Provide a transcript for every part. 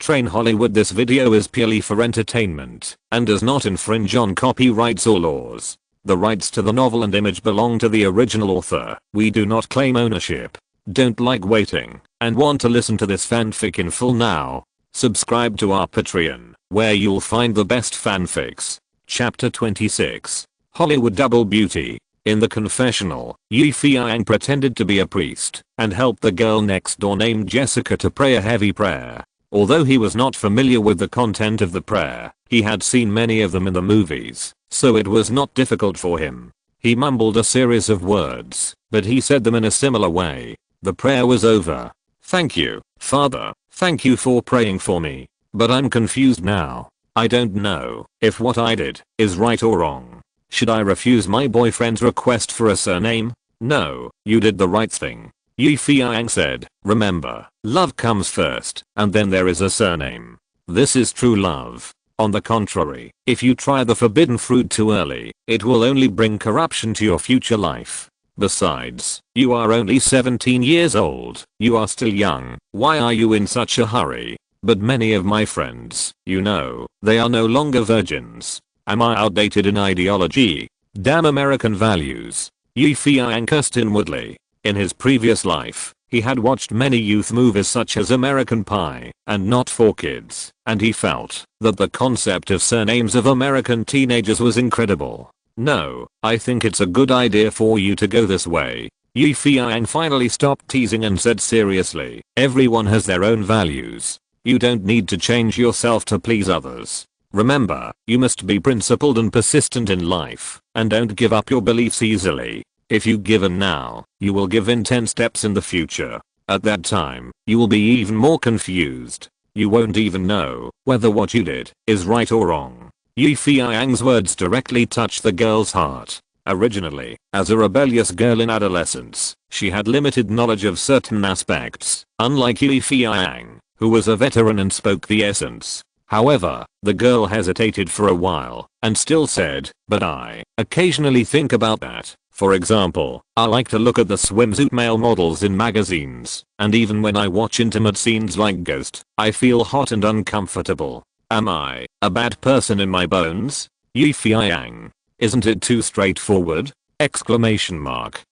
Train Hollywood. This video is purely for entertainment and does not infringe on copyrights or laws. The rights to the novel and image belong to the original author. We do not claim ownership. Don't like waiting and want to listen to this fanfic in full now? Subscribe to our Patreon, where you'll find the best fanfics. Chapter 26. Hollywood Double Beauty. In the confessional, Feiyang pretended to be a priest and helped the girl next door named Jessica to pray a heavy prayer. Although he was not familiar with the content of the prayer, he had seen many of them in the movies, so it was not difficult for him. He mumbled a series of words, but he said them in a similar way. The prayer was over. "Thank you, Father, thank you for praying for me, but I'm confused now. I don't know if what I did is right or wrong. Should I refuse my boyfriend's request for a surname?" "No, you did the right thing," Feiyang said. "Remember, love comes first, and then there is a surname. This is true love. On the contrary, if you try the forbidden fruit too early, it will only bring corruption to your future life. Besides, you are only 17 years old. You are still young. Why are you in such a hurry? But many of my friends, you know, they are no longer virgins. Am I outdated in ideology? Damn American values." Feiyang cursed inwardly. In his previous life, he had watched many youth movies such as American Pie and Not for Kids, and he felt that the concept of surnames of American teenagers was incredible. "No, I think it's a good idea for you to go this way." Feiyang finally stopped teasing and said seriously, "Everyone has their own values. You don't need to change yourself to please others. Remember, you must be principled and persistent in life, and don't give up your beliefs easily. If you give in now, you will give in 10 steps in the future. At that time, you will be even more confused. You won't even know whether what you did is right or wrong." Feiyang's words directly touched the girl's heart. Originally, as a rebellious girl in adolescence, she had limited knowledge of certain aspects, unlike Feiyang, who was a veteran and spoke the essence. However, the girl hesitated for a while and still said, "But I occasionally think about that. For example, I like to look at the swimsuit male models in magazines, and even when I watch intimate scenes like Ghost, I feel hot and uncomfortable. Am I a bad person in my bones?" Feiyang. "Isn't it too straightforward?" Exclamation mark.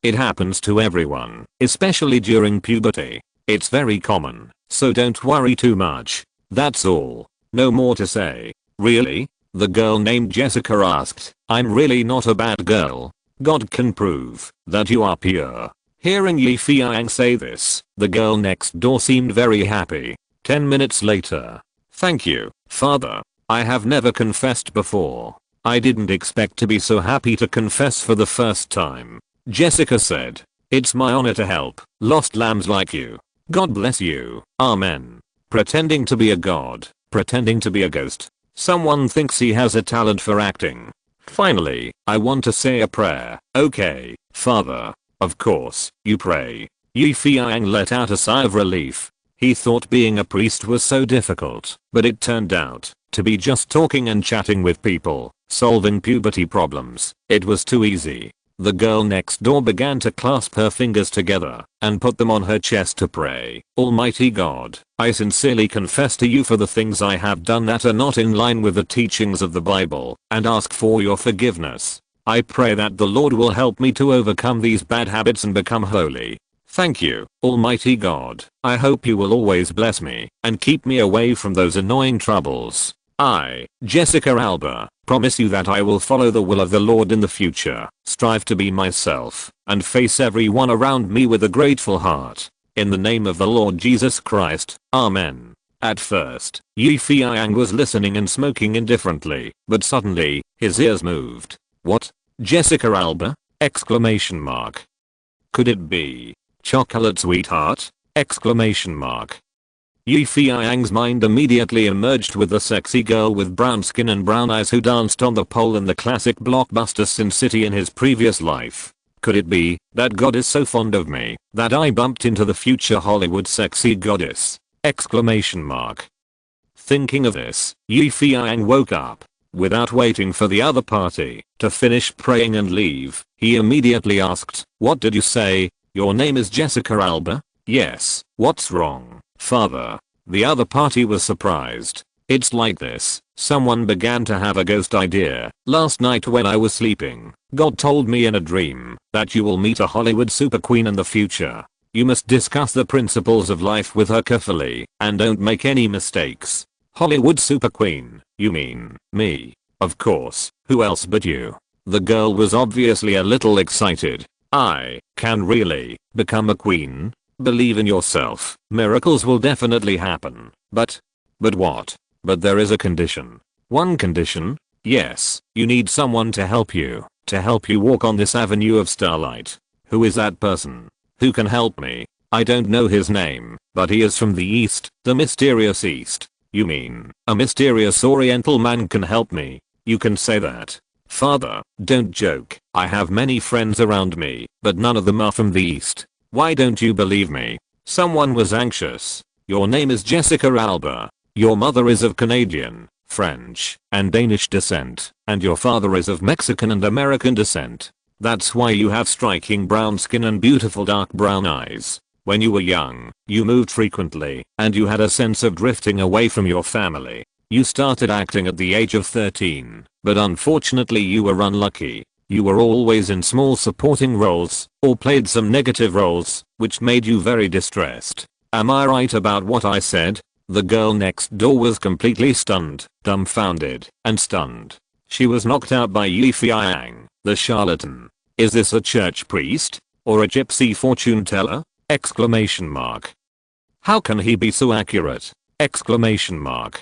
"It happens to everyone, especially during puberty. It's very common, so don't worry too much. That's all. No more to say." "Really?" the girl named Jessica asked. "I'm really not a bad girl. God can prove that you are pure." Hearing Feiyang say this, the girl next door seemed very happy. 10 minutes later. "Thank you, Father. I have never confessed before. I didn't expect to be so happy to confess for the first time," Jessica said. "It's my honor to help lost lambs like you. God bless you. Amen." Pretending to be a god, pretending to be a ghost. Someone thinks he has a talent for acting. "Finally, I want to say a prayer." "Okay, Father." "Of course, you pray." Feiyang let out a sigh of relief. He thought being a priest was so difficult, but it turned out to be just talking and chatting with people, solving puberty problems. It was too easy. The girl next door began to clasp her fingers together and put them on her chest to pray. "Almighty God, I sincerely confess to you for the things I have done that are not in line with the teachings of the Bible, and ask for your forgiveness. I pray that the Lord will help me to overcome these bad habits and become holy. Thank you, Almighty God. I hope you will always bless me and keep me away from those annoying troubles. I, Jessica Alba, promise you that I will follow the will of the Lord in the future, strive to be myself, and face everyone around me with a grateful heart. In the name of the Lord Jesus Christ, Amen." At first, Feiyang was listening and smoking indifferently, but suddenly, his ears moved. "What? Jessica Alba?" Exclamation mark. "Could it be chocolate sweetheart?" Exclamation mark. Feiyang's mind immediately emerged with the sexy girl with brown skin and brown eyes who danced on the pole in the classic blockbuster Sin City in his previous life. Could it be that God is so fond of me that I bumped into the future Hollywood sexy goddess? Exclamation mark. Thinking of this, Feiyang woke up. Without waiting for the other party to finish praying and leave, he immediately asked, "What did you say? Your name is Jessica Alba?" "Yes, what's wrong, Father?" The other party was surprised. It's like this. Someone began to have a ghost idea. Last night when I was sleeping, God told me in a dream that you will meet a Hollywood super queen in the future. You must discuss the principles of life with her carefully and don't make any mistakes. Hollywood super queen, you mean me? Of course, who else but you? The girl was obviously a little excited. I can really become a queen? Believe in yourself. Miracles will definitely happen. But what? But there is a condition. One condition? Yes, you need someone to help you walk on this avenue of starlight. Who is that person? Who can help me? I don't know his name, but he is from the East, the mysterious East. You mean, a mysterious Oriental man can help me? You can say that. Father, don't joke. I have many friends around me, but none of them are from the East. Why don't you believe me? Someone was anxious. Your name is Jessica Alba. Your mother is of Canadian, French, and Danish descent, and your father is of Mexican and American descent. That's why you have striking brown skin and beautiful dark brown eyes. When you were young, you moved frequently, and you had a sense of drifting away from your family. You started acting at the age of 13, but unfortunately you were unlucky. You were always in small supporting roles, or played some negative roles, which made you very distressed. Am I right about what I said? The girl next door was completely stunned, dumbfounded, and stunned. She was knocked out by Feiyang, the charlatan. Is this a church priest? Or a gypsy fortune teller? Exclamation mark. How can he be so accurate? Exclamation mark.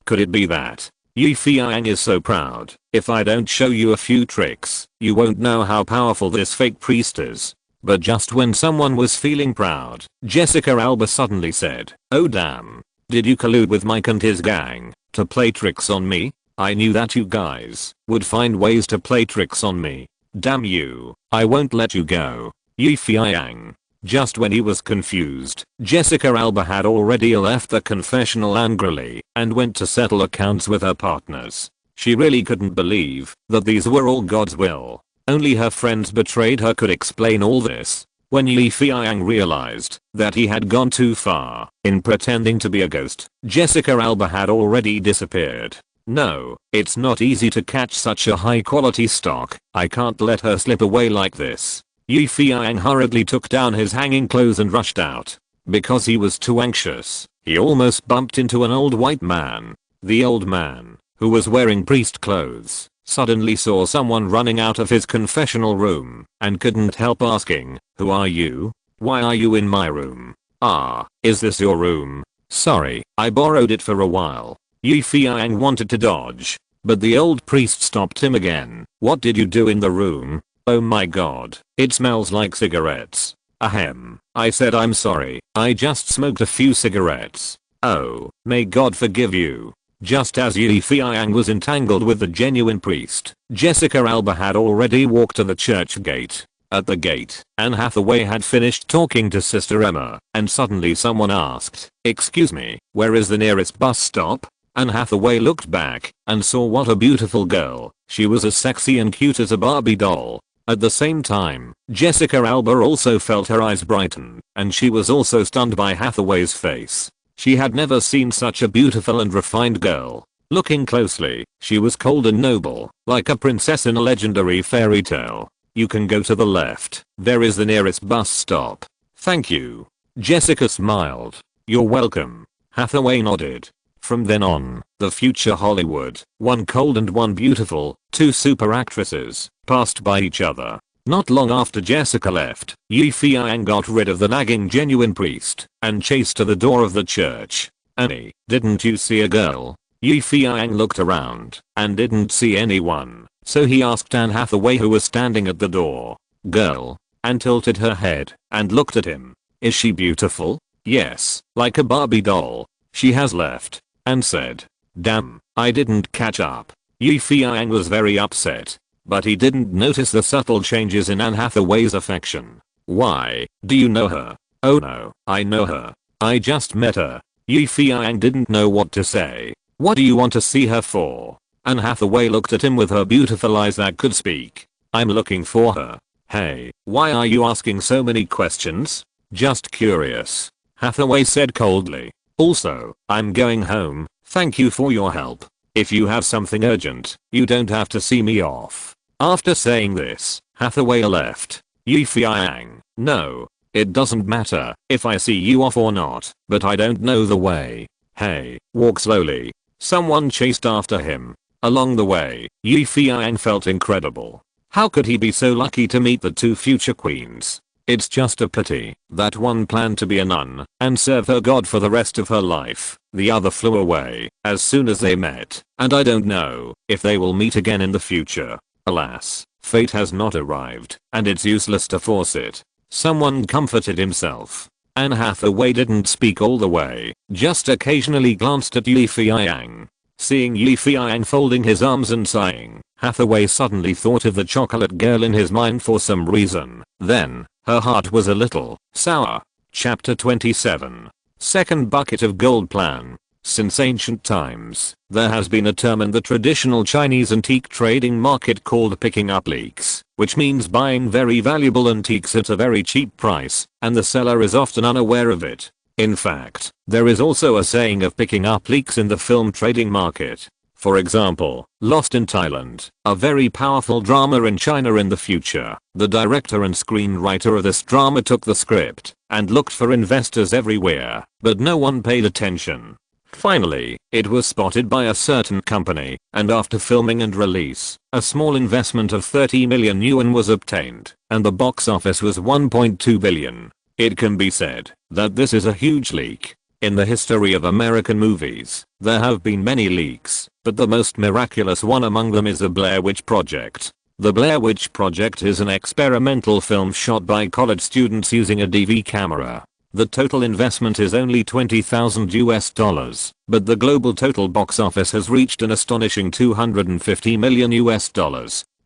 Could it be that Feiyang is so proud? If I don't show you a few tricks, you won't know how powerful this fake priest is. But just when someone was feeling proud, Jessica Alba suddenly said, "Oh damn. Did you collude with Mike and his gang to play tricks on me? I knew that you guys would find ways to play tricks on me. Damn you. I won't let you go." Feiyang. Just when he was confused, Jessica Alba had already left the confessional angrily and went to settle accounts with her partners. She really couldn't believe that these were all God's will. Only her friends betrayed her could explain all this. When Feiyang realized that he had gone too far in pretending to be a ghost, Jessica Alba had already disappeared. No, it's not easy to catch such a high quality stock. I can't let her slip away like this. Feiyang hurriedly took down his hanging clothes and rushed out. Because he was too anxious, he almost bumped into an old white man. The old man, who was wearing priest clothes, suddenly saw someone running out of his confessional room and couldn't help asking, "Who are you? Why are you in my room? Ah, is this your room? Sorry, I borrowed it for a while." Feiyang wanted to dodge, but the old priest stopped him again. "What did you do in the room? Oh my god, it smells like cigarettes." "Ahem," I said, "I'm sorry, I just smoked a few cigarettes." "Oh, may God forgive you." Just as Feiyang was entangled with the genuine priest, Jessica Alba had already walked to the church gate. At the gate, Anne Hathaway had finished talking to Sister Emma, and suddenly someone asked, "Excuse me, where is the nearest bus stop?" Anne Hathaway looked back and saw what a beautiful girl. She was as sexy and cute as a Barbie doll. At the same time, Jessica Alba also felt her eyes brighten, and she was also stunned by Hathaway's face. She had never seen such a beautiful and refined girl. Looking closely, she was cold and noble, like a princess in a legendary fairy tale. "You can go to the left. There is the nearest bus stop." "Thank you." Jessica smiled. "You're welcome." Hathaway nodded. From then on, the future Hollywood, one cold and one beautiful, two super actresses, passed by each other. Not long after Jessica left, Feiyang got rid of the nagging genuine priest and chased to the door of the church. "Annie, didn't you see a girl?" Feiyang looked around and didn't see anyone, so he asked Anne Hathaway, who was standing at the door. "Girl?" Anne tilted her head and looked at him. "Is she beautiful?" "Yes, like a Barbie doll." "She has left," Anne said. "Damn, I didn't catch up." Feiyang was very upset. But he didn't notice the subtle changes in Anne Hathaway's affection. "Why, do you know her?" "Oh no, I know her. I just met her." Feiyang didn't know what to say. "What do you want to see her for?" Anne Hathaway looked at him with her beautiful eyes that could speak. "I'm looking for her." "Hey, why are you asking so many questions?" "Just curious," Hathaway said coldly. Also, I'm going home, thank you for your help. If you have something urgent, you don't have to see me off. After saying this, Hathaway left. Feiyang, no. It doesn't matter if I see you off or not, but I don't know the way. Hey, walk slowly. Someone chased after him. Along the way, Feiyang felt incredible. How could he be so lucky to meet the two future queens? It's just a pity that one planned to be a nun and serve her god for the rest of her life. The other flew away as soon as they met, and I don't know if they will meet again in the future. Alas, fate has not arrived, and it's useless to force it. Someone comforted himself. Anne Hathaway didn't speak all the way, just occasionally glanced at Feiyang. Seeing Feiyang folding his arms and sighing, Hathaway suddenly thought of the chocolate girl in his mind for some reason. Then, her heart was a little sour. Chapter 27. Second bucket of gold plan. Since ancient times, there has been a term in the traditional Chinese antique trading market called picking up leaks, which means buying very valuable antiques at a very cheap price, and the seller is often unaware of it. In fact, there is also a saying of picking up leaks in the film trading market. For example, Lost in Thailand, a very powerful drama in China in the future. The director and screenwriter of this drama took the script and looked for investors everywhere, but no one paid attention. Finally, it was spotted by a certain company, and after filming and release, a small investment of 30 million yuan was obtained, and the box office was 1.2 billion. It can be said that this is a huge leak. In the history of American movies, there have been many leaks, but the most miraculous one among them is the Blair Witch Project. The Blair Witch Project is an experimental film shot by college students using a DV camera. The total investment is only $20,000, but the global total box office has reached an astonishing $250 million.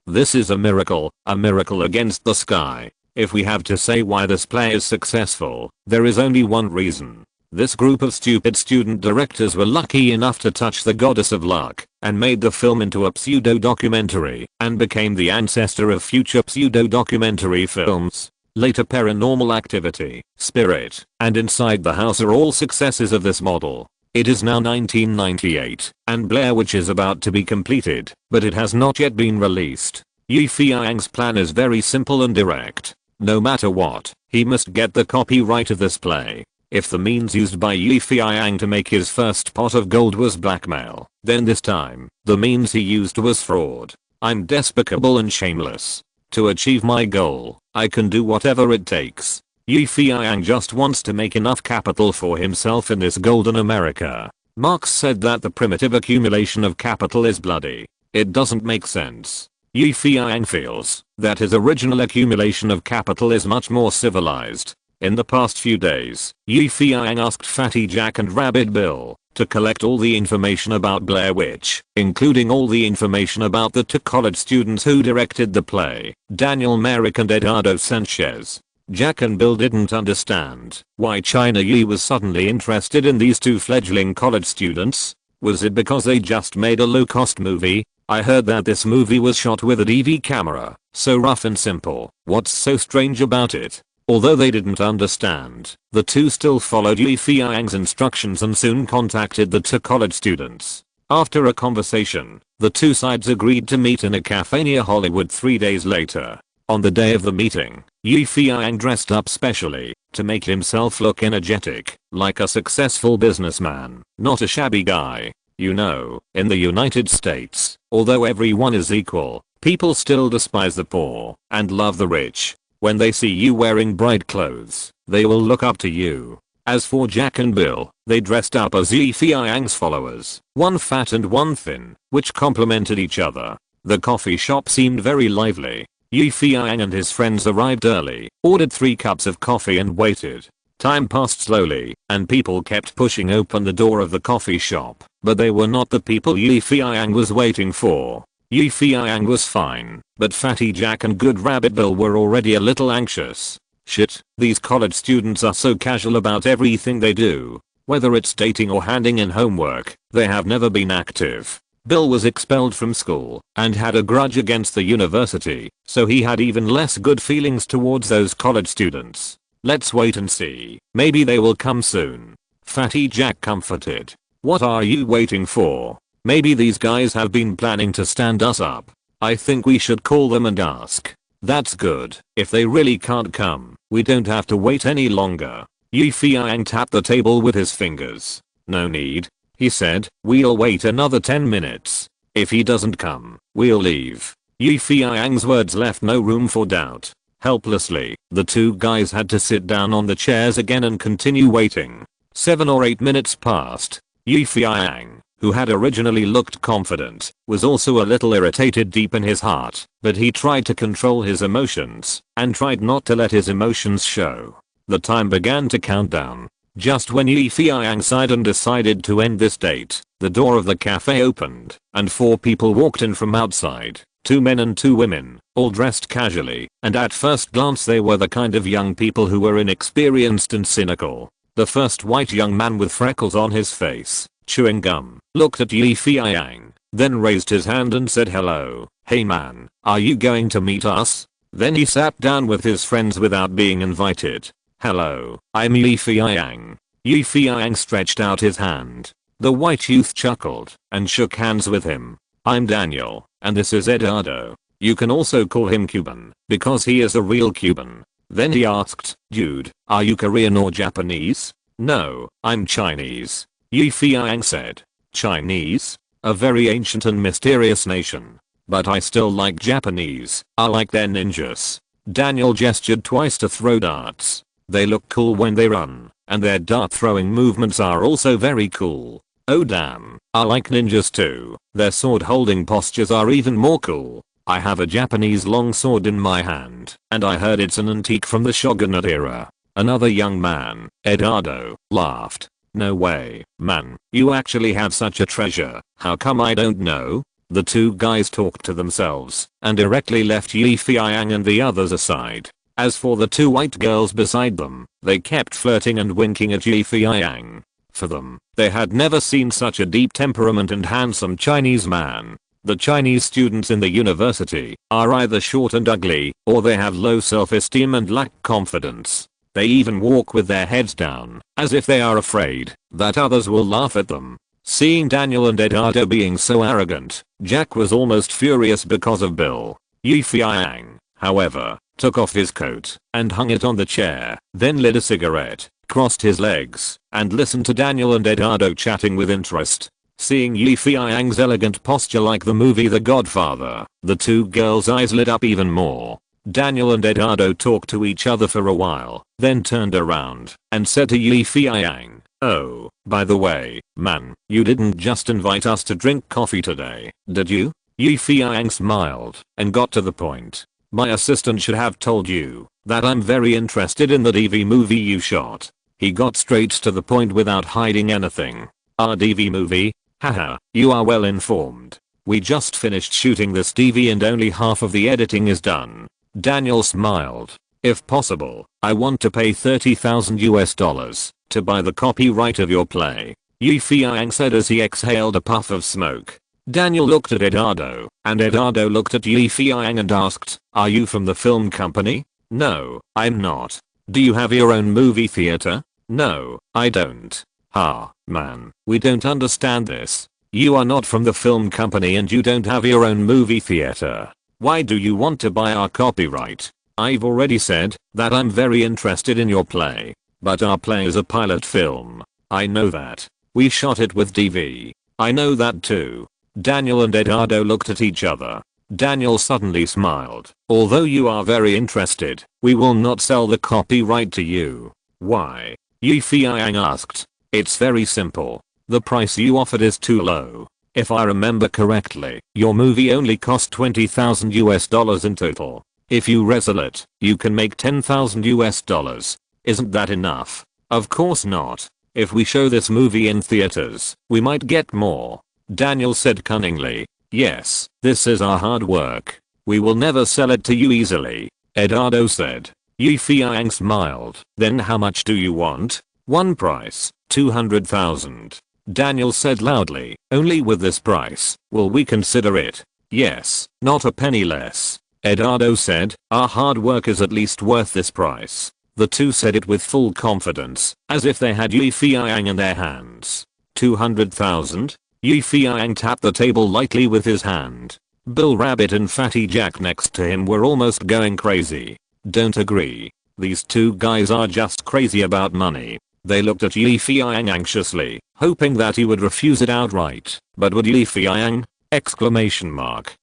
This is a miracle against the sky. If we have to say why this play is successful, there is only one reason. This group of stupid student directors were lucky enough to touch the goddess of luck and made the film into a pseudo-documentary and became the ancestor of future pseudo-documentary films. Later Paranormal Activity, Spirit, and Inside the House are all successes of this model. It is now 1998, and Blair Witch is about to be completed, but it has not yet been released. Feiyang's plan is very simple and direct. No matter what, he must get the copyright of this play. If the means used by Feiyang to make his first pot of gold was blackmail, then this time, the means he used was fraud. I'm despicable and shameless. To achieve my goal, I can do whatever it takes. Feiyang just wants to make enough capital for himself in this golden America. Marx said that the primitive accumulation of capital is bloody. It doesn't make sense. Feiyang feels that his original accumulation of capital is much more civilized. In the past few days, Feiyang asked Fatty Jack and Rabbit Bill to collect all the information about Blair Witch, including all the information about the two college students who directed the play, Daniel Merrick and Eduardo Sanchez. Jack and Bill didn't understand why China Yi was suddenly interested in these two fledgling college students. Was it because they just made a low-cost movie? I heard that this movie was shot with a DV camera, so rough and simple. What's so strange about it? Although they didn't understand, the two still followed Feiyang's instructions and soon contacted the two college students. After a conversation, the two sides agreed to meet in a cafe near Hollywood 3 days later. On the day of the meeting, Feiyang dressed up specially to make himself look energetic, like a successful businessman, not a shabby guy. You know, in the United States, although everyone is equal, people still despise the poor and love the rich. When they see you wearing bright clothes, they will look up to you. As for Jack and Bill, they dressed up as Feiyang's followers, one fat and one thin, which complemented each other. The coffee shop seemed very lively. Feiyang and his friends arrived early, ordered 3 cups of coffee and waited. Time passed slowly, and people kept pushing open the door of the coffee shop, but they were not the people Feiyang was waiting for. Feiyang was fine, but Fatty Jack and Good Rabbit Bill were already a little anxious. Shit, these college students are so casual about everything they do. Whether it's dating or handing in homework, they have never been active. Bill was expelled from school and had a grudge against the university, so he had even less good feelings towards those college students. Let's wait and see, maybe they will come soon. Fatty Jack comforted. What are you waiting for? Maybe these guys have been planning to stand us up. I think we should call them and ask. That's good. If they really can't come, we don't have to wait any longer. Feiyang tapped the table with his fingers. No need, he said. We'll wait another 10 minutes. If he doesn't come, we'll leave. Feiyang's words left no room for doubt. Helplessly, the two guys had to sit down on the chairs again and continue waiting. 7 or 8 minutes passed. Feiyang, who had originally looked confident, was also a little irritated deep in his heart, but he tried to control his emotions and tried not to let his emotions show. The time began to count down. Just when Feiyang sighed and decided to end this date, the door of the cafe opened, and 4 people walked in from outside. 2 men and 2 women, all dressed casually, and at first glance they were the kind of young people who were inexperienced and cynical. The first white young man with freckles on his face, chewing gum, looked at Feiyang, then raised his hand and said hello. Hey man, are you going to meet us? Then he sat down with his friends without being invited. Hello, I'm Feiyang. Feiyang stretched out his hand. The white youth chuckled and shook hands with him. I'm Daniel, and this is Eduardo. You can also call him Cuban, because he is a real Cuban. Then he asked, dude, are you Korean or Japanese? No, I'm Chinese. Feiyang said. Chinese? A very ancient and mysterious nation. But I still like Japanese. I like their ninjas. Daniel gestured twice to throw darts. They look cool when they run, and their dart throwing movements are also very cool. Oh damn, I like ninjas too. Their sword holding postures are even more cool. I have a Japanese long sword in my hand, and I heard it's an antique from the shogunate era. Another young man, Eduardo, laughed. No way, man, you actually have such a treasure. How come I don't know? The two guys talked to themselves and directly left Feiyang and the others aside. As for the 2 white girls beside them, they kept flirting and winking at Feiyang. For them, they had never seen such a deep temperament and handsome Chinese man. The Chinese students in the university are either short and ugly, or they have low self-esteem and lack confidence. They even walk with their heads down, as if they are afraid that others will laugh at them. Seeing Daniel and Eduardo being so arrogant, Jack was almost furious because of Bill. Feiyang, however, took off his coat and hung it on the chair, then lit a cigarette, crossed his legs, and listened to Daniel and Eduardo chatting with interest. Seeing Feiyang's elegant posture like the movie The Godfather, the 2 girls' eyes lit up even more. Daniel and Eduardo talked to each other for a while, then turned around and said to Feiyang, oh, by the way, man, you didn't just invite us to drink coffee today, did you? Feiyang smiled and got to the point. My assistant should have told you that I'm very interested in the DV movie you shot. He got straight to the point without hiding anything. Our DV movie? Haha, you are well informed. We just finished shooting this DV and only half of the editing is done. Daniel smiled. If possible, I want to pay $30,000 to buy the copyright of your play. Feiyang said as he exhaled a puff of smoke. Daniel looked at Eduardo, and Eduardo looked at Feiyang and asked, are you from the film company? No, I'm not. Do you have your own movie theater? No, I don't. Ha, man, we don't understand this. You are not from the film company and you don't have your own movie theater. Why do you want to buy our copyright? I've already said that I'm very interested in your play. But our play is a pilot film. I know that. We shot it with DV. I know that too. Daniel and Eduardo looked at each other. Daniel suddenly smiled. Although you are very interested, we will not sell the copyright to you. Why? Feiyang asked. It's very simple. The price you offered is too low. If I remember correctly, your movie only cost $20,000 in total. If you resell it, you can make $10,000. Isn't that enough? Of course not. If we show this movie in theaters, we might get more. Daniel said cunningly. Yes, this is our hard work. We will never sell it to you easily. Eduardo said. Feiyang smiled. Then how much do you want? One price, 200,000. Daniel said loudly. Only with this price will we consider it. Yes, not a penny less. Eduardo said. Our hard work is at least worth this price. The two said it with full confidence, as if they had Yi Feiyang in their hands. 200,000? Yi Feiyang tapped the table lightly with his hand. Bill Rabbit and Fatty Jack next to him were almost going crazy. Don't agree. These two guys are just crazy about money. They looked at Yi Feiyang anxiously, hoping that he would refuse it outright. But would Yi Feiyang? Exclamation mark.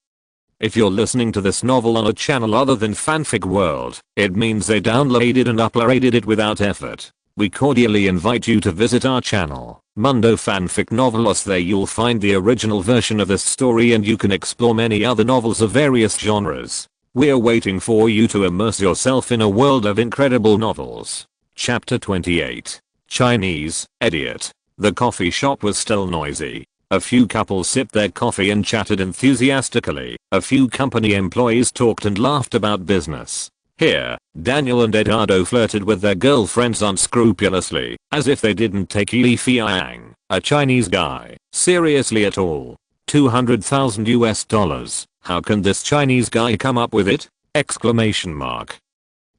If you're listening to this novel on a channel other than Fanfic World, it means they downloaded and uploaded it without effort. We cordially invite you to visit our channel, Mundo Fanfic Novelos. There you'll find the original version of this story and you can explore many other novels of various genres. We're waiting for you to immerse yourself in a world of incredible novels. Chapter 28. Chinese Idiot. The coffee shop was still noisy. A few couples sipped their coffee and chatted enthusiastically. A few company employees talked and laughed about business. Here, Daniel and Eduardo flirted with their girlfriends unscrupulously, as if they didn't take Yi Feiyang, a Chinese guy, seriously at all. 200,000 US dollars. How can this Chinese guy come up with it? Exclamation mark.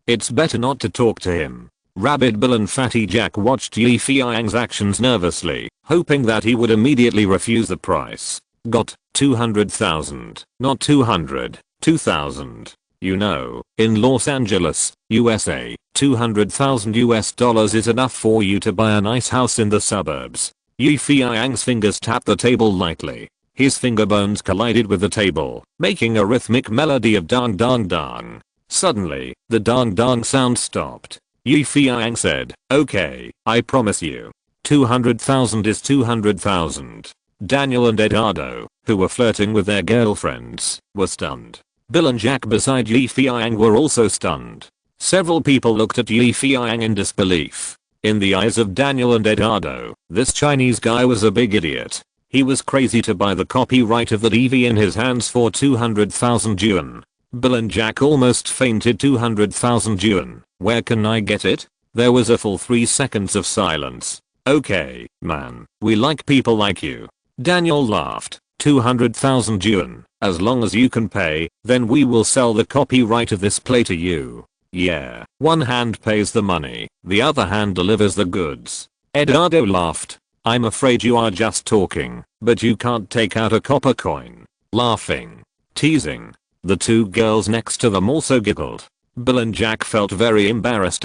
It's better not to talk to him. Rabbit Bill and Fatty Jack watched Yi Feiyang's actions nervously, hoping that he would immediately refuse the price. Got 200,000, not 200, 2,000. You know, in Los Angeles, USA, 200,000 US dollars is enough for you to buy a nice house in the suburbs. Yi Feiyang's fingers tapped the table lightly. His finger bones collided with the table, making a rhythmic melody of dong dong dong. Suddenly, the dong dong sound stopped. Yi Feiyang said, "Okay, I promise you. 200,000 is 200,000. Daniel and Eduardo, who were flirting with their girlfriends, were stunned. Bill and Jack beside Yi Feiyang were also stunned. Several people looked at Yi Feiyang in disbelief. In the eyes of Daniel and Eduardo, this Chinese guy was a big idiot. He was crazy to buy the copyright of the DV in his hands for 200,000 yuan. Bill and Jack almost fainted. 200,000 yuan. Where can I get it? There was a full 3 seconds of silence. Okay, man, we like people like you. Daniel laughed. 200,000 yuan. As long as you can pay, then we will sell the copyright of this play to you. Yeah. One hand pays the money, the other hand delivers the goods. Eduardo laughed. I'm afraid you are just talking, but you can't take out a copper coin. Laughing. Teasing. The two girls next to them also giggled. Bill and Jack felt very embarrassed.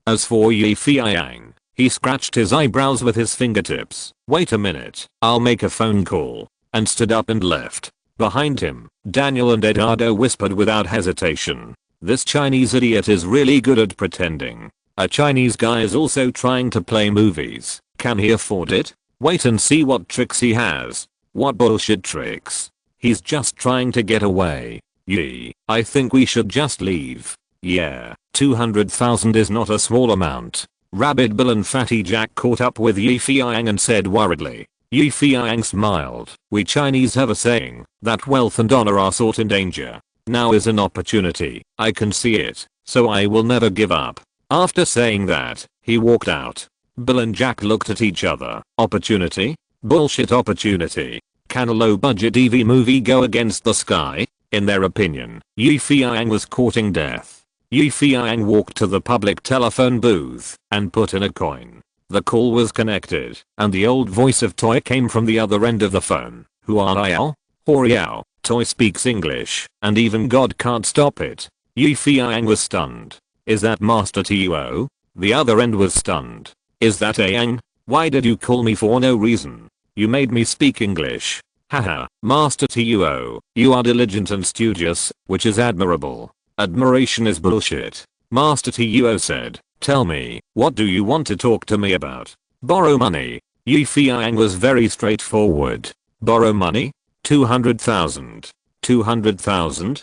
As for Yi Feiyang, he scratched his eyebrows with his fingertips. Wait a minute, I'll make a phone call. And stood up and left. Behind him, Daniel and Eduardo whispered without hesitation. This Chinese idiot is really good at pretending. A Chinese guy is also trying to play movies. Can he afford it? Wait and see what tricks he has. What bullshit tricks? He's just trying to get away. Yi, I think we should just leave. Yeah, 200,000 is not a small amount. Rabbit Bill and Fatty Jack caught up with Yi Feiyang and said worriedly. Yi Feiyang smiled. We Chinese have a saying that wealth and honor are sought in danger. Now is an opportunity. I can see it, so I will never give up. After saying that, he walked out. Bill and Jack looked at each other. Opportunity? Bullshit opportunity. Can a low-budget EV movie go against the sky? In their opinion, Yi Feiyang was courting death. Yi Feiyang walked to the public telephone booth and put in a coin. The call was connected, and the old voice of Toy came from the other end of the phone. Who are you? Horiao. Toy speaks English, and even God can't stop it. Yi Feiyang was stunned. Is that Master Tuo? The other end was stunned. Is that Yang? Why did you call me for no reason? You made me speak English. Haha, Master Tuo, you are diligent and studious, which is admirable. Admiration is bullshit. Master Tuo said. Tell me, what do you want to talk to me about? Borrow money. Yi Feiyang was very straightforward. Borrow money? 200,000. 200,000?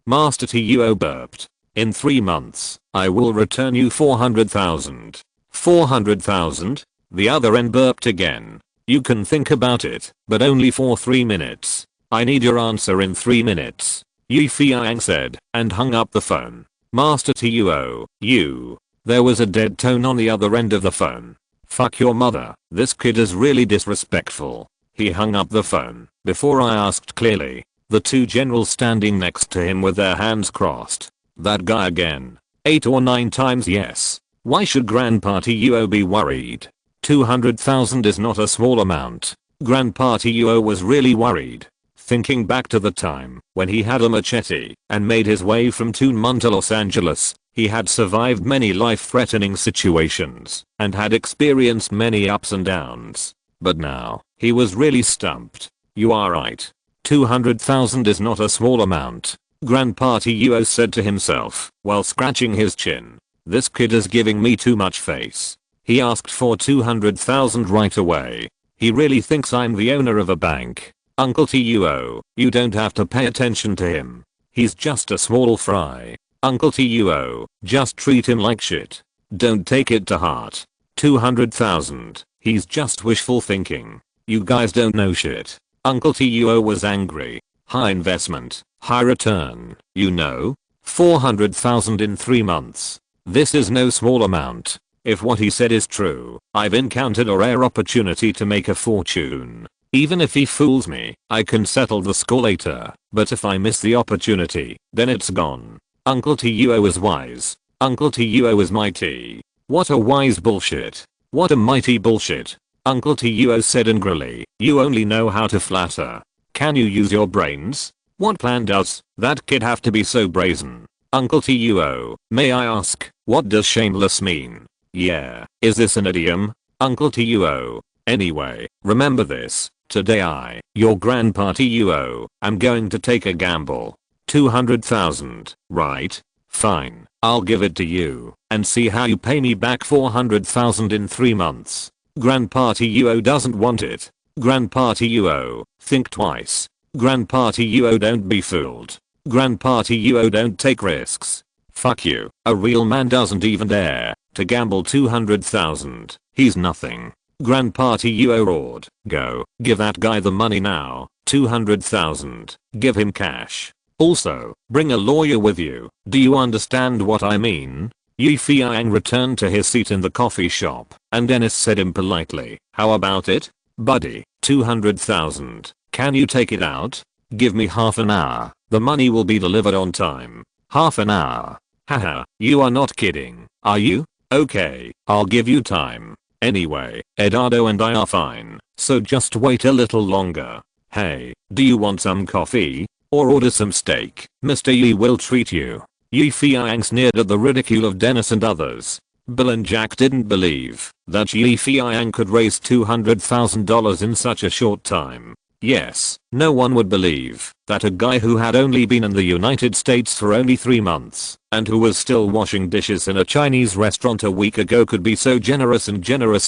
Master Tuo burped. In 3 months, I will return you 400,000. 400,000? The other end burped again. You can think about it, but only for 3 minutes. I need your answer in 3 minutes. Yi Feiyang said, and hung up the phone. Master Tuo, you. There was a dead tone on the other end of the phone. Fuck your mother, this kid is really disrespectful. He hung up the phone before I asked clearly. The two generals standing next to him with their hands crossed. That guy again. 8 or 9 times yes. Why should Grandparty Yuo be worried? 200,000 is not a small amount. Grandparty Yuo was really worried. Thinking back to the time when he had a machete and made his way from Tunman to Los Angeles, he had survived many life-threatening situations and had experienced many ups and downs. But now, he was really stumped. You are right. 200,000 is not a small amount. Grandparty Yuo said to himself while scratching his chin. This kid is giving me too much face. He asked for 200,000 right away. He really thinks I'm the owner of a bank. Uncle Yuo, you don't have to pay attention to him. He's just a small fry. Uncle Yuo, just treat him like shit. Don't take it to heart. 200,000, he's just wishful thinking. You guys don't know shit. Uncle Yuo was angry. High investment, high return, you know? 400,000 in 3 months. This is no small amount. If what he said is true, I've encountered a rare opportunity to make a fortune. Even if he fools me, I can settle the score later, but if I miss the opportunity, then it's gone. Uncle Yuo is wise. Uncle Yuo is mighty. What a wise bullshit. What a mighty bullshit. Uncle Yuo said angrily, you only know how to flatter. Can you use your brains? What plan does that kid have to be so brazen? Uncle Yuo, may I ask, what does shameless mean? Yeah, is this an idiom? Uncle Yuo. Anyway, remember this. Today your Grandparty Yuo, am going to take a gamble. 200,000, right? Fine, I'll give it to you, and see how you pay me back 400,000 in 3 months. Grandparty Yuo doesn't want it. Grandparty Yuo, think twice. Grandparty Yuo, don't be fooled. Grandparty Yuo, don't take risks. Fuck you, a real man doesn't even dare to gamble 200,000, he's nothing. Grandparty Yuo roared, go, give that guy the money now, 200,000, give him cash. Also, bring a lawyer with you, do you understand what I mean? Feiyang returned to his seat in the coffee shop, and Dennis said impolitely, how about it, buddy, 200,000, can you take it out? Give me half an hour, the money will be delivered on time. Half an hour? Haha, you are not kidding, are you? Okay, I'll give you time. Anyway, Eduardo and I are fine, so just wait a little longer. Hey, do you want some coffee? Or order some steak? Mr. Yi will treat you. Feiyang sneered at the ridicule of Dennis and others. Bill and Jack didn't believe that Feiyang could raise $200,000 in such a short time. Yes, no one would believe that a guy who had only been in the United States for only 3 months and who was still washing dishes in a Chinese restaurant a week ago could be so generous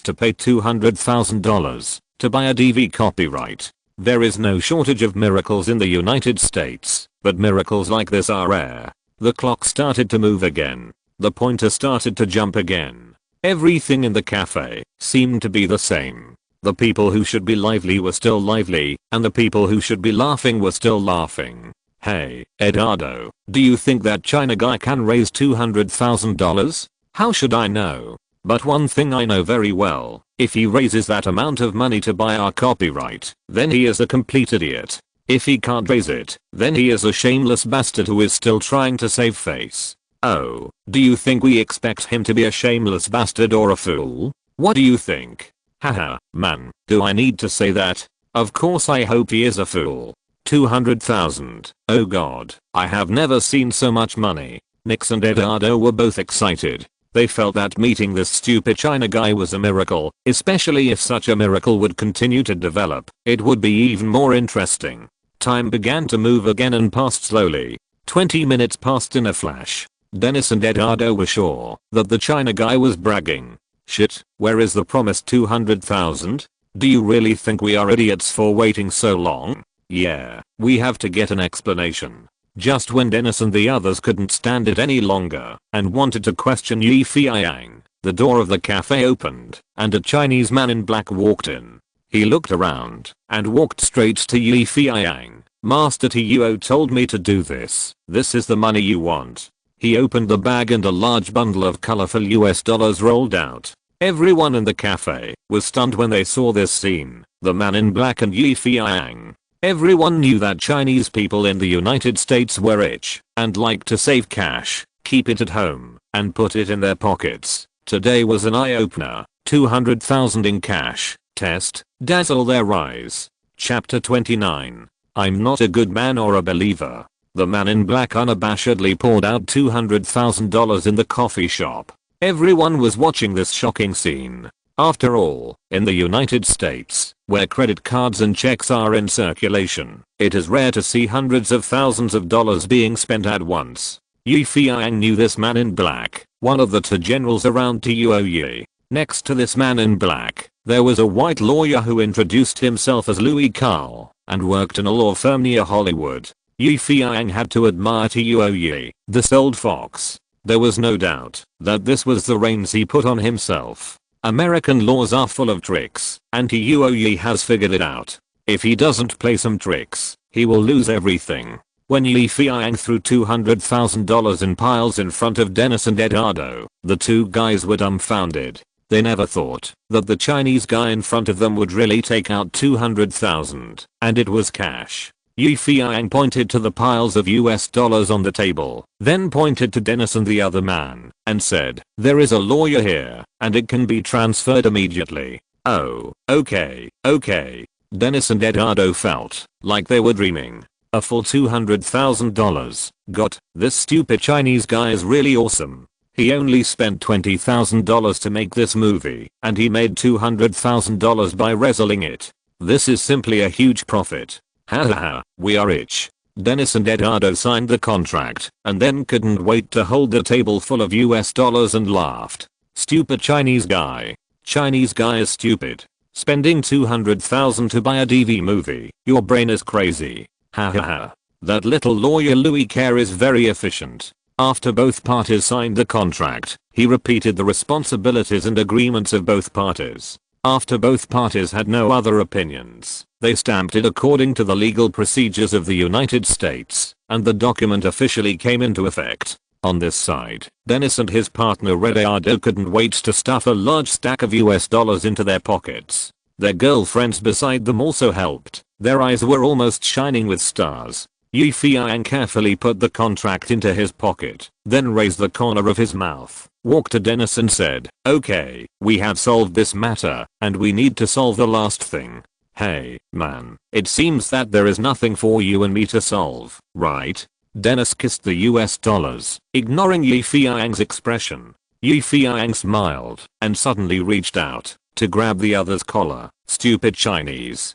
to pay $200,000 to buy a DV copyright. There is no shortage of miracles in the United States, but miracles like this are rare. The clock started to move again. The pointer started to jump again. Everything in the cafe seemed to be the same. The people who should be lively were still lively, and the people who should be laughing were still laughing. Hey, Eduardo, do you think that China guy can raise $200,000? How should I know? But one thing I know very well, if he raises that amount of money to buy our copyright, then he is a complete idiot. If he can't raise it, then he is a shameless bastard who is still trying to save face. Oh, do you think we expect him to be a shameless bastard or a fool? What do you think? Haha, man, do I need to say that? Of course I hope he is a fool. 200,000, oh god, I have never seen so much money. Nix and Eduardo were both excited. They felt that meeting this stupid China guy was a miracle, especially if such a miracle would continue to develop, it would be even more interesting. Time began to move again and passed slowly. 20 minutes passed in a flash. Dennis and Eduardo were sure that the China guy was bragging. Shit, where is the promised 200,000? Do you really think we are idiots for waiting so long? Yeah, we have to get an explanation. Just when Dennis and the others couldn't stand it any longer and wanted to question Feiyang, the door of the cafe opened and a Chinese man in black walked in. He looked around and walked straight to Feiyang. Master Yuo told me to do this. This is the money you want. He opened the bag and a large bundle of colorful US dollars rolled out. Everyone in the cafe was stunned when they saw this scene. The man in black and Feiyang. Everyone knew that Chinese people in the United States were rich and liked to save cash, keep it at home, and put it in their pockets. Today was an eye-opener. 200,000 in cash. Test. Dazzle their eyes. Chapter 29. I'm not a good man or a believer. The man in black unabashedly poured out $200,000 in the coffee shop. Everyone was watching this shocking scene. After all, in the United States, where credit cards and checks are in circulation, it is rare to see hundreds of thousands of dollars being spent at once. Feiyang knew this man in black, one of the two generals around Tuoye. Next to this man in black, there was a white lawyer who introduced himself as Louis Carl and worked in a law firm near Hollywood. Feiyang had to admire Tuoye, this old fox. There was no doubt that this was the reins he put on himself. American laws are full of tricks, and Tuoye has figured it out. If he doesn't play some tricks, he will lose everything. When Feiyang threw $200,000 in piles in front of Dennis and Eduardo, the two guys were dumbfounded. They never thought that the Chinese guy in front of them would really take out $200,000, and it was cash. Feiyang pointed to the piles of US dollars on the table, then pointed to Dennis and the other man, and said, "There is a lawyer here, and it can be transferred immediately." Oh, okay. Dennis and Eduardo felt like they were dreaming. A full $200,000. Got, this stupid Chinese guy is really awesome. He only spent $20,000 to make this movie, and he made $200,000 by reselling it. This is simply a huge profit. Ha, we are rich. Dennis and Eduardo signed the contract, and then couldn't wait to hold the table full of US dollars and laughed. Stupid Chinese guy. Chinese guy is stupid. Spending $200,000 to buy a DV movie, your brain is crazy. Ha. That little lawyer Louis Kerr is very efficient. After both parties signed the contract, he repeated the responsibilities and agreements of both parties. After both parties had no other opinions, they stamped it according to the legal procedures of the United States, and the document officially came into effect. On this side, Dennis and his partner Eduardo couldn't wait to stuff a large stack of US dollars into their pockets. Their girlfriends beside them also helped. Their eyes were almost shining with stars. Feiyang carefully put the contract into his pocket, then raised the corner of his mouth, walked to Dennis and said, "Okay, we have solved this matter, and we need to solve the last thing. Hey, man, it seems that there is nothing for you and me to solve, right?" Dennis kissed the US dollars, ignoring Feiyang's expression. Feiyang smiled, and suddenly reached out to grab the other's collar. Stupid Chinese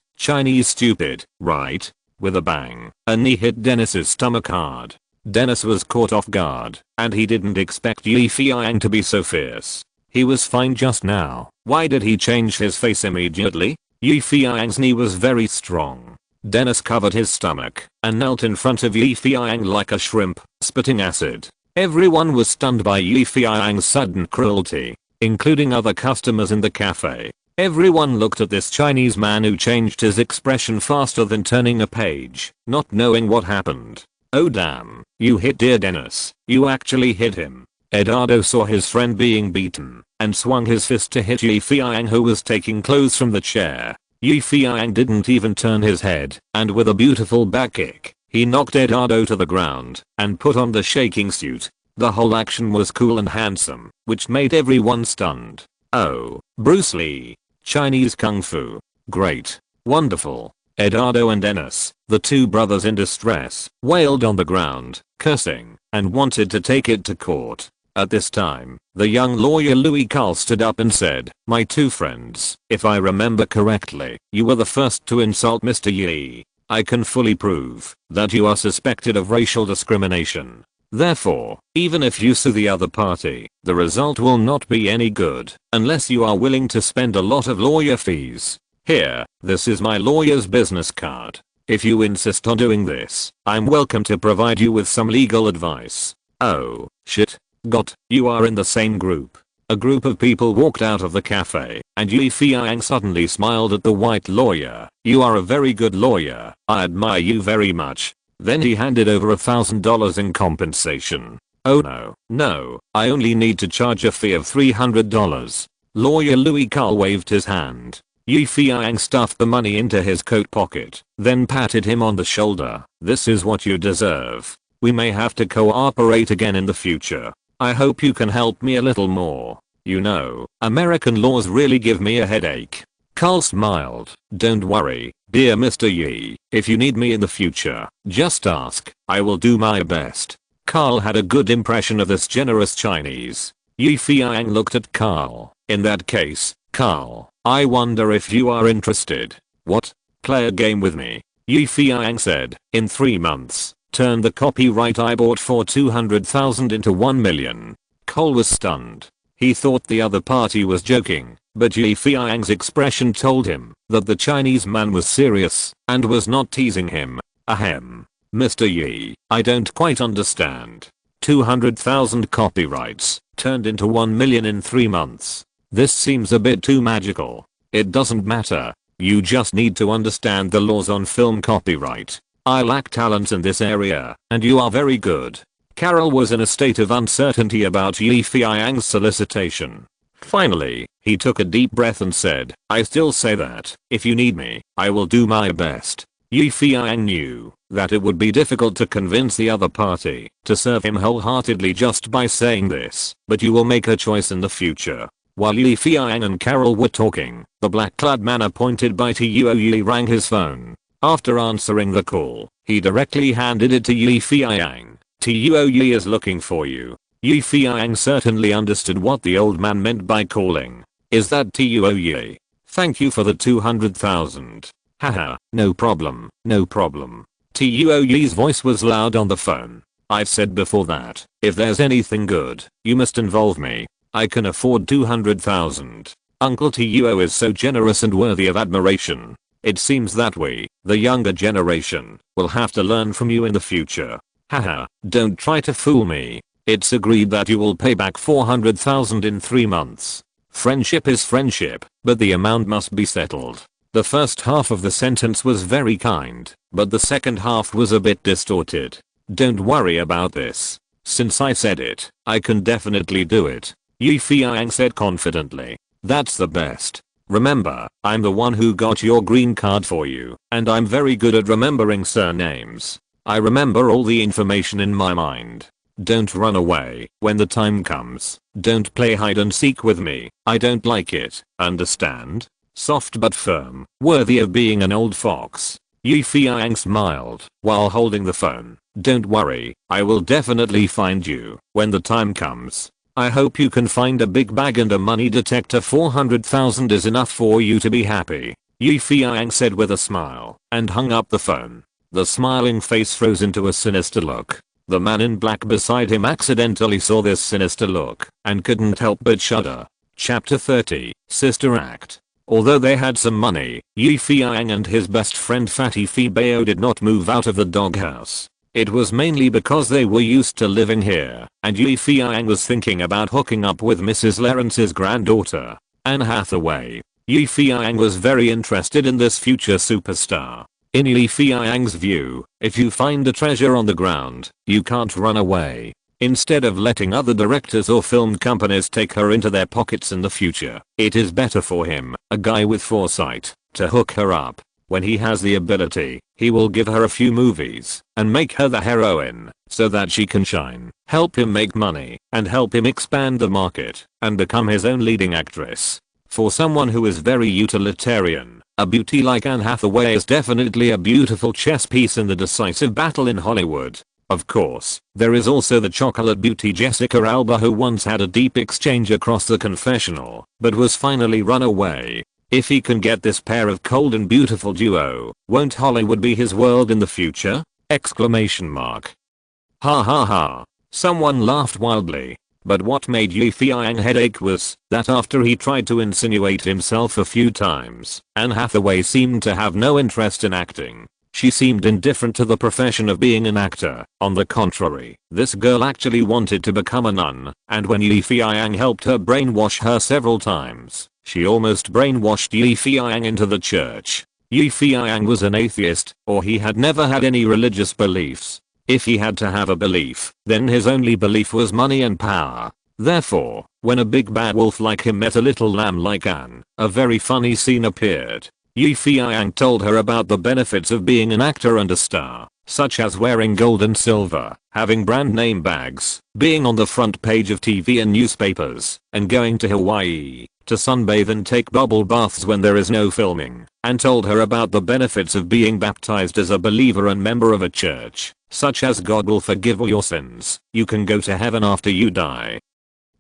stupid, right? With a bang, a knee hit Dennis's stomach hard. Dennis was caught off guard, and he didn't expect Feiyang to be so fierce. He was fine just now. Why did he change his face immediately? Feiyang's knee was very strong. Dennis covered his stomach and knelt in front of Feiyang like a shrimp, spitting acid. Everyone was stunned by Feiyang's sudden cruelty, including other customers in the cafe. Everyone looked at this Chinese man who changed his expression faster than turning a page, not knowing what happened. "Oh damn, you hit dear Dennis, you actually hit him." Eduardo saw his friend being beaten, and swung his fist to hit Feiyang, who was taking clothes from the chair. Feiyang didn't even turn his head, and with a beautiful back kick, he knocked Eduardo to the ground, and put on the shaking suit. The whole action was cool and handsome, which made everyone stunned. Oh, Bruce Lee. Chinese Kung Fu. Great. Wonderful. Eduardo and Dennis, the two brothers in distress, wailed on the ground, cursing, and wanted to take it to court. At this time, the young lawyer Louis Carl stood up and said, "My two friends, if I remember correctly, you were the first to insult Mr. Yi. I can fully prove that you are suspected of racial discrimination. Therefore, even if you sue the other party, the result will not be any good unless you are willing to spend a lot of lawyer fees. Here, this is my lawyer's business card. If you insist on doing this, I'm welcome to provide you with some legal advice." Oh, shit. Got, you are in the same group. A group of people walked out of the cafe, and Feiyang suddenly smiled at the white lawyer. "You are a very good lawyer. I admire you very much." Then he handed over $1,000 in compensation. "Oh no, I only need to charge a fee of $300. Lawyer Louis Carl waved his hand. Feiyang stuffed the money into his coat pocket, then patted him on the shoulder. "This is what you deserve. We may have to cooperate again in the future." I hope you can help me a little more. You know, American laws really give me a headache. Carl smiled. Don't worry, dear Mr. Yi. If you need me in the future, just ask. I will do my best. Carl had a good impression of this generous Chinese. Yi Feiyang looked at Carl. In that case, Carl, I wonder if you are interested. What? Play a game with me. Yi Feiyang said. In 3 months, turn the copyright I bought for 200,000 into 1 million. Cole was stunned. He thought the other party was joking, but Yi Feiyang's expression told him that the Chinese man was serious and was not teasing him. Ahem. Mr. Yi, I don't quite understand. 200,000 copyrights turned into 1 million in 3 months. This seems a bit too magical. It doesn't matter. You just need to understand the laws on film copyright. I lack talent in this area, and you are very good. Carol was in a state of uncertainty about Yi Feiyang's solicitation. Finally, he took a deep breath and said, I still say that, if you need me, I will do my best. Yi Feiyang knew that it would be difficult to convince the other party to serve him wholeheartedly just by saying this, but you will make a choice in the future. While Yi Feiyang and Carol were talking, the black-clad man appointed by Tuo Yi rang his phone. After answering the call, he directly handed it to Yi Feiyang. Tuo Yi is looking for you. Yi Feiyang certainly understood what the old man meant by calling. Is that Tuo Yi? Thank you for the 200,000. Haha, no problem, no problem. Tuo Yi's voice was loud on the phone. I've said before that, if there's anything good, you must involve me. I can afford 200,000. Uncle Tuo is so generous and worthy of admiration. It seems that we, the younger generation, will have to learn from you in the future. Haha, don't try to fool me. It's agreed that you will pay back 400,000 in 3 months. Friendship is friendship, but the amount must be settled. The first half of the sentence was very kind, but the second half was a bit distorted. Don't worry about this. Since I said it, I can definitely do it. Yi Feiyang said confidently. That's the best. Remember, I'm the one who got your green card for you, and I'm very good at remembering surnames. I remember all the information in my mind. Don't run away when the time comes. Don't play hide and seek with me. I don't like it. Understand? Soft but firm, worthy of being an old fox. Yi Feiyang smiled while holding the phone. Don't worry, I will definitely find you when the time comes. I hope you can find a big bag and a money detector. 400,000 is enough for you to be happy. Yi Feiyang said with a smile and hung up the phone. The smiling face froze into a sinister look. The man in black beside him accidentally saw this sinister look and couldn't help but shudder. Chapter 30, Sister Act. Although they had some money, Yi Feiyang and his best friend Fatty Feibao did not move out of the doghouse. It was mainly because they were used to living here, and Yi Feiyang was thinking about hooking up with Mrs. Lawrence's granddaughter, Anne Hathaway. Yi Feiyang was very interested in this future superstar. In Yi Feiyang's view, if you find a treasure on the ground, you can't run away. Instead of letting other directors or film companies take her into their pockets in the future, it is better for him, a guy with foresight, to hook her up. When he has the ability, he will give her a few movies and make her the heroine so that she can shine, help him make money, and help him expand the market and become his own leading actress. For someone who is very utilitarian, a beauty like Anne Hathaway is definitely a beautiful chess piece in the decisive battle in Hollywood. Of course, there is also the chocolate beauty Jessica Alba, who once had a deep exchange across the confessional, but was finally run away. If he can get this pair of cold and beautiful duo, won't Hollywood be his world in the future? Exclamation mark. Ha ha ha. Someone laughed wildly. But what made Yi Feiyang headache was that after he tried to insinuate himself a few times, Anne Hathaway seemed to have no interest in acting. She seemed indifferent to the profession of being an actor. On the contrary, this girl actually wanted to become a nun, and when Yi Feiyang helped her brainwash her several times, she almost brainwashed Yi Feiyang into the church. Yi Feiyang was an atheist, or he had never had any religious beliefs. If he had to have a belief, then his only belief was money and power. Therefore, when a big bad wolf like him met a little lamb like Anne, a very funny scene appeared. Yi Feiyang told her about the benefits of being an actor and a star. such as wearing gold and silver, having brand name bags, being on the front page of TV and newspapers, and going to Hawaii to sunbathe and take bubble baths when there is no filming, and told her about the benefits of being baptized as a believer and member of a church, such as God will forgive all your sins, you can go to heaven after you die,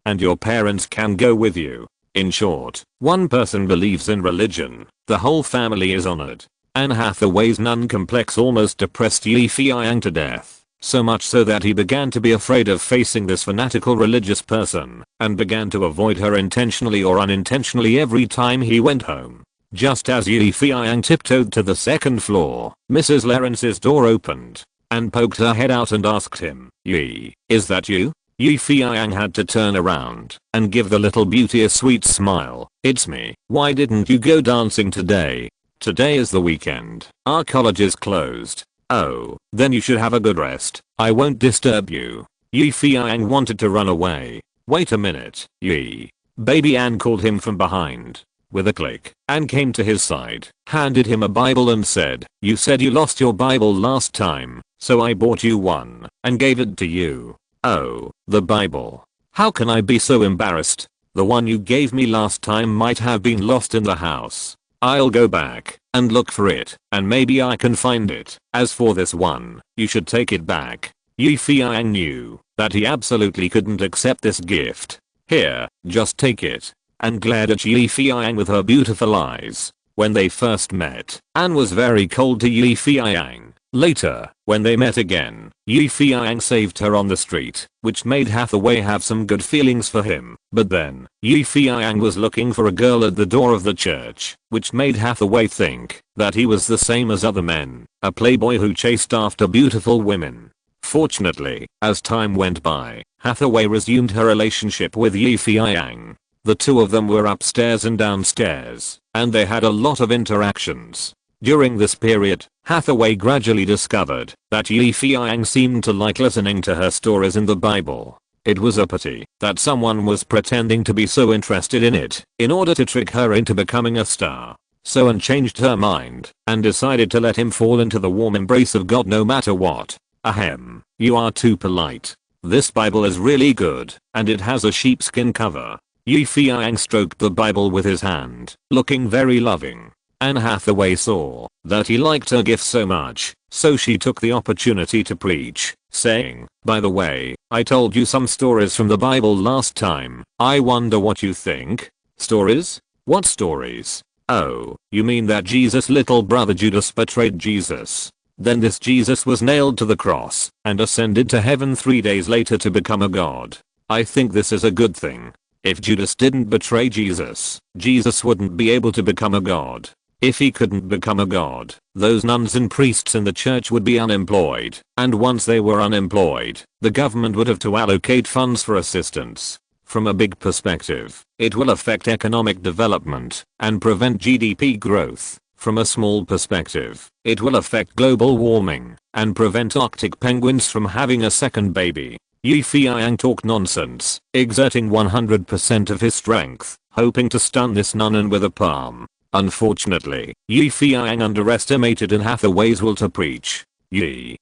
and your parents can go with you. In short, one person believes in religion, the whole family is honored. Anne Hathaway's non-complex almost depressed Feiyang to death, so much so that he began to be afraid of facing this fanatical religious person, and began to avoid her intentionally or unintentionally every time he went home. Just as Feiyang tiptoed to the second floor, Mrs. Lawrence's door opened, and poked her head out and asked him, "Yi, is that you?" Feiyang had to turn around and give the little beauty a sweet smile. "It's me. Why didn't you go dancing today? Today is the weekend. Our college is closed." "Oh, then you should have a good rest. I won't disturb you." Feiyang wanted to run away. "Wait a minute, Yi." Baby Anne called him from behind. With a click, Anne came to his side, handed him a Bible and said, "You said you lost your Bible last time, so I bought you one and gave it to you." "Oh, the Bible. How can I be so embarrassed? The one you gave me last time might have been lost in the house. I'll go back and look for it, and maybe I can find it. As for this one, you should take it back." Feiyang knew that he absolutely couldn't accept this gift. "Here, just take it," and glared at Feiyang with her beautiful eyes. When they first met, Anne was very cold to Feiyang. Later, when they met again, Feiyang saved her on the street, which made Hathaway have some good feelings for him. But then, Feiyang was looking for a girl at the door of the church, which made Hathaway think that he was the same as other men, a playboy who chased after beautiful women. Fortunately, as time went by, Hathaway resumed her relationship with Feiyang. The two of them were upstairs and downstairs, and they had a lot of interactions. During this period, Hathaway gradually discovered that Feiyang seemed to like listening to her stories in the Bible. It was a pity that someone was pretending to be so interested in it in order to trick her into becoming a star. So Anne changed her mind and decided to let him fall into the warm embrace of God no matter what. "Ahem, you are too polite. This Bible is really good, and it has a sheepskin cover." Feiyang stroked the Bible with his hand, looking very loving. Anne Hathaway saw that he liked her gift so much, so she took the opportunity to preach, saying, "By the way, I told you some stories from the Bible last time. I wonder what you think." "Stories? What stories?" "Oh, you mean that Jesus' little brother Judas betrayed Jesus. Then this Jesus was nailed to the cross and ascended to heaven 3 days later to become a god. I think this is a good thing. If Judas didn't betray Jesus, Jesus wouldn't be able to become a god. If he couldn't become a god, those nuns and priests in the church would be unemployed, and once they were unemployed, the government would have to allocate funds for assistance. From a big perspective, it will affect economic development and prevent GDP growth. From a small perspective, it will affect global warming and prevent Arctic penguins from having a second baby." Feiyang talked nonsense, exerting 100% of his strength, hoping to stun this nun with a palm. Unfortunately, Feiyang underestimated Anne Hathaway's will to preach.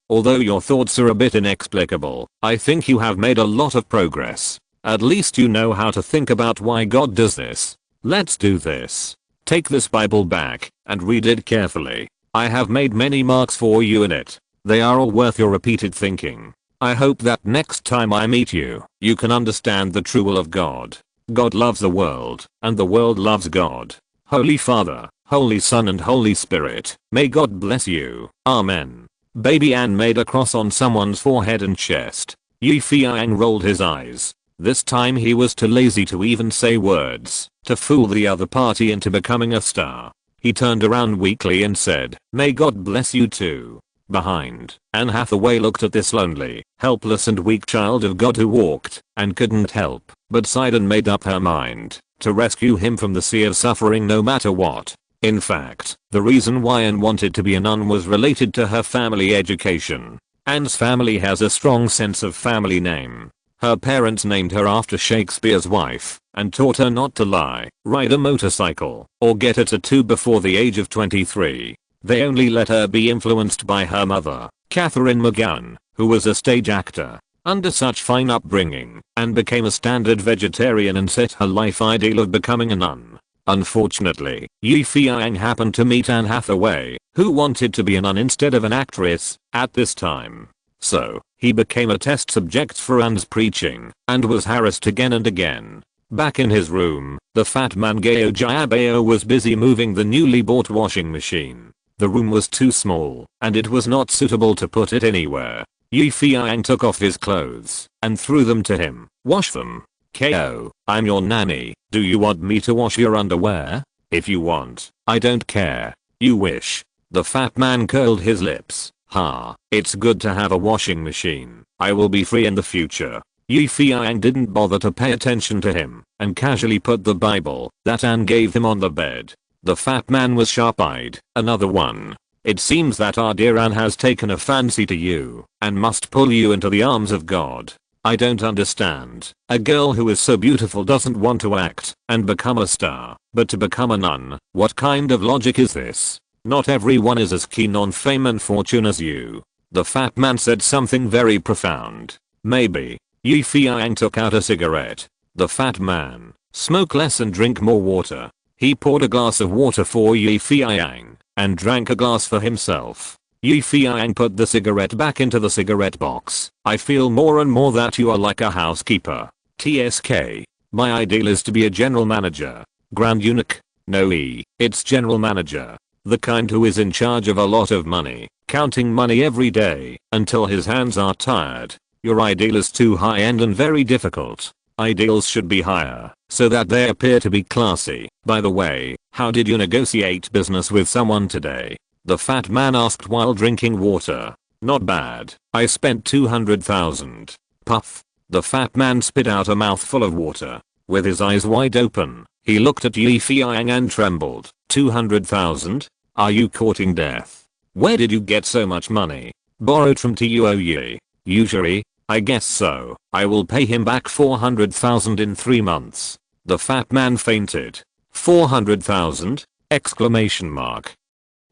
Although your thoughts are a bit inexplicable, I think you have made a lot of progress. At least you know how to think about why God does this. Let's do this. Take this Bible back and read it carefully. I have made many marks for you in it. They are all worth your repeated thinking. I hope that next time I meet you, you can understand the true will of God. God loves the world, and the world loves God. Holy Father, Holy Son and Holy Spirit, may God bless you. Amen. Baby Anne made a cross on someone's forehead and chest. Feiyang rolled his eyes. This time he was too lazy to even say words to fool the other party into becoming a star. He turned around weakly and said, "May God bless you too." Behind, Anne Hathaway looked at this lonely, helpless and weak child of God who walked and couldn't help but sighed and made up her mind to rescue him from the sea of suffering no matter what. In fact, the reason why Anne wanted to be a nun was related to her family education. Anne's family has a strong sense of family name. Her parents named her after Shakespeare's wife and taught her not to lie, ride a motorcycle, or get a tattoo before the age of 23. They only let her be influenced by her mother, Catherine McGowan, who was a stage actor under such fine upbringing and became a standard vegetarian and set her life ideal of becoming a nun. Unfortunately, Feiyang happened to meet Anne Hathaway, who wanted to be a nun instead of an actress at this time. So, he became a test subject for Anne's preaching and was harassed again and again. Back in his room, the fat man Gao Jiabao was busy moving the newly bought washing machine. The room was too small, and it was not suitable to put it anywhere. Feiyang took off his clothes and threw them to him. "Wash them. Ko, I'm your nanny. Do you want me to wash your underwear? If you want, I don't care. You wish." The fat man curled his lips. "Ha, it's good to have a washing machine. I will be free in the future." Feiyang didn't bother to pay attention to him and casually put the Bible that Anne gave him on the bed. The fat man was sharp-eyed. "Another one. It seems that our dear Anne has taken a fancy to you and must pull you into the arms of God. I don't understand. A girl who is so beautiful doesn't want to act and become a star, but to become a nun. What kind of logic is this? Not everyone is as keen on fame and fortune as you." The fat man said something very profound. "Maybe." Feiyang took out a cigarette. The fat man, "Smoke less and drink more water." He poured a glass of water for Feiyang and drank a glass for himself. Feiyang put the cigarette back into the cigarette box. "I feel more and more that you are like a housekeeper. TSK. My ideal is to be a general manager. Grand eunuch? No, it's general manager. The kind who is in charge of a lot of money, counting money every day until his hands are tired. Your ideal is too high-end and very difficult. Ideals should be higher, so that they appear to be classy." "By the way, how did you negotiate business with someone today?" the fat man asked while drinking water. "Not bad. I spent 200,000. Puff. The fat man spit out a mouthful of water. With his eyes wide open, he looked at Feiyang and trembled. 200,000? Are you courting death? Where did you get so much money? Borrowed from Tuoye? Usually? I guess so. I will pay him back 400,000 in 3 months. The fat man fainted. 400,000? Exclamation mark.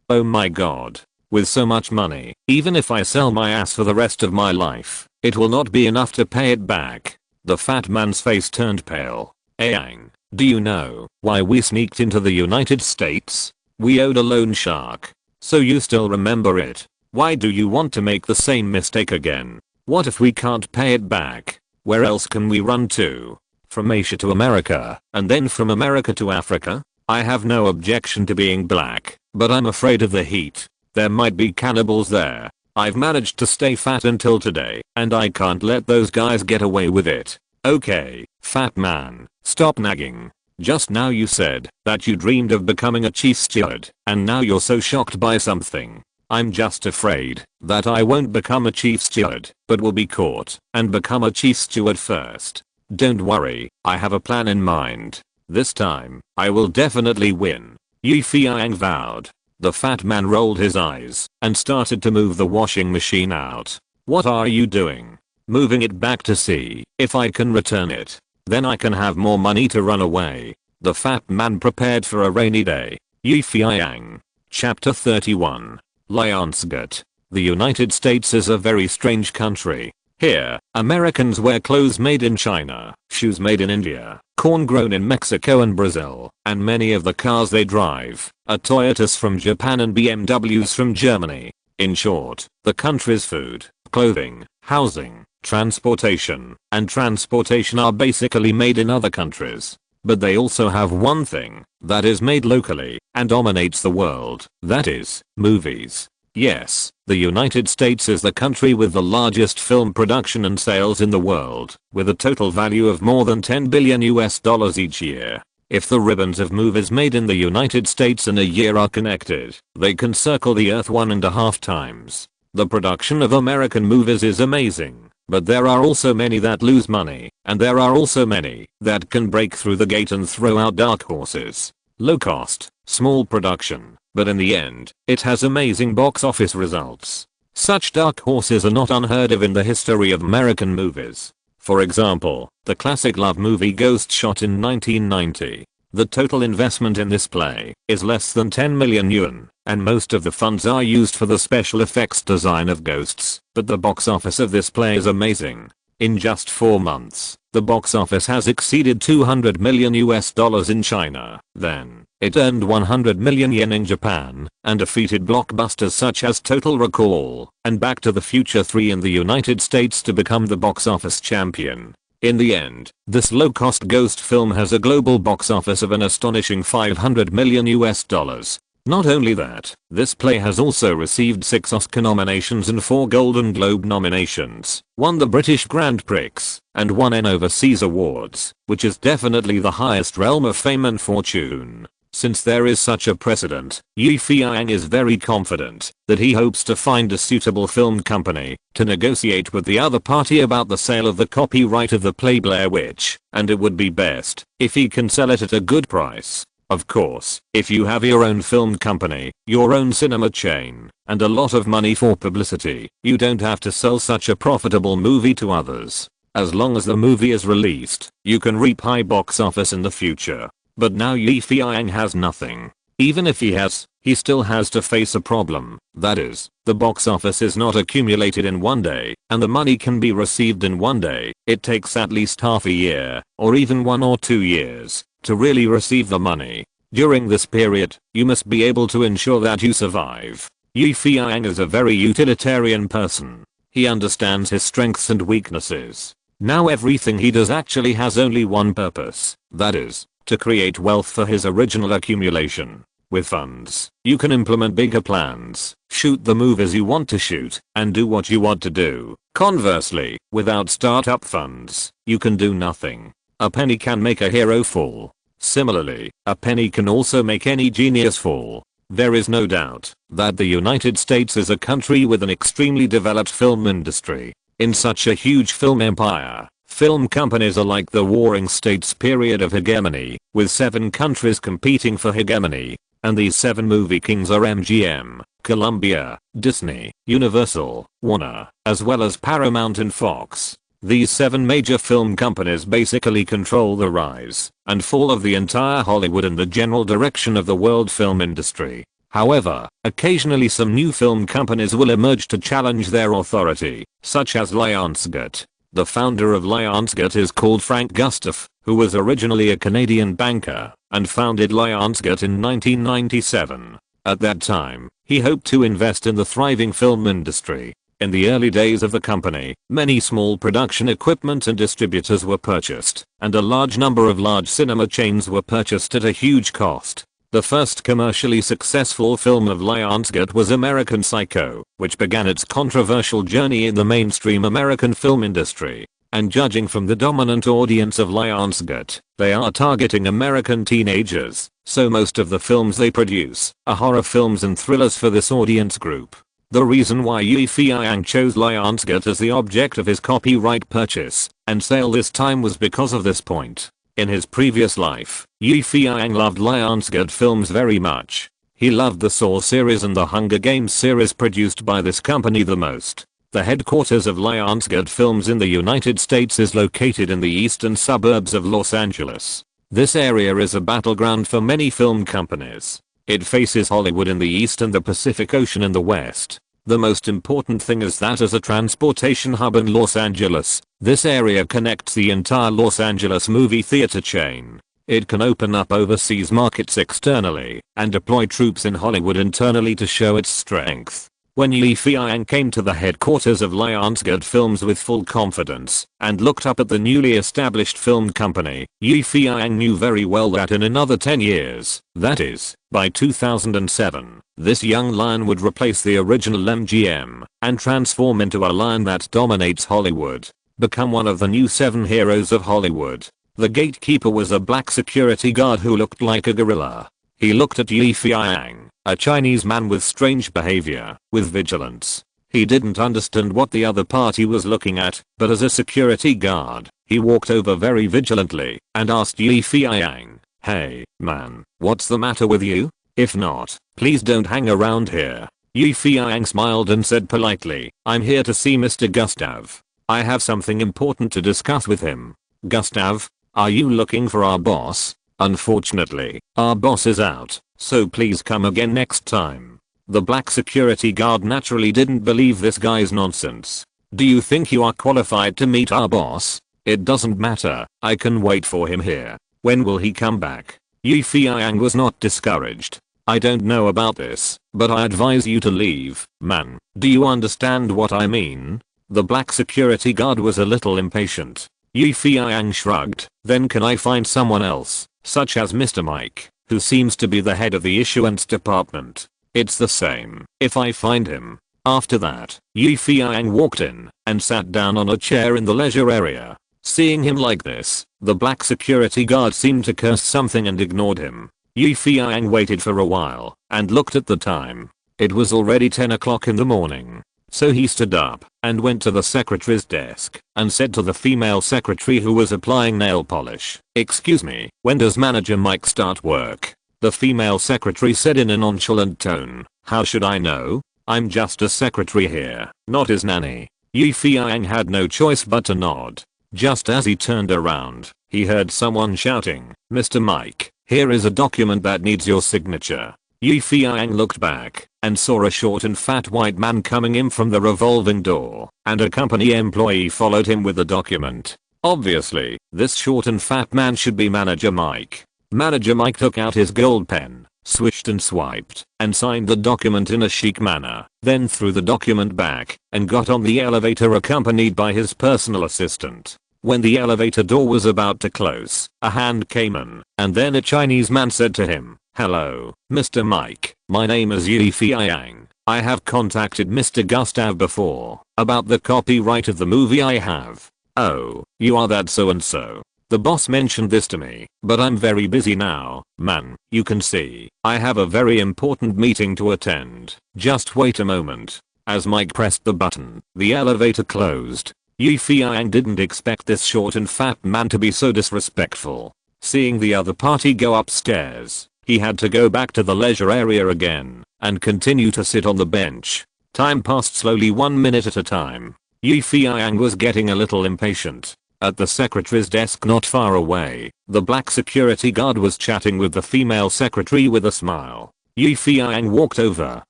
Oh my god. With so much money, even if I sell my ass for the rest of my life, it will not be enough to pay it back. The fat man's face turned pale. "Ayang, do you know why we sneaked into the United States? We owed a loan shark. So you still remember it. Why do you want to make the same mistake again? What if we can't pay it back? Where else can we run to? From Asia to America, and then from America to Africa? I have no objection to being black, but I'm afraid of the heat. There might be cannibals there. I've managed to stay fat until today, and I can't let those guys get away with it." "Okay, fat man, stop nagging. Just now you said that you dreamed of becoming a chief steward, and now you're so shocked by something. I'm just afraid that I won't become a chief steward, but will be caught and become a chief steward first. Don't worry, I have a plan in mind. This time, I will definitely win." Feiyang vowed. The fat man rolled his eyes and started to move the washing machine out. "What are you doing?" "Moving it back to see if I can return it. Then I can have more money to run away." The fat man prepared for a rainy day. Feiyang. Chapter 31. Lionsgate. The United States is a very strange country. Here, Americans wear clothes made in China, shoes made in India, corn grown in Mexico and Brazil, and many of the cars they drive are Toyotas from Japan and BMWs from Germany. In short, the country's food, clothing, housing, transportation, and transportation are basically made in other countries. But they also have one thing that is made locally and dominates the world, that is, movies. Yes, the United States is the country with the largest film production and sales in the world, with a total value of more than $10 billion each year. If the ribbons of movies made in the United States in a year are connected, they can circle the earth 1.5 times. The production of American movies is amazing, but there are also many that lose money, and there are also many that can break through the gate and throw out dark horses. Low cost, small production, but in the end, it has amazing box office results. Such dark horses are not unheard of in the history of American movies. For example, the classic love movie Ghost shot in 1990. The total investment in this play is less than 10 million yuan, and most of the funds are used for the special effects design of ghosts, but the box office of this play is amazing. In just 4 months, the box office has exceeded 200 million US dollars in China. Then, it earned 100 million yen in Japan, and defeated blockbusters such as Total Recall and Back to the Future 3 in the United States to become the box office champion. In the end, this low-cost ghost film has a global box office of an astonishing 500 million US dollars. Not only that, this play has also received 6 Oscar nominations and 4 Golden Globe nominations, won the British Grand Prix, and won an overseas awards, which is definitely the highest realm of fame and fortune. Since there is such a precedent, Feiyang is very confident that he hopes to find a suitable film company to negotiate with the other party about the sale of the copyright of the play Blair Witch, and it would be best if he can sell it at a good price. Of course, if you have your own film company, your own cinema chain, and a lot of money for publicity, you don't have to sell such a profitable movie to others. As long as the movie is released, you can reap high box office in the future. But now Feiyang has nothing. Even if he has, he still has to face a problem. That is, the box office is not accumulated in one day, and the money can be received in one day. It takes at least half a year, or even 1 or 2 years, to really receive the money. During this period, you must be able to ensure that you survive. Feiyang is a very utilitarian person. He understands his strengths and weaknesses. Now everything he does actually has only one purpose. That is, to create wealth for his original accumulation. With funds, you can implement bigger plans, shoot the movies you want to shoot, and do what you want to do. Conversely, without startup funds, you can do nothing. A penny can make a hero fall. Similarly, a penny can also make any genius fall. There is no doubt that the United States is a country with an extremely developed film industry. In such a huge film empire, film companies are like the warring states period of hegemony, with 7 countries competing for hegemony. And these 7 movie kings are MGM, Columbia, Disney, Universal, Warner, as well as Paramount and Fox. These 7 major film companies basically control the rise and fall of the entire Hollywood and the general direction of the world film industry. However, occasionally some new film companies will emerge to challenge their authority, such as Lionsgate. The founder of Lionsgate is called Frank Gustav, who was originally a Canadian banker and founded Lionsgate in 1997. At that time, he hoped to invest in the thriving film industry. In the early days of the company, many small production equipment and distributors were purchased, and a large number of large cinema chains were purchased at a huge cost. The first commercially successful film of Lionsgate was American Psycho, which began its controversial journey in the mainstream American film industry. And judging from the dominant audience of Lionsgate, they are targeting American teenagers, so most of the films they produce are horror films and thrillers for this audience group. The reason why Feiyang chose Lionsgate as the object of his copyright purchase and sale this time was because of this point. In his previous life, Feiyang loved Lionsgate films very much. He loved the Saw series and the Hunger Games series produced by this company the most. The headquarters of Lionsgate Films in the United States is located in the eastern suburbs of Los Angeles. This area is a battleground for many film companies. It faces Hollywood in the east and the Pacific Ocean in the west. The most important thing is that as a transportation hub in Los Angeles, this area connects the entire Los Angeles movie theater chain. It can open up overseas markets externally and deploy troops in Hollywood internally to show its strength. When Feiyang came to the headquarters of Lionsgate Films with full confidence and looked up at the newly established film company, Feiyang knew very well that in another 10 years, that is, by 2007, this young lion would replace the original MGM and transform into a lion that dominates Hollywood, become one of the new 7 heroes of Hollywood. The gatekeeper was a black security guard who looked like a gorilla. He looked at Feiyang, a Chinese man with strange behavior, with vigilance. He didn't understand what the other party was looking at, but as a security guard, he walked over very vigilantly and asked Feiyang, "Hey, man, what's the matter with you? If not, please don't hang around here." Feiyang smiled and said politely, "I'm here to see Mr. Gustav. I have something important to discuss with him." "Gustav? Are you looking for our boss?" Unfortunately, our boss is out, so please come again next time. The black security guard naturally didn't believe this guy's nonsense. Do you think you are qualified to meet our boss? It doesn't matter, I can wait for him here. When will he come back? Feiyang was not discouraged. I don't know about this, but I advise you to leave, man. Do you understand what I mean? The black security guard was a little impatient. Feiyang shrugged. Then can I find someone else, such as Mr. Mike, who seems to be the head of the issuance department? It's the same, if I find him. After that, Feiyang walked in and sat down on a chair in the leisure area. Seeing him like this, the black security guard seemed to curse something and ignored him. Feiyang waited for a while and looked at the time. It was already 10 o'clock in the morning. So he stood up and went to the secretary's desk and said to the female secretary who was applying nail polish, "Excuse me, when does Manager Mike start work?" The female secretary said in a nonchalant tone, "How should I know? I'm just a secretary here, not his nanny." Feiyang had no choice but to nod. Just as he turned around, he heard someone shouting, "Mr. Mike, here is a document that needs your signature." Feiyang looked back and saw a short and fat white man coming in from the revolving door, and a company employee followed him with the document. Obviously, this short and fat man should be Manager Mike. Manager Mike took out his gold pen, swished and swiped, and signed the document in a chic manner, then threw the document back and got on the elevator accompanied by his personal assistant. When the elevator door was about to close, a hand came in, and then a Chinese man said to him, "Hello, Mr. Mike, my name is Feiyang. I have contacted Mr. Gustav before, about the copyright of the movie I have." "Oh, you are that so and so. The boss mentioned this to me, but I'm very busy now, man. You can see, I have a very important meeting to attend. Just wait a moment." As Mike pressed the button, the elevator closed. Feiyang didn't expect this short and fat man to be so disrespectful. Seeing the other party go upstairs, he had to go back to the leisure area again and continue to sit on the bench. Time passed slowly 1 minute at a time. Feiyang was getting a little impatient. At the secretary's desk not far away, the black security guard was chatting with the female secretary with a smile. Feiyang walked over.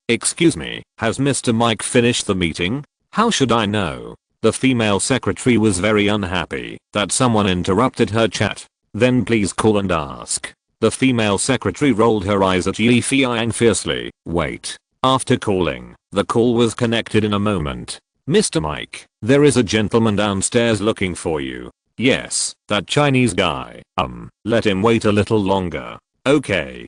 "Excuse me, has Mr. Mike finished the meeting?" "How should I know?" The female secretary was very unhappy that someone interrupted her chat. "Then please call and ask." The female secretary rolled her eyes at Feiyang fiercely. "Wait." After calling, the call was connected in a moment. "Mr. Mike, there is a gentleman downstairs looking for you." "Yes, that Chinese guy. Let him wait a little longer." Okay,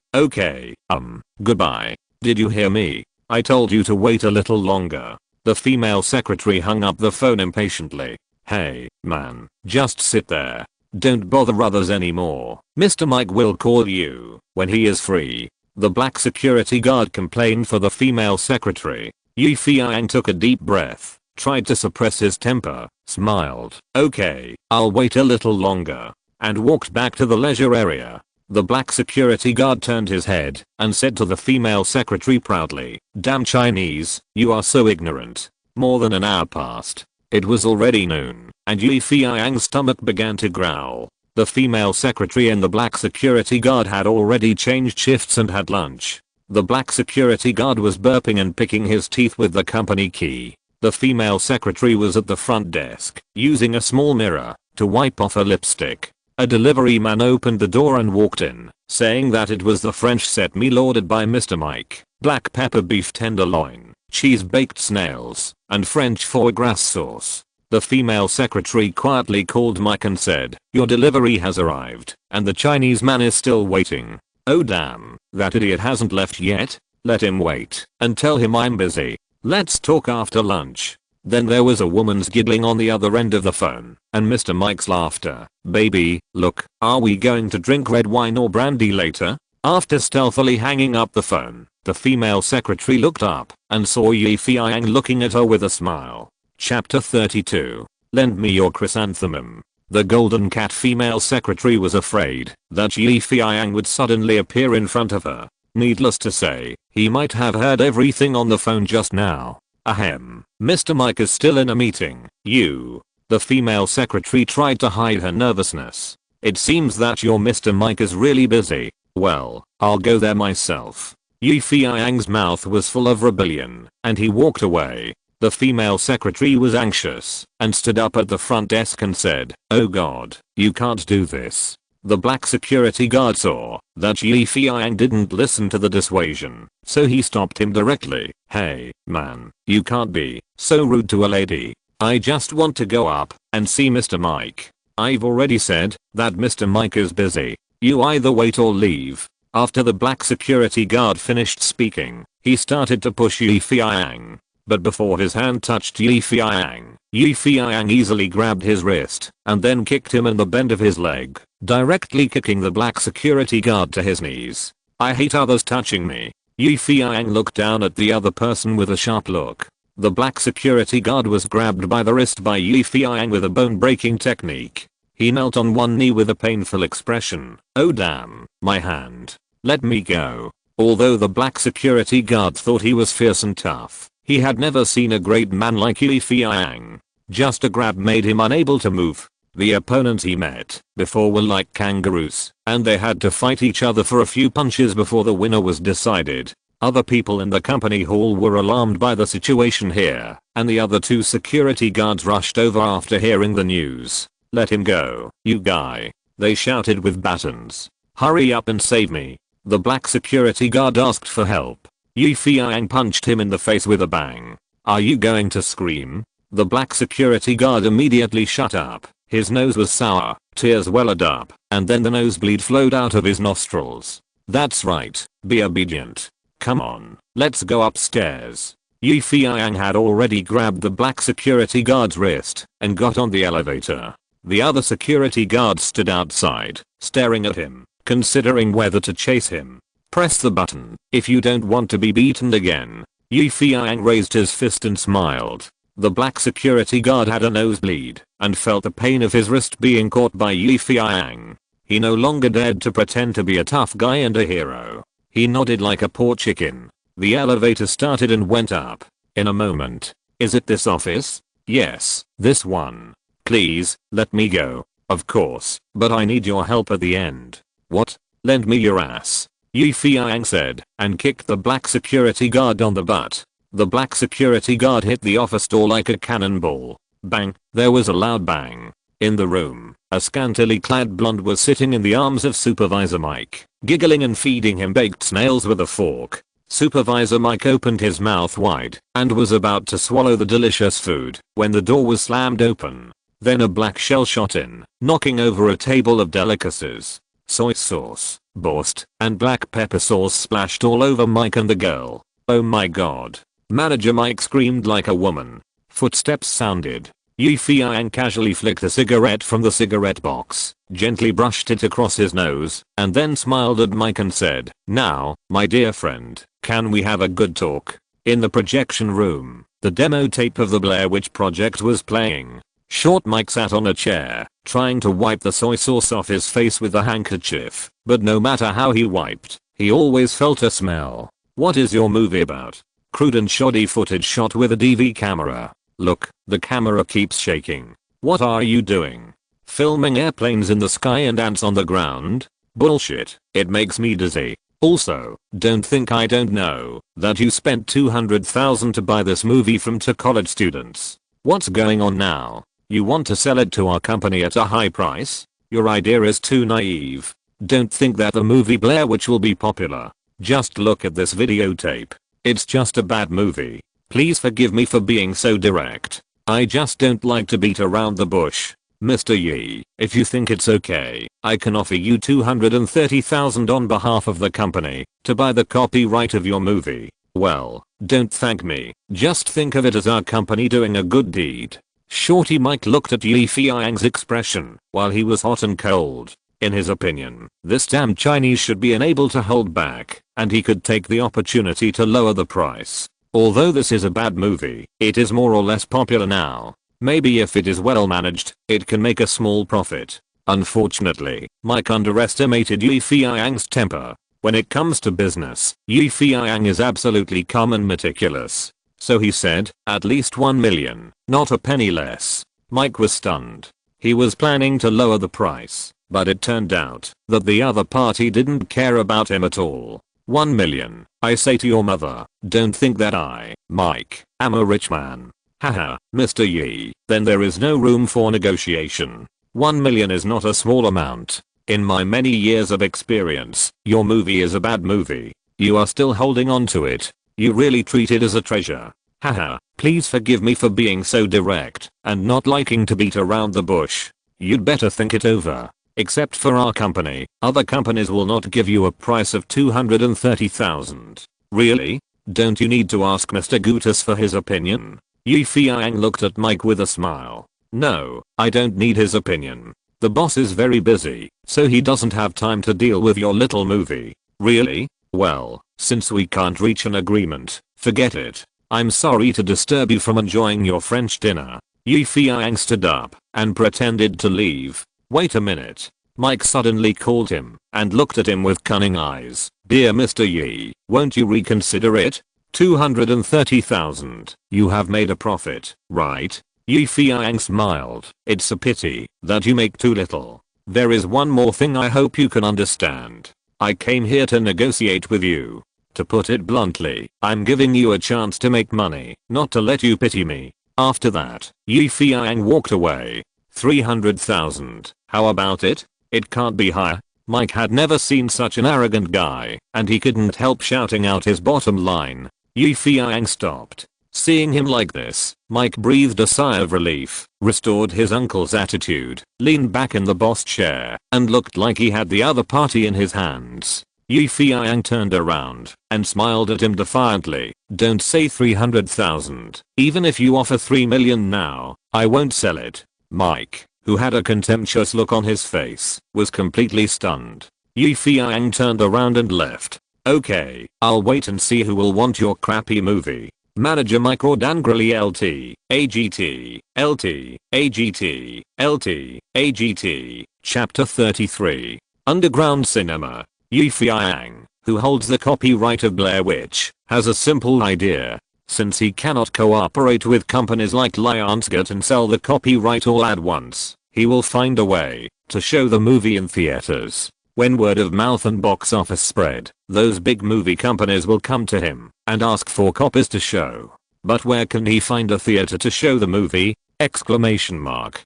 goodbye. "Did you hear me? I told you to wait a little longer." The female secretary hung up the phone impatiently. "Hey, man, just sit there. Don't bother others anymore. Mr. Mike will call you when he is free." The black security guard complained for the female secretary. Feiyang took a deep breath, tried to suppress his temper, smiled, "Okay, I'll wait a little longer," and walked back to the leisure area. The black security guard turned his head and said to the female secretary proudly, "Damn Chinese, you are so ignorant." More than an hour passed. It was already noon, and Feiyang's stomach began to growl. The female secretary and the black security guard had already changed shifts and had lunch. The black security guard was burping and picking his teeth with the company key. The female secretary was at the front desk, using a small mirror to wipe off her lipstick. A delivery man opened the door and walked in, saying that it was the French set meal ordered by Mr. Mike: black pepper beef tenderloin, cheese baked snails, and French foie gras sauce. The female secretary quietly called Mike and said, "Your delivery has arrived, and the Chinese man is still waiting." "Oh damn, that idiot hasn't left yet? Let him wait, and tell him I'm busy. Let's talk after lunch." Then there was a woman's giggling on the other end of the phone, and Mr. Mike's laughter. "Baby, look, are we going to drink red wine or brandy later?" After stealthily hanging up the phone, the female secretary looked up and saw Feiyang looking at her with a smile. Chapter 32. Lend me your chrysanthemum. The golden cat female secretary was afraid that Feiyang would suddenly appear in front of her. Needless to say, he might have heard everything on the phone just now. "Ahem, Mr. Mike is still in a meeting. The female secretary tried to hide her nervousness. It seems that your Mr. Mike is really busy. Well, I'll go there myself. Feiyang's mouth was full of rebellion, and he walked away. The female secretary was anxious and stood up at the front desk and said, "Oh god, you can't do this." The black security guard saw that Feiyang didn't listen to the dissuasion, so he stopped him directly. "Hey, man, you can't be so rude to a lady. I just want to go up and see Mr. Mike. I've already said that Mr. Mike is busy. You either wait or leave." After the black security guard finished speaking, he started to push Feiyang. But before his hand touched Feiyang easily grabbed his wrist and then kicked him in the bend of his leg, directly kicking the black security guard to his knees. "I hate others touching me." Feiyang looked down at the other person with a sharp look. The black security guard was grabbed by the wrist by Feiyang with a bone-breaking technique. He knelt on one knee with a painful expression. "Oh damn, my hand. Let me go." Although the black security guard thought he was fierce and tough, he had never seen a great man like Feiyang. Just a grab made him unable to move. The opponents he met before were like kangaroos, and they had to fight each other for a few punches before the winner was decided. Other people in the company hall were alarmed by the situation here, and the other two security guards rushed over after hearing the news. "Let him go, you guy," they shouted with batons. "Hurry up and save me." The black security guard asked for help. Feiyang punched him in the face with a bang. "Are you going to scream?" The black security guard immediately shut up. His nose was sour, tears welled up, and then the nosebleed flowed out of his nostrils. "That's right, be obedient. Come on, let's go upstairs." Feiyang had already grabbed the black security guard's wrist and got on the elevator. The other security guards stood outside, staring at him, considering whether to chase him. "Press the button if you don't want to be beaten again." Feiyang raised his fist and smiled. The black security guard had a nosebleed and felt the pain of his wrist being caught by Feiyang. He no longer dared to pretend to be a tough guy and a hero. He nodded like a poor chicken. The elevator started and went up. In a moment. "Is it this office?" "Yes, this one. Please, let me go." "Of course, but I need your help at the end." "What? Lend me your ass," Feiyang said, and kicked the black security guard on the butt. The black security guard hit the office door like a cannonball. Bang, there was a loud bang. In the room, a scantily clad blonde was sitting in the arms of Supervisor Mike, giggling and feeding him baked snails with a fork. Supervisor Mike opened his mouth wide and was about to swallow the delicious food when the door was slammed open. Then a black shell shot in, knocking over a table of delicacies. Soy sauce, borscht, and black pepper sauce splashed all over Mike and the girl. "Oh my god." Manager Mike screamed like a woman. Footsteps sounded. Feiyang casually flicked a cigarette from the cigarette box, gently brushed it across his nose, and then smiled at Mike and said, "Now, my dear friend, can we have a good talk?" In the projection room, the demo tape of the Blair Witch Project was playing. Short Mike sat on a chair, trying to wipe the soy sauce off his face with a handkerchief, but no matter how he wiped, he always felt a smell. "What is your movie about?" "Crude and shoddy footage shot with a DV camera. Look, the camera keeps shaking." "What are you doing?" "Filming airplanes in the sky and ants on the ground." "Bullshit, it makes me dizzy." "Also, don't think I don't know that you spent $200,000 to buy this movie from two college students. What's going on now? You want to sell it to our company at a high price? Your idea is too naive. Don't think that the movie Blair Witch will be popular. Just look at this videotape. It's just a bad movie. Please forgive me for being so direct. I just don't like to beat around the bush. Mr. Yi, if you think it's okay, I can offer you $230,000 on behalf of the company to buy the copyright of your movie." "Well, don't thank me. Just think of it as our company doing a good deed." Shorty Mike looked at Feiyang's expression while he was hot and cold. In his opinion, this damn Chinese should be unable to hold back, and he could take the opportunity to lower the price. Although this is a bad movie, it is more or less popular now. Maybe if it is well managed, it can make a small profit. Unfortunately, Mike underestimated Feiyang's temper. When it comes to business, Feiyang is absolutely calm and meticulous. So he said, "At least 1 million, not a penny less." Mike was stunned. He was planning to lower the price, But it turned out that the other party didn't care about him at all. 1 million. I say to your mother, don't think that I, Mike, am a rich man. Haha, Mr. Yi. Then there is no room for negotiation. 1 million is not a small amount. In my many years of experience, your movie is a bad movie. You are still holding on to it. You really treat it as a treasure. Haha, please forgive me for being so direct and not liking to beat around the bush. You'd better think it over. Except for our company, other companies will not give you a price of 230,000. Really? Don't you need to ask Mr. Gutas for his opinion? Yi Feiyang looked at Mike with a smile. No, I don't need his opinion. The boss is very busy, so he doesn't have time to deal with your little movie. Really? Well, since we can't reach an agreement, forget it. I'm sorry to disturb you from enjoying your French dinner. Yi Feiyang stood up and pretended to leave. Wait a minute. Mike suddenly called him and looked at him with cunning eyes. Dear Mr. Yi, won't you reconsider it? 230,000. You have made a profit, right? Yi Feiyang smiled. It's a pity that you make too little. There is one more thing I hope you can understand. I came here to negotiate with you. To put it bluntly, I'm giving you a chance to make money, not to let you pity me. After that, Yi Feiyang walked away. 300,000. How about it? It can't be higher. Mike had never seen such an arrogant guy, and he couldn't help shouting out his bottom line. Yi Feiyang stopped. Seeing him like this, Mike breathed a sigh of relief, restored his uncle's attitude, leaned back in the boss chair, and looked like he had the other party in his hands. Yi Feiyang turned around and smiled at him defiantly. Don't say 300,000. Even if you offer 3 million now, I won't sell it. Mike, who had a contemptuous look on his face, was completely stunned. Yi Feiyang turned around and left. Okay, I'll wait and see who will want your crappy movie. Manager Mike roared angrily. LT, AGT, LT, AGT, LT, AGT. Chapter 33. Underground Cinema. Yi Feiyang, who holds the copyright of Blair Witch, has a simple idea. Since he cannot cooperate with companies like Lionsgate and sell the copyright all at once, he will find a way to show the movie in theaters. When word of mouth and box office spread, those big movie companies will come to him and ask for copies to show. But where can he find a theater to show the movie? Exclamation mark.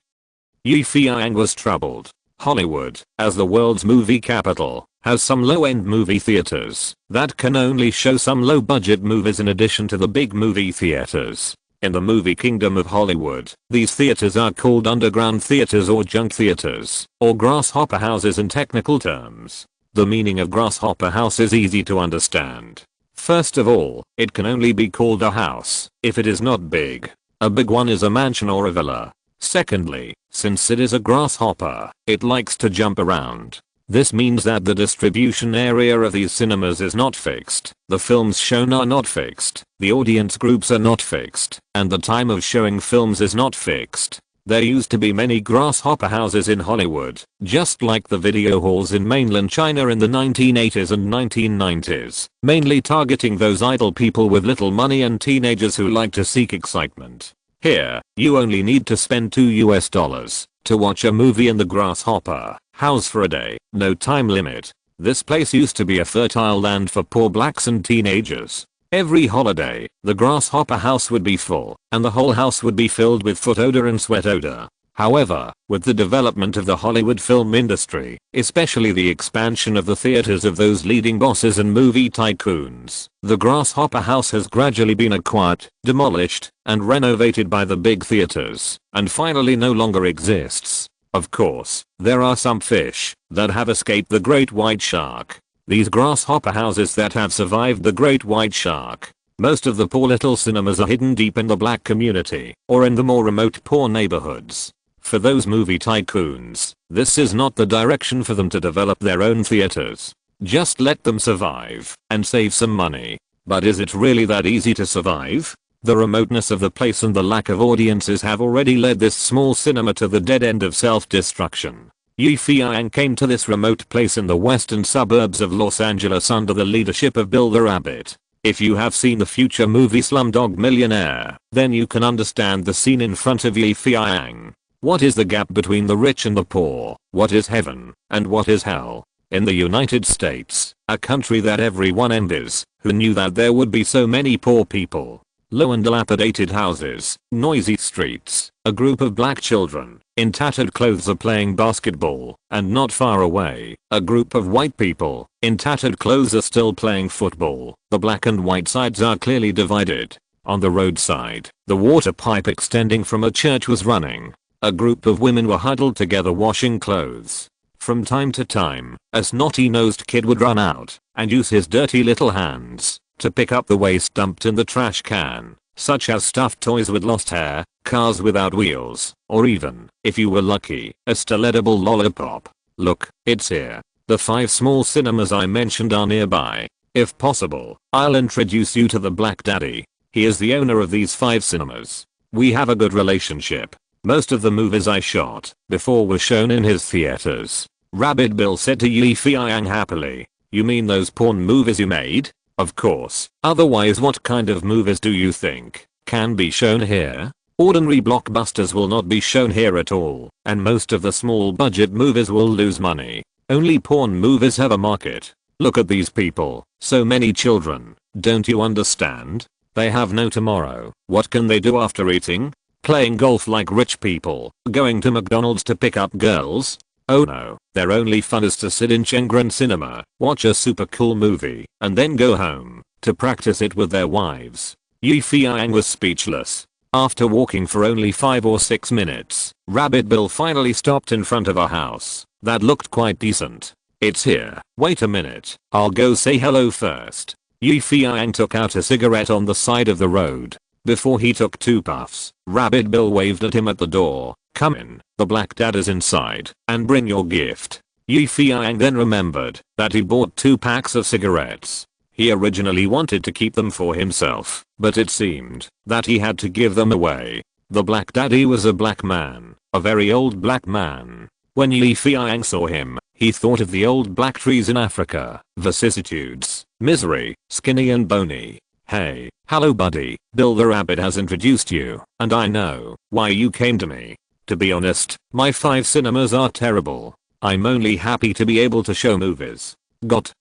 Yi Feiyang was troubled. Hollywood, as the world's movie capital, has some low-end movie theaters that can only show some low-budget movies in addition to the big movie theaters. In the movie kingdom of Hollywood, these theaters are called underground theaters or junk theaters, or grasshopper houses in technical terms. The meaning of grasshopper house is easy to understand. First of all, it can only be called a house if it is not big. A big one is a mansion or a villa. Secondly, since it is a grasshopper, it likes to jump around. This means that the distribution area of these cinemas is not fixed, the films shown are not fixed, the audience groups are not fixed, and the time of showing films is not fixed. There used to be many grasshopper houses in Hollywood, just like the video halls in mainland China in the 1980s and 1990s, mainly targeting those idle people with little money and teenagers who like to seek excitement. Here, you only need to spend $2 to watch a movie in the grasshopper house for a day, no time limit. This place used to be a fertile land for poor blacks and teenagers. Every holiday, the grasshopper house would be full, and the whole house would be filled with foot odor and sweat odor. However, with the development of the Hollywood film industry, especially the expansion of the theaters of those leading bosses and movie tycoons, the grasshopper house has gradually been acquired, demolished, and renovated by the big theaters, and finally no longer exists. Of course, there are some fish that have escaped the great white shark. These grasshopper houses that have survived the great white shark. Most of the poor little cinemas are hidden deep in the black community, or in the more remote poor neighborhoods. For those movie tycoons, this is not the direction for them to develop their own theaters. Just let them survive and save some money. But is it really that easy to survive? The remoteness of the place and the lack of audiences have already led this small cinema to the dead end of self-destruction. Yi Feiyang came to this remote place in the western suburbs of Los Angeles under the leadership of Bill the Rabbit. If you have seen the future movie Slumdog Millionaire, then you can understand the scene in front of Yi Feiyang. What is the gap between the rich and the poor? What is heaven? And what is hell? In the United States, a country that everyone envies, who knew that there would be so many poor people? Low and dilapidated houses, noisy streets, a group of black children in tattered clothes are playing basketball, and not far away, a group of white people in tattered clothes are still playing football. The black and white sides are clearly divided. On the roadside, the water pipe extending from a church was running. A group of women were huddled together washing clothes. From time to time, a snotty-nosed kid would run out and use his dirty little hands to pick up the waste dumped in the trash can, such as stuffed toys with lost hair, cars without wheels, or even, if you were lucky, a still edible lollipop. Look, it's here. The 5 small cinemas I mentioned are nearby. If possible, I'll introduce you to the Black Daddy. He is the owner of these 5 cinemas. We have a good relationship. Most of the movies I shot before were shown in his theaters. Rabbit Bill said to Feiyang happily. You mean those porn movies you made? Of course. Otherwise what kind of movies do you think can be shown here? Ordinary blockbusters will not be shown here at all, and most of the small budget movies will lose money. Only porn movies have a market. Look at these people. So many children. Don't you understand? They have no tomorrow. What can they do after eating? Playing golf like rich people, going to McDonald's to pick up girls? Oh no, their only fun is to sit in Chengren cinema, watch a super cool movie, and then go home to practice it with their wives. Feiyang was speechless. After walking for only 5 or 6 minutes, Rabbit Bill finally stopped in front of a house that looked quite decent. It's here. Wait a minute, I'll go say hello first. Feiyang took out a cigarette on the side of the road. Before he took 2 puffs, Rabbit Bill waved at him at the door. Come in, the Black Dad is inside, and bring your gift. Feiyang then remembered that he bought 2 packs of cigarettes. He originally wanted to keep them for himself, but it seemed that he had to give them away. The Black Daddy was a black man, a very old black man. When Feiyang saw him, he thought of the old black trees in Africa, vicissitudes, misery, skinny and bony. Hey, hello buddy, Bill the Rabbit has introduced you, and I know why you came to me. To be honest, my 5 cinemas are terrible. I'm only happy to be able to show movies.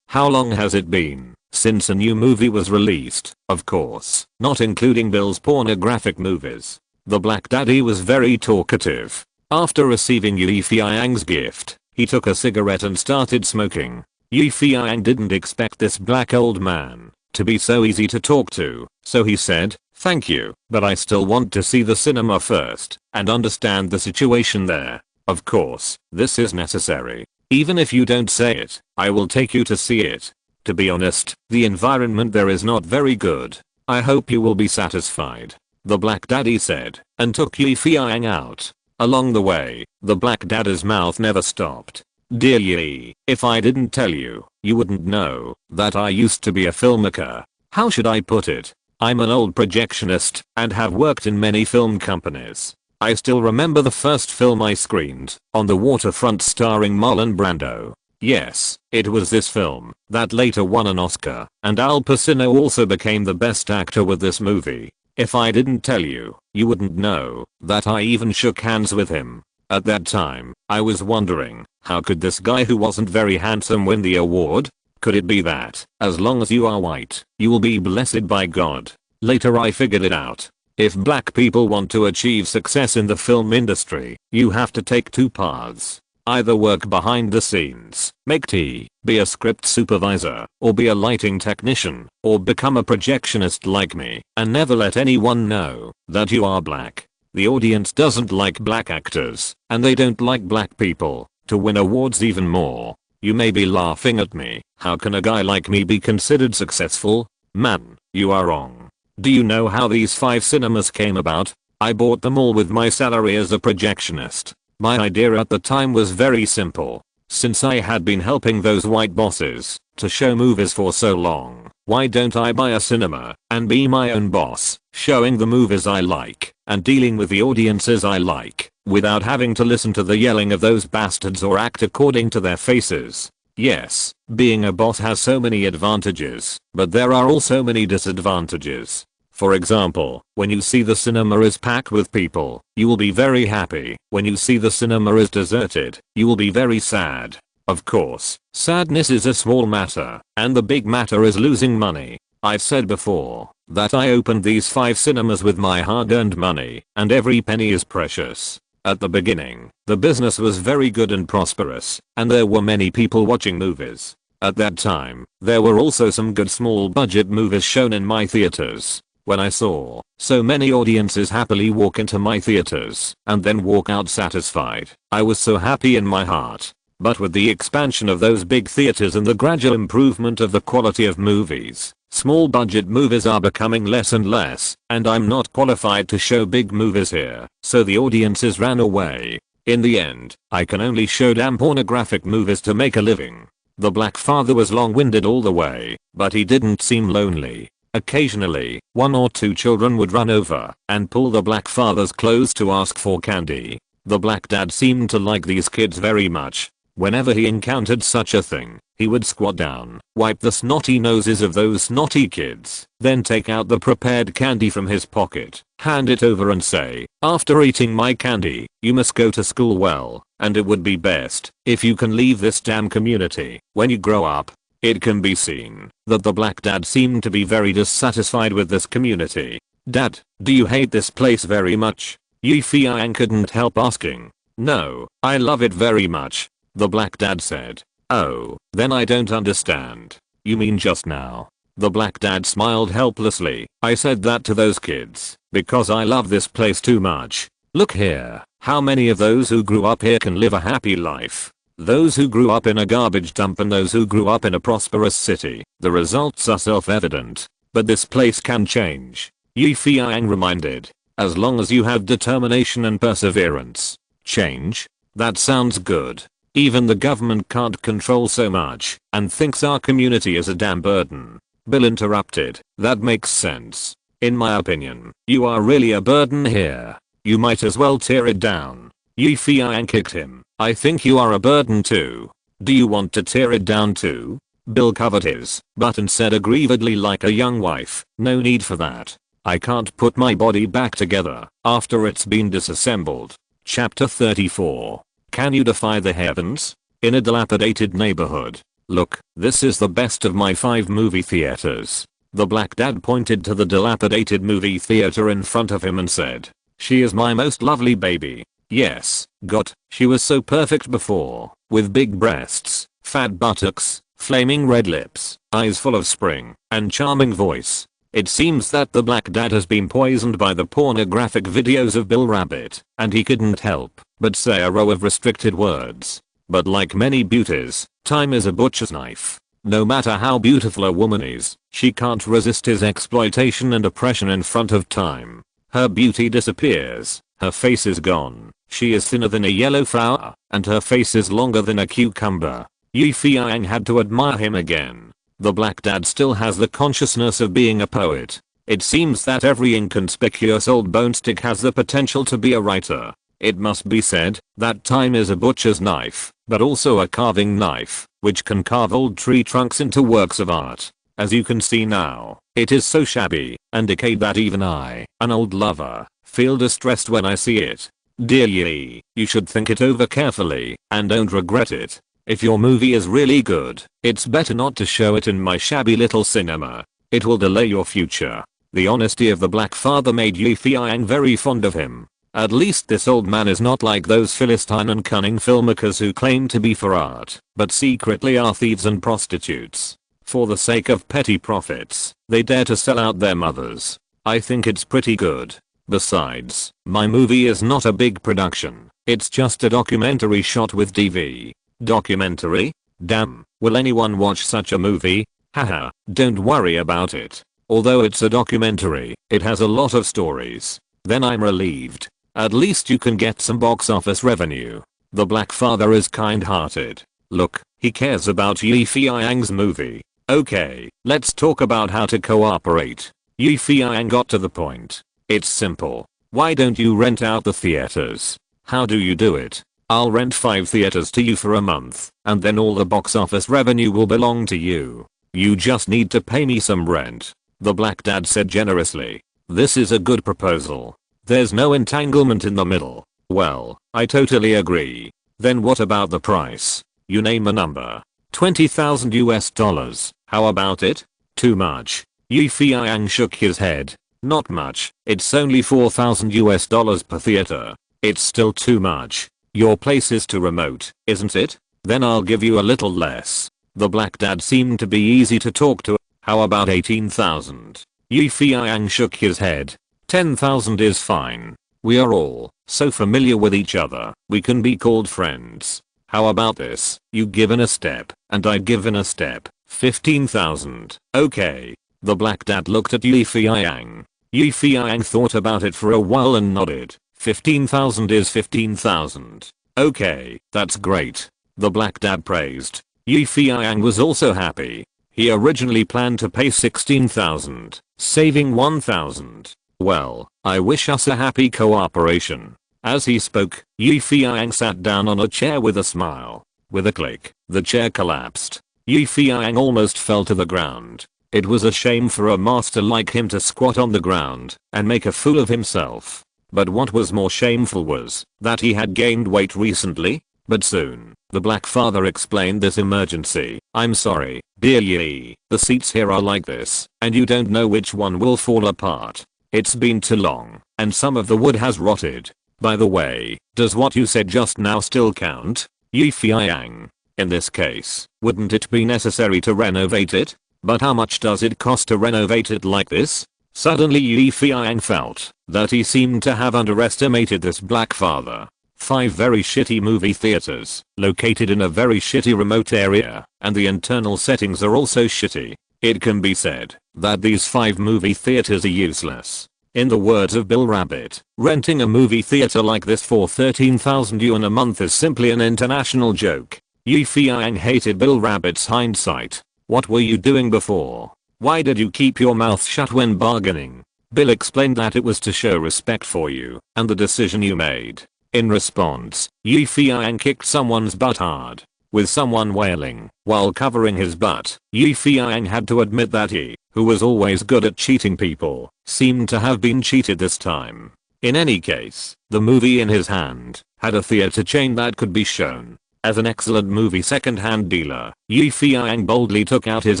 How long has it been since a new movie was released? Of course, not including Bill's pornographic movies. The Black Daddy was very talkative. After receiving Feiyang's gift, he took a cigarette and started smoking. Feiyang didn't expect this black old man to be so easy to talk to, so he said, thank you, but I still want to see the cinema first and understand the situation there. Of course, this is necessary. Even if you don't say it, I will take you to see it. To be honest, the environment there is not very good. I hope you will be satisfied, the Black Daddy said, and took Feiyang out. Along the way, the Black Daddy's mouth never stopped. Dear Yi, if I didn't tell you, you wouldn't know that I used to be a filmmaker. How should I put it? I'm an old projectionist and have worked in many film companies. I still remember the first film I screened, On the Waterfront starring Marlon Brando. Yes, it was this film that later won an Oscar, and Al Pacino also became the best actor with this movie. If I didn't tell you, you wouldn't know that I even shook hands with him. At that time, I was wondering, how could this guy who wasn't very handsome win the award? Could it be that, as long as you are white, you will be blessed by God? Later I figured it out. If black people want to achieve success in the film industry, you have to take 2 paths. Either work behind the scenes, make tea, be a script supervisor, or be a lighting technician, or become a projectionist like me, and never let anyone know that you are black. The audience doesn't like black actors, and they don't like black people to win awards even more. You may be laughing at me. How can a guy like me be considered successful? Man, you are wrong. Do you know how these 5 cinemas came about? I bought them all with my salary as a projectionist. My idea at the time was very simple. Since I had been helping those white bosses to show movies for so long, why don't I buy a cinema and be my own boss, showing the movies I like and dealing with the audiences I like, without having to listen to the yelling of those bastards or act according to their faces. Yes, being a boss has so many advantages, but there are also many disadvantages. For example, when you see the cinema is packed with people, you will be very happy. When you see the cinema is deserted, you will be very sad. Of course, sadness is a small matter, and the big matter is losing money. I've said before that I opened these 5 cinemas with my hard-earned money, and every penny is precious. At the beginning, the business was very good and prosperous, and there were many people watching movies. At that time, there were also some good small budget movies shown in my theaters. When I saw so many audiences happily walk into my theaters and then walk out satisfied, I was so happy in my heart. But with the expansion of those big theaters and the gradual improvement of the quality of movies, small budget movies are becoming less and less, and I'm not qualified to show big movies here, so the audiences ran away. In the end, I can only show damn pornographic movies to make a living. The Black Father was long-winded all the way, but he didn't seem lonely. Occasionally, 1 or 2 children would run over and pull the Black Father's clothes to ask for candy. The Black Dad seemed to like these kids very much. Whenever he encountered such a thing, he would squat down, wipe the snotty noses of those snotty kids, then take out the prepared candy from his pocket, hand it over and say, "After eating my candy, you must go to school well, and it would be best if you can leave this damn community when you grow up." It can be seen that the Black Dad seemed to be very dissatisfied with this community. "Dad, do you hate this place very much?" Feiyang couldn't help asking. "No, I love it very much," the Black Dad said. "Oh, then I don't understand. You mean just now?" The Black Dad smiled helplessly. "I said that to those kids because I love this place too much. Look here, how many of those who grew up here can live a happy life? Those who grew up in a garbage dump and those who grew up in a prosperous city. The results are self-evident. But this place can change," Feiyang reminded. "As long as you have determination and perseverance." Change? That sounds good. Even the government can't control so much and thinks our community is a damn burden. Bill interrupted. "That makes sense. In my opinion, you are really a burden here. You might as well tear it down." Feiyang kicked him. "I think you are a burden too. Do you want to tear it down too?" Bill covered his butt and said aggrievedly like a young wife, "No need for that. I can't put my body back together after it's been disassembled." Chapter 34. Can you defy the heavens? In a dilapidated neighborhood. "Look, this is the best of my 5 movie theaters." The Black Dad pointed to the dilapidated movie theater in front of him and said, "She is my most lovely baby. Yes, God, she was so perfect before, with big breasts, fat buttocks, flaming red lips, eyes full of spring, and charming voice." It seems that the Black Dad has been poisoned by the pornographic videos of Bill Rabbit, and he couldn't help but say a row of restricted words. But like many beauties, time is a butcher's knife. No matter how beautiful a woman is, she can't resist his exploitation and oppression in front of time. Her beauty disappears, her face is gone, she is thinner than a yellow flower, and her face is longer than a cucumber. Feiyang had to admire him again. The Black Dad still has the consciousness of being a poet. It seems that every inconspicuous old bone stick has the potential to be a writer. It must be said that time is a butcher's knife, but also a carving knife, which can carve old tree trunks into works of art. As you can see now, it is so shabby and decayed that even I, an old lover, feel distressed when I see it. Dear Yi, you should think it over carefully and don't regret it. If your movie is really good, it's better not to show it in my shabby little cinema. It will delay your future. The honesty of the Black Father made Feiyang very fond of him. At least this old man is not like those Philistine and cunning filmmakers who claim to be for art, but secretly are thieves and prostitutes. For the sake of petty profits, they dare to sell out their mothers. I think it's pretty good. Besides, my movie is not a big production. It's just a documentary shot with DV. Documentary? Damn, will anyone watch such a movie? Haha, don't worry about it. Although it's a documentary, it has a lot of stories. Then I'm relieved. At least you can get some box office revenue. The Black Father is kind-hearted. Look, he cares about Feiyang's movie. Okay, let's talk about how to cooperate. Feiyang got to the point. It's simple. Why don't you rent out the theaters? How do you do it? I'll rent 5 theaters to you for a month, and then all the box office revenue will belong to you. You just need to pay me some rent. The Black Dad said generously. This is a good proposal. There's no entanglement in the middle. Well, I totally agree. Then what about the price? You name a number. 20,000 US dollars. How about it? Too much. Feiyang shook his head. Not much. It's only 4,000 US dollars per theater. It's still too much. Your place is too remote, isn't it? Then I'll give you a little less. The black dad seemed to be easy to talk to. How about 18,000? Feiyang shook his head. 10,000 is fine. We are all so familiar with each other, we can be called friends. How about this? You give in a step, and I give in a step. 15,000. Okay. The black dad looked at Feiyang. Feiyang thought about it for a while and nodded. 15,000 is 15,000. Okay, that's great. The black dad praised. Feiyang was also happy. He originally planned to pay 16,000, saving 1,000. Well, I wish us a happy cooperation. As he spoke, Feiyang sat down on a chair with a smile. With a click, the chair collapsed. Feiyang almost fell to the ground. It was a shame for a master like him to squat on the ground and make a fool of himself. But what was more shameful was that he had gained weight recently. But soon, the black father explained this emergency. I'm sorry, dear Yi, the seats here are like this, and you don't know which one will fall apart. It's been too long, and some of the wood has rotted. By the way, does what you said just now still count? Feiyang. In this case, wouldn't it be necessary to renovate it? But how much does it cost to renovate it like this? Suddenly Feiyang felt that he seemed to have underestimated this black father. 5 very shitty movie theaters, located in a very shitty remote area, and the internal settings are also shitty. It can be said that these 5 movie theaters are useless. In the words of Bill Rabbit, renting a movie theater like this for 13,000 yuan a month is simply an international joke. Feiyang hated Bill Rabbit's hindsight. What were you doing before? Why did you keep your mouth shut when bargaining? Bill explained that it was to show respect for you and the decision you made. In response, Feiyang kicked someone's butt hard. With someone wailing while covering his butt, Feiyang had to admit that he, who was always good at cheating people, seemed to have been cheated this time. In any case, the movie in his hand had a theater chain that could be shown. As an excellent movie second-hand dealer, Feiyang boldly took out his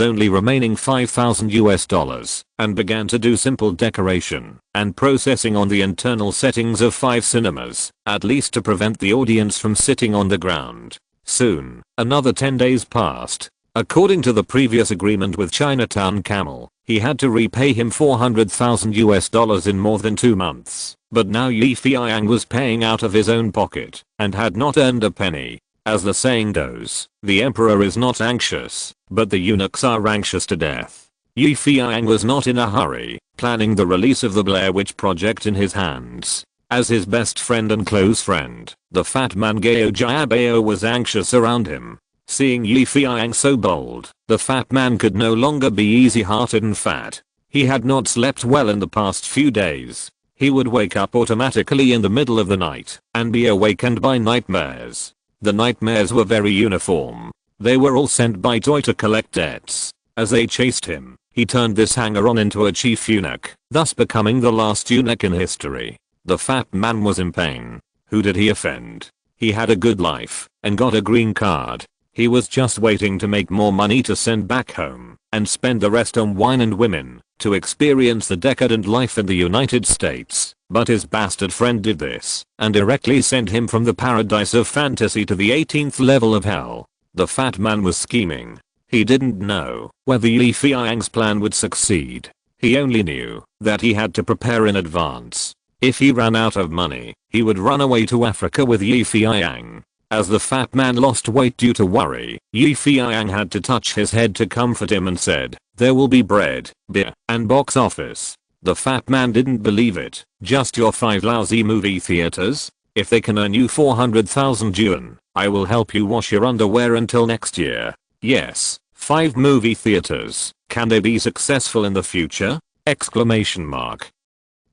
only remaining 5,000 US dollars and began to do simple decoration and processing on the internal settings of 5 cinemas, at least to prevent the audience from sitting on the ground. Soon, another 10 days passed. According to the previous agreement with Chinatown Camel, he had to repay him 400,000 US dollars in more than 2 months. But now Feiyang was paying out of his own pocket and had not earned a penny. As the saying goes, the emperor is not anxious, but the eunuchs are anxious to death. Feiyang was not in a hurry, planning the release of the Blair Witch Project in his hands. As his best friend and close friend, the fat man Gao Jiabao was anxious around him. Seeing Feiyang so bold, the fat man could no longer be easy-hearted and fat. He had not slept well in the past few days. He would wake up automatically in the middle of the night and be awakened by nightmares. The nightmares were very uniform. They were all sent by Toy to collect debts. As they chased him, he turned this hanger-on into a chief eunuch, thus becoming the last eunuch in history. The fat man was in pain. Who did he offend? He had a good life and got a green card. He was just waiting to make more money to send back home and spend the rest on wine and women to experience the decadent life in the United States. But his bastard friend did this and directly sent him from the paradise of fantasy to the 18th level of hell. The fat man was scheming. He didn't know whether Feiyang's plan would succeed. He only knew that he had to prepare in advance. If he ran out of money, he would run away to Africa with Feiyang. As the fat man lost weight due to worry, Feiyang had to touch his head to comfort him and said, "There will be bread, beer, and box office." The fat man didn't believe it. "Just your 5 lousy movie theaters? If they can earn you 400,000 yuan, I will help you wash your underwear until next year." Yes, 5 movie theaters. Can they be successful in the future? Exclamation mark.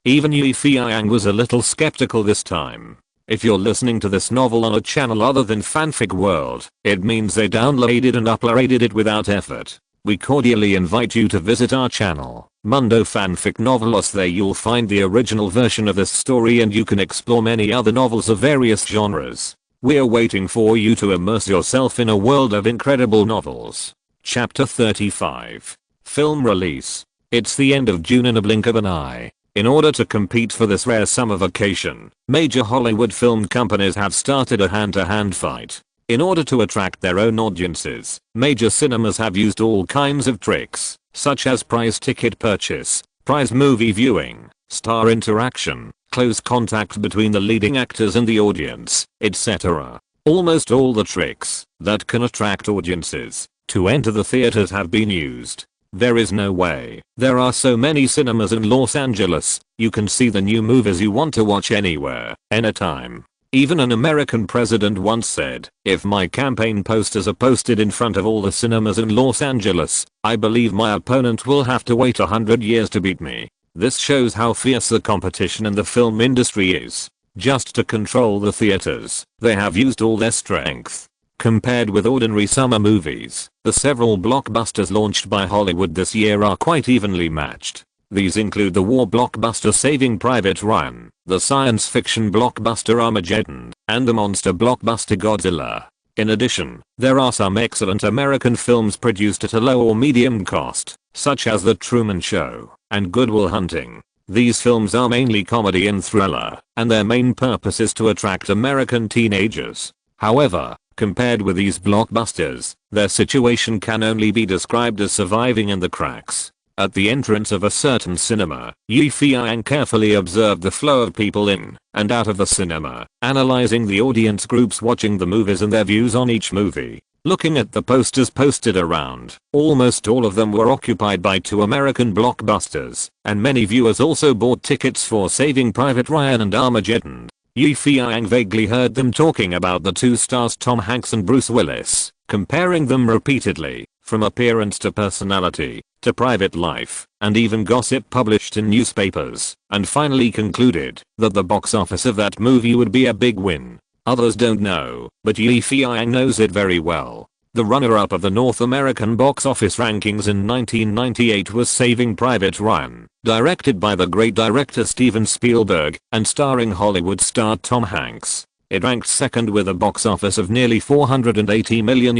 Even Feiyang was a little skeptical this time. If you're listening to this novel on a channel other than Fanfic World, it means they downloaded and uploaded it without effort. We cordially invite you to visit our channel. Mundo fanfic novelos. There you'll find the original version of this story, and you can explore many other novels of various genres. We're waiting for you to immerse yourself in a world of incredible novels. Chapter 35. Film release. It's the end of June in a blink of an eye. In order to compete for this rare summer vacation, major Hollywood film companies have started a hand-to-hand fight. In order to attract their own audiences, major cinemas have used all kinds of tricks, such as prize ticket purchase, prize movie viewing, star interaction, close contact between the leading actors and the audience, etc. Almost all the tricks that can attract audiences to enter the theaters have been used. There is no way. There are so many cinemas in Los Angeles, you can see the new movies you want to watch anywhere, anytime. Even an American president once said, "If my campaign posters are posted in front of all the cinemas in Los Angeles, I believe my opponent will have to wait 100 years to beat me." This shows how fierce the competition in the film industry is. Just to control the theaters, they have used all their strength. Compared with ordinary summer movies, the several blockbusters launched by Hollywood this year are quite evenly matched. These include the war blockbuster Saving Private Ryan, the science fiction blockbuster Armageddon, and the monster blockbuster Godzilla. In addition, there are some excellent American films produced at a low or medium cost, such as The Truman Show and Good Will Hunting. These films are mainly comedy and thriller, and their main purpose is to attract American teenagers. However, compared with these blockbusters, their situation can only be described as surviving in the cracks. At the entrance of a certain cinema, Feiyang carefully observed the flow of people in and out of the cinema, analyzing the audience groups watching the movies and their views on each movie. Looking at the posters posted around, almost all of them were occupied by two American blockbusters, and many viewers also bought tickets for Saving Private Ryan and Armageddon. Feiyang vaguely heard them talking about the two stars Tom Hanks and Bruce Willis, comparing them repeatedly, from appearance to personality, to private life, and even gossip published in newspapers, and finally concluded that the box office of that movie would be a big win. Others don't know, but Feiyang knows it very well. The runner-up of the North American box office rankings in 1998 was Saving Private Ryan, directed by the great director Steven Spielberg, and starring Hollywood star Tom Hanks. It ranked second with a box office of nearly $480 million.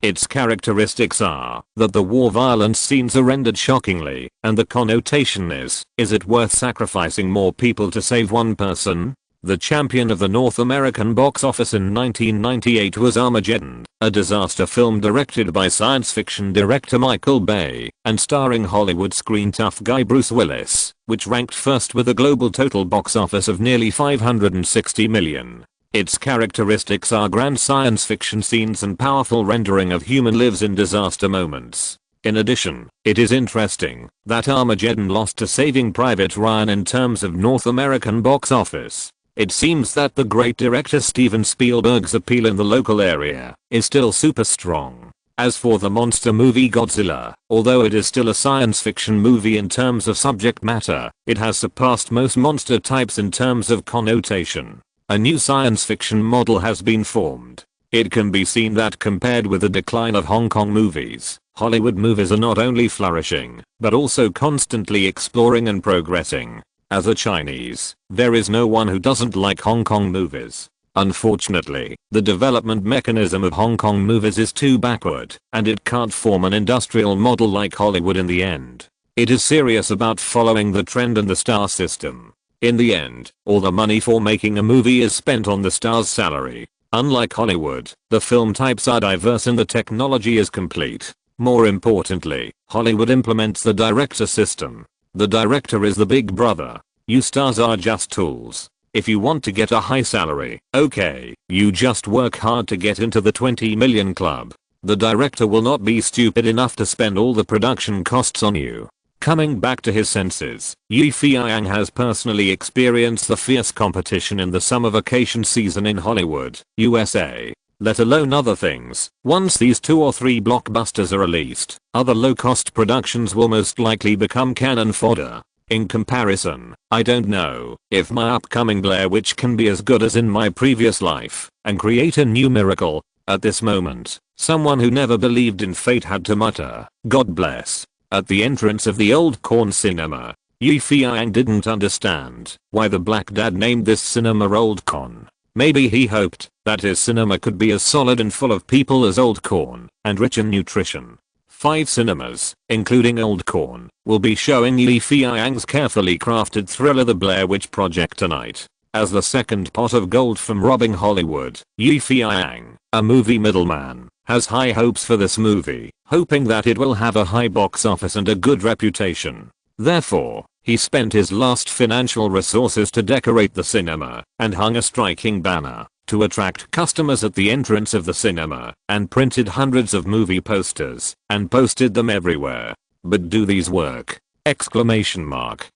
Its characteristics are that the war violence scenes are rendered shockingly, and the connotation is it worth sacrificing more people to save one person? The champion of the North American box office in 1998 was Armageddon, a disaster film directed by science fiction director Michael Bay, and starring Hollywood screen tough guy Bruce Willis, which ranked first with a global total box office of nearly $560 million. Its characteristics are grand science fiction scenes and powerful rendering of human lives in disaster moments. In addition, it is interesting that Armageddon lost to Saving Private Ryan in terms of North American box office. It seems that the great director Steven Spielberg's appeal in the local area is still super strong. As for the monster movie Godzilla, although it is still a science fiction movie in terms of subject matter, it has surpassed most monster types in terms of connotation. A new science fiction model has been formed. It can be seen that compared with the decline of Hong Kong movies, Hollywood movies are not only flourishing, but also constantly exploring and progressing. As a Chinese, there is no one who doesn't like Hong Kong movies. Unfortunately, the development mechanism of Hong Kong movies is too backward, and it can't form an industrial model like Hollywood in the end. It is serious about following the trend and the star system. In the end, all the money for making a movie is spent on the star's salary. Unlike Hollywood, the film types are diverse and the technology is complete. More importantly, Hollywood implements the director system. The director is the big brother. You stars are just tools. If you want to get a high salary, okay, you just work hard to get into the 20 million club. The director will not be stupid enough to spend all the production costs on you. Coming back to his senses, Feiyang has personally experienced the fierce competition in the summer vacation season in Hollywood, USA. Let alone other things. Once these 2 or 3 blockbusters are released, other low-cost productions will most likely become cannon fodder. In comparison, I don't know if my upcoming Blair Witch can be as good as in my previous life and create a new miracle. At this moment, someone who never believed in fate had to mutter, "God bless." at the entrance of the Old Corn Cinema. Feiyang didn't understand why the black dad named this cinema Old Corn. Maybe he hoped that his cinema could be as solid and full of people as Old Corn and rich in nutrition. 5 cinemas, including Old Corn, will be showing Feiyang's carefully crafted thriller The Blair Witch Project tonight. As the second pot of gold from robbing Hollywood, Feiyang, a movie middleman, has high hopes for this movie, hoping that it will have a high box office and a good reputation. Therefore, he spent his last financial resources to decorate the cinema and hung a striking banner to attract customers at the entrance of the cinema and printed hundreds of movie posters and posted them everywhere. But do these work? Exclamation mark.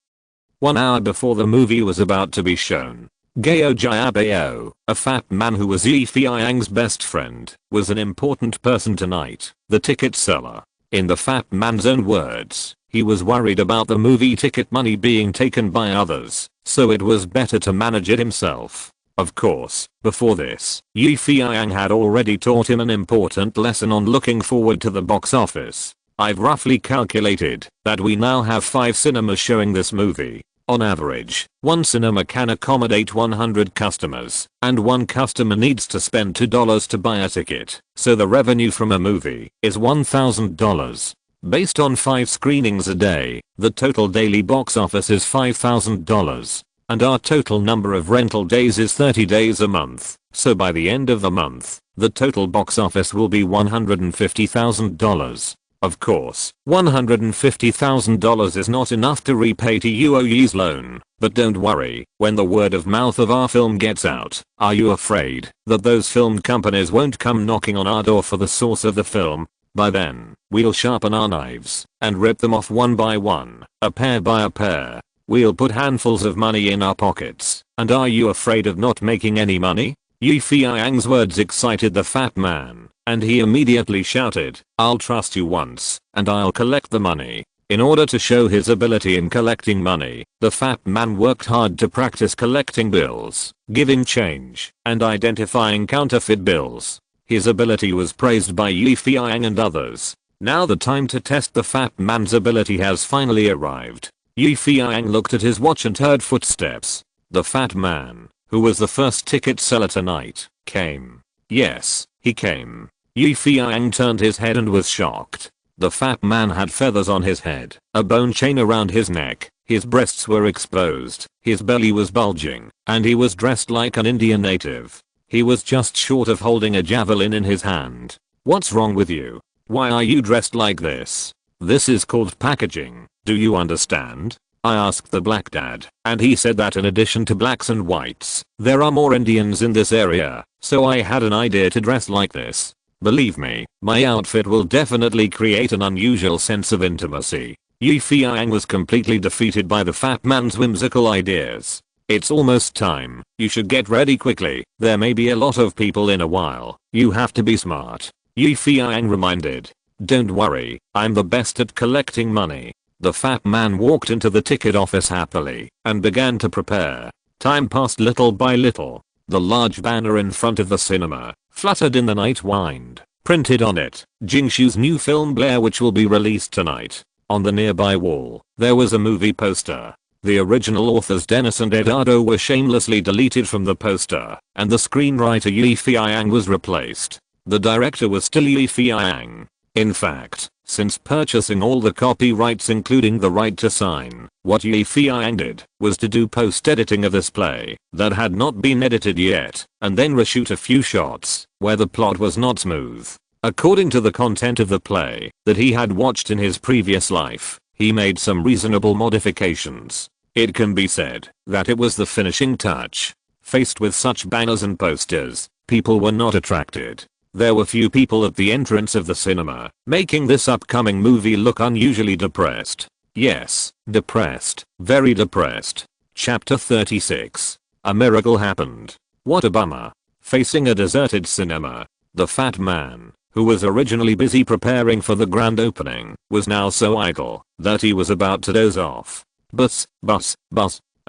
1 hour before the movie was about to be shown, Gao Jiabao, a fat man who was Feiyang's best friend, was an important person tonight, the ticket seller. In the fat man's own words, he was worried about the movie ticket money being taken by others, so it was better to manage it himself. Of course, before this, Feiyang had already taught him an important lesson on looking forward to the box office. I've roughly calculated that we now have 5 cinemas showing this movie. On average, one cinema can accommodate 100 customers, and one customer needs to spend $2 to buy a ticket, so the revenue from a movie is $1,000. Based on 5 screenings a day, the total daily box office is $5,000. And our total number of rental days is 30 days a month, so by the end of the month, the total box office will be $150,000. Of course, $150,000 is not enough to repay to UOE's loan, but don't worry, when the word of mouth of our film gets out, are you afraid that those film companies won't come knocking on our door for the source of the film? By then, we'll sharpen our knives and rip them off one by one, a pair by a pair. We'll put handfuls of money in our pockets, and are you afraid of not making any money? Feiyang's words excited the fat man, and he immediately shouted, I'll trust you once, and I'll collect the money. In order to show his ability in collecting money, the fat man worked hard to practice collecting bills, giving change, and identifying counterfeit bills. His ability was praised by Feiyang and others. Now the time to test the fat man's ability has finally arrived. Feiyang looked at his watch and heard footsteps. The fat man, who was the first ticket seller tonight, came. Yes, he came. Feiyang turned his head and was shocked. The fat man had feathers on his head, a bone chain around his neck, his breasts were exposed, his belly was bulging, and he was dressed like an Indian native. He was just short of holding a javelin in his hand. What's wrong with you? Why are you dressed like this? This is called packaging, do you understand? I asked the black dad, and he said that in addition to blacks and whites, there are more Indians in this area, so I had an idea to dress like this. Believe me, my outfit will definitely create an unusual sense of intimacy. Feiyang was completely defeated by the fat man's whimsical ideas. It's almost time, you should get ready quickly, there may be a lot of people in a while, you have to be smart. Feiyang reminded. Don't worry, I'm the best at collecting money. The fat man walked into the ticket office happily and began to prepare. Time passed little by little. The large banner in front of the cinema fluttered in the night wind. Printed on it, Jingshu's new film Blair Witch will be released tonight. On the nearby wall, there was a movie poster. The original authors Dennis and Eduardo were shamelessly deleted from the poster, and the screenwriter Feiyang was replaced. The director was still Feiyang. In fact, since purchasing all the copyrights including the right to sign, what Feiyang did was to do post-editing of this play that had not been edited yet, and then reshoot a few shots where the plot was not smooth. According to the content of the play that he had watched in his previous life, he made some reasonable modifications. It can be said that it was the finishing touch. Faced with such banners and posters, people were not attracted. There were few people at the entrance of the cinema, making this upcoming movie look unusually depressed. Yes, depressed, very depressed. Chapter 36. A miracle happened. What a bummer. Facing a deserted cinema, the fat man, who was originally busy preparing for the grand opening, was now so idle that he was about to doze off. Buzz.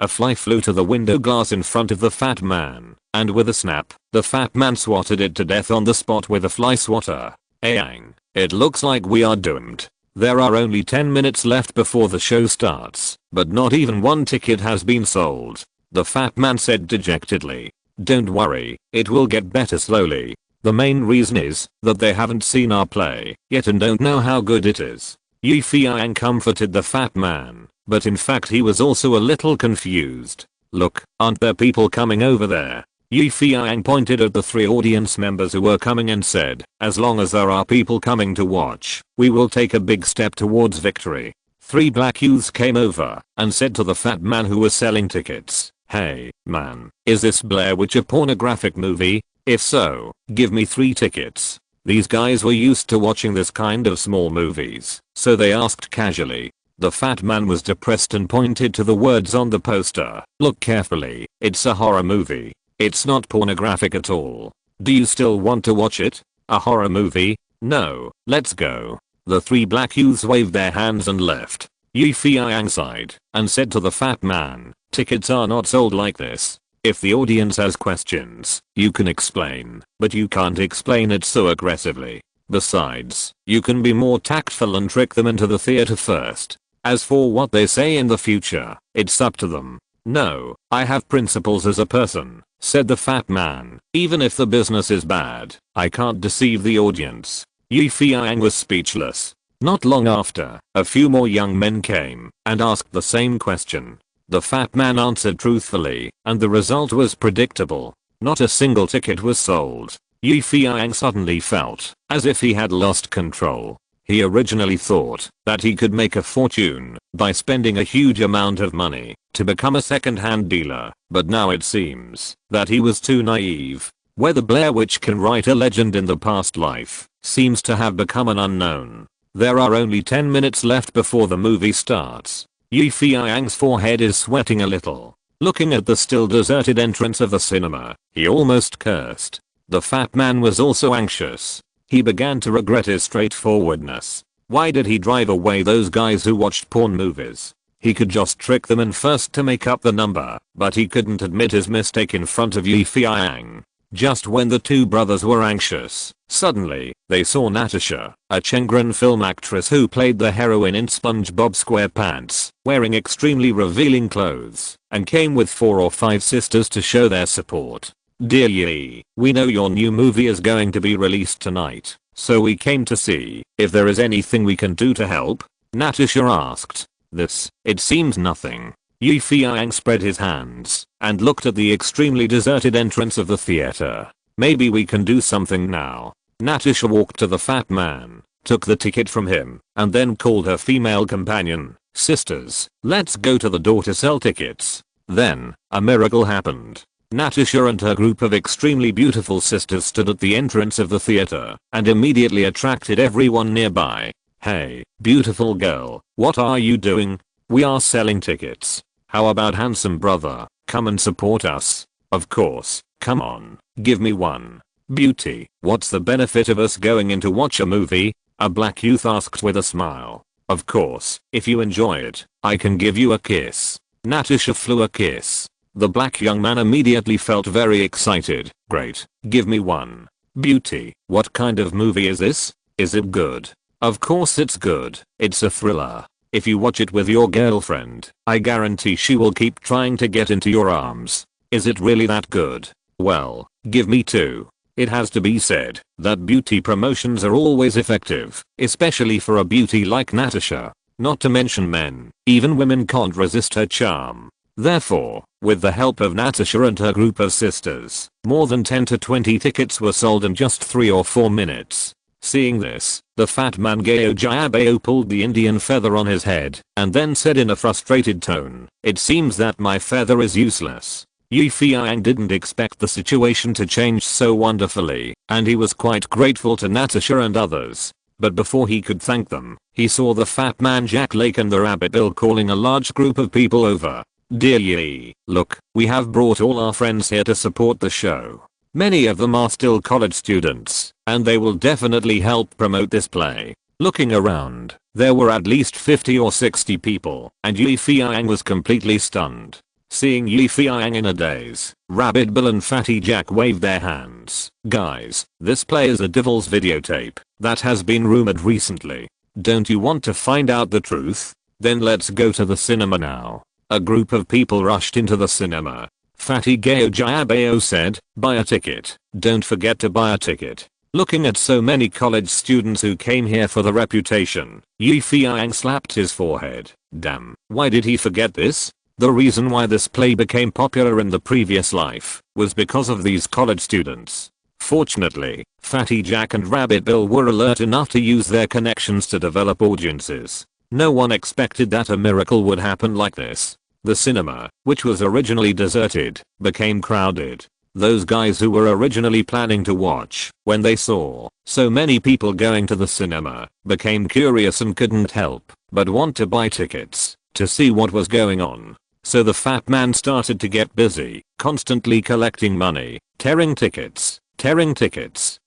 A fly flew to the window glass in front of the fat man, and with a snap, the fat man swatted it to death on the spot with a fly swatter. Feiyang, it looks like we are doomed. There are only 10 minutes left before the show starts, but not even one ticket has been sold. The fat man said dejectedly. Don't worry, it will get better slowly. The main reason is that they haven't seen our play yet and don't know how good it is. Feiyang comforted the fat man, but in fact he was also a little confused. Look, aren't there people coming over there? Feiyang pointed at the 3 audience members who were coming and said, as long as there are people coming to watch, we will take a big step towards victory. 3 black youths came over and said to the fat man who was selling tickets, hey, man, is this Blair Witch a pornographic movie? If so, give me 3 tickets. These guys were used to watching this kind of small movies, so they asked casually. The fat man was depressed and pointed to the words on the poster. Look carefully, it's a horror movie. It's not pornographic at all. Do you still want to watch it? A horror movie? No, let's go. The 3 black youths waved their hands and left. Feiyang sighed and said to the fat man, tickets are not sold like this. If the audience has questions, you can explain, but you can't explain it so aggressively. Besides, you can be more tactful and trick them into the theater first. As for what they say in the future, it's up to them. No, I have principles as a person, said the fat man. Even if the business is bad, I can't deceive the audience. Feiyang was speechless. Not long after, a few more young men came and asked the same question. The fat man answered truthfully, and the result was predictable. Not a single ticket was sold. Feiyang suddenly felt as if he had lost control. He originally thought that he could make a fortune by spending a huge amount of money to become a second-hand dealer, but now it seems that he was too naive. Whether Blair Witch can write a legend in the past life seems to have become an unknown. There are only 10 minutes left before the movie starts. Feiyang's forehead is sweating a little. Looking at the still deserted entrance of the cinema, he almost cursed. The fat man was also anxious. He began to regret his straightforwardness. Why did he drive away those guys who watched porn movies? He could just trick them in first to make up the number, but he couldn't admit his mistake in front of Feiyang. Just when the 2 brothers were anxious, suddenly, they saw Natasha, a Chengren film actress who played the heroine in SpongeBob SquarePants, wearing extremely revealing clothes, and came with 4 or 5 sisters to show their support. Dear Yi, we know your new movie is going to be released tonight, so we came to see if there is anything we can do to help. Natasha asked. It seems nothing. Feiyang spread his hands and looked at the extremely deserted entrance of the theater. Maybe we can do something now. Natasha walked to the fat man, took the ticket from him, and then called her female companion. Sisters, let's go to the door to sell tickets. Then, a miracle happened. Natasha and her group of extremely beautiful sisters stood at the entrance of the theater and immediately attracted everyone nearby. Hey, beautiful girl, what are you doing? We are selling tickets. How about handsome brother, come and support us? Of course, come on, give me one. Beauty, what's the benefit of us going in to watch a movie? A black youth asked with a smile. Of course, if you enjoy it, I can give you a kiss. Natasha flew a kiss. The black young man immediately felt very excited. Great, give me one. Beauty, what kind of movie is this? Is it good? Of course it's good, it's a thriller. If you watch it with your girlfriend, I guarantee she will keep trying to get into your arms. Is it really that good? Well, give me 2. It has to be said that beauty promotions are always effective, especially for a beauty like Natasha. Not to mention men, even women can't resist her charm. Therefore, with the help of Natasha and her group of sisters, more than 10 to 20 tickets were sold in just 3 or 4 minutes. Seeing this, the fat man Gao Jiabao pulled the Indian feather on his head and then said in a frustrated tone, it seems that my feather is useless. Feiyang didn't expect the situation to change so wonderfully, and he was quite grateful to Natasha and others. But before he could thank them, he saw the fat man Jack Lake and the rabbit Bill calling a large group of people over. Dear Yi, look, we have brought all our friends here to support the show. Many of them are still college students, and they will definitely help promote this play. Looking around, there were at least 50 or 60 people, and Feiyang was completely stunned. Seeing Feiyang in a daze, Rabbit Bill and Fatty Jack waved their hands. Guys, this play is a devil's videotape that has been rumored recently. Don't you want to find out the truth? Then let's go to the cinema now. A group of people rushed into the cinema. Fatty Gao Jiabao said, buy a ticket. Don't forget to buy a ticket. Looking at so many college students who came here for the reputation, Feiyang slapped his forehead. Damn, why did he forget this? The reason why this play became popular in the previous life was because of these college students. Fortunately, Fatty Jack and Rabbit Bill were alert enough to use their connections to develop audiences. No one expected that a miracle would happen like this. The cinema, which was originally deserted, became crowded. Those guys who were originally planning to watch, when they saw so many people going to the cinema, became curious and couldn't help but want to buy tickets to see what was going on. So the fat man started to get busy, constantly collecting money, tearing tickets,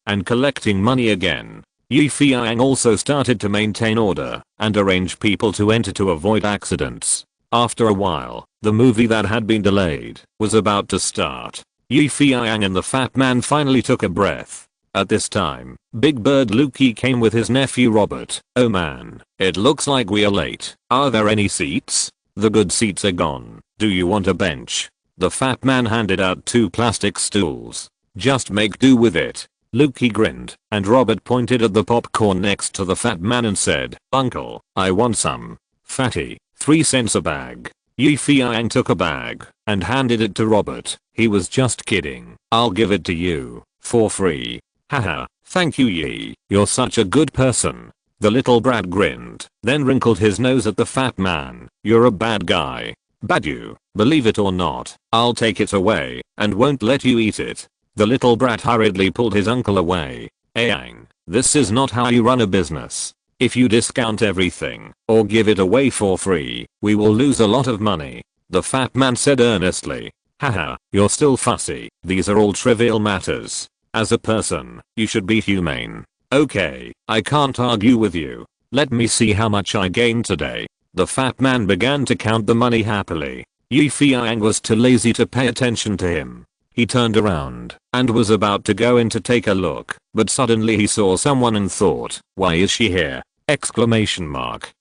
and collecting money again. Feiyang also started to maintain order and arrange people to enter to avoid accidents. After a while, the movie that had been delayed was about to start. Feiyang and the fat man finally took a breath. At this time, Big Bird Lukey came with his nephew Robert. Oh man, it looks like we are late. Are there any seats? The good seats are gone. Do you want a bench? The fat man handed out 2 plastic stools. Just make do with it. Lukey grinned, and Robert pointed at the popcorn next to the fat man and said, Uncle, I want some. Fatty, 3 cents a bag. Feiyang took a bag and handed it to Robert. He was just kidding. I'll give it to you for free. Haha, thank you Yi. You're such a good person. The little brat grinned, then wrinkled his nose at the fat man. You're a bad guy. Bad you, believe it or not. I'll take it away and won't let you eat it. The little brat hurriedly pulled his uncle away. Feiyang, this is not how you run a business. If you discount everything or give it away for free, we will lose a lot of money. The fat man said earnestly. Haha, you're still fussy. These are all trivial matters. As a person, you should be humane. Okay, I can't argue with you. Let me see how much I gained today. The fat man began to count the money happily. Feiyang was too lazy to pay attention to him. He turned around and was about to go in to take a look, but suddenly he saw someone and thought, why is she here? Exclamation mark.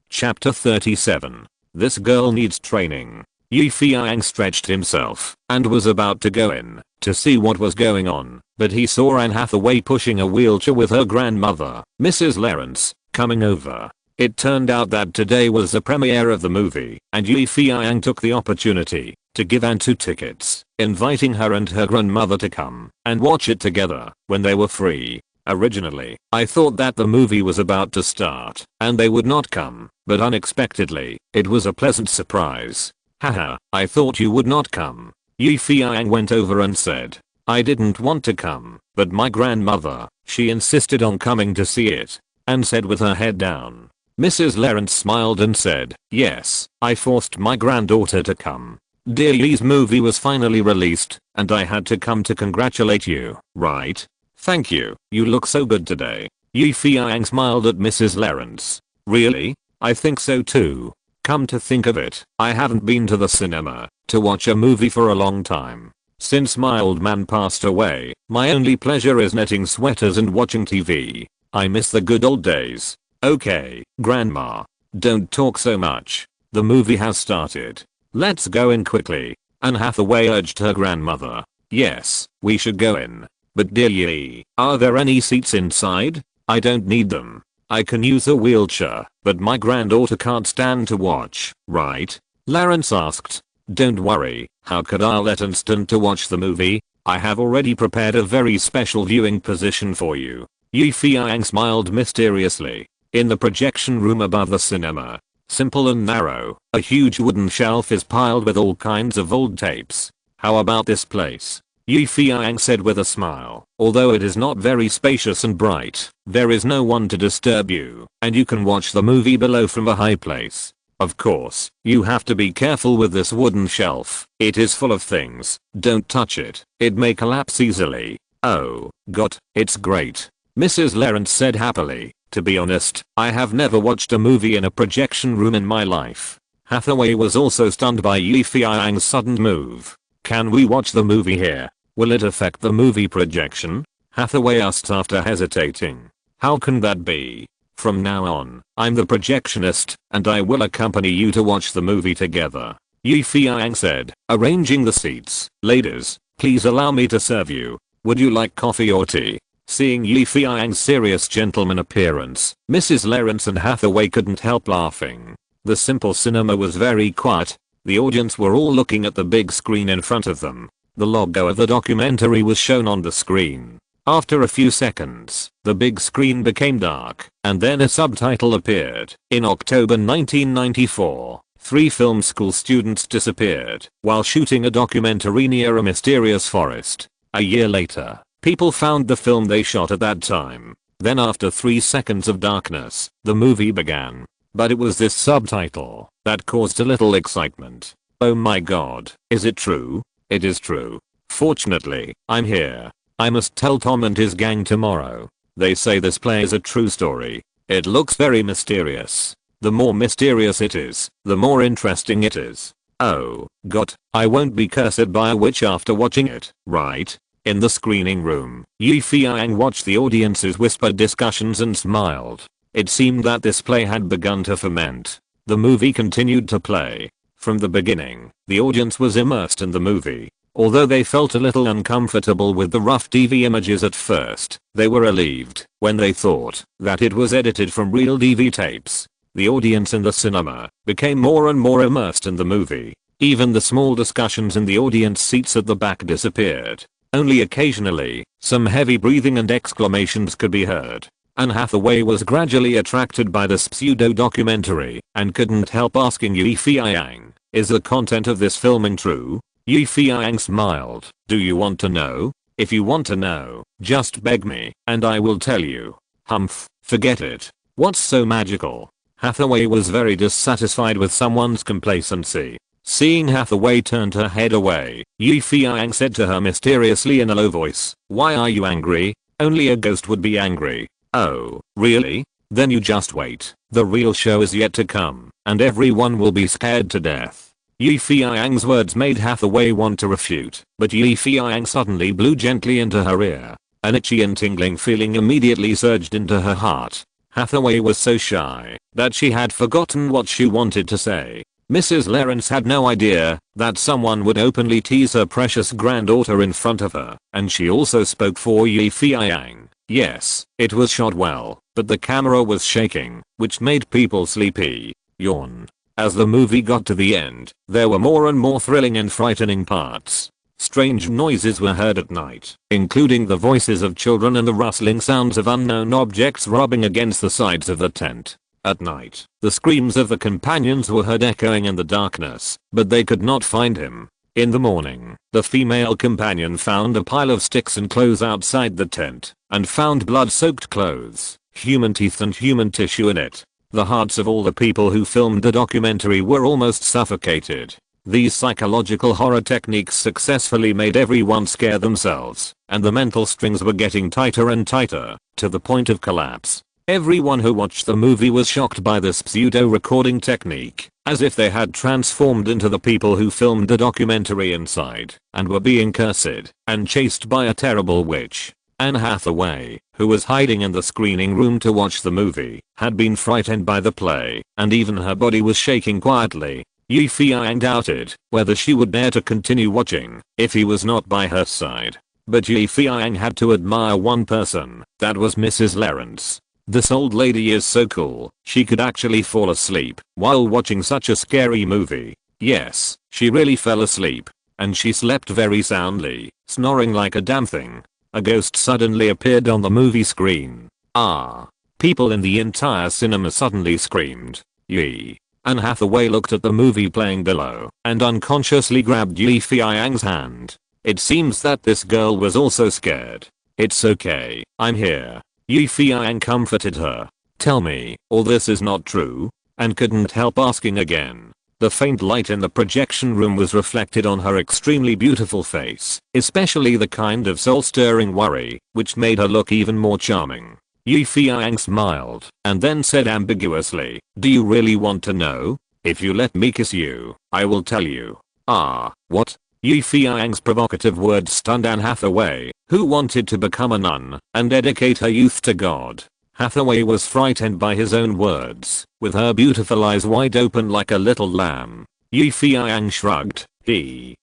Chapter 37. This girl needs training. Feiyang stretched himself and was about to go in to see what was going on, but he saw Anne Hathaway pushing a wheelchair with her grandmother, Mrs. Lawrence, coming over. It turned out that today was the premiere of the movie, and Feiyang took the opportunity to give Anne 2 tickets, inviting her and her grandmother to come and watch it together when they were free. Originally, I thought that the movie was about to start and they would not come, but unexpectedly, it was a pleasant surprise. Haha, I thought you would not come. Feiyang went over and said, I didn't want to come, but my grandmother, she insisted on coming to see it, and said with her head down. Mrs. Lawrence smiled and said, yes, I forced my granddaughter to come. Dear Yi's movie was finally released, and I had to come to congratulate you, right? Thank you, you look so good today. Feiyang smiled at Mrs. Lawrence. Really? I think so too. Come to think of it, I haven't been to the cinema to watch a movie for a long time. Since my old man passed away, my only pleasure is knitting sweaters and watching TV. I miss the good old days. Okay, Grandma. Don't talk so much. The movie has started. Let's go in quickly. Anne Hathaway urged her grandmother. Yes, we should go in. But dear Yi, are there any seats inside? I don't need them. I can use a wheelchair, but my granddaughter can't stand to watch, right? Lawrence asked. Don't worry, how could I let Anne stand to watch the movie? I have already prepared a very special viewing position for you. Feiyang smiled mysteriously. In the projection room above the cinema, simple and narrow, a huge wooden shelf is piled with all kinds of old tapes. How about this place? Feiyang said with a smile. Although it is not very spacious and bright, there is no one to disturb you, and you can watch the movie below from a high place. Of course, you have to be careful with this wooden shelf. It is full of things. Don't touch it. It may collapse easily. Oh, God, it's great. Mrs. Lawrence said happily. To be honest, I have never watched a movie in a projection room in my life. Hathaway was also stunned by Feiyang's sudden move. Can we watch the movie here? Will it affect the movie projection? Hathaway asked after hesitating. How can that be? From now on, I'm the projectionist, and I will accompany you to watch the movie together. Feiyang said, arranging the seats. Ladies, please allow me to serve you. Would you like coffee or tea? Seeing Feiyang's serious gentleman appearance, Mrs. Lawrence and Hathaway couldn't help laughing. The simple cinema was very quiet. The audience were all looking at the big screen in front of them. The logo of the documentary was shown on the screen. After a few seconds, the big screen became dark, and then a subtitle appeared. In October 1994, 3 film school students disappeared while shooting a documentary near a mysterious forest. A year later, people found the film they shot at that time. Then after 3 seconds of darkness, the movie began. But it was this subtitle that caused a little excitement. Oh my god, is it true? It is true. Fortunately, I'm here. I must tell Tom and his gang tomorrow. They say this play is a true story. It looks very mysterious. The more mysterious it is, the more interesting it is. Oh god, I won't be cursed by a witch after watching it, right? In the screening room, Feiyang watched the audience's whispered discussions and smiled. It seemed that this play had begun to ferment. The movie continued to play. From the beginning, the audience was immersed in the movie. Although they felt a little uncomfortable with the rough TV images at first, they were relieved when they thought that it was edited from real DV tapes. The audience in the cinema became more and more immersed in the movie. Even the small discussions in the audience seats at the back disappeared. Only occasionally, some heavy breathing and exclamations could be heard. Anne Hathaway was gradually attracted by this pseudo-documentary and couldn't help asking Feiyang, is the content of this filming true? Feiyang smiled. Do you want to know? If you want to know, just beg me, and I will tell you. Humph, forget it. What's so magical? Hathaway was very dissatisfied with someone's complacency. Seeing Hathaway turned her head away, Feiyang said to her mysteriously in a low voice, why are you angry? Only a ghost would be angry. Oh, really? Then you just wait. The real show is yet to come, and everyone will be scared to death. Feiyang's words made Hathaway want to refute, but Feiyang suddenly blew gently into her ear. An itchy and tingling feeling immediately surged into her heart. Hathaway was so shy that she had forgotten what she wanted to say. Mrs. Lawrence had no idea that someone would openly tease her precious granddaughter in front of her, and she also spoke for Feiyang. Yes, it was shot well, but the camera was shaking, which made people sleepy. Yawn. As the movie got to the end, there were more and more thrilling and frightening parts. Strange noises were heard at night, including the voices of children and the rustling sounds of unknown objects rubbing against the sides of the tent. At night, the screams of the companions were heard echoing in the darkness, but they could not find him. In the morning, the female companion found a pile of sticks and clothes outside the tent, and found blood-soaked clothes, human teeth and human tissue in it. The hearts of all the people who filmed the documentary were almost suffocated. These psychological horror techniques successfully made everyone scare themselves, and the mental strings were getting tighter and tighter, to the point of collapse. Everyone who watched the movie was shocked by this pseudo-recording technique, as if they had transformed into the people who filmed the documentary inside, and were being cursed and chased by a terrible witch. Anne Hathaway, who was hiding in the screening room to watch the movie, had been frightened by the play, and even her body was shaking quietly. Feiyang doubted whether she would dare to continue watching if he was not by her side. But Feiyang had to admire one person, that was Mrs. Lawrence. This old lady is so cool, she could actually fall asleep while watching such a scary movie. Yes, she really fell asleep. And she slept very soundly, snoring like a damn thing. A ghost suddenly appeared on the movie screen. Ah! People in the entire cinema suddenly screamed. Yee. Anne Hathaway looked at the movie playing below and unconsciously grabbed Feiyang's hand. It seems that this girl was also scared. It's okay, I'm here. Feiyang comforted her. Tell me, all this is not true? And couldn't help asking again. The faint light in the projection room was reflected on her extremely beautiful face, especially the kind of soul-stirring worry, which made her look even more charming. Feiyang smiled, and then said ambiguously, do you really want to know? If you let me kiss you, I will tell you. Ah, what? Feiyang's provocative words stunned Anne Hathaway, who wanted to become a nun and dedicate her youth to God. Hathaway was frightened by his own words, with her beautiful eyes wide open like a little lamb. Feiyang shrugged.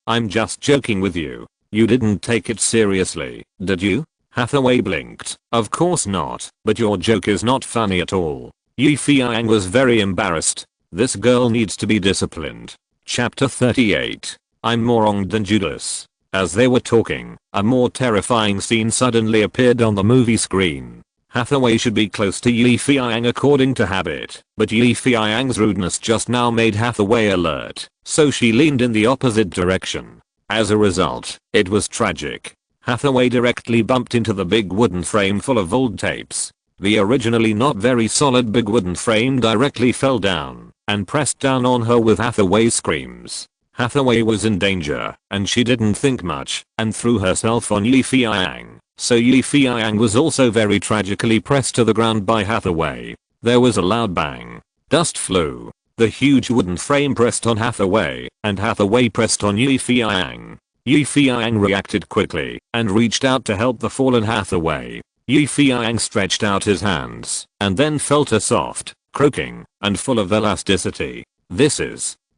I'm just joking with you. You didn't take it seriously, did you? Hathaway blinked. Of course not, but your joke is not funny at all. Feiyang was very embarrassed. This girl needs to be disciplined. Chapter 38. I'm more wronged than Judas. As they were talking, a more terrifying scene suddenly appeared on the movie screen. Hathaway should be close to Feiyang according to habit, but Feiyang's rudeness just now made Hathaway alert, so she leaned in the opposite direction. As a result, it was tragic. Hathaway directly bumped into the big wooden frame full of old tapes. The originally not very solid big wooden frame directly fell down and pressed down on her with Hathaway's screams. Hathaway was in danger, and she didn't think much and threw herself on Feiyang. So Feiyang was also very tragically pressed to the ground by Hathaway. There was a loud bang. Dust flew. The huge wooden frame pressed on Hathaway, and Hathaway pressed on Feiyang. Feiyang reacted quickly and reached out to help the fallen Hathaway. Feiyang stretched out his hands and then felt a soft, croaking, and full of elasticity.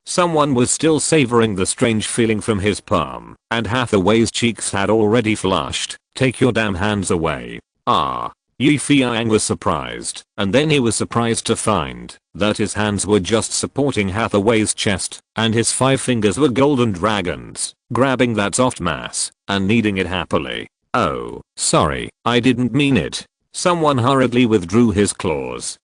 Someone was still savoring the strange feeling from his palm, and Hathaway's cheeks had already flushed. Take your damn hands away. Feiyang was surprised, and then he was surprised to find that his hands were just supporting Hathaway's chest, and his 5 fingers were golden dragons, grabbing that soft mass and kneading it happily. Oh, sorry, I didn't mean it. Someone hurriedly withdrew his claws.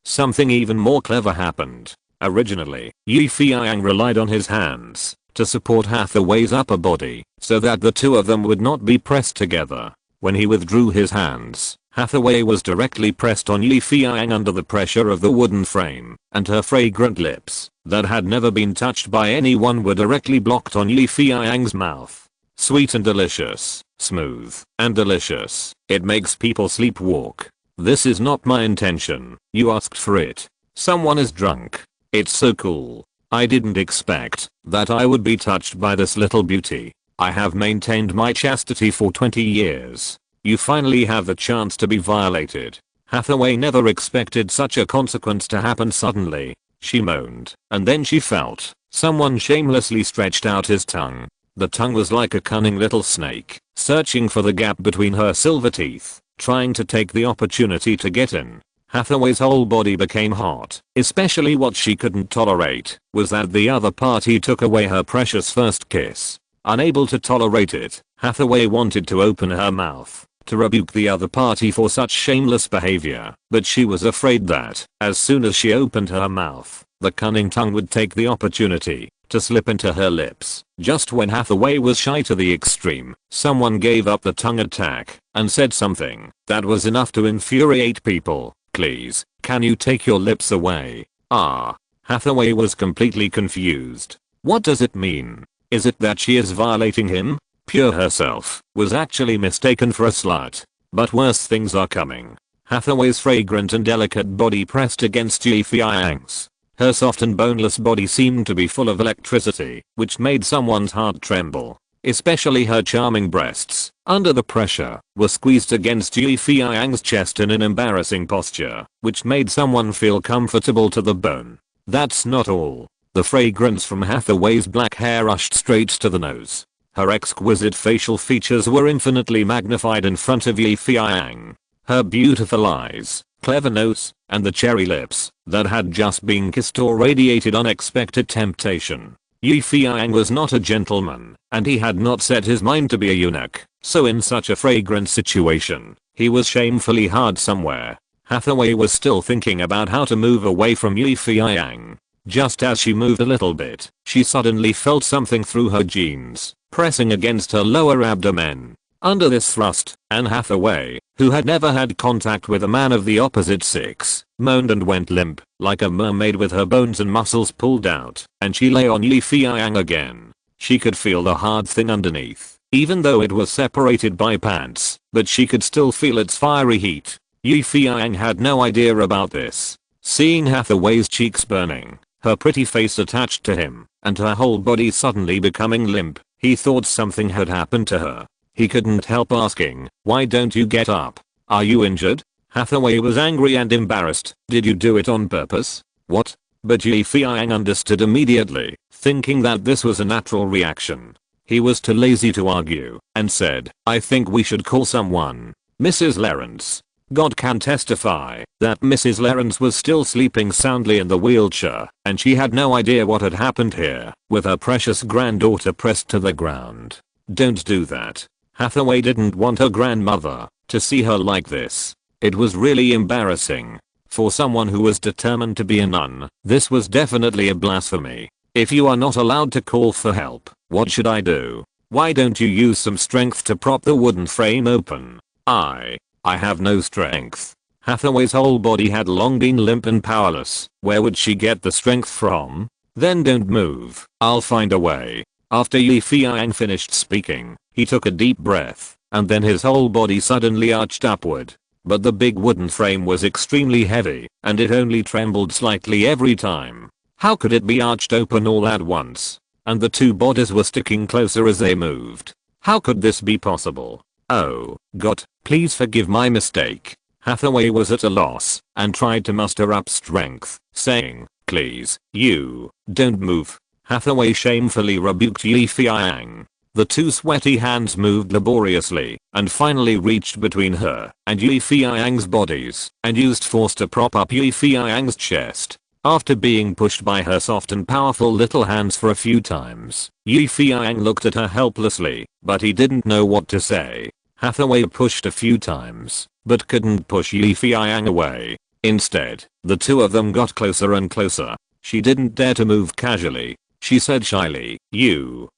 Something even more clever happened. Originally, Feiyang relied on his hands to support Hathaway's upper body so that the two of them would not be pressed together. When he withdrew his hands, Hathaway was directly pressed on Feiyang under the pressure of the wooden frame, and her fragrant lips, that had never been touched by anyone, were directly blocked on Feiyang's mouth. Sweet and delicious, smooth and delicious. It makes people sleepwalk. This is not my intention. You asked for it. Someone is drunk. It's so cool. I didn't expect that I would be touched by this little beauty. I have maintained my chastity for 20 years. You finally have the chance to be violated. Hathaway never expected such a consequence to happen suddenly. She moaned, and then she felt someone shamelessly stretched out his tongue. The tongue was like a cunning little snake, searching for the gap between her silver teeth, trying to take the opportunity to get in. Hathaway's whole body became hot, especially what she couldn't tolerate was that the other party took away her precious first kiss. Unable to tolerate it, Hathaway wanted to open her mouth to rebuke the other party for such shameless behavior, but she was afraid that as soon as she opened her mouth, the cunning tongue would take the opportunity to slip into her lips. Just when Hathaway was shy to the extreme, someone gave up the tongue attack and said something that was enough to infuriate people. Please, can you take your lips away? Hathaway was completely confused. What does it mean? Is it that she is violating him? Pure herself was actually mistaken for a slut. But worse things are coming. Hathaway's fragrant and delicate body pressed against Feiyang's. Her soft and boneless body seemed to be full of electricity, which made someone's heart tremble. Especially her charming breasts, under the pressure, were squeezed against Feiyang's chest in an embarrassing posture, which made someone feel comfortable to the bone. That's not all. The fragrance from Hathaway's black hair rushed straight to the nose. Her exquisite facial features were infinitely magnified in front of Feiyang. Her beautiful eyes, clever nose, and the cherry lips that had just been kissed all radiated unexpected temptation. Feiyang was not a gentleman, and he had not set his mind to be a eunuch, so in such a fragrant situation, he was shamefully hard somewhere. Hathaway was still thinking about how to move away from Feiyang. Just as she moved a little bit, she suddenly felt something through her jeans, pressing against her lower abdomen. Under this thrust, Anne Hathaway, who had never had contact with a man of the opposite sex, moaned and went limp, like a mermaid with her bones and muscles pulled out, and she lay on Feiyang again. She could feel the hard thing underneath, even though it was separated by pants, but she could still feel its fiery heat. Feiyang had no idea about this. Seeing Hathaway's cheeks burning, her pretty face attached to him, and her whole body suddenly becoming limp, he thought something had happened to her. He couldn't help asking, "Why don't you get up? Are you injured?" Hathaway was angry and embarrassed. Did you do it on purpose? What? But Feiyang understood immediately, thinking that this was a natural reaction. He was too lazy to argue, and said, I think we should call someone. Mrs. Lawrence. God can testify that Mrs. Lawrence was still sleeping soundly in the wheelchair, and she had no idea what had happened here, with her precious granddaughter pressed to the ground. Don't do that. Hathaway didn't want her grandmother to see her like this. It was really embarrassing. For someone who was determined to be a nun, this was definitely a blasphemy. If you are not allowed to call for help, what should I do? Why don't you use some strength to prop the wooden frame open? I have no strength. Hathaway's whole body had long been limp and powerless. Where would she get the strength from? Then don't move. I'll find a way. After Feiyang finished speaking, he took a deep breath, and then his whole body suddenly arched upward. But the big wooden frame was extremely heavy, and it only trembled slightly every time. How could it be arched open all at once? And the two bodies were sticking closer as they moved. How could this be possible? Oh, God, please forgive my mistake. Hathaway was at a loss, and tried to muster up strength, saying, please, you, don't move. Hathaway shamefully rebuked Feiyang. The two sweaty hands moved laboriously, and finally reached between her and Feiyang's bodies, and used force to prop up Feiyang's chest. After being pushed by her soft and powerful little hands for a few times, Feiyang looked at her helplessly, but he didn't know what to say. Hathaway pushed a few times, but couldn't push Feiyang away. Instead, the two of them got closer and closer. She didn't dare to move casually. She said shyly,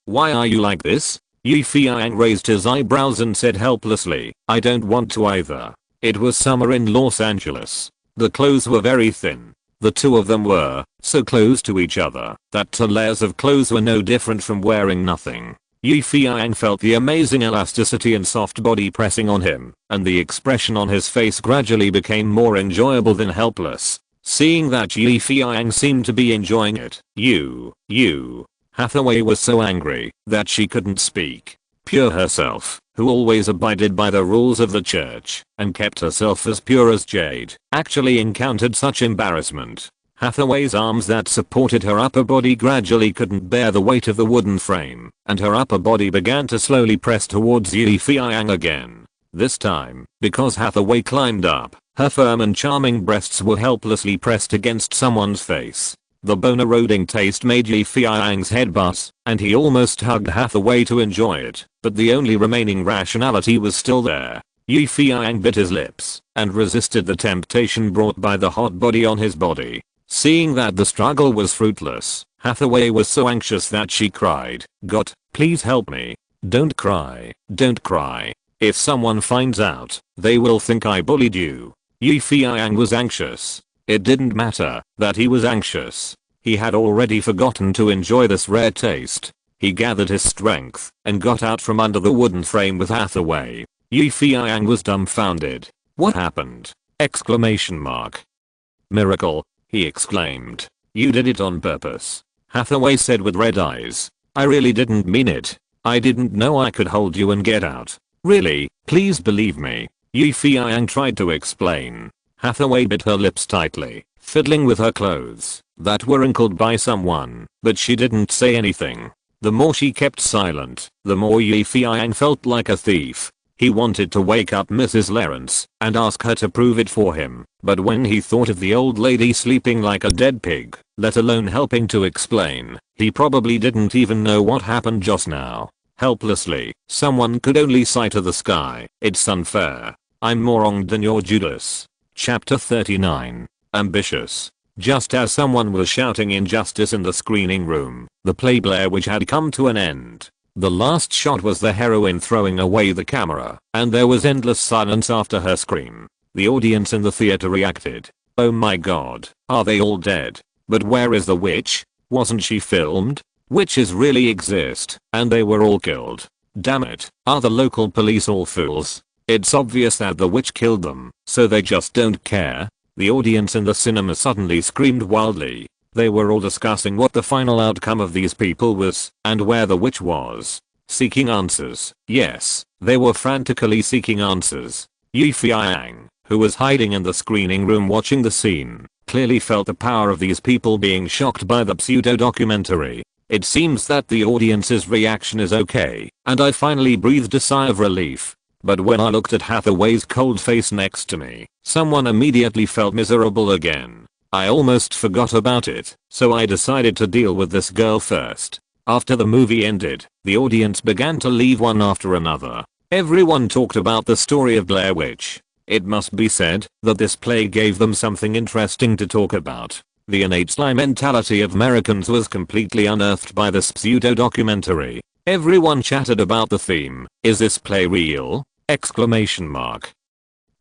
why are you like this? Feiyang raised his eyebrows and said helplessly, I don't want to either. It was summer in Los Angeles. The clothes were very thin. The two of them were so close to each other that 2 layers of clothes were no different from wearing nothing. Feiyang felt the amazing elasticity and soft body pressing on him, and the expression on his face gradually became more enjoyable than helpless. Seeing that Feiyang seemed to be enjoying it, Hathaway was so angry that she couldn't speak. Pure herself, who always abided by the rules of the church and kept herself as pure as jade, actually encountered such embarrassment. Hathaway's arms that supported her upper body gradually couldn't bear the weight of the wooden frame, and her upper body began to slowly press towards Feiyang again. This time, because Hathaway climbed up, her firm and charming breasts were helplessly pressed against someone's face. The bone-eroding taste made Feiyang's head buzz, and he almost hugged Hathaway to enjoy it, but the only remaining rationality was still there. Feiyang bit his lips, and resisted the temptation brought by the hot body on his body. Seeing that the struggle was fruitless, Hathaway was so anxious that she cried, God, please help me. Don't cry, don't cry. If someone finds out, they will think I bullied you. Feiyang was anxious. It didn't matter that he was anxious. He had already forgotten to enjoy this rare taste. He gathered his strength and got out from under the wooden frame with Hathaway. Feiyang was dumbfounded. What happened? Exclamation mark. Miracle, he exclaimed. You did it on purpose. Hathaway said with red eyes. I really didn't mean it. I didn't know I could hold you and get out. Really, please believe me. Feiyang tried to explain. Hathaway bit her lips tightly, fiddling with her clothes that were wrinkled by someone, but she didn't say anything. The more she kept silent, the more Feiyang felt like a thief. He wanted to wake up Mrs. Lawrence and ask her to prove it for him, but when he thought of the old lady sleeping like a dead pig, let alone helping to explain, he probably didn't even know what happened just now. Helplessly, someone could only sigh to the sky. It's unfair. I'm more wronged than your Judas. Chapter 39. Ambitious. Just as someone was shouting injustice in the screening room, the play Blair Witch had come to an end. The last shot was the heroine throwing away the camera, and there was endless silence after her scream. The audience in the theater reacted. Oh my god, are they all dead? But where is the witch? Wasn't she filmed? Witches really exist, and they were all killed. Damn it, are the local police all fools? It's obvious that the witch killed them, so they just don't care. The audience in the cinema suddenly screamed wildly. They were all discussing what the final outcome of these people was, and where the witch was. Seeking answers. Yes, they were frantically seeking answers. Feiyang, who was hiding in the screening room watching the scene, clearly felt the power of these people being shocked by the pseudo-documentary. It seems that the audience's reaction is okay, and I finally breathed a sigh of relief. But when I looked at Hathaway's cold face next to me, someone immediately felt miserable again. I almost forgot about it, so I decided to deal with this girl first. After the movie ended, the audience began to leave one after another. Everyone talked about the story of Blair Witch. It must be said that this play gave them something interesting to talk about. The innate sly mentality of Americans was completely unearthed by this pseudo-documentary. Everyone chatted about the theme. Is this play real? Exclamation mark.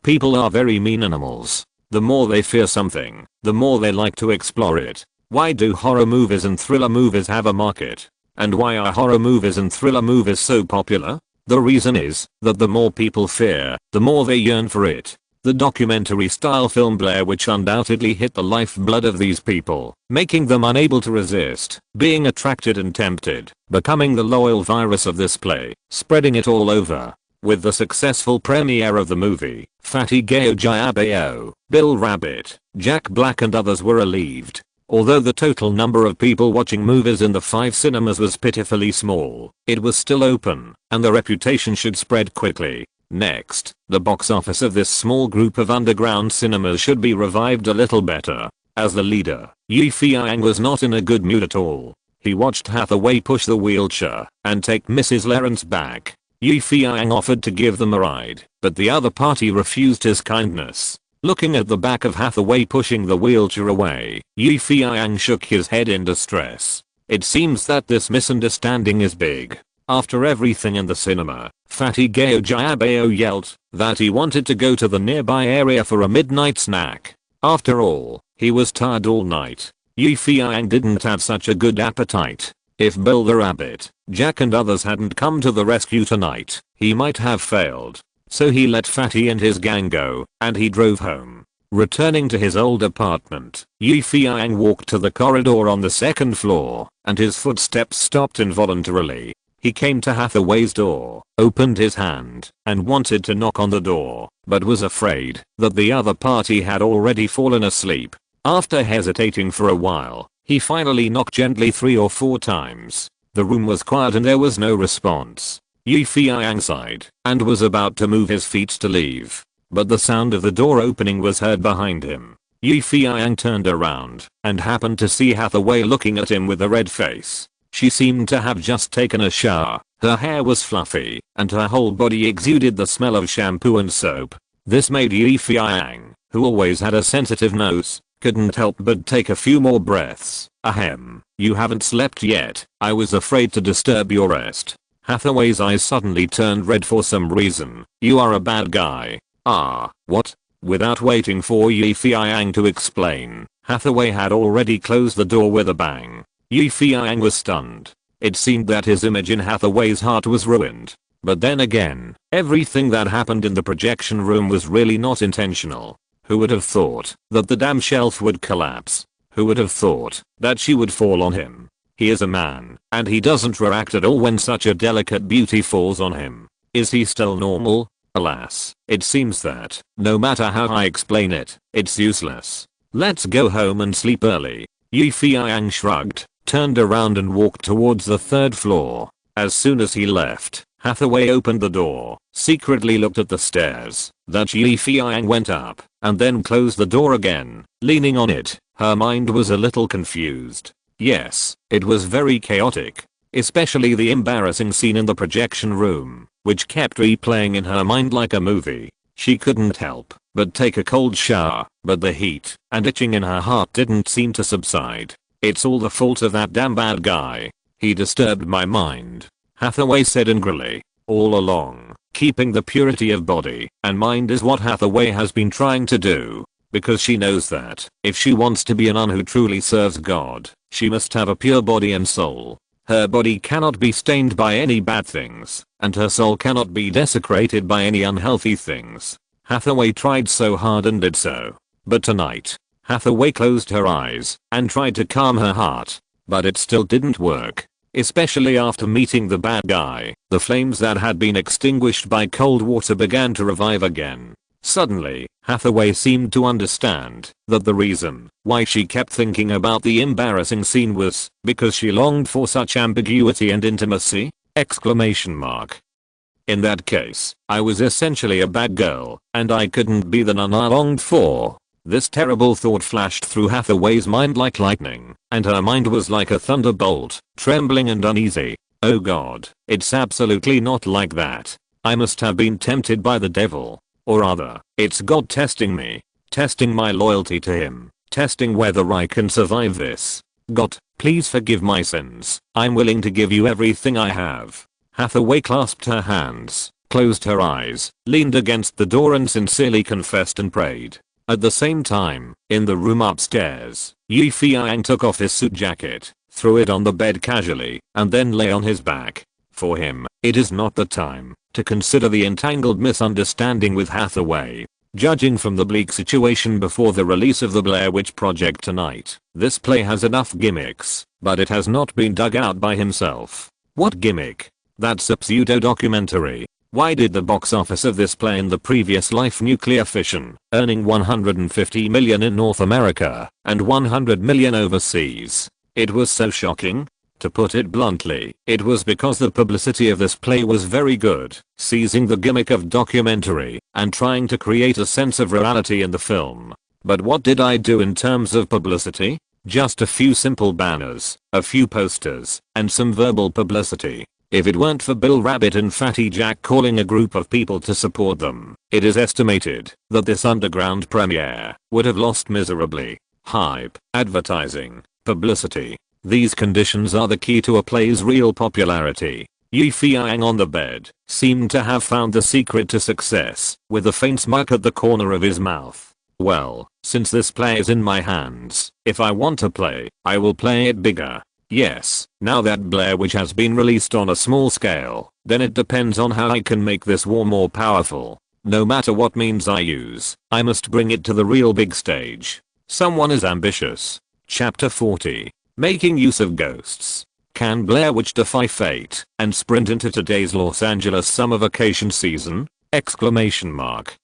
People are very mean animals. The more they fear something, the more they like to explore it. Why do horror movies and thriller movies have a market? And why are horror movies and thriller movies so popular? The reason is that the more people fear, the more they yearn for it. The documentary style film Blair Witch undoubtedly hit the lifeblood of these people, making them unable to resist, being attracted and tempted, becoming the loyal virus of this play, spreading it all over. With the successful premiere of the movie, Fatty Gao Jiabao, Bill Rabbit, Jack Black and others were relieved. Although the total number of people watching movies in the 5 cinemas was pitifully small, it was still open, and the reputation should spread quickly. Next, the box office of this small group of underground cinemas should be revived a little better. As the leader, Feiyang was not in a good mood at all. He watched Hathaway push the wheelchair and take Mrs. Lawrence back. Feiyang offered to give them a ride, but the other party refused his kindness. Looking at the back of Hathaway pushing the wheelchair away, Feiyang shook his head in distress. It seems that this misunderstanding is big. After everything in the cinema, Fatty Gao Jiabao yelled that he wanted to go to the nearby area for a midnight snack. After all, he was tired all night. Feiyang didn't have such a good appetite. If Bill the Rabbit, Jack and others hadn't come to the rescue tonight, he might have failed. So he let Fatty and his gang go, and he drove home. Returning to his old apartment, Feiyang walked to the corridor on the second floor, and his footsteps stopped involuntarily. He came to Hathaway's door, opened his hand, and wanted to knock on the door, but was afraid that the other party had already fallen asleep. After hesitating for a while, he finally knocked gently 3 or 4 times. The room was quiet and there was no response. Feiyang sighed and was about to move his feet to leave, but the sound of the door opening was heard behind him. Feiyang turned around and happened to see Hathaway looking at him with a red face. She seemed to have just taken a shower. Her hair was fluffy, and her whole body exuded the smell of shampoo and soap. This made Feiyang, who always had a sensitive nose, couldn't help but take a few more breaths. Ahem, you haven't slept yet. I was afraid to disturb your rest. Hathaway's eyes suddenly turned red for some reason. You are a bad guy. Ah, what? Without waiting for Feiyang to explain, Hathaway had already closed the door with a bang. Feiyang was stunned. It seemed that his image in Hathaway's heart was ruined. But then again, everything that happened in the projection room was really not intentional. Who would have thought that the damn shelf would collapse? Who would have thought that she would fall on him? He is a man, and he doesn't react at all when such a delicate beauty falls on him. Is he still normal? Alas, it seems that, no matter how I explain it, it's useless. Let's go home and sleep early. Feiyang shrugged, turned around and walked towards the 3rd floor. As soon as he left, Hathaway opened the door, secretly looked at the stairs that Feiyang went up, and then closed the door again. Leaning on it, her mind was a little confused. Yes, it was very chaotic. Especially the embarrassing scene in the projection room, which kept replaying in her mind like a movie. She couldn't help but take a cold shower, but the heat and itching in her heart didn't seem to subside. It's all the fault of that damn bad guy. He disturbed my mind, Hathaway said angrily. All along, keeping the purity of body and mind is what Hathaway has been trying to do. Because she knows that, if she wants to be a nun who truly serves God, she must have a pure body and soul. Her body cannot be stained by any bad things, and her soul cannot be desecrated by any unhealthy things. Hathaway tried so hard and did so. But tonight, Hathaway closed her eyes and tried to calm her heart, but it still didn't work. Especially after meeting the bad guy, the flames that had been extinguished by cold water began to revive again. Suddenly, Hathaway seemed to understand that the reason why she kept thinking about the embarrassing scene was because she longed for such ambiguity and intimacy? Exclamation mark. In that case, I was essentially a bad girl, and I couldn't be the nun I longed for. This terrible thought flashed through Hathaway's mind like lightning, and her mind was like a thunderbolt, trembling and uneasy. Oh god, it's absolutely not like that. I must have been tempted by the devil. Or rather, it's God testing me. Testing my loyalty to him. Testing whether I can survive this. God, please forgive my sins. I'm willing to give you everything I have. Hathaway clasped her hands, closed her eyes, leaned against the door and sincerely confessed and prayed. At the same time, in the room upstairs, Feiyang took off his suit jacket, threw it on the bed casually, and then lay on his back. For him, it is not the time to consider the entangled misunderstanding with Hathaway. Judging from the bleak situation before the release of the Blair Witch Project tonight, this play has enough gimmicks, but it has not been dug out by himself. What gimmick? That's a pseudo-documentary. Why did the box office of this play in the previous life nuclear fission, earning $150 million in North America and $100 million overseas? It was so shocking. To put it bluntly, it was because the publicity of this play was very good, seizing the gimmick of documentary and trying to create a sense of reality in the film. But what did I do in terms of publicity? Just a few simple banners, a few posters, and some verbal publicity. If it weren't for Bill Rabbit and Fatty Jack calling a group of people to support them, it is estimated that this underground premiere would have lost miserably. Hype, advertising, publicity. These conditions are the key to a play's real popularity. Feiyang on the bed seemed to have found the secret to success, with a faint smirk at the corner of his mouth. Well, since this play is in my hands, if I want to play, I will play it bigger. Yes, now that Blair Witch has been released on a small scale, then it depends on how I can make this war more powerful. No matter what means I use, I must bring it to the real big stage. Someone is ambitious. Chapter 40. Making use of ghosts. Can Blair Witch defy fate and sprint into today's Los Angeles summer vacation season? Exclamation mark.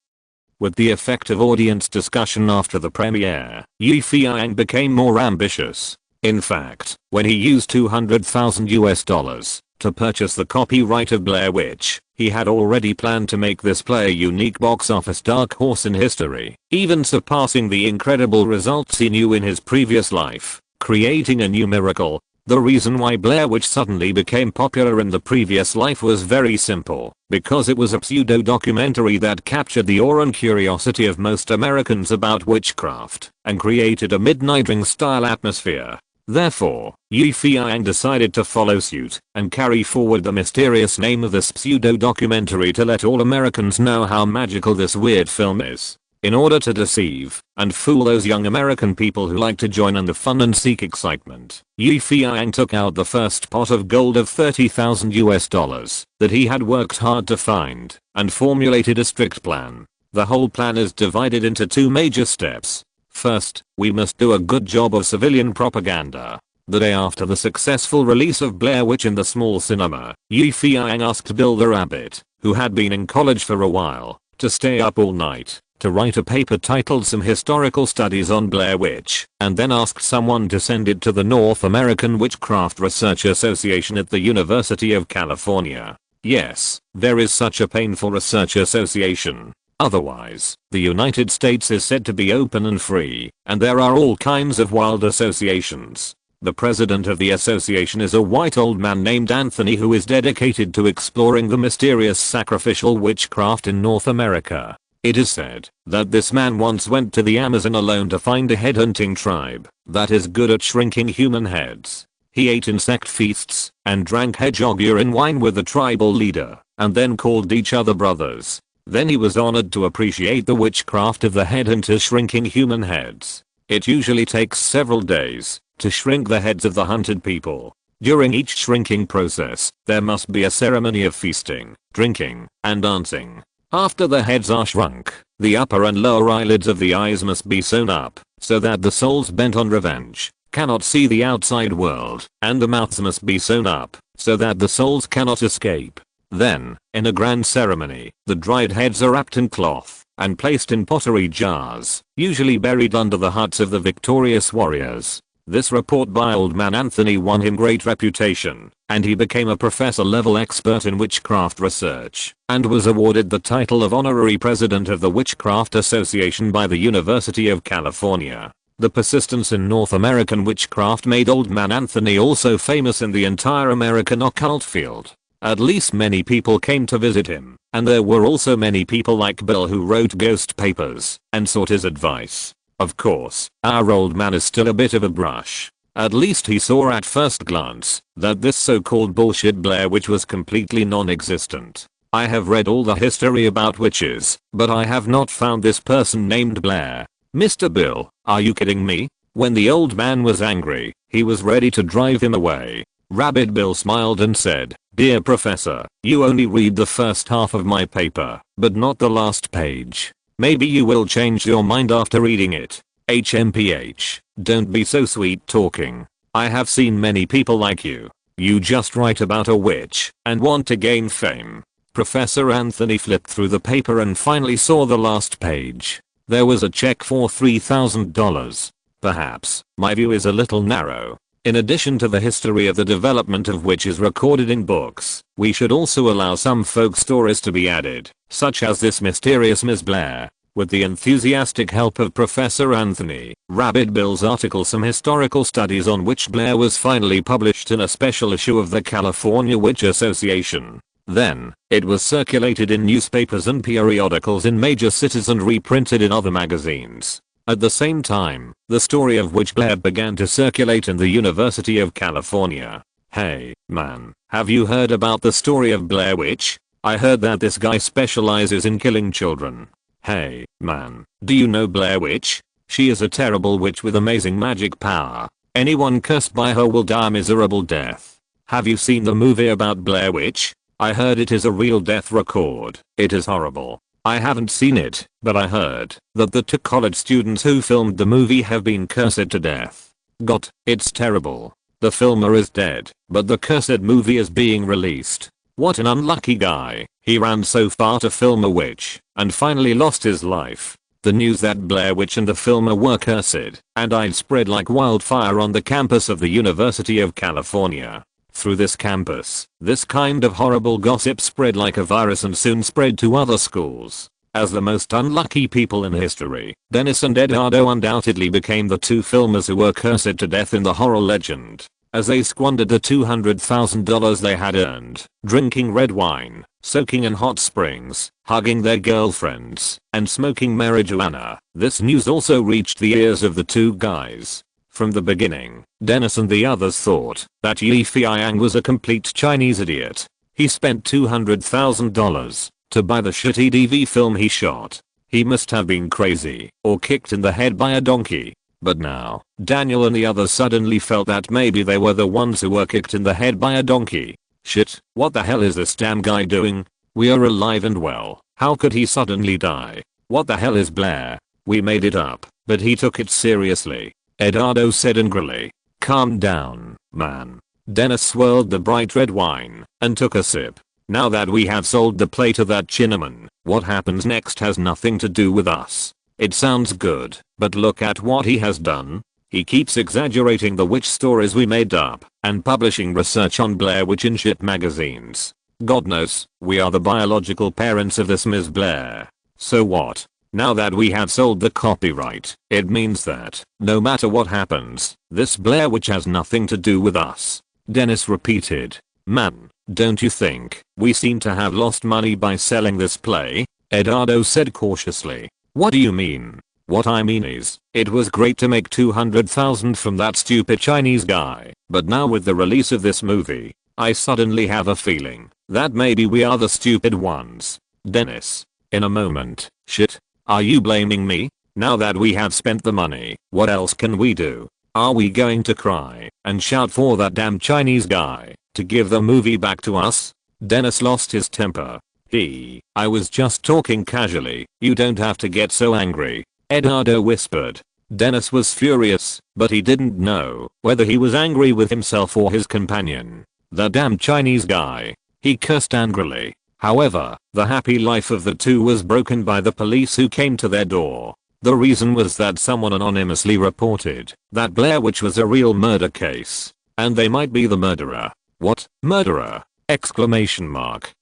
With the effective audience discussion after the premiere, Feiyang became more ambitious. In fact, when he used $200,000 to purchase the copyright of Blair Witch, he had already planned to make this play a unique box office dark horse in history, even surpassing the incredible results he knew in his previous life, creating a new miracle. The reason why Blair Witch suddenly became popular in the previous life was very simple, because it was a pseudo-documentary that captured the awe and curiosity of most Americans about witchcraft and created a Midnight Ring-style atmosphere. Therefore, Feiyang decided to follow suit and carry forward the mysterious name of this pseudo-documentary to let all Americans know how magical this weird film is. In order to deceive and fool those young American people who like to join in the fun and seek excitement, Feiyang took out the first pot of gold of $30,000 that he had worked hard to find and formulated a strict plan. The whole plan is divided into two major steps. First, we must do a good job of civilian propaganda. The day after the successful release of Blair Witch in the small cinema, Feiyang asked Bill the Rabbit, who had been in college for a while, to stay up all night to write a paper titled Some Historical Studies on Blair Witch, and then asked someone to send it to the North American Witchcraft Research Association at the University of California. Yes, there is such a painful research association. Otherwise, the United States is said to be open and free, and there are all kinds of wild associations. The president of the association is a white old man named Anthony who is dedicated to exploring the mysterious sacrificial witchcraft in North America. It is said that this man once went to the Amazon alone to find a headhunting tribe that is good at shrinking human heads. He ate insect feasts and drank hedgehog urine wine with the tribal leader, and then called each other brothers. Then he was honored to appreciate the witchcraft of the headhunters shrinking human heads. It usually takes several days to shrink the heads of the hunted people. During each shrinking process, there must be a ceremony of feasting, drinking, and dancing. After the heads are shrunk, the upper and lower eyelids of the eyes must be sewn up, so that the souls bent on revenge cannot see the outside world, and the mouths must be sewn up, so that the souls cannot escape. Then, in a grand ceremony, the dried heads are wrapped in cloth, and placed in pottery jars, usually buried under the huts of the victorious warriors. This report by Old Man Anthony won him great reputation, and he became a professor-level expert in witchcraft research, and was awarded the title of Honorary President of the Witchcraft Association by the University of California. The persistence in North American witchcraft made Old Man Anthony also famous in the entire American occult field. At least many people came to visit him, and there were also many people like Bill who wrote ghost papers and sought his advice. Of course, our old man is still a bit of a brush. At least he saw at first glance that this so-called bullshit Blair Witch was completely non-existent. I have read all the history about witches, but I have not found this person named Blair. Mr. Bill, are you kidding me? When the old man was angry, he was ready to drive him away. Rabbit Bill smiled and said, "Dear Professor, you only read the first half of my paper, but not the last page. Maybe you will change your mind after reading it. HMPH, don't be so sweet talking. I have seen many people like you. You just write about a witch and want to gain fame." Professor Anthony flipped through the paper and finally saw the last page. There was a check for $3,000. Perhaps my view is a little narrow. In addition to the history of the development of witches recorded in books, we should also allow some folk stories to be added, such as this mysterious Miss Blair. With the enthusiastic help of Professor Anthony, Rabbit Bill's article Some Historical Studies on Witch Blair was finally published in a special issue of the California Witch Association. Then, it was circulated in newspapers and periodicals in major cities and reprinted in other magazines. At the same time, the story of Witch Blair began to circulate in the University of California. Hey, man, have you heard about the story of Blair Witch? I heard that this guy specializes in killing children. Hey, man, do you know Blair Witch? She is a terrible witch with amazing magic power. Anyone cursed by her will die a miserable death. Have you seen the movie about Blair Witch? I heard it is a real death record. It is horrible. I haven't seen it, but I heard that the two college students who filmed the movie have been cursed to death. God, it's terrible. The filmer is dead, but the cursed movie is being released. What an unlucky guy. He ran so far to film a witch, and finally lost his life. The news that Blair Witch and the filmer were cursed and died spread like wildfire on the campus of the University of California. Through this campus, this kind of horrible gossip spread like a virus and soon spread to other schools. As the most unlucky people in history, Dennis and Eduardo undoubtedly became the two filmers who were cursed to death in the horror legend, as they squandered the $200,000 they had earned, drinking red wine, soaking in hot springs, hugging their girlfriends, and smoking marijuana. This news also reached the ears of the two guys. From the beginning, Dennis and the others thought that Feiyang was a complete Chinese idiot. He spent $200,000 to buy the shitty DV film he shot. He must have been crazy or kicked in the head by a donkey. But now, Daniel and the others suddenly felt that maybe they were the ones who were kicked in the head by a donkey. Shit, what the hell is this damn guy doing? We are alive and well. How could he suddenly die? What the hell is Blair? We made it up, but he took it seriously. Eduardo said angrily. Calm down, man. Dennis swirled the bright red wine and took a sip. Now that we have sold the play to that Chinaman, what happens next has nothing to do with us. It sounds good, but look at what he has done. He keeps exaggerating the witch stories we made up and publishing research on Blair Witch in shit magazines. God knows, we are the biological parents of this Ms. Blair. So what? Now that we have sold the copyright, it means that, no matter what happens, this Blair Witch has nothing to do with us. Dennis repeated. Man, don't you think we seem to have lost money by selling this play? Eduardo said cautiously. What do you mean? What I mean is, it was great to make $200,000 from that stupid Chinese guy, but now with the release of this movie, I suddenly have a feeling that maybe we are the stupid ones. Dennis. In a moment. Shit. Are you blaming me? Now that we have spent the money, what else can we do? Are we going to cry and shout for that damn Chinese guy to give the movie back to us? Dennis lost his temper. I was just talking casually. You don't have to get so angry. Eduardo whispered. Dennis was furious, but he didn't know whether he was angry with himself or his companion. The damn Chinese guy. He cursed angrily. However, the happy life of the two was broken by the police who came to their door. The reason was that someone anonymously reported that Blair Witch was a real murder case, and they might be the murderer. What? Murderer? Exclamation mark.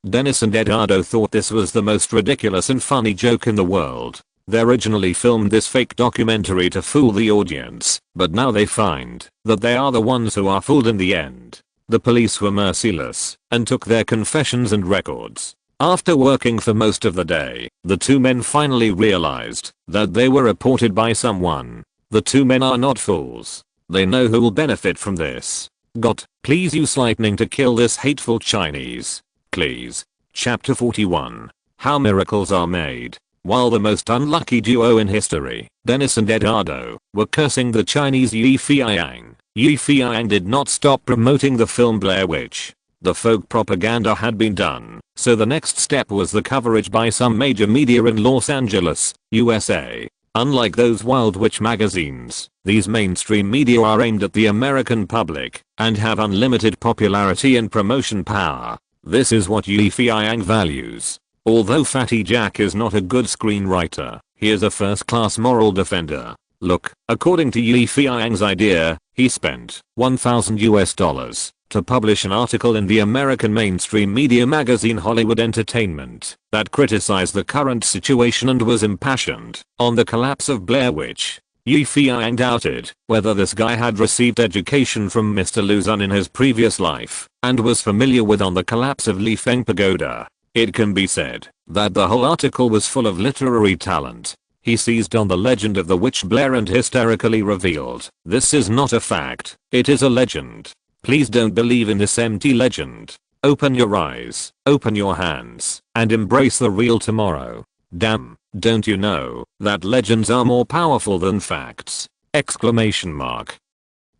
Dennis and Eduardo thought this was the most ridiculous and funny joke in the world. They originally filmed this fake documentary to fool the audience, but now they find that they are the ones who are fooled in the end. The police were merciless and took their confessions and records. After working for most of the day, the two men finally realized that they were reported by someone. The two men are not fools. They know who will benefit from this. God, please use lightning to kill this hateful Chinese. Please. Chapter 41. How miracles are made. While the most unlucky duo in history, Dennis and Eduardo, were cursing the Chinese Feiyang, Feiyang did not stop promoting the film Blair Witch. The folk propaganda had been done, so the next step was the coverage by some major media in Los Angeles, USA. Unlike those Wild Witch magazines, these mainstream media are aimed at the American public and have unlimited popularity and promotion power. This is what Feiyang values. Although Fatty Jack is not a good screenwriter, he is a first-class moral defender. Look, according to Feiyang's idea, he spent $1,000 to publish an article in the American mainstream media magazine Hollywood Entertainment that criticized the current situation and was impassioned on the collapse of Blair Witch. Feiyang doubted whether this guy had received education from Mr. Luzon in his previous life and was familiar with on the collapse of Feiyang Pagoda. It can be said that the whole article was full of literary talent. He seized on the legend of the witch Blair and hysterically revealed, "This is not a fact, it is a legend. Please don't believe in this empty legend. Open your eyes, open your hands, and embrace the real tomorrow. Damn, don't you know that legends are more powerful than facts?" Exclamation mark.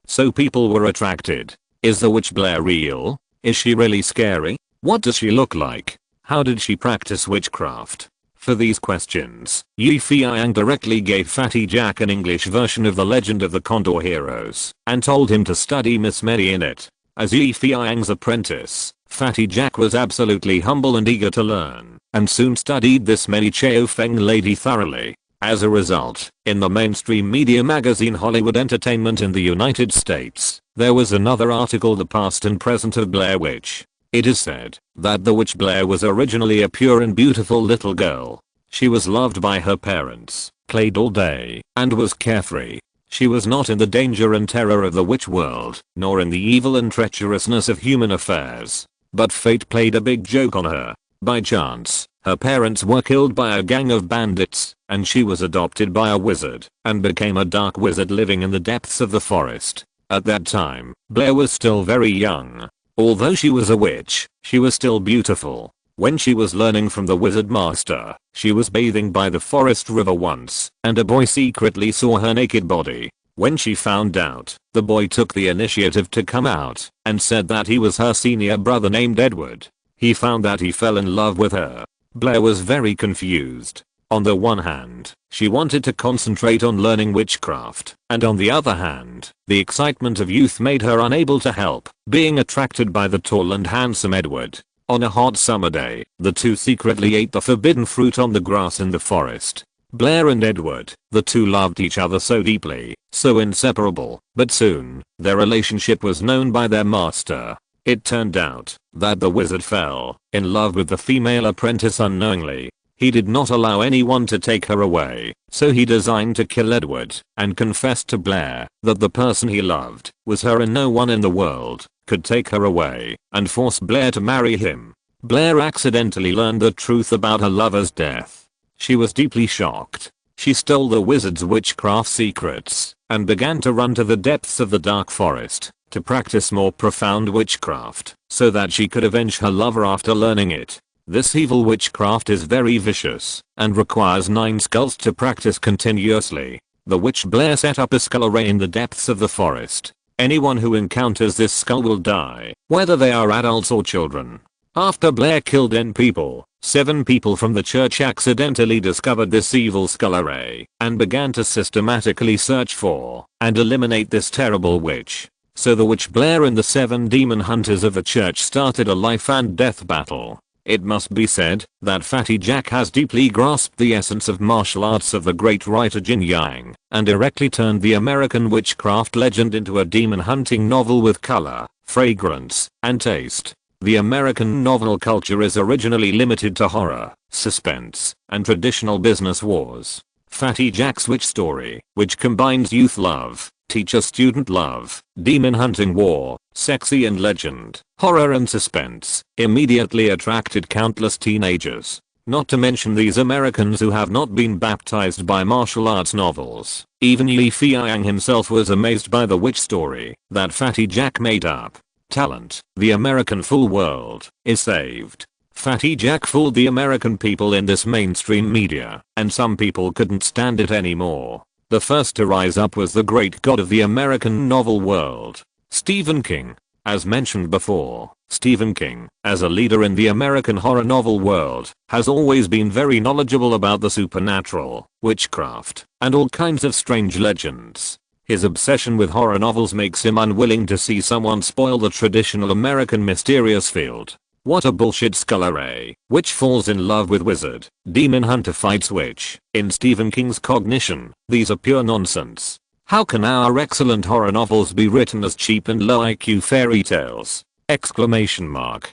So people were attracted. Is the witch Blair real? Is she really scary? What does she look like? How did she practice witchcraft? For these questions, Feiyang directly gave Fatty Jack an English version of the Legend of the Condor Heroes and told him to study Miss Mary in it. As Feiyang's apprentice, Fatty Jack was absolutely humble and eager to learn, and soon studied this Mary Chao Feng lady thoroughly. As a result, in the mainstream media magazine Hollywood Entertainment in the United States, there was another article, The Past and Present of Blair Witch. It is said that the witch Blair was originally a pure and beautiful little girl. She was loved by her parents, played all day, and was carefree. She was not in the danger and terror of the witch world, nor in the evil and treacherousness of human affairs. But fate played a big joke on her. By chance, her parents were killed by a gang of bandits, and she was adopted by a wizard, and became a dark wizard living in the depths of the forest. At that time, Blair was still very young. Although she was a witch, she was still beautiful. When she was learning from the wizard master, she was bathing by the forest river once, and a boy secretly saw her naked body. When she found out, the boy took the initiative to come out, and said that he was her senior brother named Edward. He found that he fell in love with her. Blair was very confused. On the one hand, she wanted to concentrate on learning witchcraft, and on the other hand, the excitement of youth made her unable to help being attracted by the tall and handsome Edward. On a hot summer day, the two secretly ate the forbidden fruit on the grass in the forest. Blair and Edward, the two loved each other so deeply, so inseparable, but soon, their relationship was known by their master. It turned out that the wizard fell in love with the female apprentice unknowingly. He did not allow anyone to take her away, so he designed to kill Edward, and confessed to Blair that the person he loved was her and no one in the world could take her away, and force Blair to marry him. Blair accidentally learned the truth about her lover's death. She was deeply shocked. She stole the wizard's witchcraft secrets, and began to run to the depths of the dark forest to practice more profound witchcraft, so that she could avenge her lover after learning it. This evil witchcraft is very vicious, and requires 9 skulls to practice continuously. The witch Blair set up a skull array in the depths of the forest. Anyone who encounters this skull will die, whether they are adults or children. After Blair killed 10 people, 7 people from the church accidentally discovered this evil skull array, and began to systematically search for and eliminate this terrible witch. So the witch Blair and the 7 demon hunters of the church started a life and death battle. It must be said that Fatty Jack has deeply grasped the essence of martial arts of the great writer Jin Yang, and directly turned the American witchcraft legend into a demon hunting novel with color, fragrance, and taste. The American novel culture is originally limited to horror, suspense, and traditional business wars. Fatty Jack's witch story, which combines youth love, teacher-student love, demon hunting war, sexy and legend, horror and suspense, immediately attracted countless teenagers. Not to mention these Americans who have not been baptized by martial arts novels. Even Feiyang himself was amazed by the witch story that Fatty Jack made up. Talent, the American full world, is saved. Fatty Jack fooled the American people in this mainstream media, and some people couldn't stand it anymore. The first to rise up was the great god of the American novel world, Stephen King. As mentioned before, Stephen King, as a leader in the American horror novel world, has always been very knowledgeable about the supernatural, witchcraft, and all kinds of strange legends. His obsession with horror novels makes him unwilling to see someone spoil the traditional American mysterious field. What a bullshit skull array. Witch falls in love with wizard. Demon hunter fights witch. In Stephen King's cognition, these are pure nonsense. How can our excellent horror novels be written as cheap and low IQ fairy tales? Exclamation mark.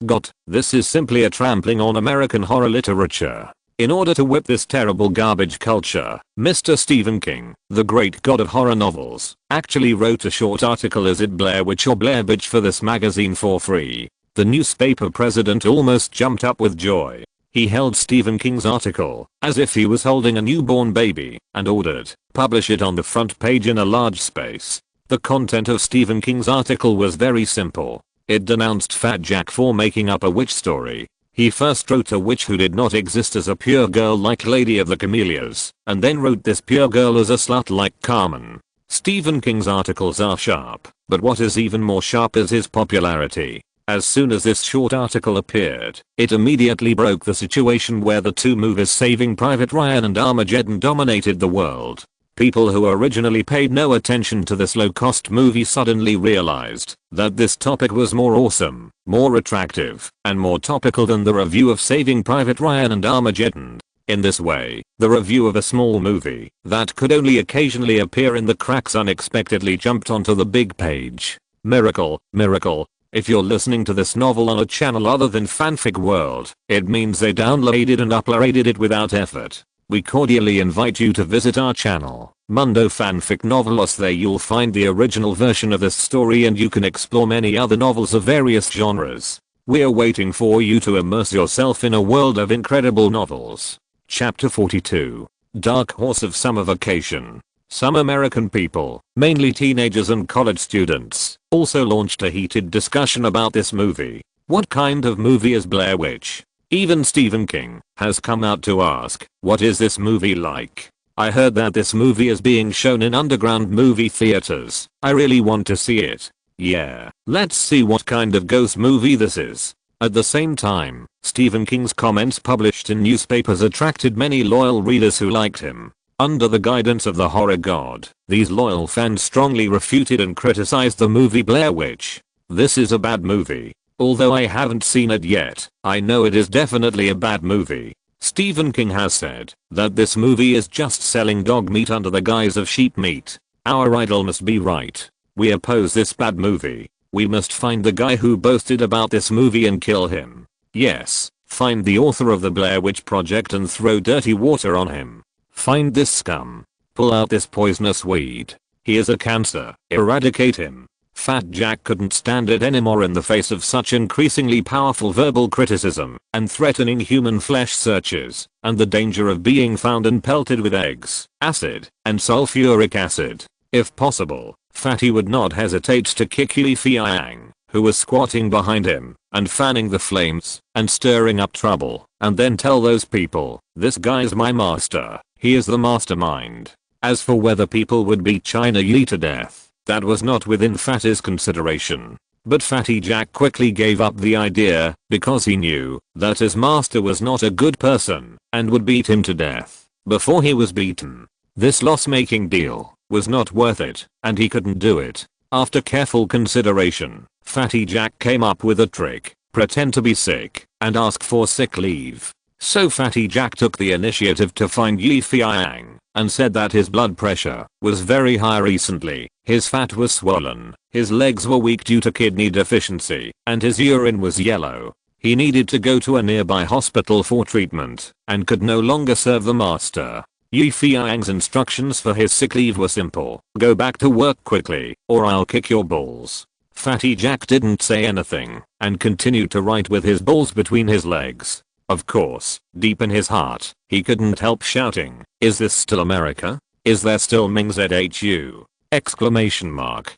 God, this is simply a trampling on American horror literature. In order to whip this terrible garbage culture, Mr. Stephen King, the great god of horror novels, actually wrote a short article Is It Blair Witch or Blair Bitch for this magazine for free. The newspaper president almost jumped up with joy. He held Stephen King's article as if he was holding a newborn baby and ordered, publish it on the front page in a large space. The content of Stephen King's article was very simple. It denounced Fat Jack for making up a witch story. He first wrote a witch who did not exist as a pure girl like Lady of the Camellias, and then wrote this pure girl as a slut like Carmen. Stephen King's articles are sharp, but what is even more sharp is his popularity. As soon as this short article appeared, it immediately broke the situation where the two movies Saving Private Ryan and Armageddon dominated the world. People who originally paid no attention to this low-cost movie suddenly realized that this topic was more awesome, more attractive, and more topical than the review of Saving Private Ryan and Armageddon. In this way, the review of a small movie that could only occasionally appear in the cracks unexpectedly jumped onto the big page. Miracle, miracle. If you're listening to this novel on a channel other than Fanfic World, it means they downloaded and uploaded it without effort. We cordially invite you to visit our channel, Mundo Fanfic Novelos. There you'll find the original version of this story and you can explore many other novels of various genres. We're waiting for you to immerse yourself in a world of incredible novels. Chapter 42. Dark Horse of Summer Vacation. Some American people, mainly teenagers and college students, also launched a heated discussion about this movie. What kind of movie is Blair Witch? Even Stephen King has come out to ask, what is this movie like? I heard that this movie is being shown in underground movie theaters. I really want to see it. Yeah, let's see what kind of ghost movie this is. At the same time, Stephen King's comments published in newspapers attracted many loyal readers who liked him. Under the guidance of the horror god, these loyal fans strongly refuted and criticized the movie Blair Witch. This is a bad movie. Although I haven't seen it yet, I know it is definitely a bad movie. Stephen King has said that this movie is just selling dog meat under the guise of sheep meat. Our idol must be right. We oppose this bad movie. We must find the guy who boasted about this movie and kill him. Yes, find the author of the Blair Witch Project and throw dirty water on him. Find this scum. Pull out this poisonous weed. He is a cancer. Eradicate him. Fat Jack couldn't stand it anymore in the face of such increasingly powerful verbal criticism and threatening human flesh searches and the danger of being found and pelted with eggs, acid, and sulfuric acid. If possible, Fatty would not hesitate to kick Feiyang, who was squatting behind him and fanning the flames and stirring up trouble, and then tell those people, this guy's my master. He is the mastermind. As for whether people would beat China Yi to death, that was not within Fatty's consideration. But Fatty Jack quickly gave up the idea because he knew that his master was not a good person and would beat him to death before he was beaten. This loss-making deal was not worth it, and he couldn't do it. After careful consideration, Fatty Jack came up with a trick. pretend to be sick, and ask for sick leave. So Fatty Jack took the initiative to find Feiyang and said that his blood pressure was very high recently, his fat was swollen, his legs were weak due to kidney deficiency, and his urine was yellow. He needed to go to a nearby hospital for treatment and could no longer serve the master. Feiyang's instructions for his sick leave were simple: go back to work quickly or I'll kick your balls. Fatty Jack didn't say anything and continued to write with his balls between his legs. Of course, deep in his heart, he couldn't help shouting, "Is this still America? Is there still Ming ZHU?" Exclamation mark.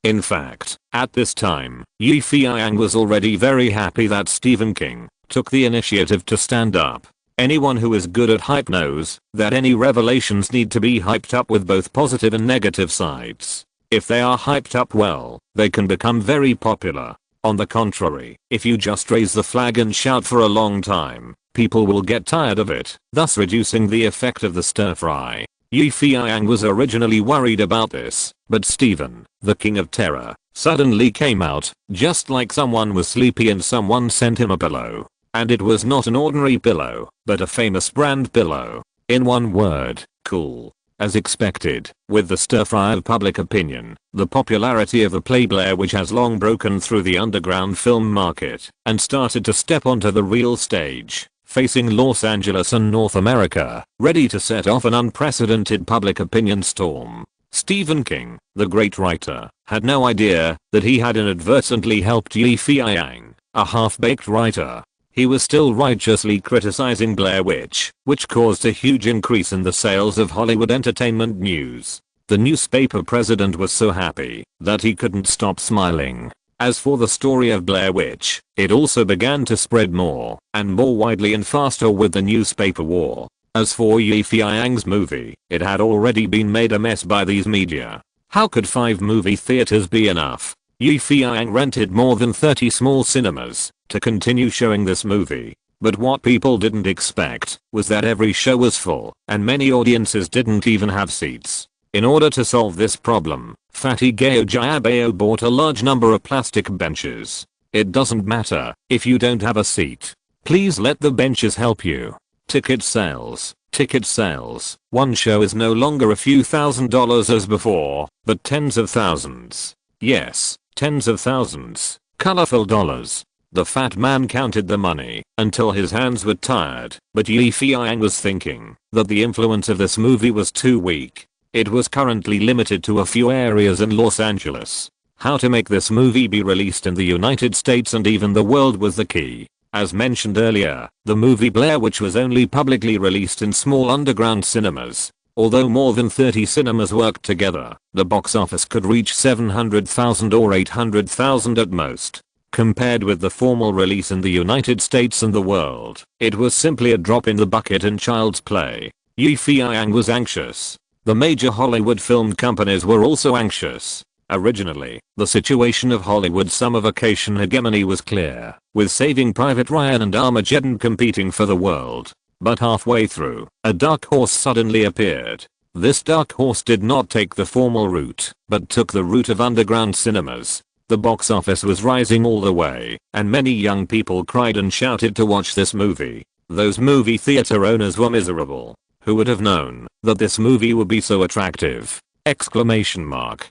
In fact, at this time, Feiyang was already very happy that Stephen King took the initiative to stand up. Anyone who is good at hype knows that any revelations need to be hyped up with both positive and negative sides. If they are hyped up well, they can become very popular. On the contrary, if you just raise the flag and shout for a long time, people will get tired of it, thus reducing the effect of the stir fry. Feiyang was originally worried about this, but Stephen, the King of Terror, suddenly came out, just like someone was sleepy and someone sent him a pillow. And it was not an ordinary pillow, but a famous brand pillow. In one word, cool. As expected, with the stir-fry of public opinion, the popularity of the play Blair Witch has long broken through the underground film market and started to step onto the real stage, facing Los Angeles and North America, ready to set off an unprecedented public opinion storm. Stephen King, the great writer, had no idea that he had inadvertently helped Feiyang, a half-baked writer. He was still righteously criticizing Blair Witch, which caused a huge increase in the sales of Hollywood entertainment news. The newspaper president was so happy that he couldn't stop smiling. As for the story of Blair Witch, it also began to spread more and more widely and faster with the newspaper war. As for Feiyang's movie, it had already been made a mess by these media. How could 5 movie theaters be enough? Feiyang rented more than 30 small cinemas to continue showing this movie. But what people didn't expect was that every show was full and many audiences didn't even have seats. In order to solve this problem, Fatty Gao Jiabao bought a large number of plastic benches. It doesn't matter if you don't have a seat. Please let the benches help you. Ticket sales. Ticket sales. One show is no longer a few $1,000s as before, but tens of thousands. Yes, tens of thousands. Colorful dollars. The fat man counted the money until his hands were tired, but Feiyang was thinking that the influence of this movie was too weak. It was currently limited to a few areas in Los Angeles. How to make this movie be released in the United States and even the world was the key. As mentioned earlier, the movie Blair Witch was only publicly released in small underground cinemas. Although more than 30 cinemas worked together, the box office could reach 700,000 or 800,000 at most. Compared with the formal release in the United States and the world, it was simply a drop in the bucket and child's play. Feiyang was anxious. The major Hollywood film companies were also anxious. Originally, the situation of Hollywood's summer vacation hegemony was clear, with Saving Private Ryan and Armageddon competing for the world. But halfway through, a dark horse suddenly appeared. This dark horse did not take the formal route, but took the route of underground cinemas. The box office was rising all the way, and many young people cried and shouted to watch this movie. Those movie theater owners were miserable. Who would have known that this movie would be so attractive? Exclamation mark.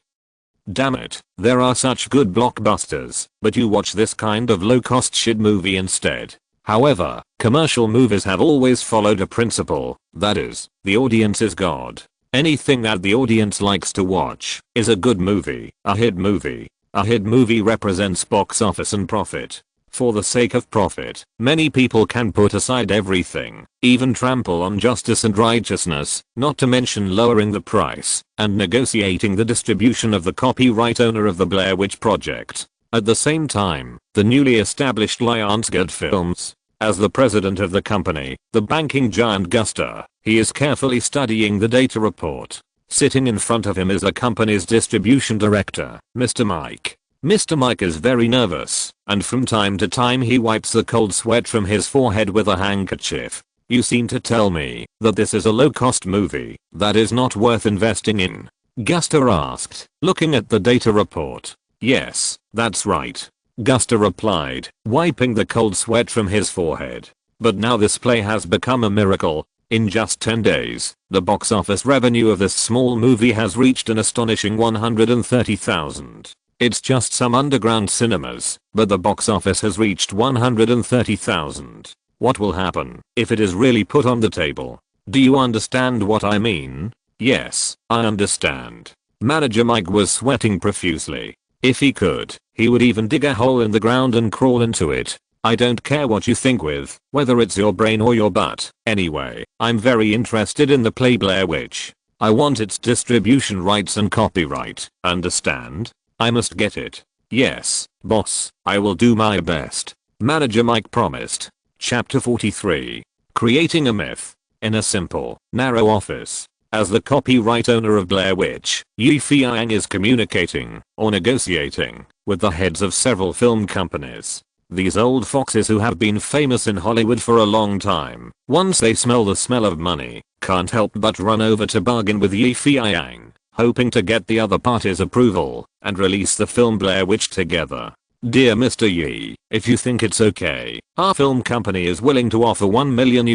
Damn it, there are such good blockbusters, but you watch this kind of low-cost shit movie instead. However, commercial movies have always followed a principle, that is, the audience is God. Anything that the audience likes to watch is a good movie, a hit movie. A hit movie represents box office and profit. For the sake of profit, many people can put aside everything, even trample on justice and righteousness, not to mention lowering the price and negotiating the distribution of the copyright owner of the Blair Witch Project. At the same time, the newly established Lionsgate Films, as the president of the company, the banking giant Guster, he is carefully studying the data report. Sitting in front of him is the company's distribution director, Mr. Mike. Mr. Mike is very nervous, and from time to time he wipes the cold sweat from his forehead with a handkerchief. You seem to tell me that this is a low-cost movie that is not worth investing in? Guster asked, looking at the data report. Yes, that's right. Guster replied, wiping the cold sweat from his forehead. But now this play has become a miracle. In just 10 days, the box office revenue of this small movie has reached an astonishing 130,000. It's just some underground cinemas, but the box office has reached 130,000. What will happen if it is really put on the table? Do you understand what I mean? Yes, I understand. Manager Mike was sweating profusely. If he could, he would even dig a hole in the ground and crawl into it. I don't care what you think with, whether it's your brain or your butt. Anyway, I'm very interested in the play Blair Witch. I want its distribution rights and copyright, understand? I must get it. Yes, boss, I will do my best. Manager Mike promised. Chapter 43. Creating a myth. In a simple, narrow office. As the copyright owner of Blair Witch, Feiyang is communicating, or negotiating, with the heads of several film companies. These old foxes who have been famous in Hollywood for a long time, once they smell the smell of money, can't help but run over to bargain with Feiyang, hoping to get the other party's approval, and release the film Blair Witch together. Dear Mr. Yi, if you think it's okay, our film company is willing to offer $1 million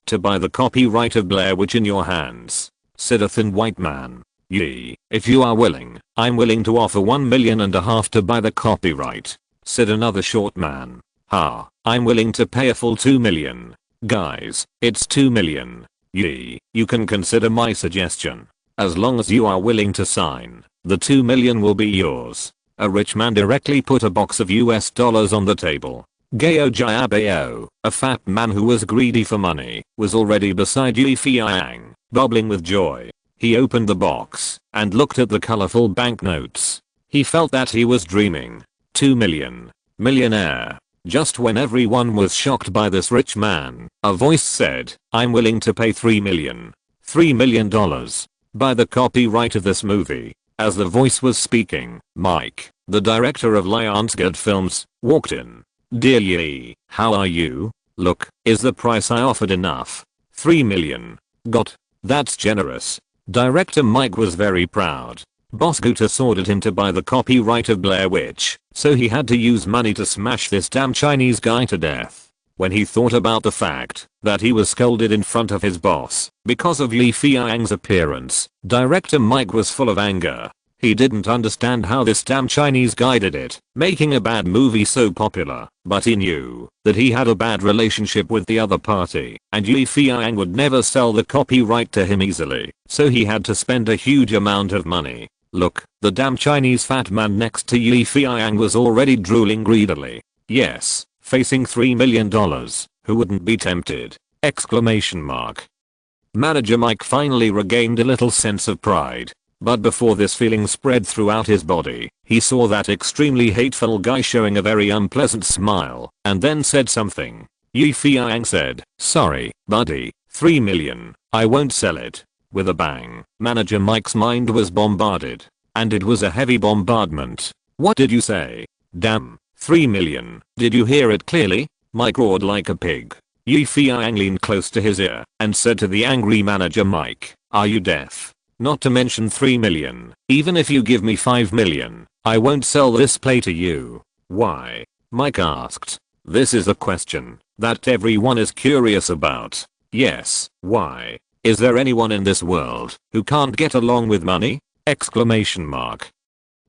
to buy the copyright of Blair Witch in your hands, said a thin white man. Yi, if you are willing, I'm willing to offer $1.5 million to buy the copyright, said another short man. Ha, I'm willing to pay a full $2 million. Guys, it's $2 million. Yi, you can consider my suggestion. As long as you are willing to sign, the $2 million will be yours. A rich man directly put a box of US dollars on the table. Gao Jiabao, a fat man who was greedy for money, was already beside Feiyang, bubbling with joy. He opened the box and looked at the colorful banknotes. He felt that he was dreaming. 2 million. Millionaire. Just when everyone was shocked by this rich man, a voice said, I'm willing to pay $3 million. $3 million. Buy the copyright of this movie. As the voice was speaking, Mike, the director of Lionsgate Films, walked in. Dear Yi, how are you? Look, is the price I offered enough? $3 million. Got. That's generous. Director Mike was very proud. Boss Guter ordered him to buy the copyright of Blair Witch, so he had to use money to smash this damn Chinese guy to death. When he thought about the fact that he was scolded in front of his boss because of Feiyang's appearance, Director Mike was full of anger. He didn't understand how this damn Chinese guy did it, making a bad movie so popular, but he knew that he had a bad relationship with the other party, and Feiyang would never sell the copyright to him easily, so he had to spend a huge amount of money. Look, the damn Chinese fat man next to Feiyang was already drooling greedily. Yes, facing $3 million, who wouldn't be tempted? Exclamation mark. Manager Mike finally regained a little sense of pride. But before this feeling spread throughout his body, he saw that extremely hateful guy showing a very unpleasant smile, and then said something. Feiyang said, sorry, buddy, $3 million, I won't sell it. With a bang, Manager Mike's mind was bombarded. And it was a heavy bombardment. What did you say? Damn, $3 million, did you hear it clearly? Mike roared like a pig. Feiyang leaned close to his ear and said to the angry Manager Mike, are you deaf? Not to mention $3 million, even if you give me $5 million, I won't sell this play to you. Why? Mike asked. This is a question that everyone is curious about. Yes, why? Is there anyone in this world who can't get along with money? Exclamation mark.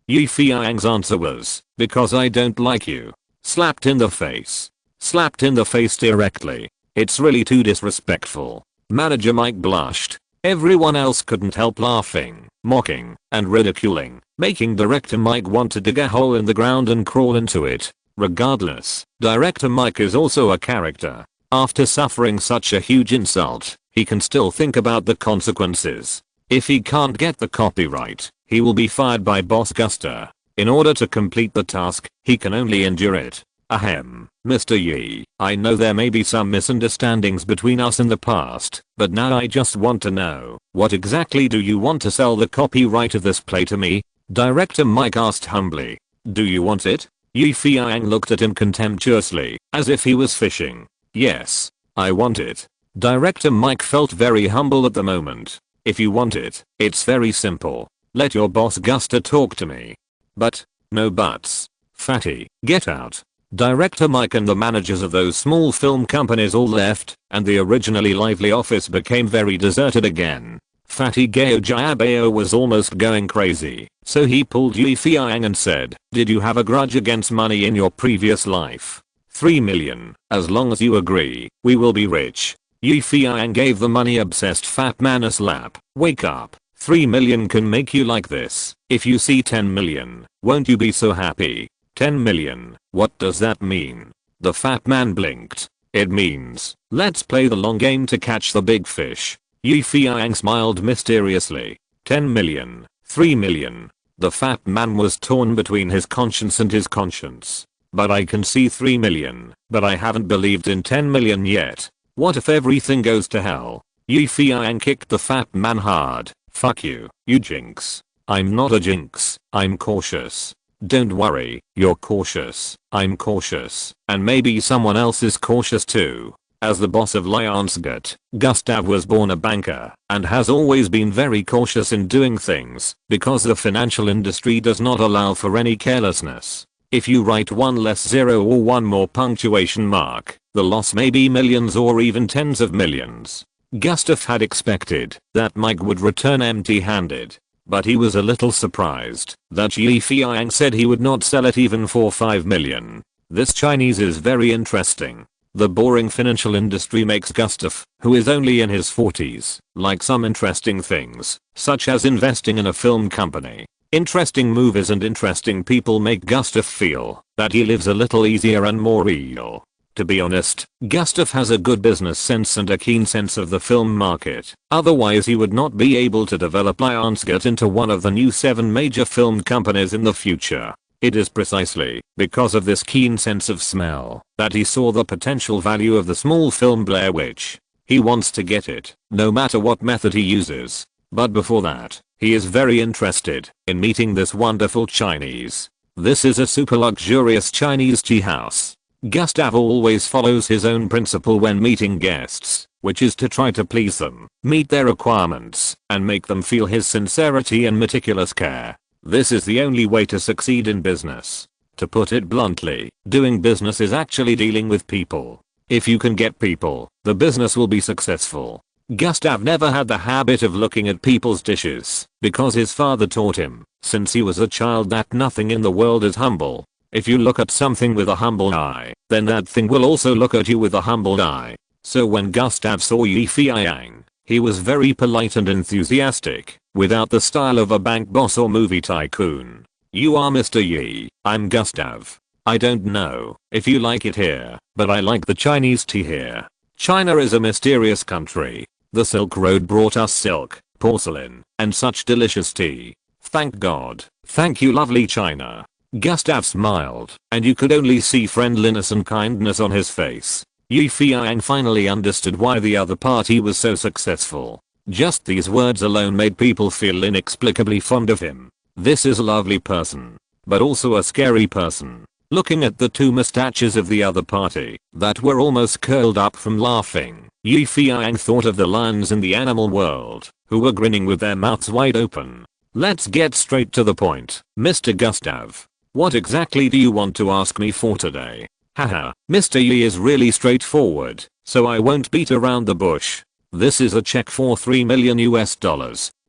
Feiyang's answer was, because I don't like you. Slapped in the face. Slapped in the face directly. It's really too disrespectful. Manager Mike blushed. Everyone else couldn't help laughing, mocking, and ridiculing, making Director Mike want to dig a hole in the ground and crawl into it. Regardless, Director Mike is also a character. After suffering such a huge insult, he can still think about the consequences. If he can't get the copyright, he will be fired by Boss Guster. In order to complete the task, he can only endure it. Ahem, Mr. Yi, I know there may be some misunderstandings between us in the past, but now I just want to know, what exactly do you want to sell the copyright of this play to me? Director Mike asked humbly. Do you want it? Feiyang looked at him contemptuously, as if he was fishing. Yes, I want it. Director Mike felt very humble at the moment. If you want it, it's very simple. Let your boss Guster talk to me. But, no buts. Fatty, get out. Director Mike and the managers of those small film companies all left, and the originally lively office became very deserted again. Fatty Gao Jiabao was almost going crazy, so he pulled Feiyang and said, "Did you have a grudge against money in your previous life? 3 million, as long as you agree, we will be rich." Feiyang gave the money-obsessed fat man a slap. "Wake up, 3 million can make you like this. If you see 10 million, won't you be so happy?" 10 million, what does that mean? The fat man blinked. "It means, let's play the long game to catch the big fish." Feiyang smiled mysteriously. 10 million, 3 million. The fat man was torn between his conscience and his conscience. "But I can see 3 million, but I haven't believed in 10 million yet. What if everything goes to hell?" Feiyang kicked the fat man hard. "Fuck you, you jinx." "I'm not a jinx, I'm cautious." "Don't worry, you're cautious, I'm cautious, and maybe someone else is cautious too." As the boss of Lionsgate, Gustav was born a banker and has always been very cautious in doing things because the financial industry does not allow for any carelessness. If you write one less zero or one more punctuation mark, the loss may be millions or even tens of millions. Gustav had expected that Mike would return empty-handed, but he was a little surprised that Feiyang said he would not sell it even for 5 million. This Chinese is very interesting. The boring financial industry makes Gustav, who is only in his 40s, like some interesting things, such as investing in a film company. Interesting movies and interesting people make Gustav feel that he lives a little easier and more real. To be honest, Gustav has a good business sense and a keen sense of the film market, otherwise he would not be able to develop Lionsgate into one of the new 7 major film companies in the future. It is precisely because of this keen sense of smell that he saw the potential value of the small film Blair Witch. He wants to get it, no matter what method he uses. But before that, he is very interested in meeting this wonderful Chinese. This is a super luxurious Chinese tea house. Gustav always follows his own principle when meeting guests, which is to try to please them, meet their requirements, and make them feel his sincerity and meticulous care. This is the only way to succeed in business. To put it bluntly, doing business is actually dealing with people. If you can get people, the business will be successful. Gustav never had the habit of looking at people's dishes, because his father taught him, since he was a child, that nothing in the world is humble. If you look at something with a humble eye, then that thing will also look at you with a humbled eye. So when Gustav saw Feiyang, he was very polite and enthusiastic, without the style of a bank boss or movie tycoon. "You are Mr. Yi, I'm Gustav. I don't know if you like it here, but I like the Chinese tea here. China is a mysterious country. The Silk Road brought us silk, porcelain, and such delicious tea. Thank God. Thank you, lovely China." Gustav smiled, and you could only see friendliness and kindness on his face. Feiyang finally understood why the other party was so successful. Just these words alone made people feel inexplicably fond of him. This is a lovely person, but also a scary person. Looking at the 2 mustaches of the other party that were almost curled up from laughing, Feiyang thought of the lions in the animal world, who were grinning with their mouths wide open. "Let's get straight to the point, Mr. Gustav. What exactly do you want to ask me for today?" "Haha, Mr. Yi is really straightforward, so I won't beat around the bush. This is a check for $3 million US.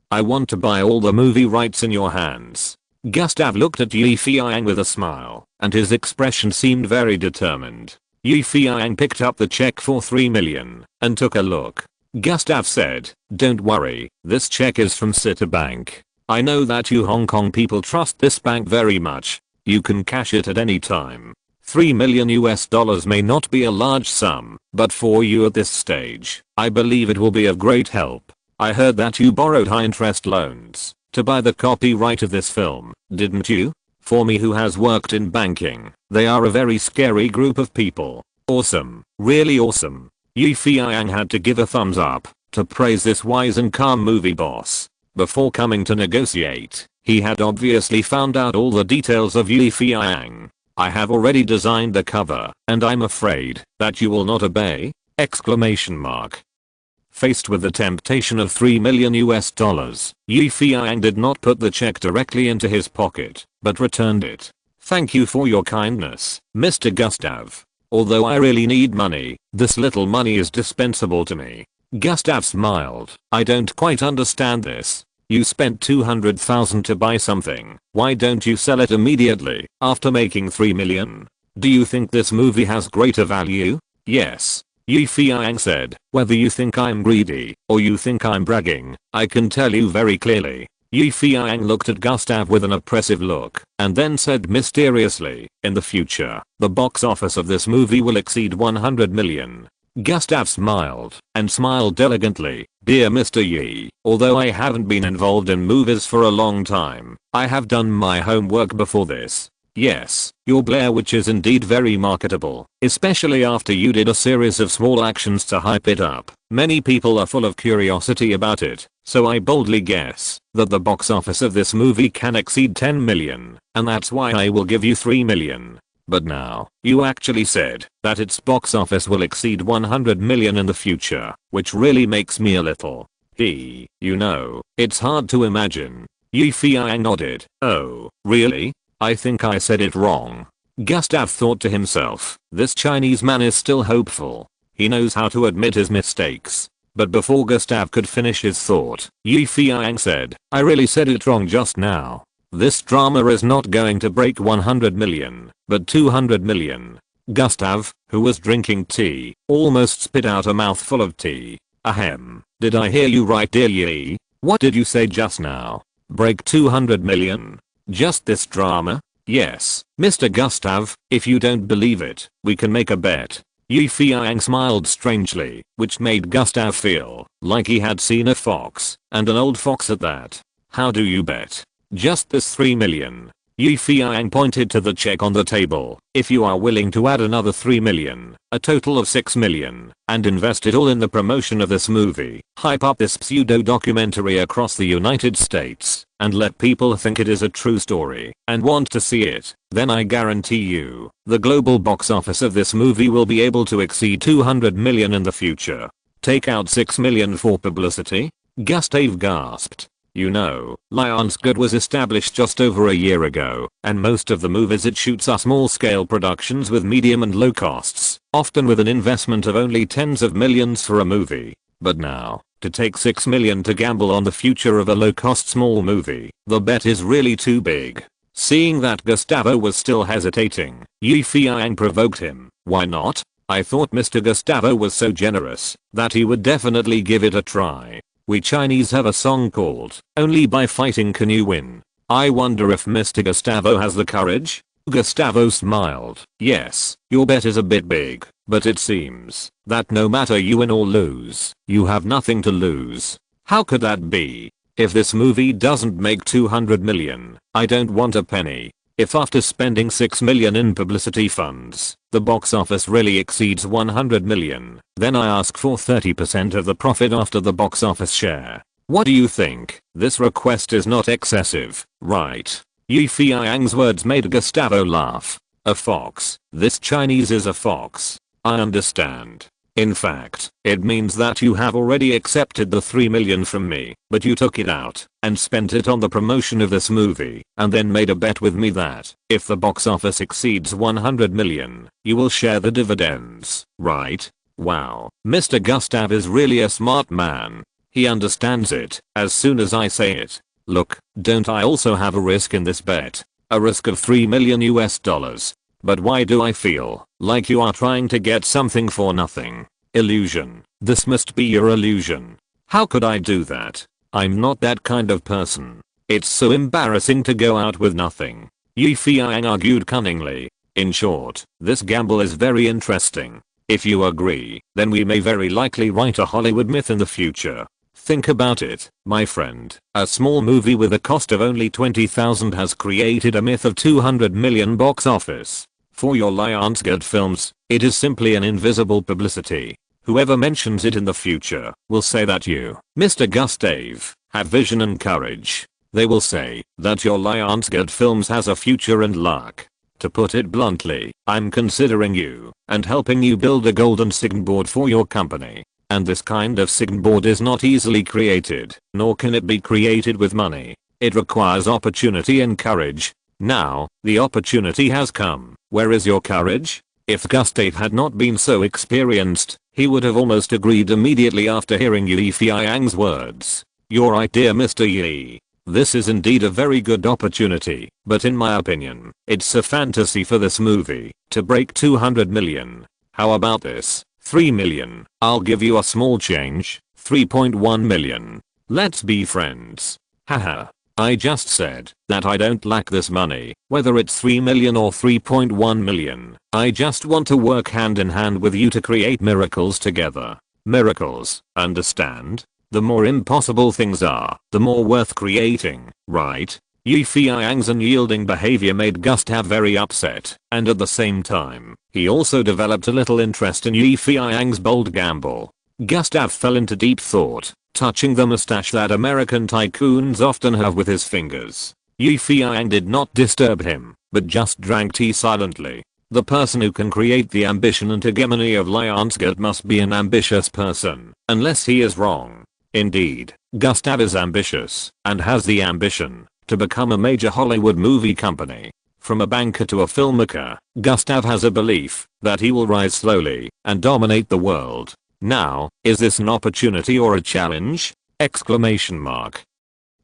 I want to buy all the movie rights in your hands." Gustav looked at Feiyang with a smile, and his expression seemed very determined. Feiyang picked up the check for $3 million and took a look. Gustav said, "Don't worry, this check is from Citibank. I know that you Hong Kong people trust this bank very much. You can cash it at any time. $3 million US may not be a large sum, but for you at this stage, I believe it will be of great help. I heard that you borrowed high interest loans to buy the copyright of this film, didn't you? For me, who has worked in banking, they are a very scary group of people. Awesome, really awesome." Feiyang had to give a thumbs up to praise this wise and calm movie boss. Before coming to negotiate, he had obviously found out all the details of Feiyang. "I have already designed the cover, and I'm afraid that you will not obey?" Exclamation mark. Faced with the temptation of $3 million US, Feiyang did not put the check directly into his pocket, but returned it. Thank you for your kindness, Mr. Gustav. Although I really need money, this little money is dispensable to me. Gustav smiled. I don't quite understand this. You spent 200,000 to buy something. Why don't you sell it immediately after making 3 million? Do you think this movie has greater value? Yes. Feiyang said. Whether you think I'm greedy or you think I'm bragging, I can tell you very clearly. Feiyang looked at Gustav with an oppressive look and then said mysteriously, in the future, the box office of this movie will exceed 100 million. Gustav smiled and smiled elegantly. Dear Mr. Yi, although I haven't been involved in movies for a long time, I have done my homework before this. Yes, your Blair Witch is indeed very marketable, especially after you did a series of small actions to hype it up. Many people are full of curiosity about it, so I boldly guess that the box office of this movie can exceed 10 million, and that's why I will give you 3 million. But now, you actually said that its box office will exceed 100 million in the future, which really makes me a little. It's hard to imagine. Feiyang nodded. Oh, really? I think I said it wrong. Gustav thought to himself, this Chinese man is still hopeful. He knows how to admit his mistakes. But before Gustav could finish his thought, Feiyang said, I really said it wrong just now. This drama is not going to break 100 million, but 200 million. Gustav, who was drinking tea, almost spit out a mouthful of tea. Ahem. Did I hear you right, dear Yi? What did you say just now? Break 200 million? Just this drama? Yes, Mr. Gustav, if you don't believe it, we can make a bet. Feiyang smiled strangely, which made Gustav feel like he had seen a fox, and an old fox at that. How do you bet? Just this 3 million. Feiyang pointed to the check on the table. If you are willing to add another 3 million, a total of 6 million, and invest it all in the promotion of this movie, hype up this pseudo-documentary across the United States, and let people think it is a true story and want to see it, then I guarantee you, the global box office of this movie will be able to exceed 200 million in the future. Take out 6 million for publicity? Gustav gasped. Lionsgate was established just over a year ago, and most of the movies it shoots are small-scale productions with medium and low costs, often with an investment of only tens of millions for a movie. But now, to take 6 million to gamble on the future of a low-cost small movie, the bet is really too big. Seeing that Gustavo was still hesitating, Feiyang provoked him. Why not? I thought Mr. Gustavo was so generous that he would definitely give it a try. We Chinese have a song called, Only by Fighting Can You Win. I wonder if Mr. Gustavo has the courage? Gustavo smiled. Yes, your bet is a bit big, but it seems that no matter you win or lose, you have nothing to lose. How could that be? If this movie doesn't make 200 million, I don't want a penny. If after spending 6 million in publicity funds, the box office really exceeds 100 million, then I ask for 30% of the profit after the box office share. What do you think? This request is not excessive, right? Feiyang's words made Gustavo laugh. A fox. This Chinese is a fox. I understand. In fact, it means that you have already accepted the 3 million from me, but you took it out and spent it on the promotion of this movie, and then made a bet with me that, if the box office exceeds 100 million, you will share the dividends, right? Wow, Mr. Gustav is really a smart man. He understands it as soon as I say it. Look, don't I also have a risk in this bet? A risk of 3 million US dollars. But why do I feel like you are trying to get something for nothing? Illusion. This must be your illusion. How could I do that? I'm not that kind of person. It's so embarrassing to go out with nothing. Feiyang argued cunningly. In short, this gamble is very interesting. If you agree, then we may very likely write a Hollywood myth in the future. Think about it, my friend. A small movie with a cost of only 20,000 has created a myth of 200 million box office. For your Lionsgate films, it is simply an invisible publicity. Whoever mentions it in the future will say that you, Mr. Gustav, have vision and courage. They will say that your Lionsgate films has a future and luck. To put it bluntly, I'm considering you and helping you build a golden signboard for your company. And this kind of signboard is not easily created, nor can it be created with money. It requires opportunity and courage. Now, the opportunity has come. Where is your courage? If Gustav had not been so experienced, he would have almost agreed immediately after hearing Yi Feiyang's words. You're right, dear Mr. Yi. This is indeed a very good opportunity, but in my opinion, it's a fantasy for this movie to break 200 million. How about this? 3 million. I'll give you a small change. 3.1 million. Let's be friends. Haha. I just said that I don't lack this money, whether it's 3 million or 3.1 million. I just want to work hand in hand with you to create miracles together. Miracles, understand? The more impossible things are, the more worth creating, right? Yi Feiyang's unyielding behavior made Gustav very upset, and at the same time, he also developed a little interest in Yi Feiyang's bold gamble. Gustav fell into deep thought, touching the mustache that American tycoons often have with his fingers. Yi Feiyang did not disturb him, but just drank tea silently. The person who can create the ambition and hegemony of Lionsgate must be an ambitious person, unless he is wrong. Indeed, Gustav is ambitious, and has the ambition to become a major Hollywood movie company. From a banker to a filmmaker, Gustav has a belief that he will rise slowly and dominate the world. Now, is this an opportunity or a challenge? Exclamation mark.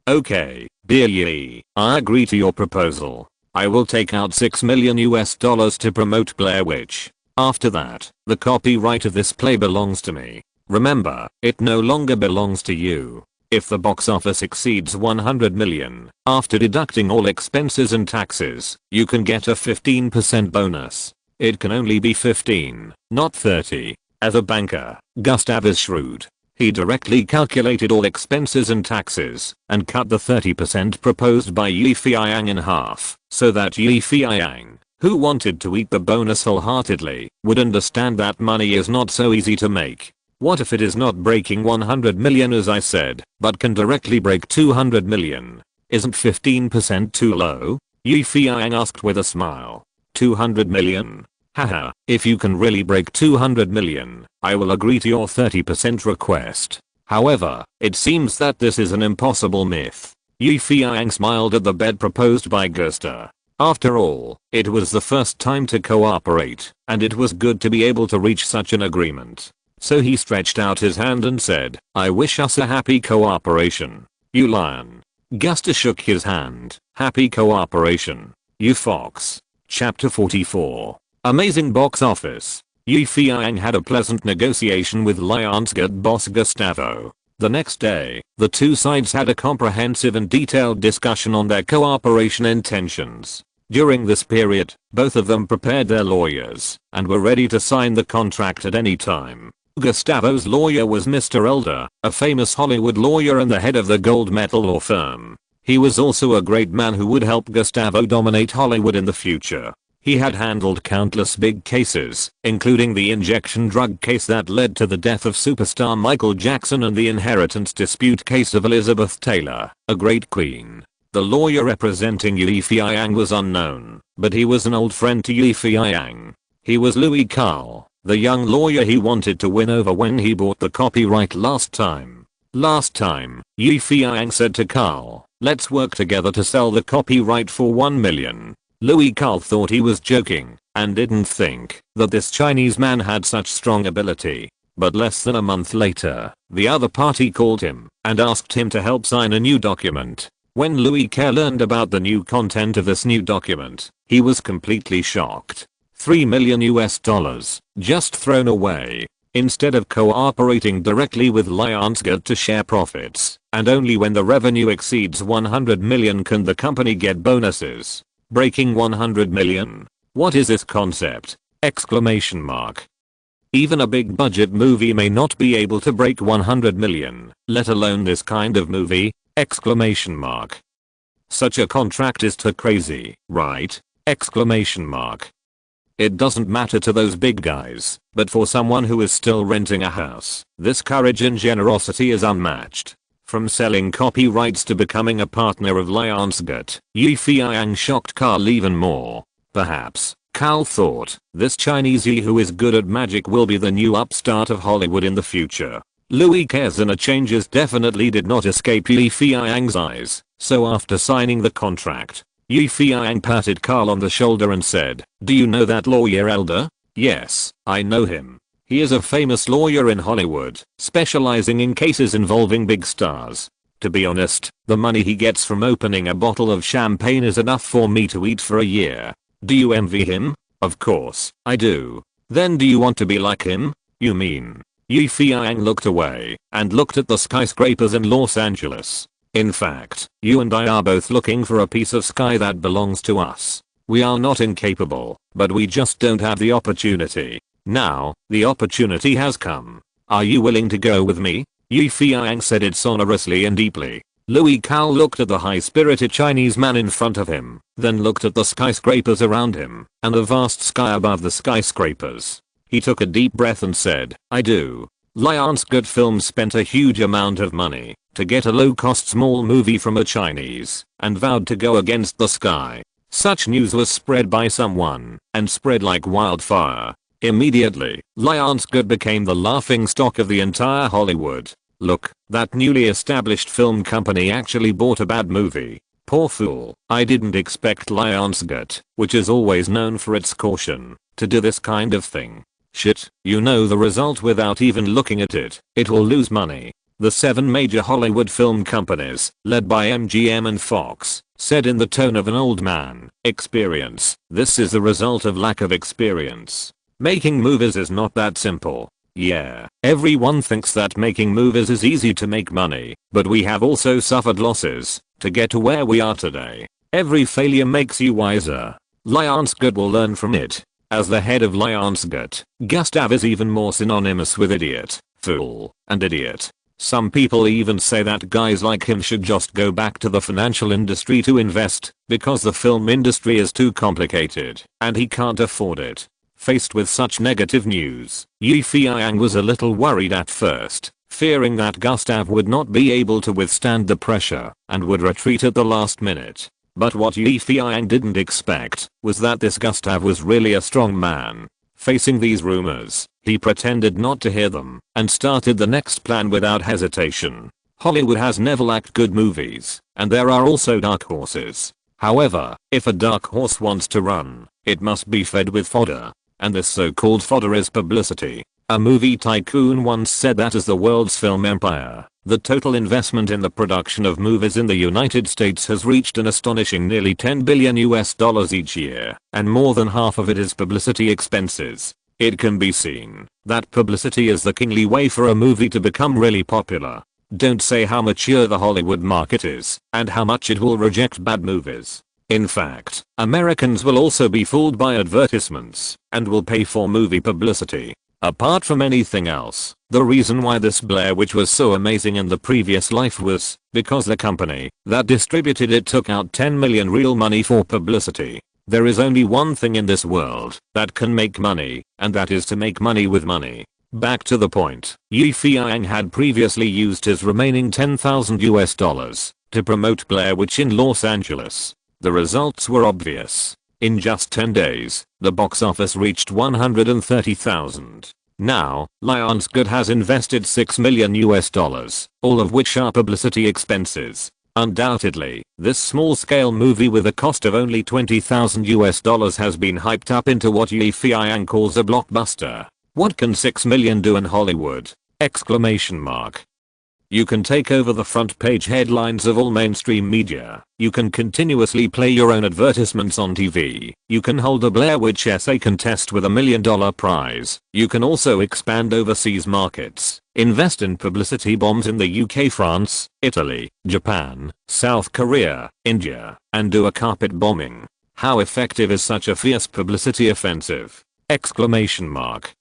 Okay, dear Yi, I agree to your proposal. I will take out $6 million to promote Blair Witch. After that, the copyright of this play belongs to me. Remember, it no longer belongs to you. If the box office exceeds 100 million, after deducting all expenses and taxes, you can get a 15% bonus. It can only be 15, not 30. As a banker, Gustav is shrewd. He directly calculated all expenses and taxes and cut the 30% proposed by Yi Feiyang in half, so that Yi Feiyang, who wanted to eat the bonus wholeheartedly, would understand that money is not so easy to make. What if it is not breaking 100 million as I said, but can directly break 200 million? Isn't 15% too low? Yi Feiyang asked with a smile. 200 million? Haha, if you can really break 200 million, I will agree to your 30% request. However, it seems that this is an impossible myth. Yi Feiyang smiled at the bet proposed by Gustav. After all, it was the first time to cooperate, and it was good to be able to reach such an agreement. So he stretched out his hand and said, I wish us a happy cooperation. You lion. Gustav shook his hand. Happy cooperation. You fox. Chapter 44. Amazing box office. Yi Feiyang had a pleasant negotiation with Lionsgate boss Gustavo. The next day, the two sides had a comprehensive and detailed discussion on their cooperation intentions. During this period, both of them prepared their lawyers and were ready to sign the contract at any time. Gustavo's lawyer was Mr. Elder, a famous Hollywood lawyer and the head of the gold medal law firm. He was also a great man who would help Gustavo dominate Hollywood in the future. He had handled countless big cases, including the injection drug case that led to the death of superstar Michael Jackson and the inheritance dispute case of Elizabeth Taylor, a great queen. The lawyer representing Yi Feiyang was unknown, but he was an old friend to Yi Feiyang. He was Louis Carl, the young lawyer he wanted to win over when he bought the copyright last time. Last time, Yi Feiyang said to Carl, let's work together to sell the copyright for 1 million. Louis Carl thought he was joking and didn't think that this Chinese man had such strong ability. But less than a month later, the other party called him and asked him to help sign a new document. When Louis Carl learned about the new content of this new document, he was completely shocked. $3 million just thrown away. Instead of cooperating directly with Lionsgate to share profits, and only when the revenue exceeds 100 million can the company get bonuses. Breaking 100 million? What is this concept? Exclamation mark. Even a big budget movie may not be able to break 100 million, let alone this kind of movie, exclamation mark. Such a contract is too crazy, right? Exclamation mark. It doesn't matter to those big guys, but for someone who is still renting a house, this courage and generosity is unmatched. From selling copyrights to becoming a partner of Lionsgate, Yi Feiyang shocked Carl even more. Perhaps, Carl thought, this Chinese Yi who is good at magic will be the new upstart of Hollywood in the future. Louis Carl's inner changes definitely did not escape Yi Feiyang's eyes, so after signing the contract, Yi Feiyang patted Carl on the shoulder and said, "Do you know that lawyer Elder?" "Yes, I know him. He is a famous lawyer in Hollywood, specializing in cases involving big stars. To be honest, the money he gets from opening a bottle of champagne is enough for me to eat for a year." "Do you envy him?" "Of course, I do." "Then do you want to be like him?" "You mean?" Yi Feiyang looked away and looked at the skyscrapers in Los Angeles. "In fact, you and I are both looking for a piece of sky that belongs to us. We are not incapable, but we just don't have the opportunity. Now, the opportunity has come. Are you willing to go with me?" Yi Feiyang said it sonorously and deeply. Louis Cao looked at the high-spirited Chinese man in front of him, then looked at the skyscrapers around him and the vast sky above the skyscrapers. He took a deep breath and said, "I do." Lionsgate Films spent a huge amount of money to get a low-cost small movie from a Chinese and vowed to go against the sky. Such news was spread by someone and spread like wildfire. Immediately, Lionsgate became the laughingstock of the entire Hollywood. "Look, that newly established film company actually bought a bad movie. Poor fool. I didn't expect Lionsgate, which is always known for its caution, to do this kind of thing. Shit, you know the result without even looking at it. It will lose money." The 7 major Hollywood film companies, led by MGM and Fox, said in the tone of an old man, "Experience. This is the result of lack of experience. Making movies is not that simple. Yeah, everyone thinks that making movies is easy to make money, but we have also suffered losses to get to where we are today. Every failure makes you wiser. Lionsgate will learn from it." As the head of Lionsgate, Gustav is even more synonymous with idiot, fool, and idiot. Some people even say that guys like him should just go back to the financial industry to invest, because the film industry is too complicated, and he can't afford it. Faced with such negative news, Yi Feiyang was a little worried at first, fearing that Gustav would not be able to withstand the pressure and would retreat at the last minute. But what Yi Feiyang didn't expect was that this Gustav was really a strong man. Facing these rumors, he pretended not to hear them and started the next plan without hesitation. Hollywood has never lacked good movies, and there are also dark horses. However, if a dark horse wants to run, it must be fed with fodder. And this so-called fodder is publicity. A movie tycoon once said that as the world's film empire, the total investment in the production of movies in the United States has reached an astonishing nearly $10 billion each year, and more than half of it is publicity expenses. It can be seen that publicity is the kingly way for a movie to become really popular. Don't say how mature the Hollywood market is and how much it will reject bad movies. In fact, Americans will also be fooled by advertisements and will pay for movie publicity. Apart from anything else, the reason why this Blair Witch was so amazing in the previous life was because the company that distributed it took out 10 million real money for publicity. There is only one thing in this world that can make money, and that is to make money with money. Back to the point, Yi Feiyang had previously used his remaining $10,000 to promote Blair Witch in Los Angeles. The results were obvious. In just 10 days, the box office reached $130,000. Now, Lionsgate has invested $6 million, all of which are publicity expenses. Undoubtedly, this small-scale movie with a cost of only $20,000 has been hyped up into what Yi Feiyang calls a blockbuster. What can $6 million do in Hollywood? Exclamation mark. You can take over the front page headlines of all mainstream media. You can continuously play your own advertisements on TV. You can hold a Blair Witch essay contest with $1 million prize. You can also expand overseas markets. Invest in publicity bombs in the UK, France, Italy, Japan, South Korea, India, and do a carpet bombing. How effective is such a fierce publicity offensive? Exclamation mark.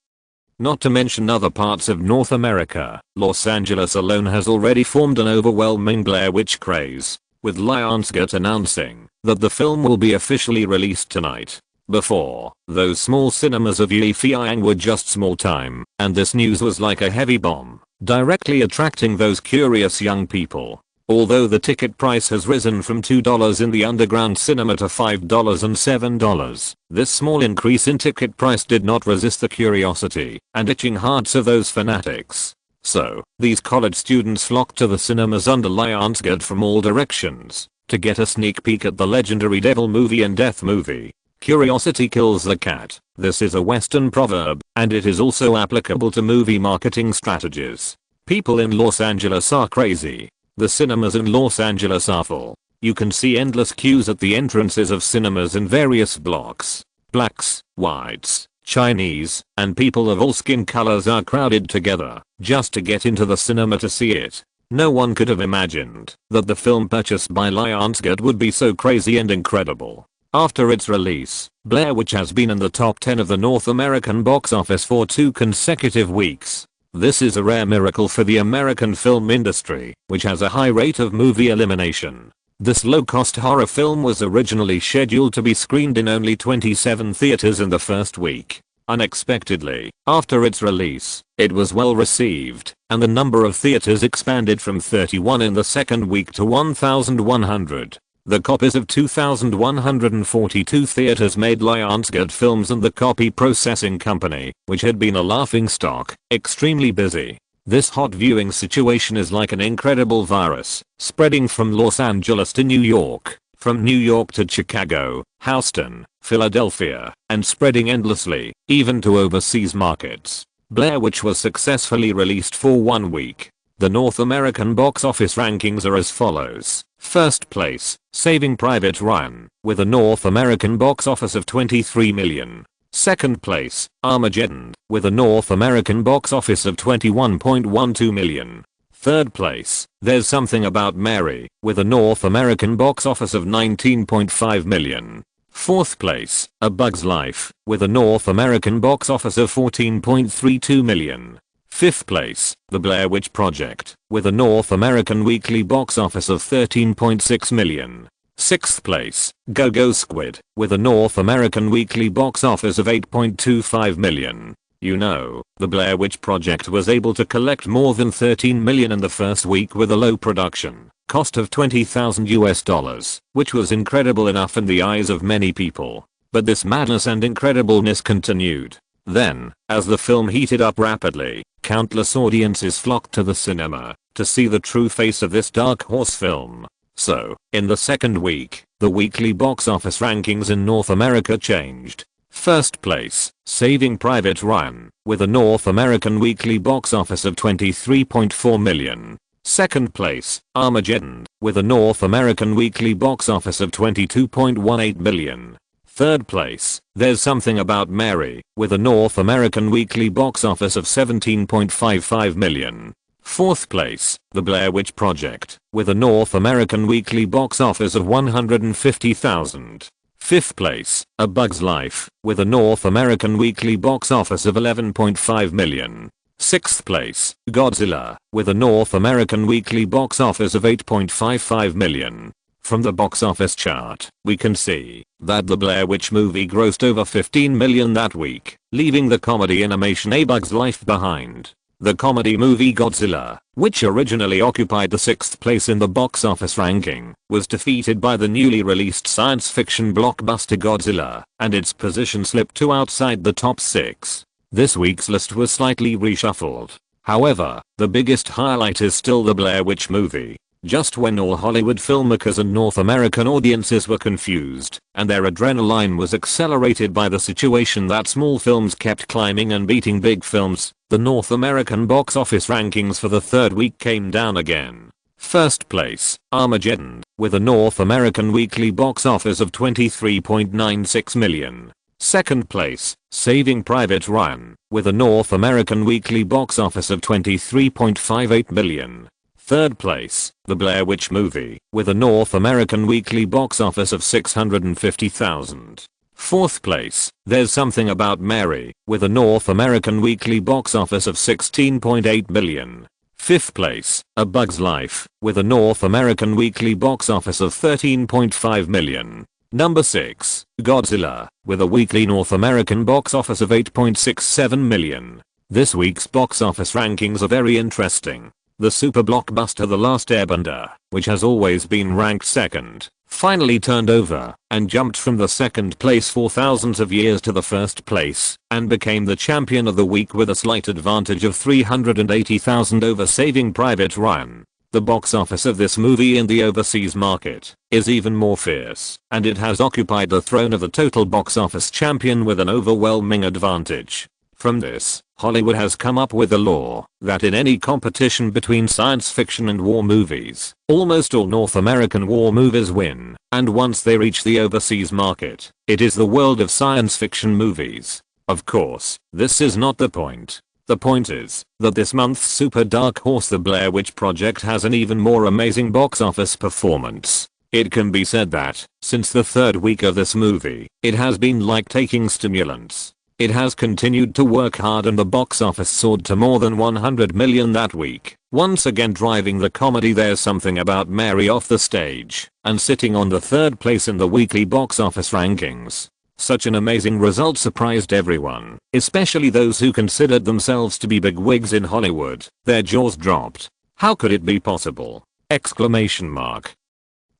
Not to mention other parts of North America, Los Angeles alone has already formed an overwhelming Blair Witch craze, with Lionsgate announcing that the film will be officially released tonight. Before, those small cinemas of Yi Feiyang were just small time, and this news was like a heavy bomb, directly attracting those curious young people. Although the ticket price has risen from $2 in the underground cinema to $5 and $7, this small increase in ticket price did not resist the curiosity and itching hearts of those fanatics. So, these college students flocked to the cinemas under Lionsgate from all directions. to get a sneak peek at the legendary devil movie and death movie. Curiosity kills the cat. This is a Western proverb, and it is also applicable to movie marketing strategies. People in Los Angeles are crazy. The cinemas in Los Angeles are full. You can see endless queues at the entrances of cinemas in various blocks. Blacks, whites, Chinese, and people of all skin colors are crowded together just to get into the cinema to see it. No one could have imagined that the film purchased by Lionsgate would be so crazy and incredible. After its release, Blair Witch has been in the top 10 of the North American box office for 2 consecutive weeks. This is a rare miracle for the American film industry, which has a high rate of movie elimination. This low-cost horror film was originally scheduled to be screened in only 27 theaters in the first week. Unexpectedly, after its release, it was well received, and the number of theaters expanded from 31 in the second week to 1,100. The copies of 2,142 theaters made Lionsgate Films and the copy processing company, which had been a laughingstock, extremely busy. This hot viewing situation is like an incredible virus, spreading from Los Angeles to New York, from New York to Chicago, Houston, Philadelphia, and spreading endlessly, even to overseas markets. Blair Witch was successfully released for 1 week. The North American box office rankings are as follows. First place, Saving Private Ryan, with a North American box office of 23 million. Second place, Armageddon, with a North American box office of 21.12 million. Third place, There's Something About Mary, with a North American box office of 19.5 million. Fourth place, A Bug's Life, with a North American box office of 14.32 million. Fifth place, The Blair Witch Project, with a North American weekly box office of 13.6 million. Sixth place, Go-Go Squid, with a North American weekly box office of 8.25 million. You know, The Blair Witch Project was able to collect more than 13 million in the first week with a low production cost of $20,000, which was incredible enough in the eyes of many people. But this madness and incredibleness continued. Then, as the film heated up rapidly, countless audiences flocked to the cinema to see the true face of this dark horse film. So, in the second week, the weekly box office rankings in North America changed. First place, Saving Private Ryan, with a North American weekly box office of 23.4 million. Second place, Armageddon, with a North American weekly box office of 22.18 million. Third place, There's Something About Mary, with a North American weekly box office of 17.55 million. Fourth place, The Blair Witch Project, with a North American weekly box office of 150,000. Fifth place, A Bug's Life, with a North American weekly box office of 11.5 million. Sixth place, Godzilla, with a North American weekly box office of 8.55 million. From the box office chart, we can see that the Blair Witch movie grossed over 15 million that week, leaving the comedy animation A Bug's Life behind. The comedy movie Godzilla, which originally occupied the 6th place in the box office ranking, was defeated by the newly released science fiction blockbuster Godzilla, and its position slipped to outside the top 6. This week's list was slightly reshuffled. However, the biggest highlight is still the Blair Witch movie. Just when all Hollywood filmmakers and North American audiences were confused, and their adrenaline was accelerated by the situation that small films kept climbing and beating big films, the North American box office rankings for the third week came down again. First place, Armageddon, with a North American weekly box office of 23.96 million. Second place, Saving Private Ryan, with a North American weekly box office of 23.58 million. Third place, The Blair Witch Movie, with a North American weekly box office of 650,000. Fourth place, There's Something About Mary, with a North American weekly box office of 16.8 million. Fifth place, A Bug's Life, with a North American weekly box office of 13.5 million. Number 6, Godzilla, with a weekly North American box office of 8.67 million. This week's box office rankings are very interesting. The super blockbuster The Last Airbender, which has always been ranked second, finally turned over and jumped from the second place for thousands of years to the first place and became the champion of the week with a slight advantage of 380,000 over Saving Private Ryan. The box office of this movie in the overseas market is even more fierce, and it has occupied the throne of the total box office champion with an overwhelming advantage. From this, Hollywood has come up with a law that in any competition between science fiction and war movies, almost all North American war movies win, and once they reach the overseas market, it is the world of science fiction movies. Of course, this is not the point. The point is that this month's super dark horse The Blair Witch Project has an even more amazing box office performance. It can be said that, since the third week of this movie, it has been like taking stimulants. It has continued to work hard and the box office soared to more than 100 million that week, once again driving the comedy There's Something About Mary off the stage, and sitting on the third place in the weekly box office rankings. Such an amazing result surprised everyone, especially those who considered themselves to be bigwigs in Hollywood. Their jaws dropped. How could it be possible? Exclamation mark.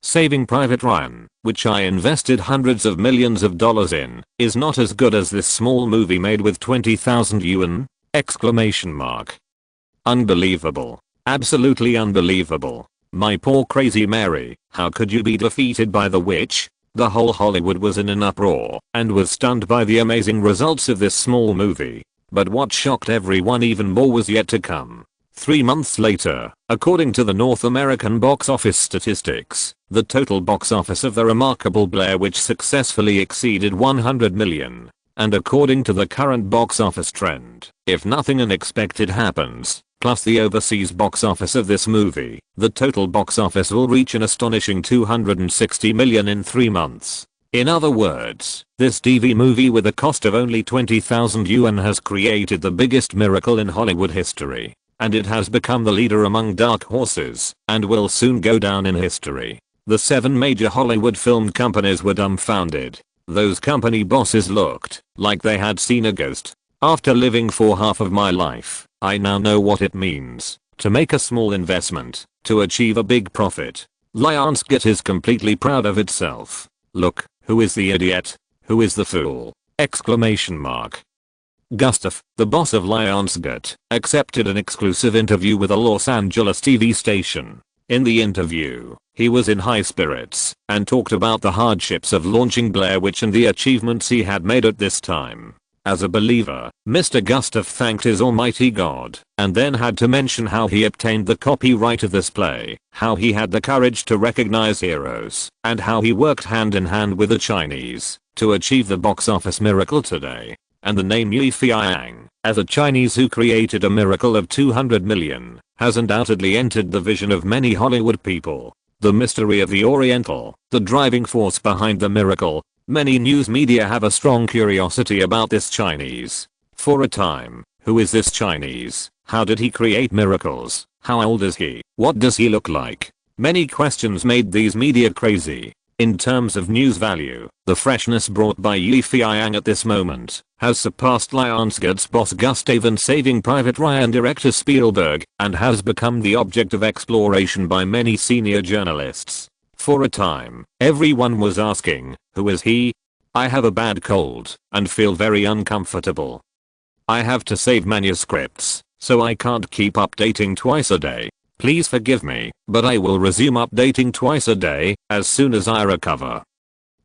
Saving Private Ryan, which I invested hundreds of millions of dollars in, is not as good as this small movie made with 20,000 yuan? Exclamation mark. Unbelievable. Absolutely unbelievable. My poor crazy Mary, how could you be defeated by the witch? The whole Hollywood was in an uproar and was stunned by the amazing results of this small movie. But what shocked everyone even more was yet to come. 3 months later, according to the North American box office statistics, the total box office of the remarkable Blair Witch successfully exceeded 100 million. And according to the current box office trend, if nothing unexpected happens, plus the overseas box office of this movie, the total box office will reach an astonishing 260 million in 3 months. In other words, this TV movie with a cost of only 20,000 yuan has created the biggest miracle in Hollywood history. And it has become the leader among dark horses, and will soon go down in history. The 7 major Hollywood film companies were dumbfounded. Those company bosses looked like they had seen a ghost. After living for half of my life, I now know what it means to make a small investment, to achieve a big profit. Lionsgate is completely proud of itself. Look, who is the idiot? Who is the fool? Exclamation mark. Gustav, the boss of Lionsgate, accepted an exclusive interview with a Los Angeles TV station. In the interview, he was in high spirits and talked about the hardships of launching Blair Witch and the achievements he had made at this time. As a believer, Mr. Gustav thanked his almighty God and then had to mention how he obtained the copyright of this play, how he had the courage to recognize heroes, and how he worked hand in hand with the Chinese to achieve the box office miracle today. And the name Feiyang, as a Chinese who created a miracle of 200 million, has undoubtedly entered the vision of many Hollywood people. The mystery of the Oriental, the driving force behind the miracle. Many news media have a strong curiosity about this Chinese. For a time, who is this Chinese? How did he create miracles? How old is he? What does he look like? Many questions made these media crazy. In terms of news value, the freshness brought by Feiyang at this moment has surpassed Lionsgate's boss Gustav and Saving Private Ryan director Spielberg, and has become the object of exploration by many senior journalists. For a time, everyone was asking, who is he? I have a bad cold and feel very uncomfortable. I have to save manuscripts, so I can't keep updating twice a day. Please forgive me, but I will resume updating twice a day as soon as I recover.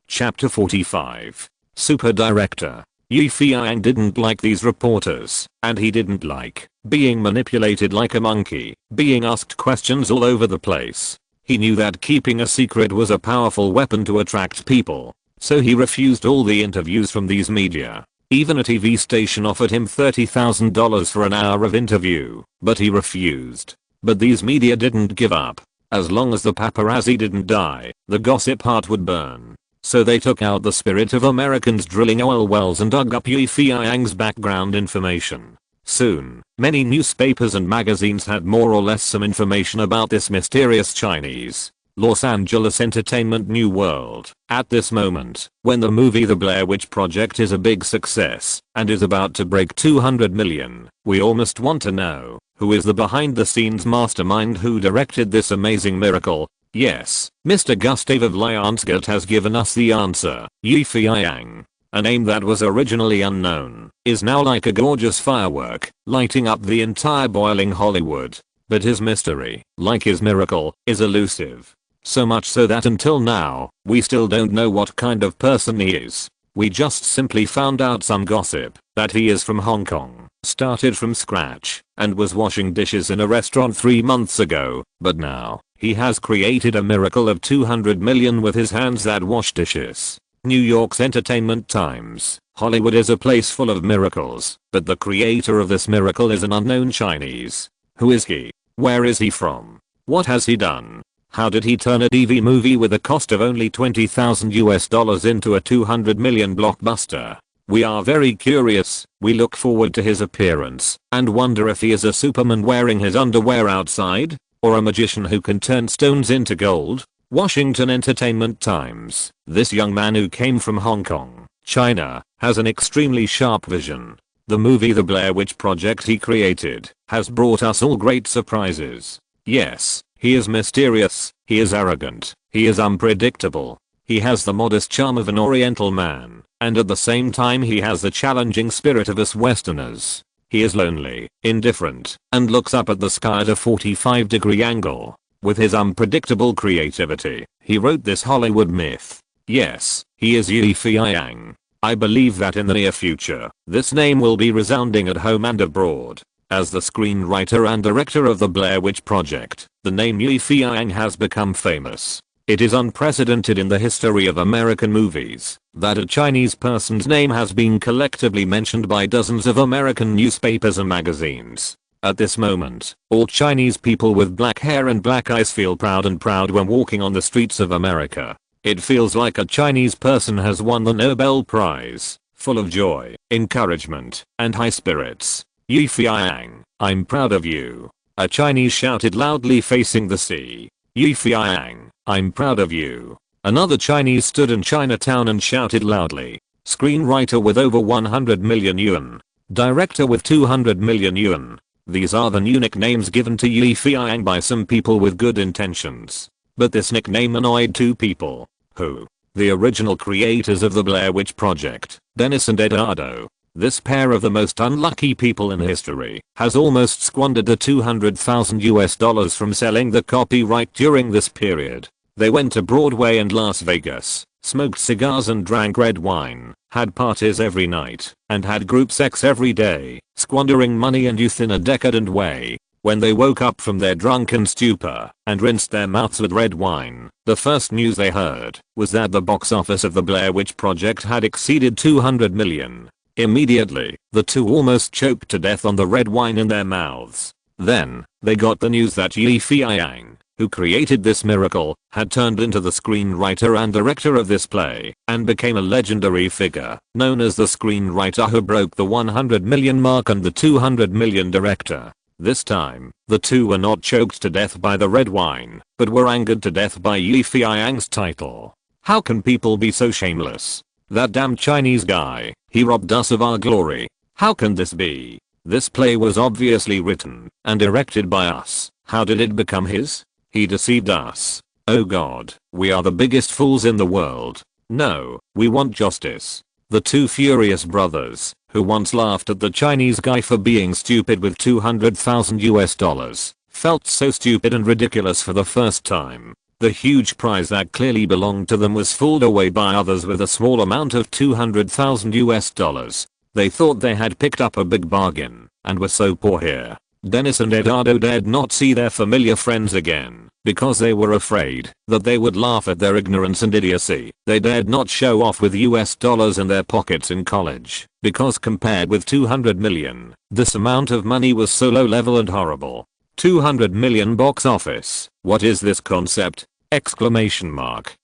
Chapter 45. Super Director. Feiyang didn't like these reporters, and he didn't like being manipulated like a monkey, being asked questions all over the place. He knew that keeping a secret was a powerful weapon to attract people, so he refused all the interviews from these media. Even a TV station offered him $30,000 for an hour of interview, but he refused. But these media didn't give up. As long as the paparazzi didn't die, the gossip heart would burn. So they took out the spirit of Americans drilling oil wells and dug up Feiyang's background information. Soon, many newspapers and magazines had more or less some information about this mysterious Chinese. Los Angeles Entertainment New World. At this moment, when the movie The Blair Witch Project is a big success and is about to break 200 million, we almost want to know, who is the behind-the-scenes mastermind who directed this amazing miracle? Yes, Mr. Gustav of Lionsgate has given us the answer. Feiyang, a name that was originally unknown, is now like a gorgeous firework, lighting up the entire boiling Hollywood. But his mystery, like his miracle, is elusive. So much so that until now, we still don't know what kind of person he is. We just simply found out some gossip that he is from Hong Kong, started from scratch, and was washing dishes in a restaurant 3 months ago, but now, he has created a miracle of 200 million with his hands that wash dishes. New York's Entertainment Times. Hollywood is a place full of miracles, but the creator of this miracle is an unknown Chinese. Who is he? Where is he from? What has he done? How did he turn a TV movie with a cost of only $20,000 into a 200 million blockbuster? We are very curious. We look forward to his appearance and wonder if he is a Superman wearing his underwear outside, or a magician who can turn stones into gold. Washington Entertainment Times. This young man who came from Hong Kong, China, has an extremely sharp vision. The movie The Blair Witch Project he created has brought us all great surprises. Yes, he is mysterious, he is arrogant, he is unpredictable. He has the modest charm of an Oriental man, and at the same time he has the challenging spirit of us Westerners. He is lonely, indifferent, and looks up at the sky at a 45-degree angle. With his unpredictable creativity, he wrote this Hollywood myth. Yes, he is Feiyang. I believe that in the near future, this name will be resounding at home and abroad. As the screenwriter and director of the Blair Witch Project, the name Feiyang has become famous. It is unprecedented in the history of American movies that a Chinese person's name has been collectively mentioned by dozens of American newspapers and magazines. At this moment, all Chinese people with black hair and black eyes feel proud when walking on the streets of America. It feels like a Chinese person has won the Nobel Prize, full of joy, encouragement, and high spirits. Feiyang, I'm proud of you. A Chinese shouted loudly facing the sea. Feiyang, I'm proud of you. Another Chinese stood in Chinatown and shouted loudly. Screenwriter with over 100 million yuan. Director with 200 million yuan. These are the new nicknames given to Feiyang by some people with good intentions. But this nickname annoyed two people. Who? The original creators of the Blair Witch Project, Dennis and Eduardo. This pair of the most unlucky people in history has almost squandered the $200,000 from selling the copyright during this period. They went to Broadway and Las Vegas, smoked cigars and drank red wine, had parties every night, and had group sex every day, squandering money and youth in a decadent way. When they woke up from their drunken stupor and rinsed their mouths with red wine, the first news they heard was that the box office of the Blair Witch Project had exceeded 200 million. Immediately, the two almost choked to death on the red wine in their mouths. Then, they got the news that Feiyang, who created this miracle, had turned into the screenwriter and director of this play, and became a legendary figure, known as the screenwriter who broke the 100 million mark and the 200 million director. This time, the two were not choked to death by the red wine, but were angered to death by Feiyang's title. How can people be so shameless? That damn Chinese guy, he robbed us of our glory. How can this be? This play was obviously written and directed by us. How did it become his? He deceived us. Oh god, we are the biggest fools in the world. No, we want justice. The two furious brothers, who once laughed at the Chinese guy for being stupid with $200,000, felt so stupid and ridiculous for the first time. The huge prize that clearly belonged to them was fooled away by others with a small amount of $200,000. They thought they had picked up a big bargain and were so poor here. Dennis and Eduardo dared not see their familiar friends again because they were afraid that they would laugh at their ignorance and idiocy. They dared not show off with US dollars in their pockets in college because compared with 200 million, this amount of money was so low level and horrible. 200 million box office. What is this concept? Exclamation mark.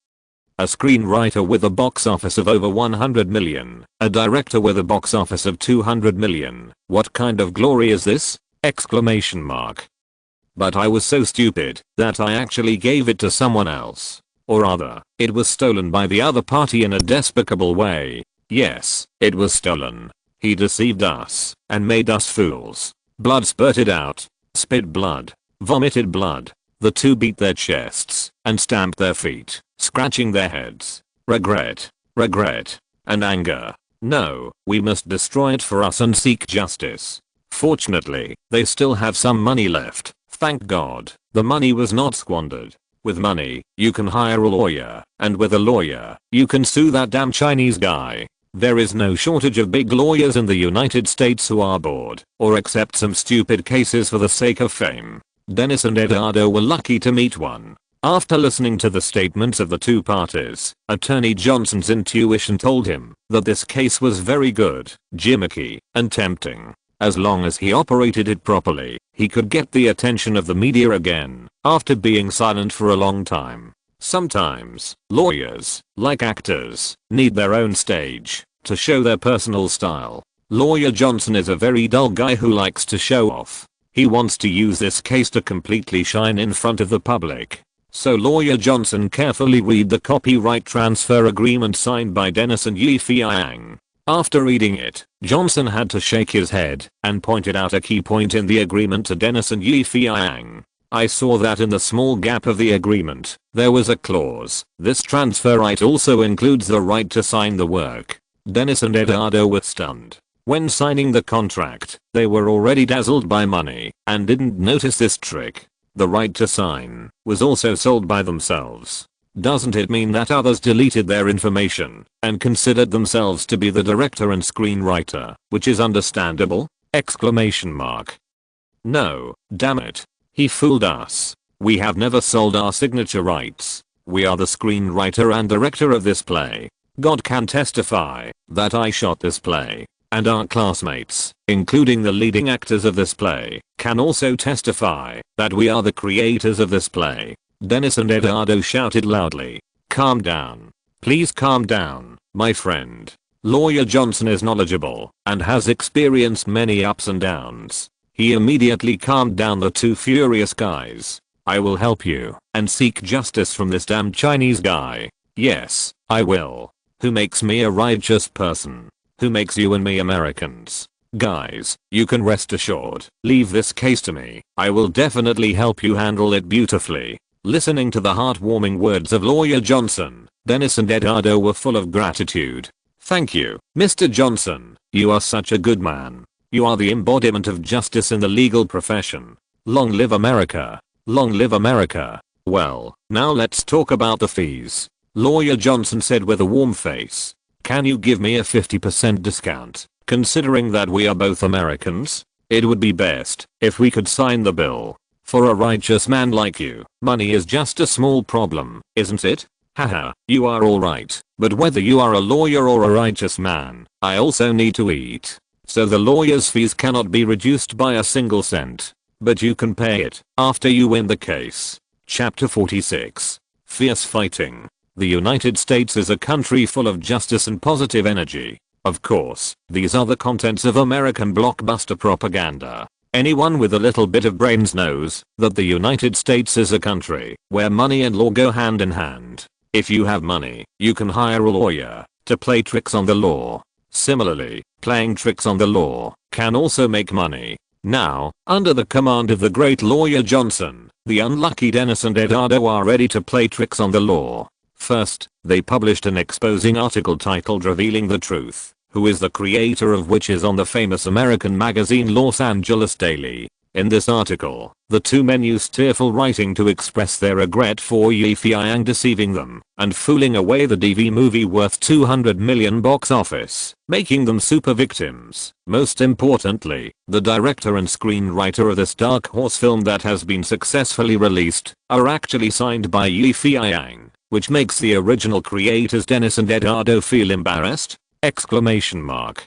A screenwriter with a box office of over 100 million. A director with a box office of 200 million. What kind of glory is this? Exclamation mark. But I was so stupid that I actually gave it to someone else. Or rather, it was stolen by the other party in a despicable way. Yes, it was stolen. He deceived us and made us fools. Blood spurted out. Spit blood. Vomited blood. The two beat their chests and stamped their feet, scratching their heads. Regret, regret, and anger. No, we must destroy it for us and seek justice. Fortunately, they still have some money left. Thank God, the money was not squandered. With money, you can hire a lawyer, and with a lawyer, you can sue that damn Chinese guy. There is no shortage of big lawyers in the United States who are bored, or accept some stupid cases for the sake of fame. Dennis and Eduardo were lucky to meet one. After listening to the statements of the two parties, Attorney Johnson's intuition told him that this case was very good, gimmicky, and tempting. As long as he operated it properly, he could get the attention of the media again, after being silent for a long time. Sometimes, lawyers, like actors, need their own stage to show their personal style. Lawyer Johnson is a very dull guy who likes to show off. He wants to use this case to completely shine in front of the public. So Lawyer Johnson carefully read the copyright transfer agreement signed by Dennis and Feiyang. After reading it, Johnson had to shake his head and pointed out a key point in the agreement to Dennis and Feiyang. I saw that in the small gap of the agreement, there was a clause. This transfer right also includes the right to sign the work. Dennis and Eduardo were stunned. When signing the contract, they were already dazzled by money and didn't notice this trick. The right to sign was also sold by themselves. Doesn't it mean that others deleted their information and considered themselves to be the director and screenwriter, which is understandable? Exclamation mark. No, damn it. He fooled us. We have never sold our signature rights. We are the screenwriter and director of this play. God can testify that I shot this play. And our classmates, including the leading actors of this play, can also testify that we are the creators of this play. Dennis and Eduardo shouted loudly. Calm down. Please calm down, my friend. Lawyer Johnson is knowledgeable and has experienced many ups and downs. He immediately calmed down the two furious guys. I will help you and seek justice from this damn Chinese guy. Yes, I will. Who makes me a righteous person? Who makes you and me Americans? Guys, you can rest assured. Leave this case to me. I will definitely help you handle it beautifully. Listening to the heartwarming words of Lawyer Johnson, Dennis and Eduardo were full of gratitude. Thank you, Mr. Johnson. You are such a good man. You are the embodiment of justice in the legal profession. Long live America. Long live America. Well, now let's talk about the fees. Lawyer Johnson said with a warm face. Can you give me a 50% discount, considering that we are both Americans? It would be best if we could sign the bill. For a righteous man like you, money is just a small problem, isn't it? Haha, you are alright, but whether you are a lawyer or a righteous man, I also need to eat. So the lawyer's fees cannot be reduced by a single cent. But you can pay it after you win the case. Chapter 46. Fierce Fighting. The United States is a country full of justice and positive energy. Of course, these are the contents of American blockbuster propaganda. Anyone with a little bit of brains knows that the United States is a country where money and law go hand in hand. If you have money, you can hire a lawyer to play tricks on the law. Similarly, playing tricks on the law can also make money. Now, under the command of the great Lawyer Johnson, the unlucky Dennis and Eduardo are ready to play tricks on the law. First, they published an exposing article titled Revealing the Truth, who is the creator of which is on the famous American magazine Los Angeles Daily. In this article, the two men used tearful writing to express their regret for Feiyang deceiving them and fooling away the DV movie worth $200 million box office, making them super victims. Most importantly, the director and screenwriter of this dark horse film that has been successfully released are actually signed by Feiyang, which makes the original creators Dennis and Eduardo feel embarrassed? Exclamation mark.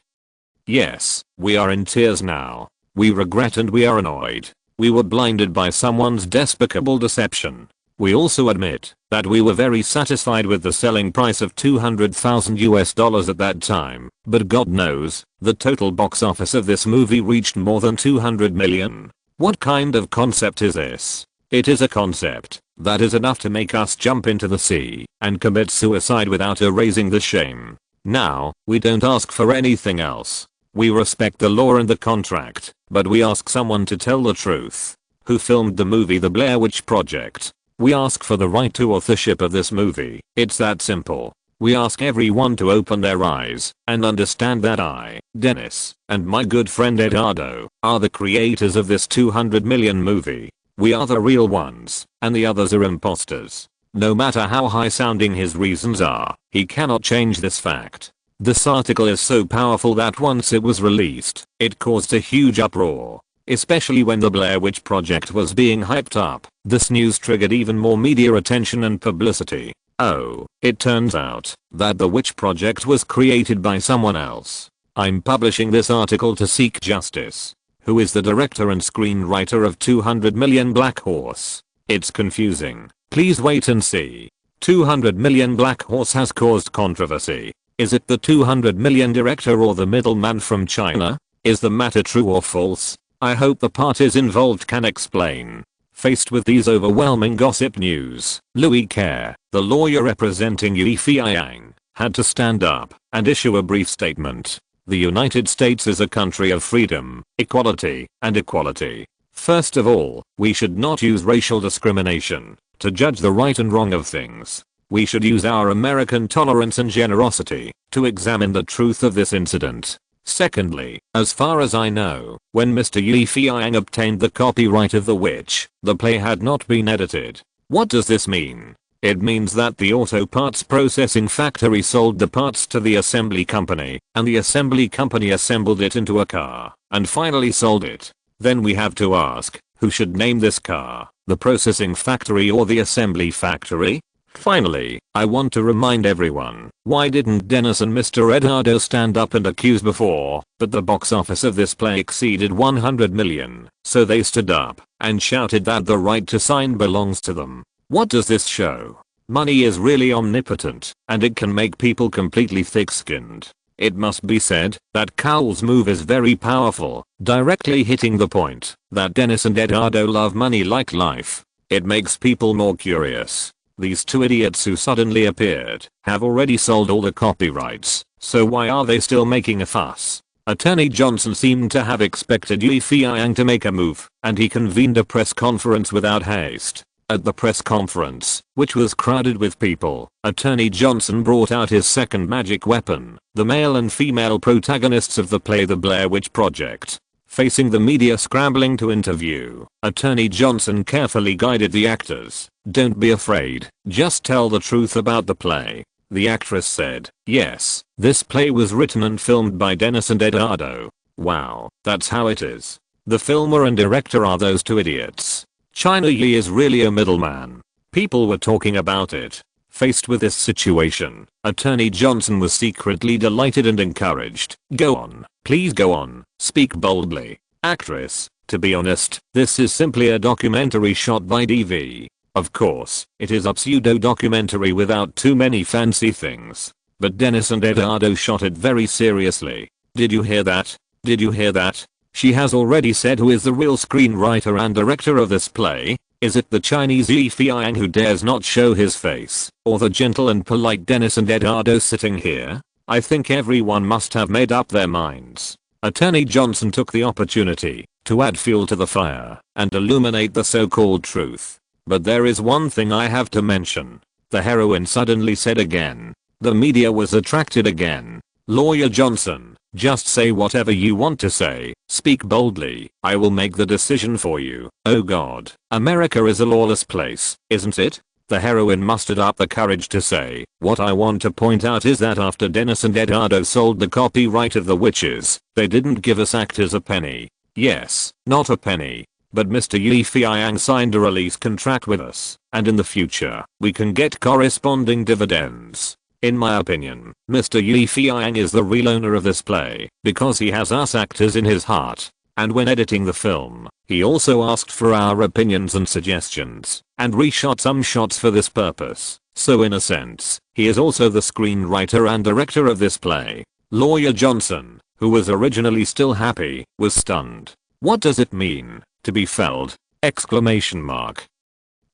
Yes, we are in tears now. We regret and we are annoyed. We were blinded by someone's despicable deception. We also admit that we were very satisfied with the selling price of $200,000 at that time, but God knows, the total box office of this movie reached more than $200 million. What kind of concept is this? It is a concept that is enough to make us jump into the sea and commit suicide without erasing the shame. Now, we don't ask for anything else. We respect the law and the contract, but we ask someone to tell the truth. Who filmed the movie The Blair Witch Project? We ask for the right to authorship of this movie. It's that simple. We ask everyone to open their eyes and understand that I, Dennis, and my good friend Eduardo, are the creators of this $200 million movie. We are the real ones, and the others are imposters. No matter how high sounding his reasons are, he cannot change this fact. This article is so powerful that once it was released, it caused a huge uproar. Especially when the Blair Witch Project was being hyped up, this news triggered even more media attention and publicity. Oh, it turns out that the Witch Project was created by someone else. I'm publishing this article to seek justice. Who is the director and screenwriter of 200 Million Black Horse? It's confusing. Please wait and see. 200 Million Black Horse has caused controversy. Is it the 200 million director or the middleman from China? Is the matter true or false? I hope the parties involved can explain. Faced with these overwhelming gossip news, Louis Kerr, the lawyer representing Feiyang, had to stand up and issue a brief statement. The United States is a country of freedom, equality, and equality. First of all, we should not use racial discrimination to judge the right and wrong of things. We should use our American tolerance and generosity to examine the truth of this incident. Secondly, as far as I know, when Mr. Feiyang obtained the copyright of The Witch, the play had not been edited. What does this mean? It means that the auto parts processing factory sold the parts to the assembly company, and the assembly company assembled it into a car, and finally sold it. Then we have to ask, who should name this car, the processing factory or the assembly factory? Finally, I want to remind everyone, why didn't Dennis and Mr. Eduardo stand up and accuse before? But the box office of this play exceeded 100 million, so they stood up and shouted that the right to sign belongs to them. What does this show? Money is really omnipotent, and it can make people completely thick-skinned. It must be said that Cowell's move is very powerful, directly hitting the point that Dennis and Eduardo love money like life. It makes people more curious. These two idiots who suddenly appeared have already sold all the copyrights, so why are they still making a fuss? Attorney Johnson seemed to have expected Feiyang to make a move, and he convened a press conference without haste. At the press conference, which was crowded with people, Attorney Johnson brought out his second magic weapon, the male and female protagonists of the play The Blair Witch Project. Facing the media scrambling to interview, Attorney Johnson carefully guided the actors. Don't be afraid, just tell the truth about the play. The actress said, yes, this play was written and filmed by Dennis and Eduardo. Wow, that's how it is. The filmer and director are those two idiots. China Yi is really a middleman. People were talking about it. Faced with this situation, Attorney Johnson was secretly delighted and encouraged. Go on, please go on, speak boldly. Actress, to be honest, this is simply a documentary shot by DV. Of course, it is a pseudo-documentary without too many fancy things. But Dennis and Eduardo shot it very seriously. Did you hear that? Did you hear that? She has already said who is the real screenwriter and director of this play. Is it the Chinese Feiyang who dares not show his face, or the gentle and polite Dennis and Eduardo sitting here? I think everyone must have made up their minds. Attorney Johnson took the opportunity to add fuel to the fire and illuminate the so-called truth. But there is one thing I have to mention. The heroine suddenly said again. The media was attracted again. Lawyer Johnson, just say whatever you want to say, speak boldly, I will make the decision for you. Oh God, America is a lawless place, isn't it? The heroine mustered up the courage to say, what I want to point out is that after Dennis and Eduardo sold the copyright of The Witches, they didn't give us actors a penny. Yes, not a penny. But Mr. Feiyang signed a release contract with us, and in the future, we can get corresponding dividends. In my opinion, Mr. Feiyang is the real owner of this play, because he has us actors in his heart. And when editing the film, he also asked for our opinions and suggestions, and reshot some shots for this purpose. So in a sense, he is also the screenwriter and director of this play. Lawyer Johnson, who was originally still happy, was stunned. What does it mean, to be felled? Exclamation mark.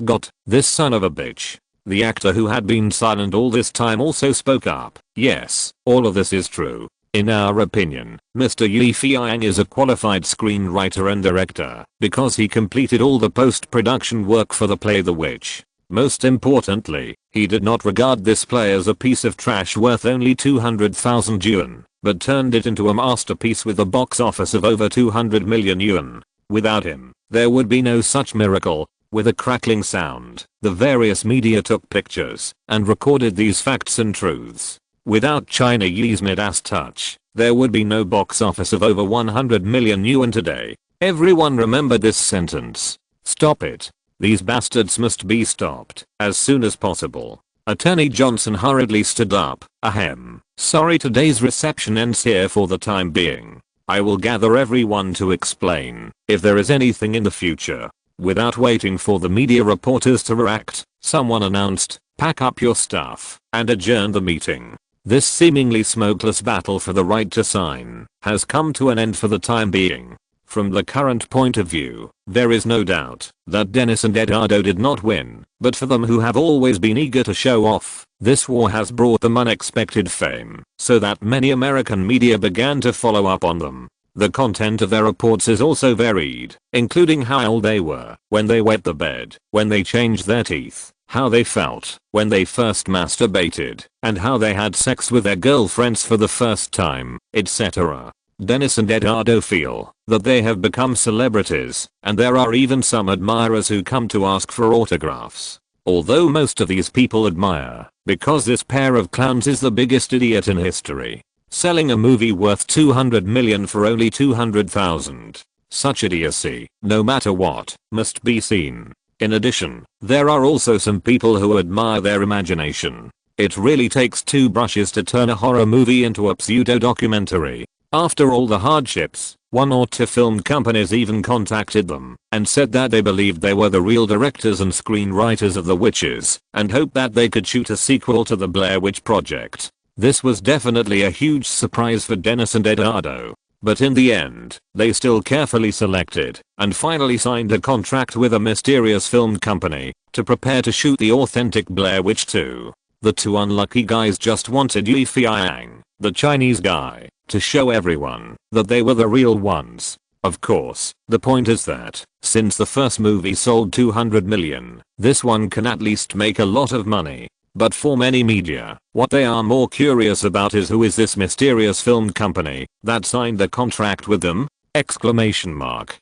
Got, this son of a bitch. The actor who had been silent all this time also spoke up. Yes, all of this is true. In our opinion, Mr. Feiyang is a qualified screenwriter and director because he completed all the post-production work for the play The Witch. Most importantly, he did not regard this play as a piece of trash worth only 200,000 yuan, but turned it into a masterpiece with a box office of over 200 million yuan. Without him, there would be no such miracle. With a crackling sound, the various media took pictures and recorded these facts and truths. Without China Yi's Midas touch, there would be no box office of over 100 million yuan today. Everyone remember this sentence. Stop it. These bastards must be stopped as soon as possible. Attorney Johnson hurriedly stood up. Ahem. Sorry, today's reception ends here for the time being. I will gather everyone to explain if there is anything in the future. Without waiting for the media reporters to react, someone announced, pack up your stuff, and adjourn the meeting. This seemingly smokeless battle for the right to sign has come to an end for the time being. From the current point of view, there is no doubt that Dennis and Eduardo did not win, but for them who have always been eager to show off, this war has brought them unexpected fame, so that many American media began to follow up on them. The content of their reports is also varied, including how old they were when they wet the bed, when they changed their teeth, how they felt when they first masturbated, and how they had sex with their girlfriends for the first time, etc. Dennis and Eduardo feel that they have become celebrities, and there are even some admirers who come to ask for autographs. Although most of these people admire because this pair of clowns is the biggest idiot in history. Selling a movie worth 200 million for only 200,000. Such idiocy, no matter what, must be seen. In addition, there are also some people who admire their imagination. It really takes two brushes to turn a horror movie into a pseudo-documentary. After all the hardships, one or two film companies even contacted them and said that they believed they were the real directors and screenwriters of The Witches and hoped that they could shoot a sequel to the Blair Witch Project. This was definitely a huge surprise for Dennis and Eduardo. But in the end, they still carefully selected and finally signed a contract with a mysterious film company to prepare to shoot the authentic Blair Witch 2. The two unlucky guys just wanted Feiyang, the Chinese guy, to show everyone that they were the real ones. Of course, the point is that, since the first movie sold 200 million, this one can at least make a lot of money. But for many media, what they are more curious about is who is this mysterious film company that signed the contract with them? Exclamation mark.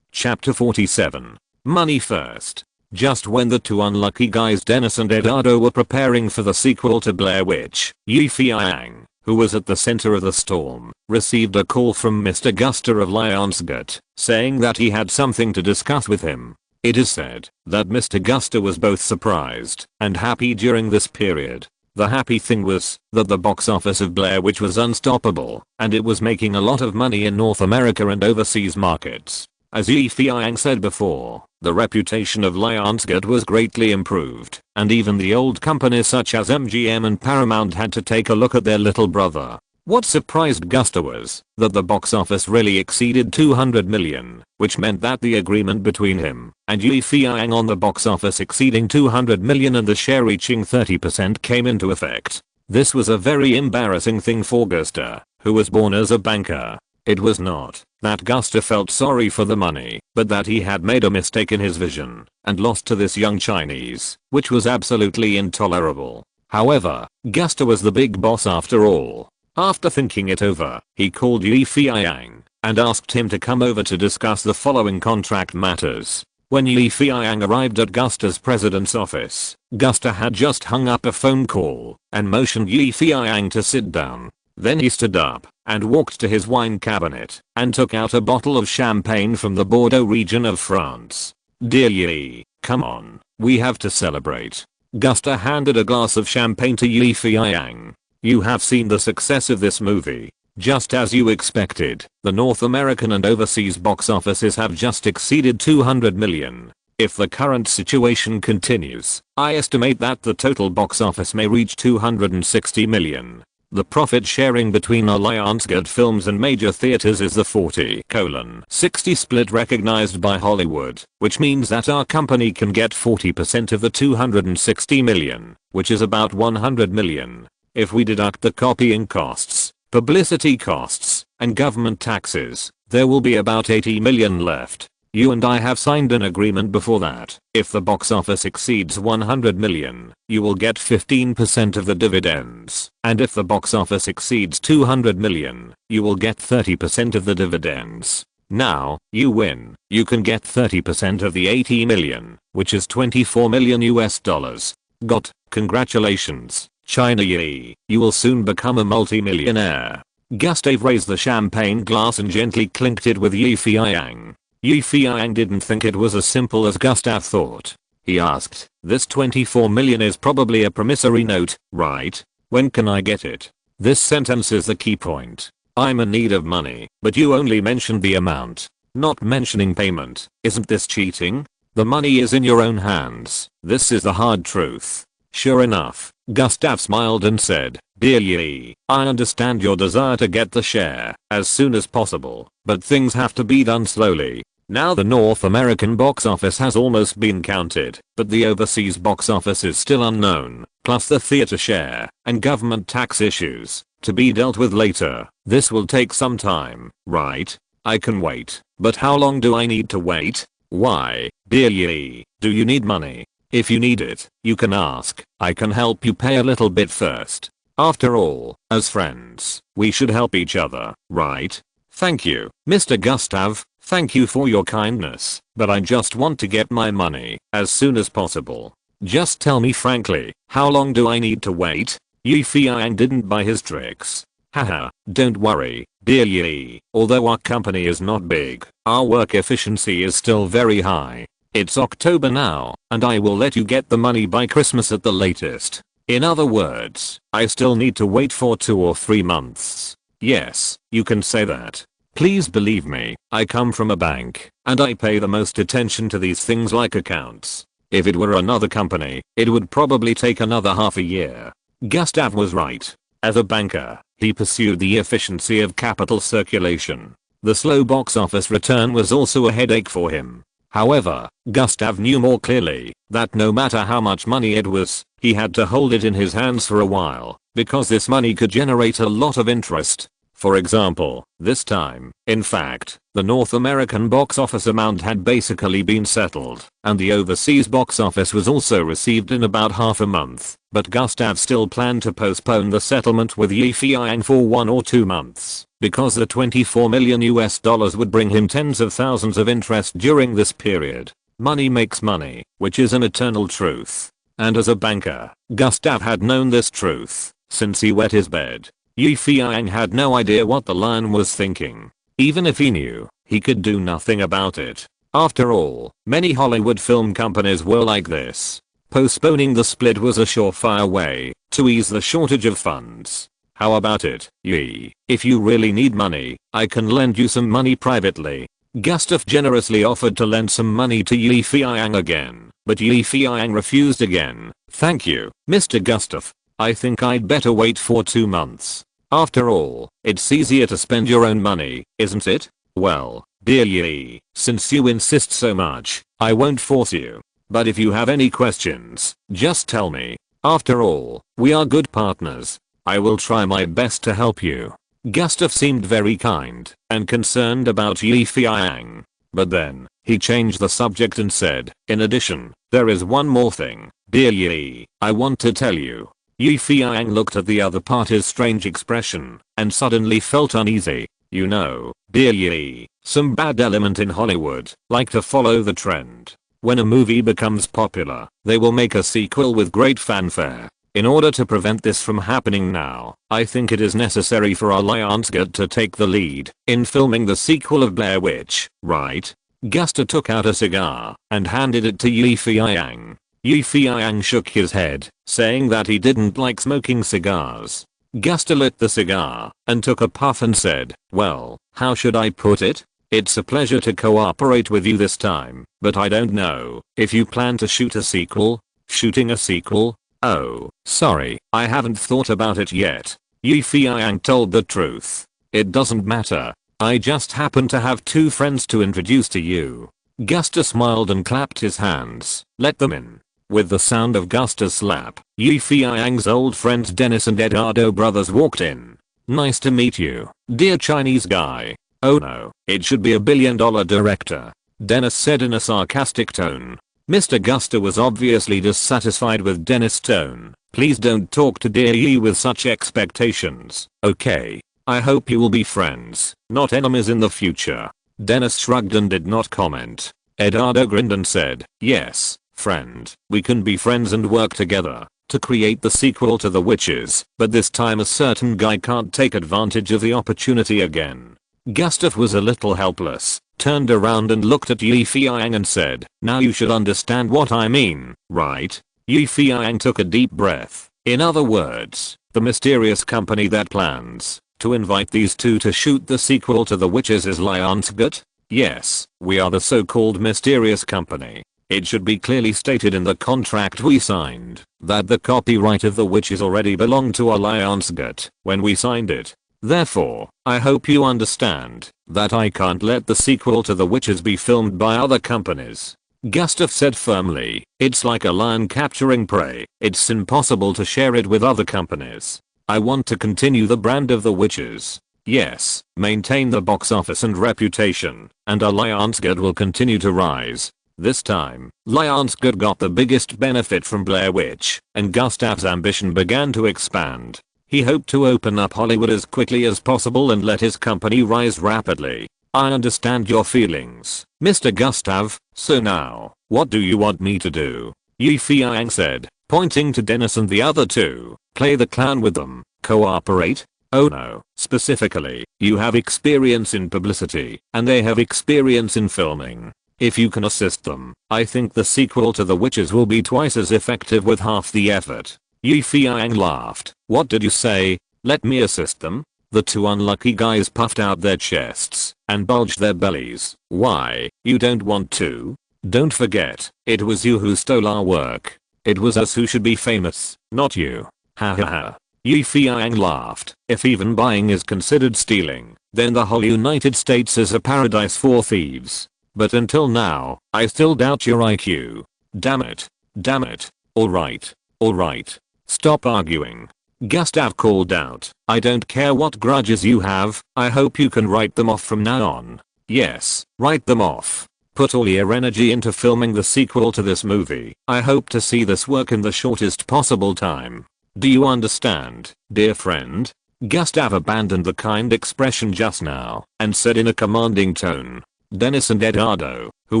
Chapter 47. Money first. Just when the two unlucky guys Dennis and Eduardo were preparing for the sequel to Blair Witch, Feiyang, who was at the center of the storm, received a call from Mr. Guster of Lionsgate, saying that he had something to discuss with him. It is said that Mr. Guster was both surprised and happy during this period. The happy thing was that the box office of Blair Witch was unstoppable, and it was making a lot of money in North America and overseas markets. As Feiyang said before, the reputation of Lionsgate was greatly improved, and even the old companies such as MGM and Paramount had to take a look at their little brother. What surprised Guster was that the box office really exceeded 200 million, which meant that the agreement between him and Feiyang on the box office exceeding 200 million and the share reaching 30% came into effect. This was a very embarrassing thing for Guster, who was born as a banker. It was not that Guster felt sorry for the money, but that he had made a mistake in his vision and lost to this young Chinese, which was absolutely intolerable. However, Guster was the big boss after all. After thinking it over, he called Feiyang and asked him to come over to discuss the following contract matters. When Feiyang arrived at Guster's president's office, Guster had just hung up a phone call and motioned Feiyang to sit down. Then he stood up and walked to his wine cabinet and took out a bottle of champagne from the Bordeaux region of France. "Dear Yi, come on, we have to celebrate." Guster handed a glass of champagne to Feiyang. "You have seen the success of this movie. Just as you expected, the North American and overseas box offices have just exceeded 200 million. If the current situation continues, I estimate that the total box office may reach 260 million. The profit sharing between Lionsgate Films and major theaters is the 40:60 split recognized by Hollywood, which means that our company can get 40% of the 260 million, which is about 100 million. If we deduct the copying costs, publicity costs, and government taxes, there will be about 80 million left. You and I have signed an agreement before that. If the box office exceeds 100 million, you will get 15% of the dividends. And if the box office exceeds 200 million, you will get 30% of the dividends. Now, you win. You can get 30% of the 80 million, which is 24 million US dollars. Got, congratulations, China Yi. You will soon become a multi-millionaire. Gustav raised the champagne glass and gently clinked it with Yi Feiyang. Yi Feiyang didn't think it was as simple as Gustav thought. He asked, this 24 million is probably a promissory note, right? When can I get it? This sentence is the key point. I'm in need of money, but you only mentioned the amount. Not mentioning payment. Isn't this cheating? The money is in your own hands. This is the hard truth. Sure enough, Gustav smiled and said, Dear Yi, I understand your desire to get the share as soon as possible, but things have to be done slowly. Now the North American box office has almost been counted, but the overseas box office is still unknown, plus the theater share and government tax issues to be dealt with later. This will take some time, right? I can wait, but how long do I need to wait? Why, dear Yi, do you need money? If you need it, you can ask. I can help you pay a little bit first. After all, as friends, we should help each other, right? Thank you, Mr. Gustav. Thank you for your kindness, but I just want to get my money as soon as possible. Just tell me frankly, how long do I need to wait? Yi Feiyang didn't buy his tricks. Haha, don't worry, dear Yi. Although our company is not big, our work efficiency is still very high. It's October now, and I will let you get the money by Christmas at the latest. In other words, I still need to wait for 2 or 3 months. Yes, you can say that. Please believe me, I come from a bank, and I pay the most attention to these things like accounts. If it were another company, it would probably take another half a year. Gustav was right. As a banker, he pursued the efficiency of capital circulation. The slow box office return was also a headache for him. However, Gustav knew more clearly that no matter how much money it was, he had to hold it in his hands for a while, because this money could generate a lot of interest. For example, this time, in fact, the North American box office amount had basically been settled, and the overseas box office was also received in about half a month, but Gustav still planned to postpone the settlement with Yi Feiyang for 1 or 2 months, because the 24 million US dollars would bring him tens of thousands of interest during this period. Money makes money, which is an eternal truth. And as a banker, Gustav had known this truth since he wet his bed. Yi Feiyang had no idea what the lion was thinking. Even if he knew, he could do nothing about it. After all, many Hollywood film companies were like this. Postponing the split was a surefire way to ease the shortage of funds. How about it, Yi? If you really need money, I can lend you some money privately. Gustav generously offered to lend some money to Yi Feiyang again, but Yi Feiyang refused again. Thank you, Mr. Gustav. I think I'd better wait for 2 months. After all, it's easier to spend your own money, isn't it? Well, dear Yi, since you insist so much, I won't force you. But if you have any questions, just tell me. After all, we are good partners. I will try my best to help you. Gustav seemed very kind and concerned about Yi Feiyang. But then, he changed the subject and said, in addition, there is one more thing, dear Yi, I want to tell you. Yi Feiyang looked at the other party's strange expression and suddenly felt uneasy. You know, dear Yi, some bad element in Hollywood like to follow the trend. When a movie becomes popular, they will make a sequel with great fanfare. In order to prevent this from happening now, I think it is necessary for our Lionsgate to take the lead in filming the sequel of Blair Witch, right? Gustav took out a cigar and handed it to Yi Feiyang. Yi Feiyang shook his head, saying that he didn't like smoking cigars. Gustav lit the cigar and took a puff and said, well, how should I put it? It's a pleasure to cooperate with you this time, but I don't know if you plan to shoot a sequel. Shooting a sequel? Oh, sorry, I haven't thought about it yet. Yi Feiyang told the truth. It doesn't matter. I just happen to have 2 friends to introduce to you. Gustav smiled and clapped his hands. Let them in. With the sound of Gustav's slap, Yi Feiyang's old friends Dennis and Eduardo brothers walked in. Nice to meet you, dear Chinese guy. Oh no, it should be $1 billion director, Dennis said in a sarcastic tone. Mr. Gustav was obviously dissatisfied with Dennis' tone. Please don't talk to dear Yi with such expectations, okay? I hope you will be friends, not enemies in the future. Dennis shrugged and did not comment. Eduardo grinned and said, yes, friend, we can be friends and work together to create the sequel to The Witches, but this time a certain guy can't take advantage of the opportunity again. Gustav was a little helpless, turned around and looked at Yi Feiyang and said, now you should understand what I mean, right? Yi Feiyang took a deep breath. In other words, the mysterious company that plans to invite these two to shoot the sequel to The Witches is Lionsgate? Yes, we are the so-called mysterious company. It should be clearly stated in the contract we signed that the copyright of The Witches already belonged to our Lionsgate when we signed it. Therefore, I hope you understand that I can't let the sequel to The Witches be filmed by other companies. Gustav said firmly, it's like a lion capturing prey. It's impossible to share it with other companies. I want to continue the brand of The Witches. Yes, maintain the box office and reputation, and our Lionsgate will continue to rise. This time, Lionsgate got the biggest benefit from Blair Witch, and Gustav's ambition began to expand. He hoped to open up Hollywood as quickly as possible and let his company rise rapidly. I understand your feelings, Mr. Gustav, so now, what do you want me to do? Yi Feiyang said, pointing to Dennis and the other two. Play the clown with them, cooperate? Oh no, specifically, you have experience in publicity, and they have experience in filming. If you can assist them, I think the sequel to The Witches will be twice as effective with half the effort. Yi Feiyang laughed. What did you say? Let me assist them? The two unlucky guys puffed out their chests and bulged their bellies. Why, you don't want to? Don't forget, it was you who stole our work. It was us who should be famous, not you. Ha ha ha. Yi Feiyang laughed. If even buying is considered stealing, then the whole United States is a paradise for thieves. But until now, I still doubt your IQ. Damn it. Damn it. Alright. Alright. Stop arguing. Gustav called out. I don't care what grudges you have, I hope you can write them off from now on. Yes, write them off. Put all your energy into filming the sequel to this movie. I hope to see this work in the shortest possible time. Do you understand, dear friend? Gustav abandoned the kind expression just now and said in a commanding tone. Dennis and Eduardo, who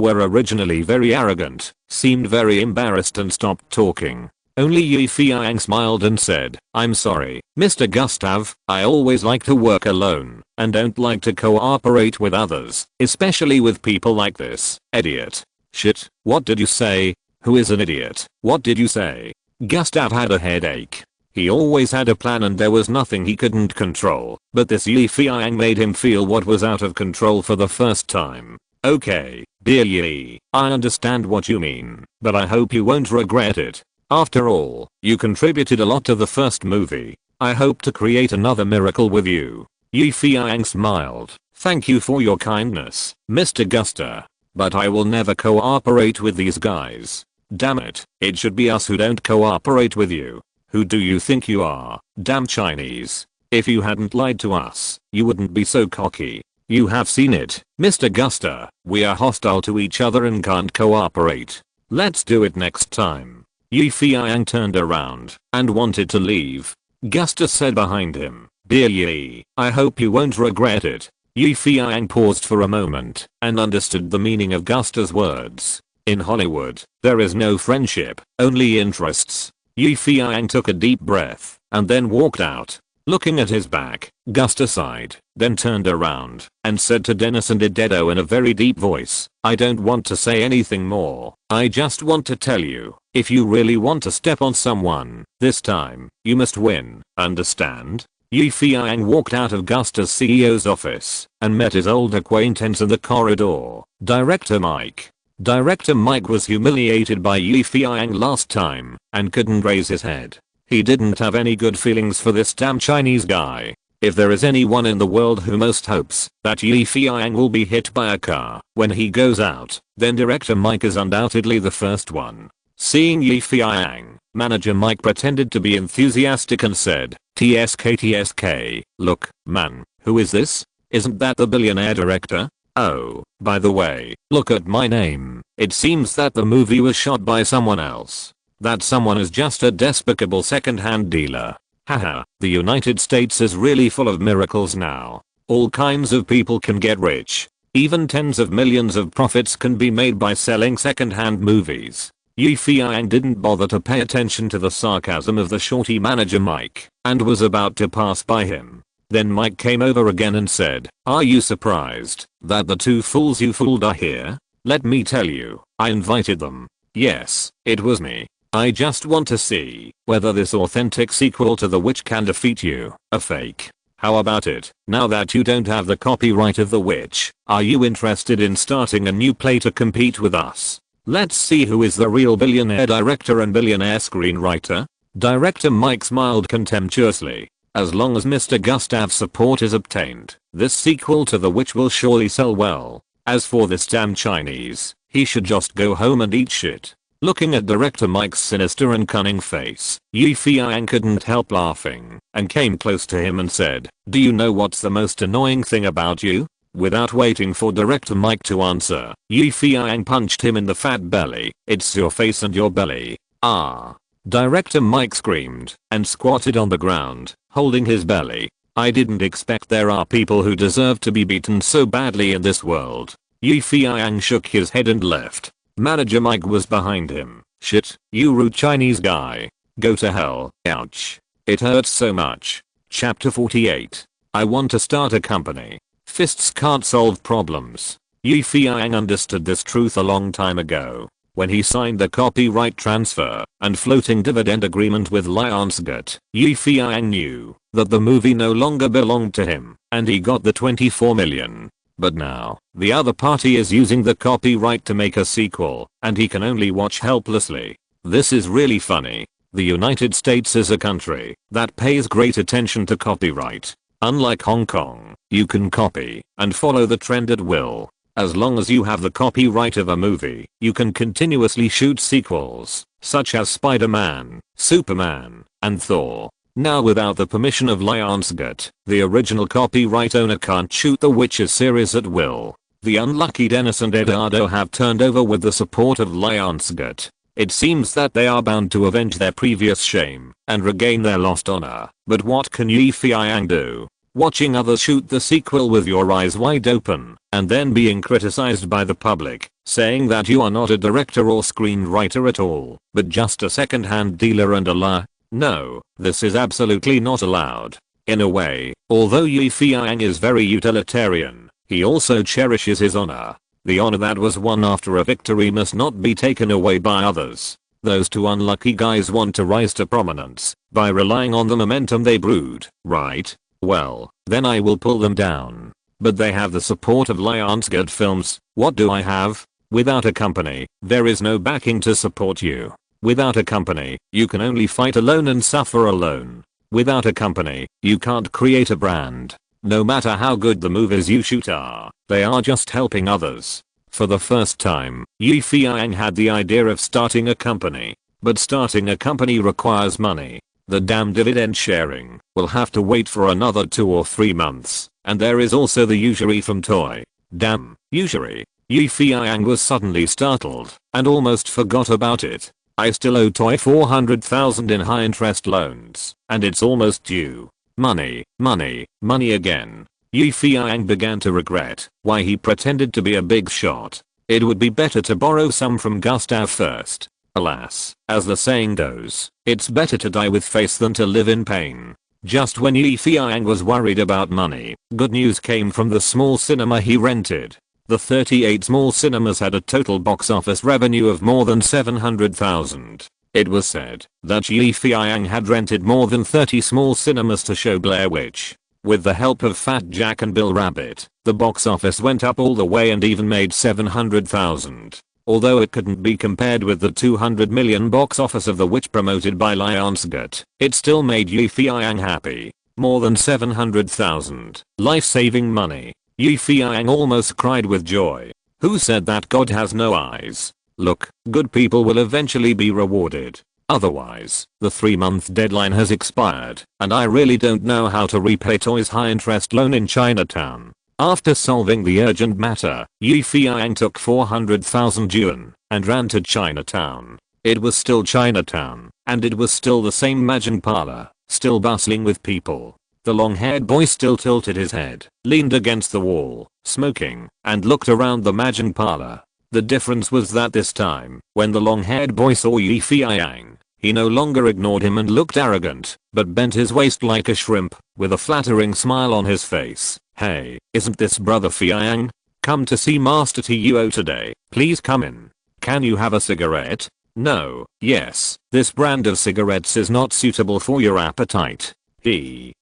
were originally very arrogant, seemed very embarrassed and stopped talking. Only Yi Feiyang smiled and said, I'm sorry, Mr. Gustav, I always like to work alone and don't like to cooperate with others, especially with people like this idiot. Shit, what did you say? Who is an idiot? What did you say? Gustav had a headache. He always had a plan and there was nothing he couldn't control, but this Yi Feiyang made him feel what was out of control for the first time. Okay, dear Yi, I understand what you mean, but I hope you won't regret it. After all, you contributed a lot to the first movie. I hope to create another miracle with you. Yi Feiyang smiled. Thank you for your kindness, Mr. Gustav, but I will never cooperate with these guys. Damn it, it should be us who don't cooperate with you. Who do you think you are, damn Chinese? If you hadn't lied to us, you wouldn't be so cocky. You have seen it, Mr. Gustav. We are hostile to each other and can't cooperate. Let's do it next time. Yi Feiyang turned around and wanted to leave. Gustav said behind him, Dear Yi, I hope you won't regret it. Yi Feiyang paused for a moment and understood the meaning of Gustav's words. In Hollywood, there is no friendship, only interests. Yi Feiyang took a deep breath and then walked out. Looking at his back, Gustav sighed, then turned around and said to Dennis and Eduardo in a very deep voice, I don't want to say anything more. I just want to tell you, if you really want to step on someone, this time, you must win, understand? Yi Feiyang walked out of Gustav's CEO's office and met his old acquaintance in the corridor, Director Mike. Director Mike was humiliated by Yi Feiyang last time and couldn't raise his head. He didn't have any good feelings for this damn Chinese guy. If there is anyone in the world who most hopes that Yi Feiyang will be hit by a car when he goes out, then Director Mike is undoubtedly the first one. Seeing Yi Feiyang, Manager Mike pretended to be enthusiastic and said, TSK, look, man, who is this? Isn't that the billionaire director? Oh, by the way, look at my name. It seems that the movie was shot by someone else. That someone is just a despicable second-hand dealer. Haha, the United States is really full of miracles now. All kinds of people can get rich. Even tens of millions of profits can be made by selling second-hand movies. Feiyang didn't bother to pay attention to the sarcasm of the shorty manager Mike and was about to pass by him. Then Mike came over again and said, "Are you surprised that the two fools you fooled are here? Let me tell you, I invited them. Yes, it was me. I just want to see whether this authentic sequel to The Witch can defeat you, a fake. How about it? Now that you don't have the copyright of The Witch, are you interested in starting a new play to compete with us? Let's see who is the real billionaire director and billionaire screenwriter." Director Mike smiled contemptuously. "As long as Mr. Gustav's support is obtained, this sequel to The Witch will surely sell well. As for this damn Chinese, he should just go home and eat shit." Looking at director Mike's sinister and cunning face, Feiyang couldn't help laughing and came close to him and said, "Do you know what's the most annoying thing about you?" Without waiting for director Mike to answer, Feiyang punched him in the fat belly. "It's your face and your belly." "Ah." Director Mike screamed and squatted on the ground, holding his belly. "I didn't expect there are people who deserve to be beaten so badly in this world." Feiyang shook his head and left. Manager Mike was behind him. "Shit, you rude Chinese guy. Go to hell. Ouch. It hurts so much." Chapter 48. I want to start a company. Fists can't solve problems. Feiyang understood this truth a long time ago when he signed the copyright transfer and floating dividend agreement with Lionsgate. Feiyang knew that the movie no longer belonged to him and he got the 24 million. But now, the other party is using the copyright to make a sequel, and he can only watch helplessly. This is really funny. The United States is a country that pays great attention to copyright. Unlike Hong Kong, you can copy and follow the trend at will. As long as you have the copyright of a movie, you can continuously shoot sequels, such as Spider-Man, Superman, and Thor. Now without the permission of Lionsgate, the original copyright owner can't shoot the Witcher series at will. The unlucky Dennis and Eduardo have turned over with the support of Lionsgate. It seems that they are bound to avenge their previous shame and regain their lost honor. But what can Feiyang do? Watching others shoot the sequel with your eyes wide open and then being criticized by the public, saying that you are not a director or screenwriter at all, but just a second-hand dealer and a liar? No, this is absolutely not allowed. In a way, although Feiyang is very utilitarian, he also cherishes his honor. The honor that was won after a victory must not be taken away by others. Those two unlucky guys want to rise to prominence by relying on the momentum they brewed, right? Well, then I will pull them down. But they have the support of Lionsgate Films. What do I have? Without a company, there is no backing to support you. Without a company, you can only fight alone and suffer alone. Without a company, you can't create a brand. No matter how good the movies you shoot are, they are just helping others. For the first time, Feiyang had the idea of starting a company. But starting a company requires money. The damn dividend sharing will have to wait for another 2 or 3 months. And there is also the usury from Toy. Damn, usury. Feiyang was suddenly startled and almost forgot about it. I still owe Toy 400,000 in high interest loans, and it's almost due. Money, money, money again. Feiyang began to regret why he pretended to be a big shot. It would be better to borrow some from Gustav first. Alas, as the saying goes, it's better to die with face than to live in pain. Just when Feiyang was worried about money, good news came from the small cinema he rented. The 38 small cinemas had a total box office revenue of more than 700,000. It was said that Feiyang had rented more than 30 small cinemas to show Blair Witch. With the help of Fat Jack and Bill Rabbit, the box office went up all the way and even made 700,000. Although it couldn't be compared with the 200 million box office of The Witch promoted by Lionsgate, it still made Feiyang happy. More than 700,000. Life-saving money. Feiyang almost cried with joy. Who said that God has no eyes? Look, good people will eventually be rewarded. Otherwise, the 3-month deadline has expired, and I really don't know how to repay Toy's high-interest loan in Chinatown. After solving the urgent matter, Feiyang took 400,000 yuan and ran to Chinatown. It was still Chinatown, and it was still the same Mahjong parlor, still bustling with people. The long-haired boy still tilted his head, leaned against the wall, smoking, and looked around the Majin parlor. The difference was that this time, when the long-haired boy saw Yi Feiyang, he no longer ignored him and looked arrogant, but bent his waist like a shrimp, with a flattering smile on his face. "Hey, isn't this brother Feiyang? Come to see Master Tuo today. Please come in. Can you have a cigarette?" "No, yes, this brand of cigarettes is not suitable for your appetite.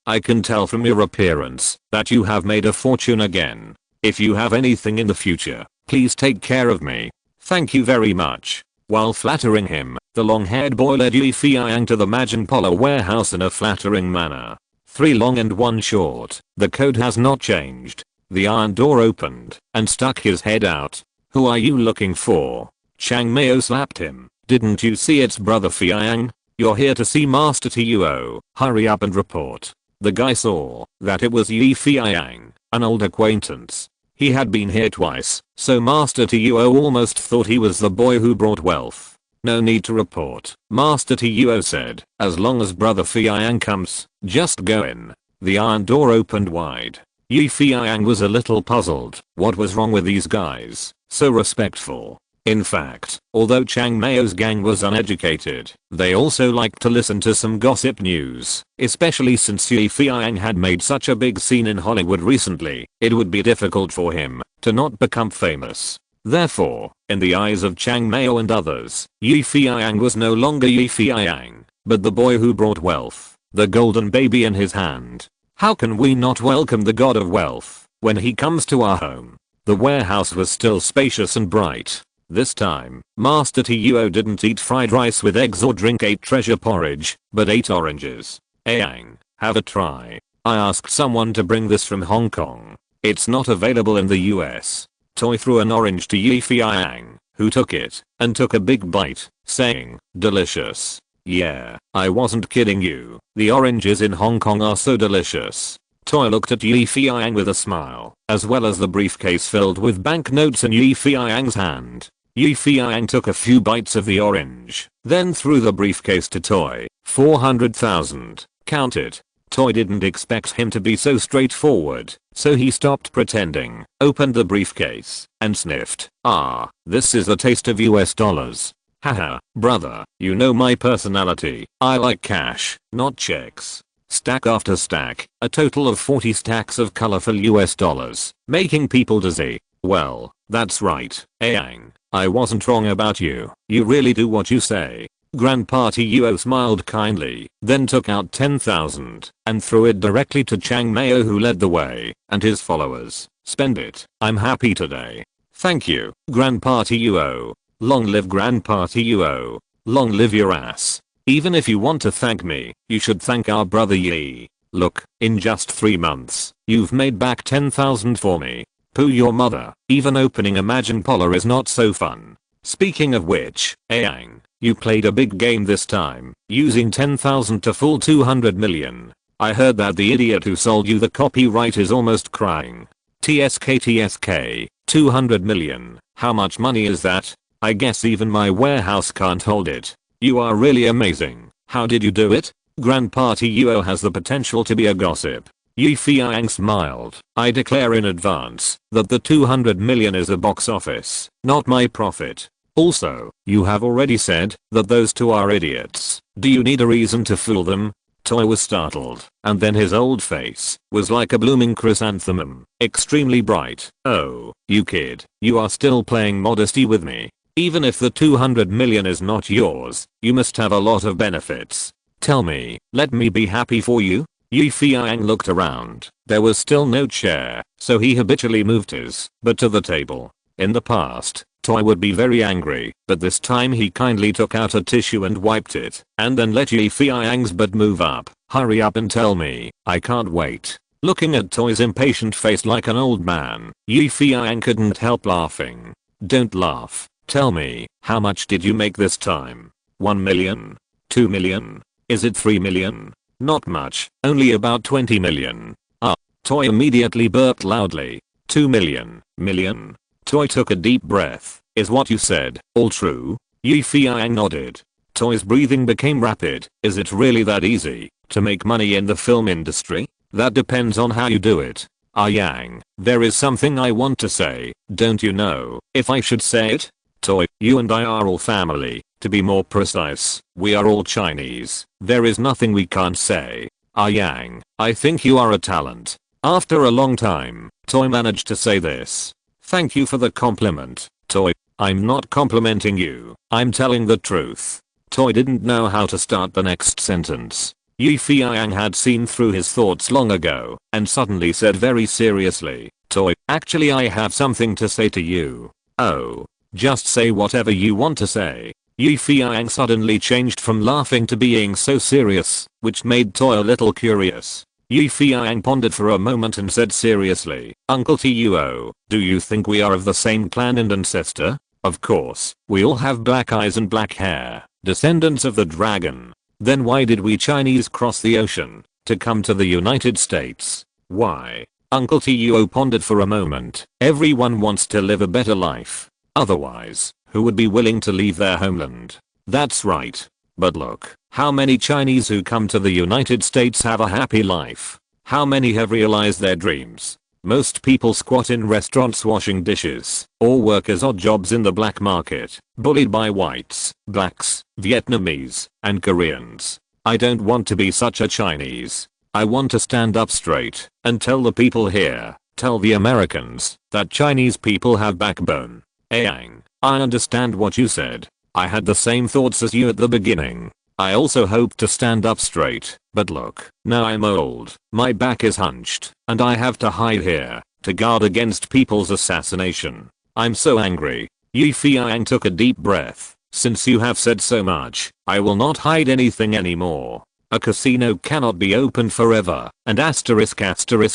I can tell from your appearance that you have made a fortune again. If you have anything in the future, please take care of me. Thank you very much." While flattering him, the long-haired boy led Yi Feiyang to the Majin Polo warehouse in a flattering manner. 3 long and 1 short. The code has not changed. The iron door opened and stuck his head out. "Who are you looking for?" Chang Meo slapped him. "Didn't you see it's brother Feiyang? You're here to see Master Tuo. Hurry up and report." The guy saw that it was Yi Feiyang, an old acquaintance. He had been here twice, so Master Tuo almost thought he was the boy who brought wealth. "No need to report," Master Tuo said. "As long as brother Feiyang comes, just go in." The iron door opened wide. Yi Feiyang was a little puzzled. What was wrong with these guys? So respectful. In fact, although Chang Meo's gang was uneducated, they also liked to listen to some gossip news, especially since Yi Feiyang had made such a big scene in Hollywood recently. It would be difficult for him to not become famous. Therefore, in the eyes of Chang Meo and others, Yi Feiyang was no longer Yi Feiyang, but the boy who brought wealth, the golden baby in his hand. How can we not welcome the god of wealth when he comes to our home? The warehouse was still spacious and bright. This time, Master Tuo didn't eat fried rice with eggs or drink 8 treasure porridge, but 8 oranges. "Ayang, have a try. I asked someone to bring this from Hong Kong. It's not available in the US." Toy threw an orange to Yi Feiyang, who took it and took a big bite, saying, "Delicious. Yeah, I wasn't kidding you. The oranges in Hong Kong are so delicious." Toy looked at Yi Feiyang with a smile, as well as the briefcase filled with banknotes in Yi Feiyang's hand. Yi Feiyang took a few bites of the orange, then threw the briefcase to Toy. 400,000. Count it. Toy didn't expect him to be so straightforward, so he stopped pretending, opened the briefcase, and sniffed. "Ah, this is the taste of US dollars. Haha, brother, you know my personality. I like cash, not checks." Stack after stack, a total of 40 stacks of colorful US dollars, making people dizzy. "Well, that's right, Ayang. I wasn't wrong about you. You really do what you say." Grandpa Tuo smiled kindly, then took out 10,000 and threw it directly to Chang Meo, who led the way, and his followers. "Spend it. I'm happy today." "Thank you, Grandpa Tuo. Long live Grandpa Tuo. Long live your ass. Even if you want to thank me, you should thank our brother Yi. Look, in just 3 months, you've made back 10,000 for me. Pooh your mother. Even opening a Majin Polar is not so fun." Speaking of which, Ayang, you played a big game this time, using 10,000 to fool 200 million. I heard that the idiot who sold you the copyright is almost crying. TSK, 200 million. How much money is that? I guess even my warehouse can't hold it. You are really amazing. How did you do it? Grandpa Tuo has the potential to be a gossip. Yi Feiyang smiled. "I declare in advance that the 200 million is a box office, not my profit. Also, you have already said that those two are idiots. Do you need a reason to fool them?" Toy was startled, and then his old face was like a blooming chrysanthemum, extremely bright. "Oh, you kid, you are still playing modesty with me. Even if the 200 million is not yours, you must have a lot of benefits. Tell me, let me be happy for you." Yi Feiyang looked around. There was still no chair, so he habitually moved his butt to the table. In the past, Toy would be very angry, but this time he kindly took out a tissue and wiped it, and then let Yi Feiyang's butt move up. "Hurry up and tell me, I can't wait." Looking at Toy's impatient face like an old man, Yi Feiyang couldn't help laughing. "Don't laugh. Tell me, how much did you make this time? 1 million? 2 million? Is it 3 million? Not much, only about 20 million. Ah. Toy immediately burped loudly. 2 million. Toy took a deep breath. "Is what you said all true?" Yi Feiyang nodded. Toy's breathing became rapid. "Is it really that easy to make money in the film industry?" That depends on how you do it. Yang, there is something I want to say, don't you know if I should say it? Toy, you and I are all family. To be more precise, we are all Chinese. There is nothing we can't say. Yang, I think you are a talent. After a long time, Toy managed to say this. Thank you for the compliment, Toy. I'm not complimenting you, I'm telling the truth. Toy didn't know how to start the next sentence. Feiyang had seen through his thoughts long ago and suddenly said very seriously, Toy, actually I have something to say to you. Oh, just say whatever you want to say. Feiyang suddenly changed from laughing to being so serious, which made Toy a little curious. Feiyang pondered for a moment and said seriously, Uncle Tuo, do you think we are of the same clan and ancestor? Of course, we all have black eyes and black hair, descendants of the dragon. Then why did we Chinese cross the ocean to come to the United States? Why? Uncle Tuo pondered for a moment. Everyone wants to live a better life. Otherwise, who would be willing to leave their homeland? That's right. But look, how many Chinese who come to the United States have a happy life? How many have realized their dreams? Most people squat in restaurants washing dishes, or work as odd jobs in the black market, bullied by whites, blacks, Vietnamese, and Koreans. I don't want to be such a Chinese. I want to stand up straight and tell the people here, tell the Americans, that Chinese people have backbone. Yang, I understand what you said. I had the same thoughts as you at the beginning. I also hoped to stand up straight, but look, now I'm old, my back is hunched, and I have to hide here, to guard against people's assassination. I'm so angry. Feiyang took a deep breath. Since you have said so much, I will not hide anything anymore. A casino cannot be open forever, and asterisk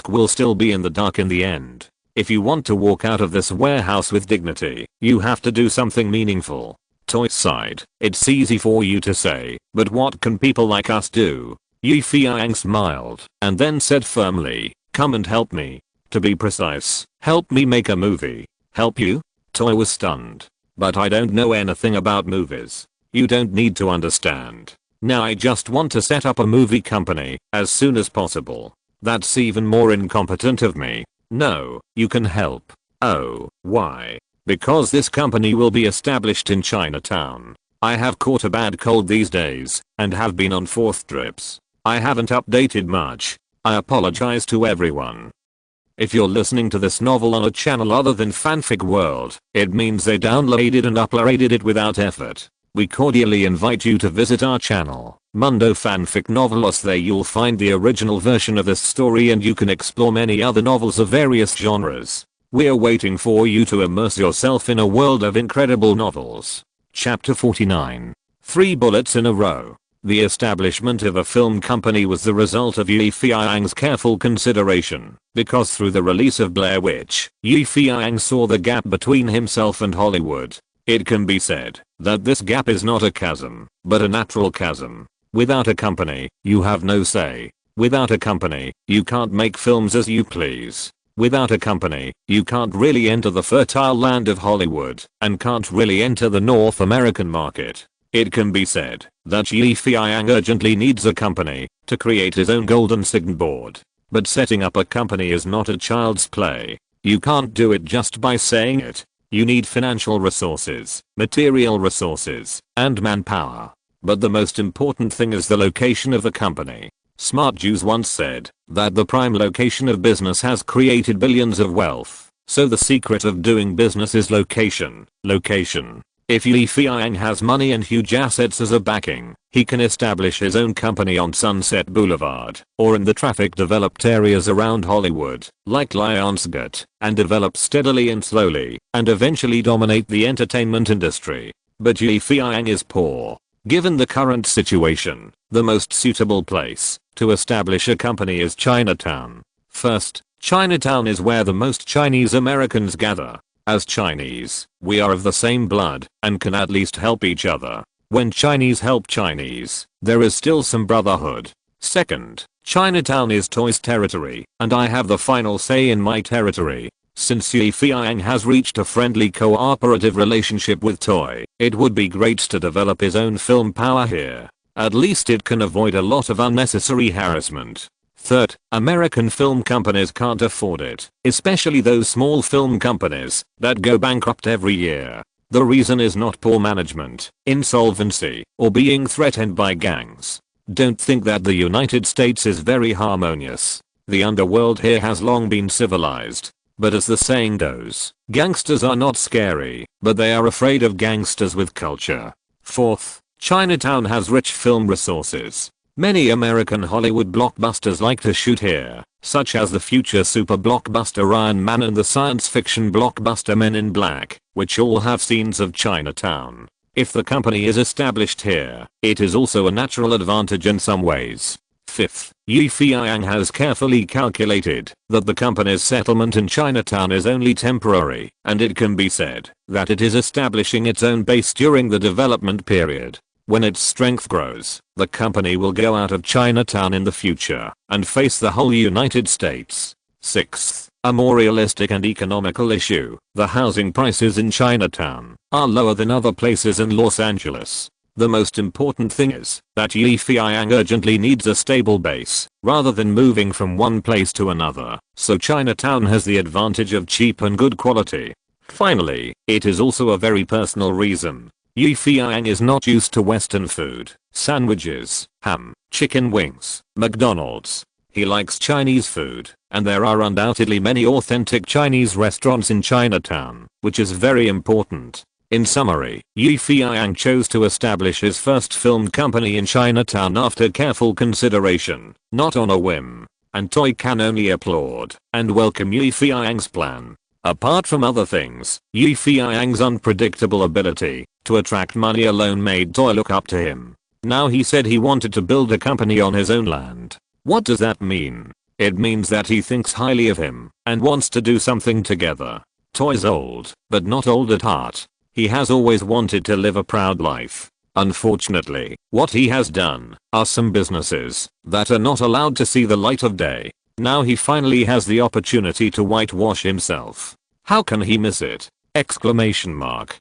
will still be in the dark in the end. If you want to walk out of this warehouse with dignity, you have to do something meaningful. Toy sighed. It's easy for you to say, but what can people like us do? Feiyang smiled, and then said firmly, come and help me. To be precise, help me make a movie. Help you? Toy was stunned. But I don't know anything about movies. You don't need to understand. Now I just want to set up a movie company as soon as possible. That's even more incompetent of me. No, you can help. Oh, why? Because this company will be established in Chinatown. I have caught a bad cold these days and have been on 4th trips. I haven't updated much. I apologize to everyone. If you're listening to this novel on a channel other than Fanfic World, it means they downloaded and uploaded it without effort. We cordially invite you to visit our channel, Mundo Fanfic Novelos. There you'll find the original version of this story and you can explore many other novels of various genres. We're waiting for you to immerse yourself in a world of incredible novels. Chapter 49. 3 bullets in a row. The establishment of a film company was the result of Feiyang's careful consideration, because through the release of Blair Witch, Feiyang saw the gap between himself and Hollywood. It can be said that this gap is not a chasm, but a natural chasm. Without a company, you have no say. Without a company, you can't make films as you please. Without a company, you can't really enter the fertile land of Hollywood and can't really enter the North American market. It can be said that Feiyang urgently needs a company to create his own golden signboard. But setting up a company is not a child's play. You can't do it just by saying it. You need financial resources, material resources, and manpower. But the most important thing is the location of the company. Smart Jews once said that the prime location of business has created billions of wealth. So the secret of doing business is location. Location. If Feiyang has money and huge assets as a backing, he can establish his own company on Sunset Boulevard or in the traffic developed areas around Hollywood, like Lionsgate, and develop steadily and slowly, and eventually dominate the entertainment industry. But Feiyang is poor. Given the current situation, the most suitable place to establish a company is Chinatown. First, Chinatown is where the most Chinese Americans gather. As Chinese, we are of the same blood and can at least help each other. When Chinese help Chinese, there is still some brotherhood. Second, Chinatown is Toy's territory, and I have the final say in my territory. Since Feiyang has reached a friendly cooperative relationship with Toy, it would be great to develop his own film power here. At least it can avoid a lot of unnecessary harassment. Third, American film companies can't afford it, especially those small film companies that go bankrupt every year. The reason is not poor management, insolvency, or being threatened by gangs. Don't think that the United States is very harmonious. The underworld here has long been civilized. But as the saying goes, gangsters are not scary, but they are afraid of gangsters with culture. Fourth, Chinatown has rich film resources. Many American Hollywood blockbusters like to shoot here, such as the future super blockbuster Iron Man and the science fiction blockbuster Men in Black, which all have scenes of Chinatown. If the company is established here, it is also a natural advantage in some ways. Fifth, Feiyang has carefully calculated that the company's settlement in Chinatown is only temporary, and it can be said that it is establishing its own base during the development period. When its strength grows, the company will go out of Chinatown in the future and face the whole United States. Sixth, a more realistic and economical issue, the housing prices in Chinatown are lower than other places in Los Angeles. The most important thing is that Feiyang urgently needs a stable base rather than moving from one place to another, so Chinatown has the advantage of cheap and good quality. Finally, it is also a very personal reason. Feiyang is not used to Western food, sandwiches, ham, chicken wings, McDonald's. He likes Chinese food, and there are undoubtedly many authentic Chinese restaurants in Chinatown, which is very important. In summary, Feiyang chose to establish his first film company in Chinatown after careful consideration, not on a whim. And Toy can only applaud and welcome Feiyang's plan. Apart from other things, Feiyang's unpredictable ability to attract money alone made Toy look up to him. Now he said he wanted to build a company on his own land. What does that mean? It means that he thinks highly of him and wants to do something together. Toy's old, but not old at heart. He has always wanted to live a proud life. Unfortunately, what he has done are some businesses that are not allowed to see the light of day. Now he finally has the opportunity to whitewash himself. How can he miss it? Exclamation mark.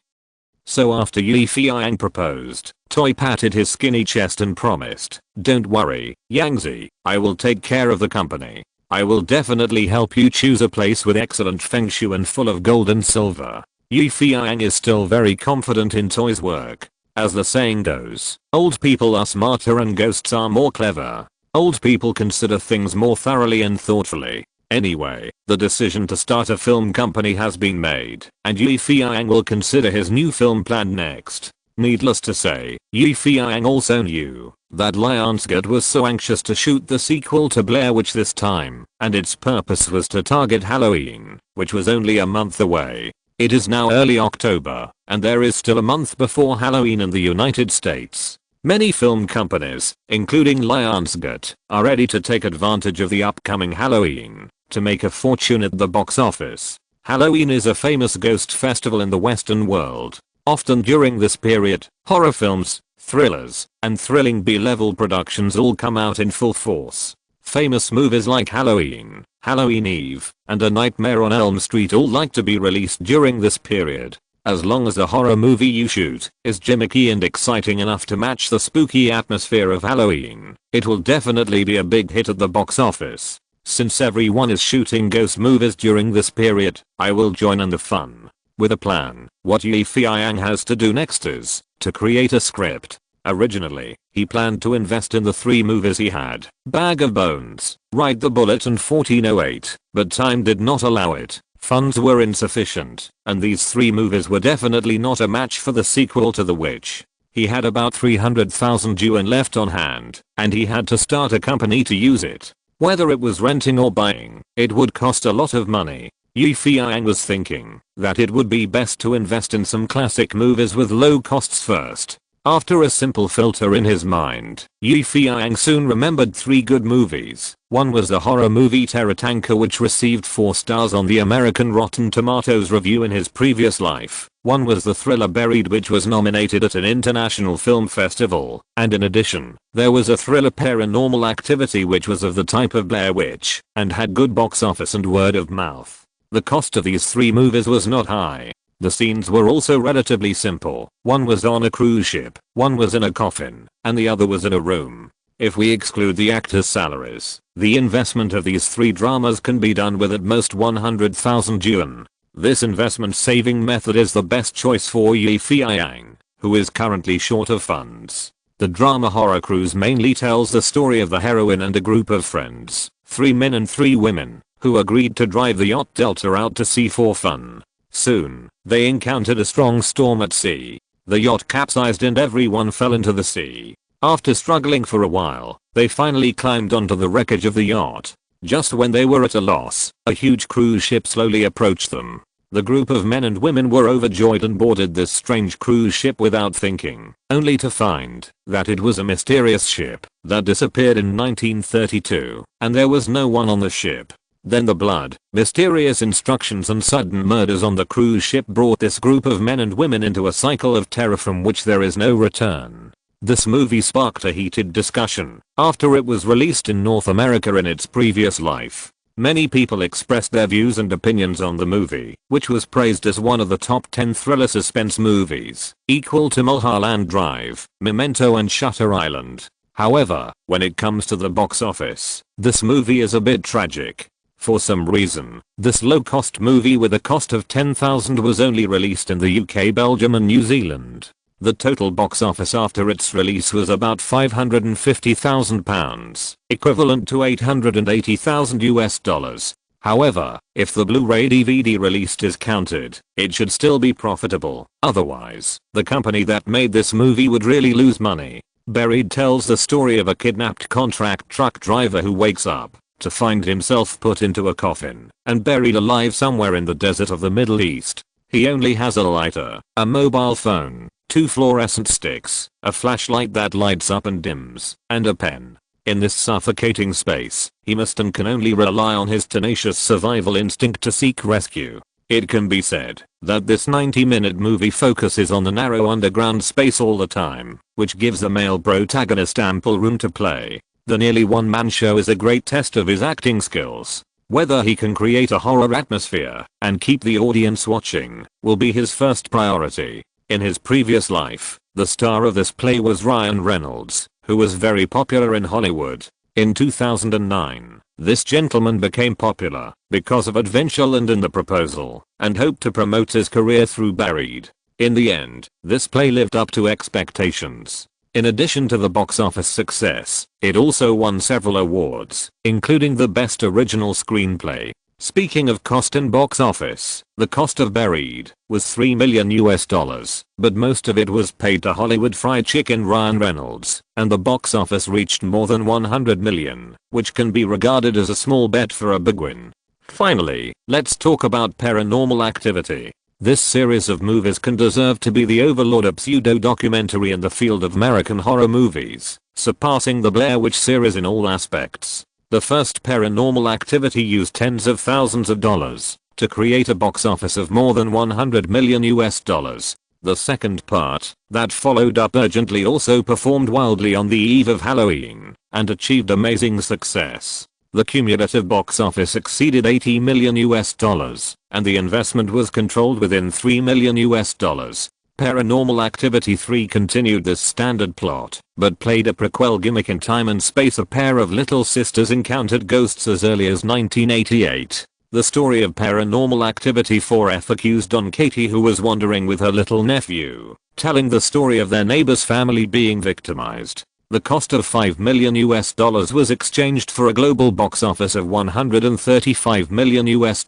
So after Feiyang proposed, Toy patted his skinny chest and promised, "Don't worry, Yangzi, I will take care of the company. I will definitely help you choose a place with excellent feng shui and full of gold and silver." Feiyang is still very confident in Toy's work. As the saying goes, old people are smarter and ghosts are more clever. Old people consider things more thoroughly and thoughtfully. Anyway, the decision to start a film company has been made, and Feiyang will consider his new film plan next. Needless to say, Feiyang also knew that Lionsgate was so anxious to shoot the sequel to Blair Witch this time, and its purpose was to target Halloween, which was only a month away. It is now early October, and there is still a month before Halloween in the United States. Many film companies, including Lionsgate, are ready to take advantage of the upcoming Halloween to make a fortune at the box office. Halloween is a famous ghost festival in the Western world. Often during this period, horror films, thrillers, and thrilling B-level productions all come out in full force. Famous movies like Halloween, Halloween Eve, and A Nightmare on Elm Street all like to be released during this period. As long as the horror movie you shoot is gimmicky and exciting enough to match the spooky atmosphere of Halloween, it will definitely be a big hit at the box office. Since everyone is shooting ghost movies during this period, I will join in the fun. With a plan, what Feiyang has to do next is to create a script. Originally, he planned to invest in the 3 movies he had, Bag of Bones, Ride the Bullet and 1408, but time did not allow it. Funds were insufficient, and these 3 movies were definitely not a match for the sequel to The Witch. He had about 300,000 yuan left on hand, and he had to start a company to use it. Whether it was renting or buying, it would cost a lot of money. Feiyang was thinking that it would be best to invest in some classic movies with low costs first. After a simple filter in his mind, Feiyang soon remembered 3 good movies. One was the horror movie Terror Tanker, which received 4 stars on the American Rotten Tomatoes review in his previous life. One was the thriller Buried, which was nominated at an international film festival. And in addition, there was a thriller Paranormal Activity, which was of the type of Blair Witch and had good box office and word of mouth. The cost of these 3 movies was not high. The scenes were also relatively simple. One was on a cruise ship, one was in a coffin, and the other was in a room. If we exclude the actors' salaries, The investment of these 3 dramas can be done with at most 100,000 yuan. This investment saving method is the best choice for Yi Feiyang, who is currently short of funds. The drama Horror Cruise mainly tells the story of the heroine and a group of friends, 3 men and 3 women, who agreed to drive the yacht Delta out to sea for fun. Soon, they encountered a strong storm at sea. The yacht capsized and everyone fell into the sea. After struggling for a while, they finally climbed onto the wreckage of the yacht. Just when they were at a loss, a huge cruise ship slowly approached them. The group of men and women were overjoyed and boarded this strange cruise ship without thinking, only to find that it was a mysterious ship that disappeared in 1932, and there was no one on the ship. Then the blood, mysterious instructions and sudden murders on the cruise ship brought this group of men and women into a cycle of terror from which there is no return. This movie sparked a heated discussion after it was released in North America in its previous life. Many people expressed their views and opinions on the movie, which was praised as one of the top 10 thriller suspense movies, equal to Mulholland Drive, Memento and Shutter Island. However, when it comes to the box office, this movie is a bit tragic. For some reason, this low-cost movie with a cost of $10,000 was only released in the UK, Belgium and New Zealand. The total box office after its release was about £550,000, equivalent to $880,000 US. However, if the Blu-ray DVD released is counted, it should still be profitable. Otherwise, the company that made this movie would really lose money. Buried tells the story of a kidnapped contract truck driver who wakes up to find himself put into a coffin and buried alive somewhere in the desert of the Middle East. He only has a lighter, a mobile phone, 2 fluorescent sticks, a flashlight that lights up and dims, and a pen. In this suffocating space, he must and can only rely on his tenacious survival instinct to seek rescue. It can be said that this 90-minute movie focuses on the narrow underground space all the time, which gives the male protagonist ample room to play. The nearly one-man show is a great test of his acting skills. Whether he can create a horror atmosphere and keep the audience watching will be his first priority. In his previous life, the star of this play was Ryan Reynolds, who was very popular in Hollywood. In 2009, this gentleman became popular because of Adventure and In the Proposal, and hoped to promote his career through Buried. In the end, this play lived up to expectations. In addition to the box office success, it also won several awards, including the Best Original Screenplay. Speaking of cost and box office, the cost of Buried was $3 million US, but most of it was paid to Hollywood fried chicken Ryan Reynolds, and the box office reached more than $100 million, which can be regarded as a small bet for a big win. Finally, let's talk about Paranormal Activity. This series of movies can deserve to be the overlord of pseudo-documentary in the field of American horror movies, surpassing the Blair Witch series in all aspects. The first Paranormal Activity used tens of thousands of dollars to create a box office of more than $100 million US. The second part, that followed up urgently, also performed wildly on the eve of Halloween and achieved amazing success. The cumulative box office exceeded $80 million US, and the investment was controlled within $3 million US. Paranormal Activity 3 continued this standard plot, but played a prequel gimmick in time and space. A pair of little sisters encountered ghosts as early as 1988. The story of Paranormal Activity 4 focused on Katie, who was wandering with her little nephew, telling the story of their neighbor's family being victimized. The cost of $5 million US was exchanged for a global box office of $135 million US.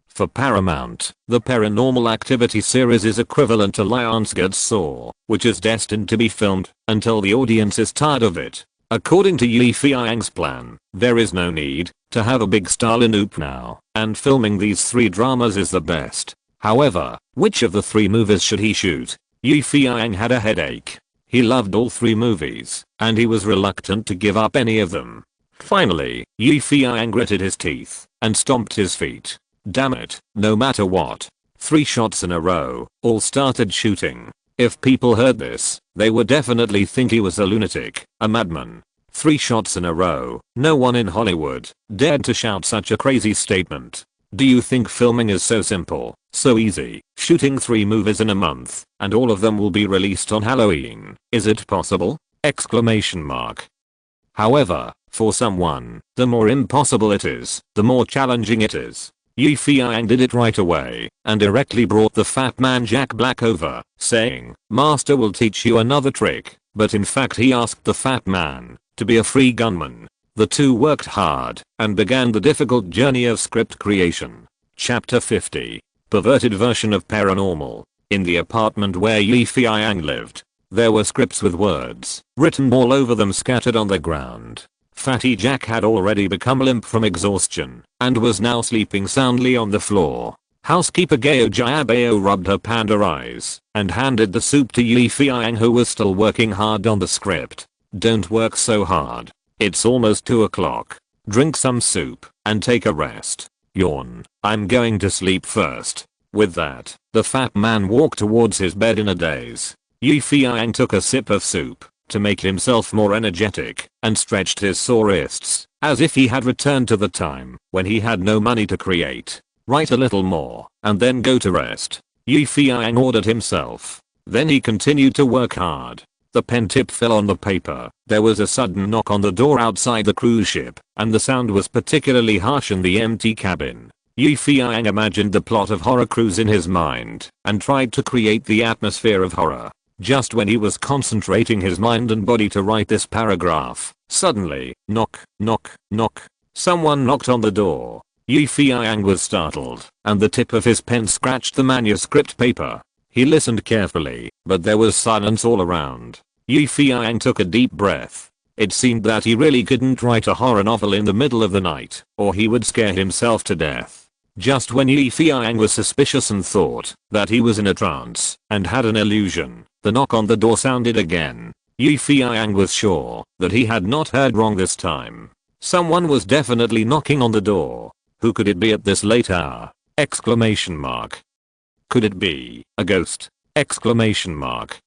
For Paramount, the Paranormal Activity series is equivalent to Lionsgate's Saw, which is destined to be filmed until the audience is tired of it. According to Yi Feiyang's plan, there is no need to have a big star lineup now, and filming these 3 dramas is the best. However, which of the 3 movies should he shoot? Yi Feiyang had a headache. He loved all 3 movies, and he was reluctant to give up any of them. Finally, Yi Feiyang gritted his teeth and stomped his feet. Damn it, no matter what. 3 shots in a row, all started shooting. If people heard this, they would definitely think he was a lunatic, a madman. 3 shots in a row, no one in Hollywood dared to shout such a crazy statement. Do you think filming is so simple, so easy, shooting 3 movies in a month, and all of them will be released on Halloween? Is it possible? Exclamation mark. However, For someone, the more impossible it is, the more challenging it is. Yi Feiyang did it right away and directly brought the fat man Jack Black over, saying, "Master will teach you another trick." But in fact he asked the fat man to be a free gunman. The two worked hard and began the difficult journey of script creation. Chapter 50. Perverted version of paranormal. In the apartment where Yi Feiyang lived, there were scripts with words written all over them scattered on the ground. Fatty Jack had already become limp from exhaustion and was now sleeping soundly on the floor. Housekeeper Gao Jiabao rubbed her panda eyes and handed the soup to Yi Feiyang, who was still working hard on the script. "Don't work so hard. It's almost 2 o'clock. Drink some soup and take a rest." Yawn. "I'm going to sleep first." With that, the fat man walked towards his bed in a daze. Yi Feiyang took a sip of soup to make himself more energetic and stretched his sore wrists as if he had returned to the time when he had no money to create. "Write a little more and then go to rest," Yi Feiyang ordered himself. Then he continued to work hard. The pen tip fell on the paper. There was a sudden knock on the door outside the cruise ship, and the sound was particularly harsh in the empty cabin. Yi Feiyang imagined the plot of Horror Cruise in his mind and tried to create the atmosphere of horror. Just when he was concentrating his mind and body to write this paragraph, suddenly, knock, knock, knock. Someone knocked on the door. Yi Feiyang was startled, and the tip of his pen scratched the manuscript paper. He listened carefully, but there was silence all around. Yi Feiyang took a deep breath. It seemed that he really couldn't write a horror novel in the middle of the night, or he would scare himself to death. Just when Yi Feiyang was suspicious and thought that he was in a trance and had an illusion, the knock on the door sounded again. Yi Feiyang was sure that he had not heard wrong this time. Someone was definitely knocking on the door. Who could it be at this late hour? Exclamation mark. Could it be a ghost? Exclamation mark.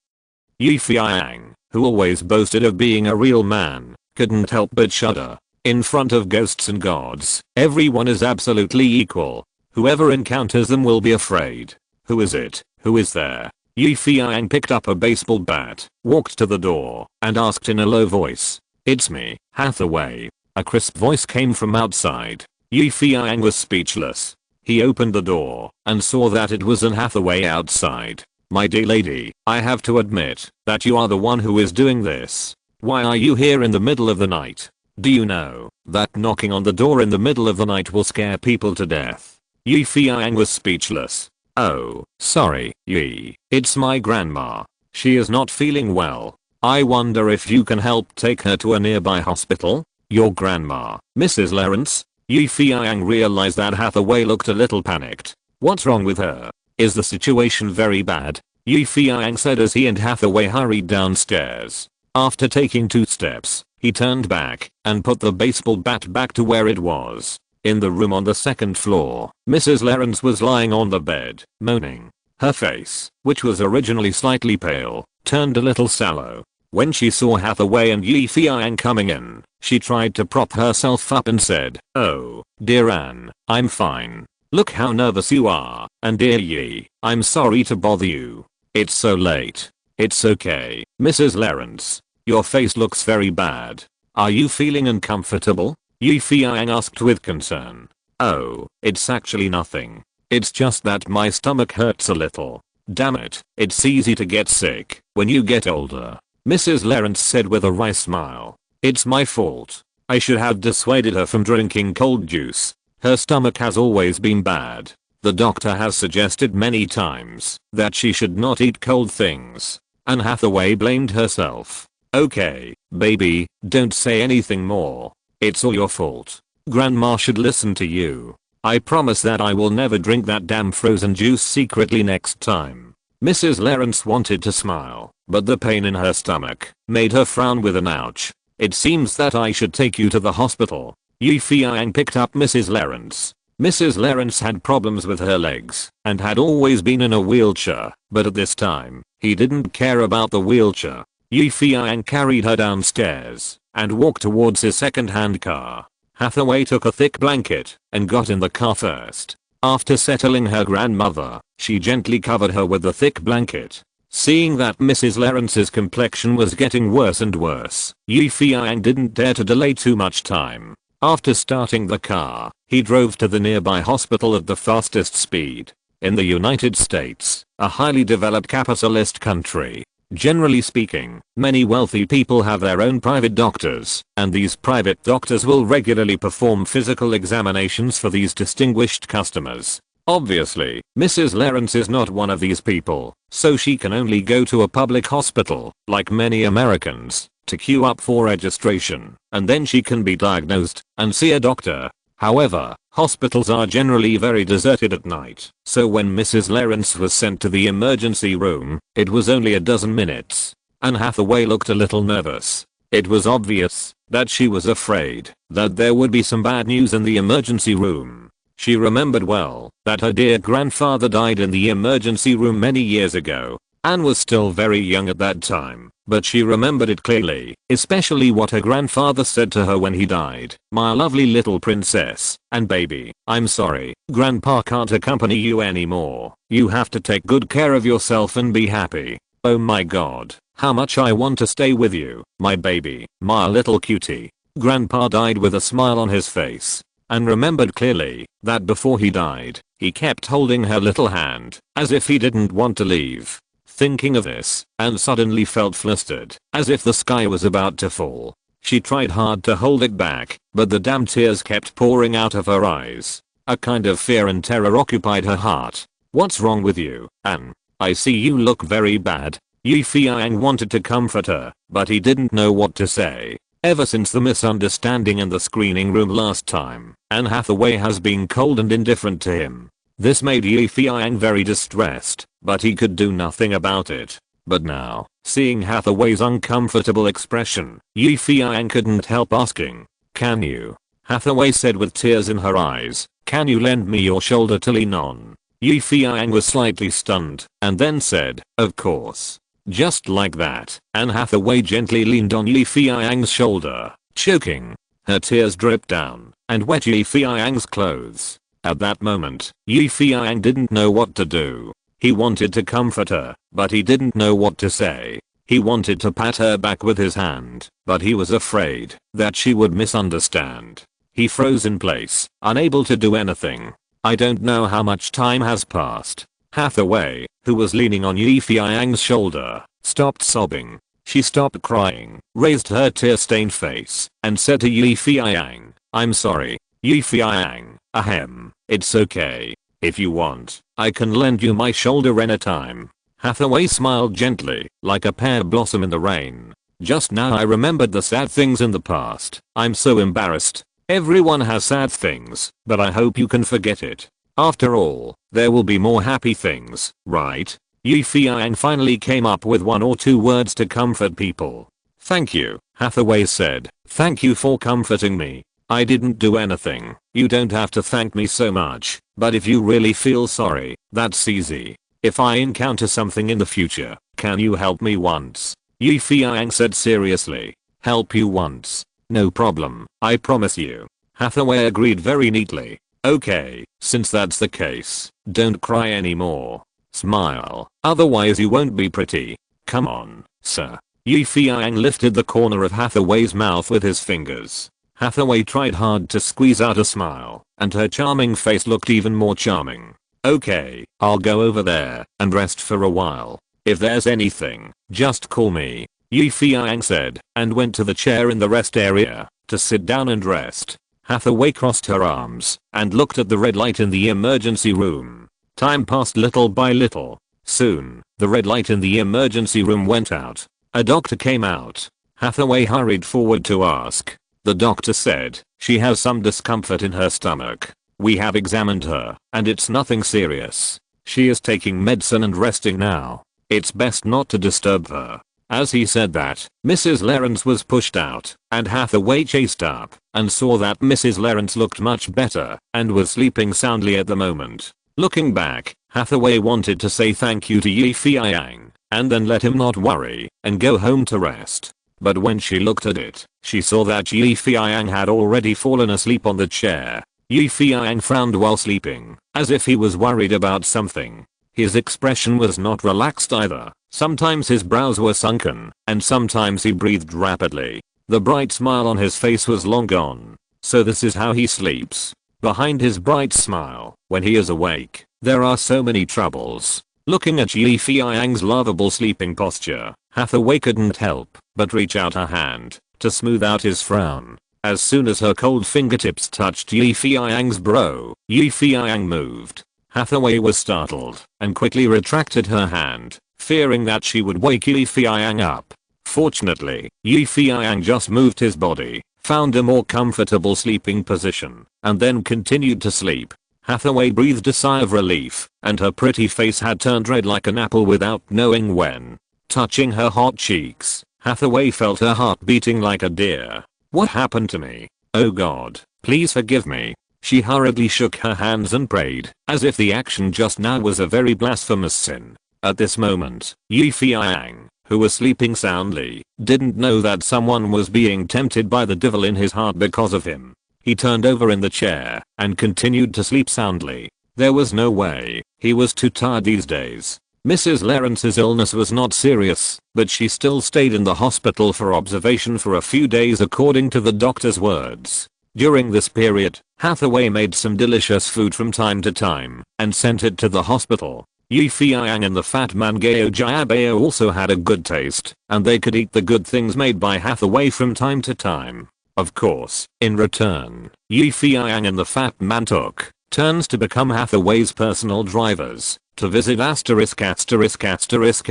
Yi Feiyang, who always boasted of being a real man, couldn't help but shudder. In front of ghosts and gods, everyone is absolutely equal. Whoever encounters them will be afraid. Who is it? Who is there? Yi Feiyang picked up a baseball bat, walked to the door, and asked in a low voice, "It's me, Hathaway." A crisp voice came from outside. Yi Feiyang was speechless. He opened the door and saw that it was Anne Hathaway outside. "My dear lady, I have to admit that you are the one who is doing this. Why are you here in the middle of the night? Do you know that knocking on the door in the middle of the night will scare people to death?" Yi Feiyang was speechless. "Oh, sorry, Yi. It's my grandma. She is not feeling well. I wonder if you can help take her to a nearby hospital?" "Your grandma, Mrs. Lawrence?" Yi Feiyang realized that Hathaway looked a little panicked. "What's wrong with her? Is the situation very bad?" Yi Feiyang said as he and Hathaway hurried downstairs. After taking 2 steps, he turned back and put the baseball bat back to where it was. In the room on the 2nd floor, Mrs. Lawrence was lying on the bed, moaning. Her face, which was originally slightly pale, turned a little sallow. When she saw Hathaway and Yi Feiyang coming in, she tried to prop herself up and said, "Oh, dear Anne, I'm fine. Look how nervous you are, and dear Yi, I'm sorry to bother you. It's so late." "It's okay, Mrs. Lawrence. Your face looks very bad. Are you feeling uncomfortable?" Yi Feiyang asked with concern. "Oh, it's actually nothing. It's just that my stomach hurts a little. Damn it, it's easy to get sick when you get older," Mrs. Lawrence said with a wry smile. "It's my fault. I should have dissuaded her from drinking cold juice. Her stomach has always been bad. The doctor has suggested many times that she should not eat cold things." Anne Hathaway blamed herself. "Okay, baby, don't say anything more. It's all your fault. Grandma should listen to you. I promise that I will never drink that damn frozen juice secretly next time." Mrs. Lawrence wanted to smile, but the pain in her stomach made her frown with an ouch. "It seems that I should take you to the hospital." Yi Feiyang picked up Mrs. Lawrence. Mrs. Lawrence had problems with her legs and had always been in a wheelchair, but at this time, he didn't care about the wheelchair. Yi Feiyang carried her downstairs and walked towards his second-hand car. Hathaway took a thick blanket and got in the car first. After settling her grandmother, she gently covered her with the thick blanket. Seeing that Mrs. Lawrence's complexion was getting worse and worse, Feiyang didn't dare to delay too much time. After starting the car, he drove to the nearby hospital at the fastest speed. In the United States, a highly developed capitalist country, generally speaking, many wealthy people have their own private doctors, and these private doctors will regularly perform physical examinations for these distinguished customers. Obviously, Mrs. Lawrence is not one of these people, so she can only go to a public hospital, like many Americans, to queue up for registration, and then she can be diagnosed and see a doctor. However, hospitals are generally very deserted at night, so when Mrs. Lawrence was sent to the emergency room, it was only a dozen minutes. Anne Hathaway looked a little nervous. It was obvious that she was afraid that there would be some bad news in the emergency room. She remembered well that her dear grandfather died in the emergency room many years ago. Anne was still very young at that time, but she remembered it clearly, especially what her grandfather said to her when he died. "My lovely little princess and baby, I'm sorry, Grandpa can't accompany you anymore. You have to take good care of yourself and be happy. Oh my god, how much I want to stay with you, my baby, my little cutie." Grandpa died with a smile on his face, and remembered clearly that before he died, he kept holding her little hand, as if he didn't want to leave. Thinking of this, Anne suddenly felt flustered, as if the sky was about to fall. She tried hard to hold it back, but the damn tears kept pouring out of her eyes. A kind of fear and terror occupied her heart. "What's wrong with you, Anne? I see you look very bad." Feiyang wanted to comfort her, but he didn't know what to say. Ever since the misunderstanding in the screening room last time, Anne Hathaway has been cold and indifferent to him. This made Feiyang very distressed, but he could do nothing about it. But now, seeing Hathaway's uncomfortable expression, Feiyang couldn't help asking, "Can you?" Hathaway said with tears in her eyes, "Can you lend me your shoulder to lean on?" Feiyang was slightly stunned, and then said, "Of course." Just like that, Anne Hathaway gently leaned on Feiyang's shoulder, choking. Her tears dripped down and wet Feiyang's clothes. At that moment, Feiyang didn't know what to do. He wanted to comfort her, but he didn't know what to say. He wanted to pat her back with his hand, but he was afraid that she would misunderstand. He froze in place, unable to do anything. I don't know how much time has passed. Hathaway, who was leaning on Feiyang's shoulder, stopped sobbing. She stopped crying, raised her tear-stained face, and said to Feiyang, "I'm sorry, Feiyang, ahem, it's okay. If you want, I can lend you my shoulder anytime." Hathaway smiled gently, like a pear blossom in the rain. "Just now I remembered the sad things in the past. I'm so embarrassed. Everyone has sad things, but I hope you can forget it. After all, there will be more happy things, right?" Feiyang finally came up with one or two words to comfort people. "Thank you," Hathaway said. "Thank you for comforting me. I didn't do anything. You don't have to thank me so much, but if you really feel sorry, that's easy. If I encounter something in the future, can you help me once?" Feiyang said seriously. "Help you once? No problem, I promise you." Hathaway agreed very neatly. "Okay, since that's the case, don't cry anymore. Smile, otherwise you won't be pretty. Come on, sir." Feiyang lifted the corner of Hathaway's mouth with his fingers. Hathaway tried hard to squeeze out a smile, and her charming face looked even more charming. "Okay, I'll go over there and rest for a while. If there's anything, just call me," Feiyang said, and went to the chair in the rest area to sit down and rest. Hathaway crossed her arms and looked at the red light in the emergency room. Time passed little by little. Soon, the red light in the emergency room went out. A doctor came out. Hathaway hurried forward to ask. The doctor said, "She has some discomfort in her stomach. We have examined her, and it's nothing serious. She is taking medicine and resting now. It's best not to disturb her." As he said that, Mrs. Lawrence was pushed out, and Hathaway chased up and saw that Mrs. Lawrence looked much better and was sleeping soundly at the moment. Looking back, Hathaway wanted to say thank you to Feiyang and then let him not worry and go home to rest. But when she looked at it, she saw that Feiyang had already fallen asleep on the chair. Feiyang frowned while sleeping, as if he was worried about something. His expression was not relaxed either, Sometimes his brows were sunken, and sometimes he breathed rapidly. The bright smile on his face was long gone. So this is how he sleeps. Behind his bright smile, when he is awake, there are so many troubles. Looking at Feiyang's lovable sleeping posture, Hathaway couldn't help but reach out her hand to smooth out his frown. As soon as her cold fingertips touched Feiyang's brow, Feiyang moved. Hathaway was startled and quickly retracted her hand, fearing that she would wake Feiyang up. Fortunately, Feiyang just moved his body, found a more comfortable sleeping position, and then continued to sleep. Hathaway breathed a sigh of relief, and her pretty face had turned red like an apple without knowing when. Touching her hot cheeks, Hathaway felt her heart beating like a deer. What happened to me? Oh God, please forgive me. She hurriedly shook her hands and prayed, as if the action just now was a very blasphemous sin. At this moment, Feiyang, who was sleeping soundly, didn't know that someone was being tempted by the devil in his heart because of him. He turned over in the chair and continued to sleep soundly. There was no way. He was too tired these days. Mrs. Lawrence's illness was not serious, but she still stayed in the hospital for observation for a few days according to the doctor's words. During this period, Hathaway made some delicious food from time to time and sent it to the hospital. Feiyang and the fat man Gao Jiabao also had a good taste, and they could eat the good things made by Hathaway from time to time. Of course, in return, Feiyang and the fat man took turns to become Hathaway's personal drivers to visit in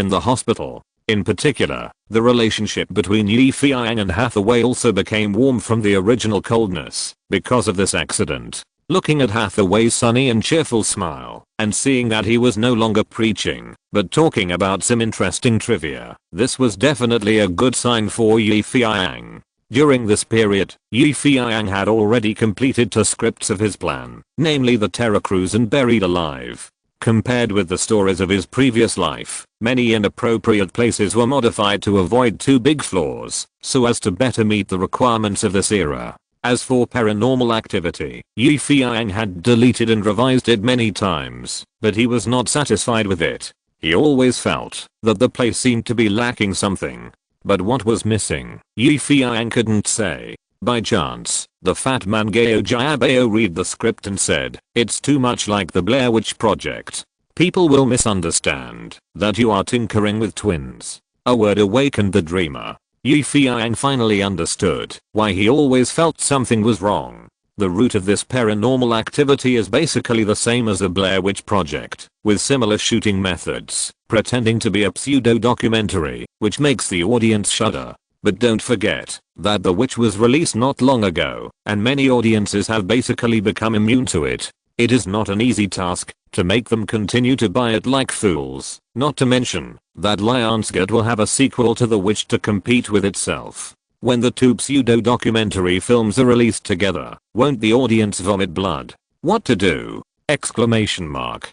the hospital. In particular, the relationship between Feiyang and Hathaway also became warm from the original coldness because of this accident. Looking at Hathaway's sunny and cheerful smile, and seeing that he was no longer preaching, but talking about some interesting trivia, this was definitely a good sign for Feiyang. During this period, Feiyang had already completed 2 scripts of his plan, namely the Terror Cruise and Buried Alive. Compared with the stories of his previous life, many inappropriate places were modified to avoid 2 big flaws, so as to better meet the requirements of this era. As for Paranormal Activity, Feiyang had deleted and revised it many times, but he was not satisfied with it. He always felt that the place seemed to be lacking something. But what was missing, Feiyang couldn't say. By chance, the fat man Gao Jiabao read the script and said, "It's too much like the Blair Witch Project. People will misunderstand that you are tinkering with twins." A word awakened the dreamer. Feiyang finally understood why he always felt something was wrong. The root of this Paranormal Activity is basically the same as the Blair Witch Project, with similar shooting methods, pretending to be a pseudo-documentary, which makes the audience shudder. But don't forget that The Witch was released not long ago, and many audiences have basically become immune to it. It is not an easy task to make them continue to buy it like fools, not to mention that Lionsgate will have a sequel to The Witch to compete with itself. When the 2 pseudo-documentary films are released together, won't the audience vomit blood? What to do? Exclamation mark.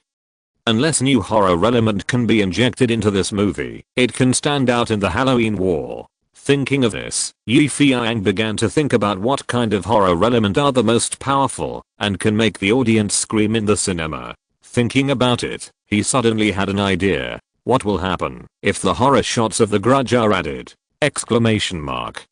Unless new horror element can be injected into this movie, it can stand out in the Halloween war. Thinking of this, Feiyang began to think about what kind of horror element are the most powerful and can make the audience scream in the cinema. Thinking about it, he suddenly had an idea. What will happen if the horror shots of The Grudge are added? Exclamation mark.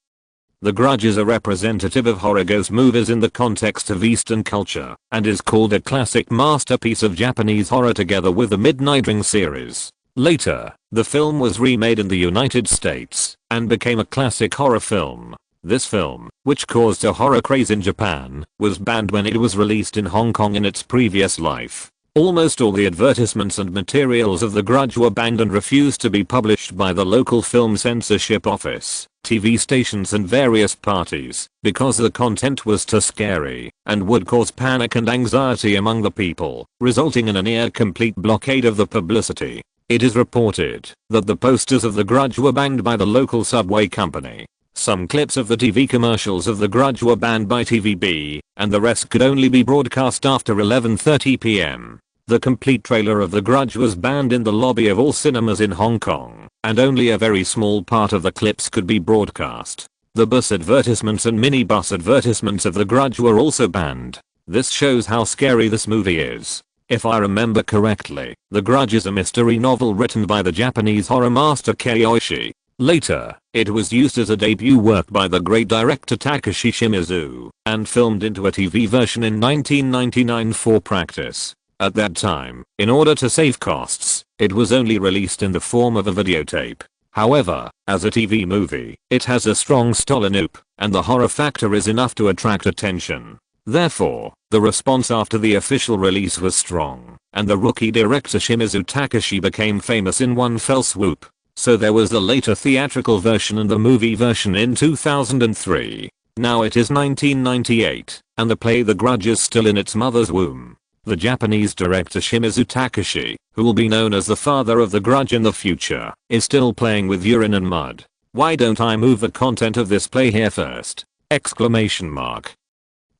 The Grudge is a representative of horror ghost movies in the context of Eastern culture and is called a classic masterpiece of Japanese horror together with the Midnight Ring series. Later, the film was remade in the United States and became a classic horror film. This film, which caused a horror craze in Japan, was banned when it was released in Hong Kong in its previous life. Almost all the advertisements and materials of The Grudge were banned and refused to be published by the local film censorship office, TV stations and various parties, because the content was too scary and would cause panic and anxiety among the people, resulting in a near-complete blockade of the publicity. It is reported that the posters of The Grudge were banned by the local subway company. Some clips of the TV commercials of The Grudge were banned by TVB, and the rest could only be broadcast after 11:30 p.m. The complete trailer of The Grudge was banned in the lobby of all cinemas in Hong Kong, and only a very small part of the clips could be broadcast. The bus advertisements and minibus advertisements of The Grudge were also banned. This shows how scary this movie is. If I remember correctly, The Grudge is a mystery novel written by the Japanese horror master Kiyoshi. Later, it was used as a debut work by the great director Takashi Shimizu, and filmed into a TV version in 1999 for practice. At that time, in order to save costs, it was only released in the form of a videotape. However, as a TV movie, it has a strong story, and the horror factor is enough to attract attention. Therefore, the response after the official release was strong, and the rookie director Shimizu Takashi became famous in one fell swoop. So there was the later theatrical version and the movie version in 2003. Now it is 1998, and the play The Grudge is still in its mother's womb. The Japanese director Shimizu Takashi, who will be known as the father of The Grudge in the future, is still playing with urine and mud. Why don't I move the content of this play here first? Exclamation mark.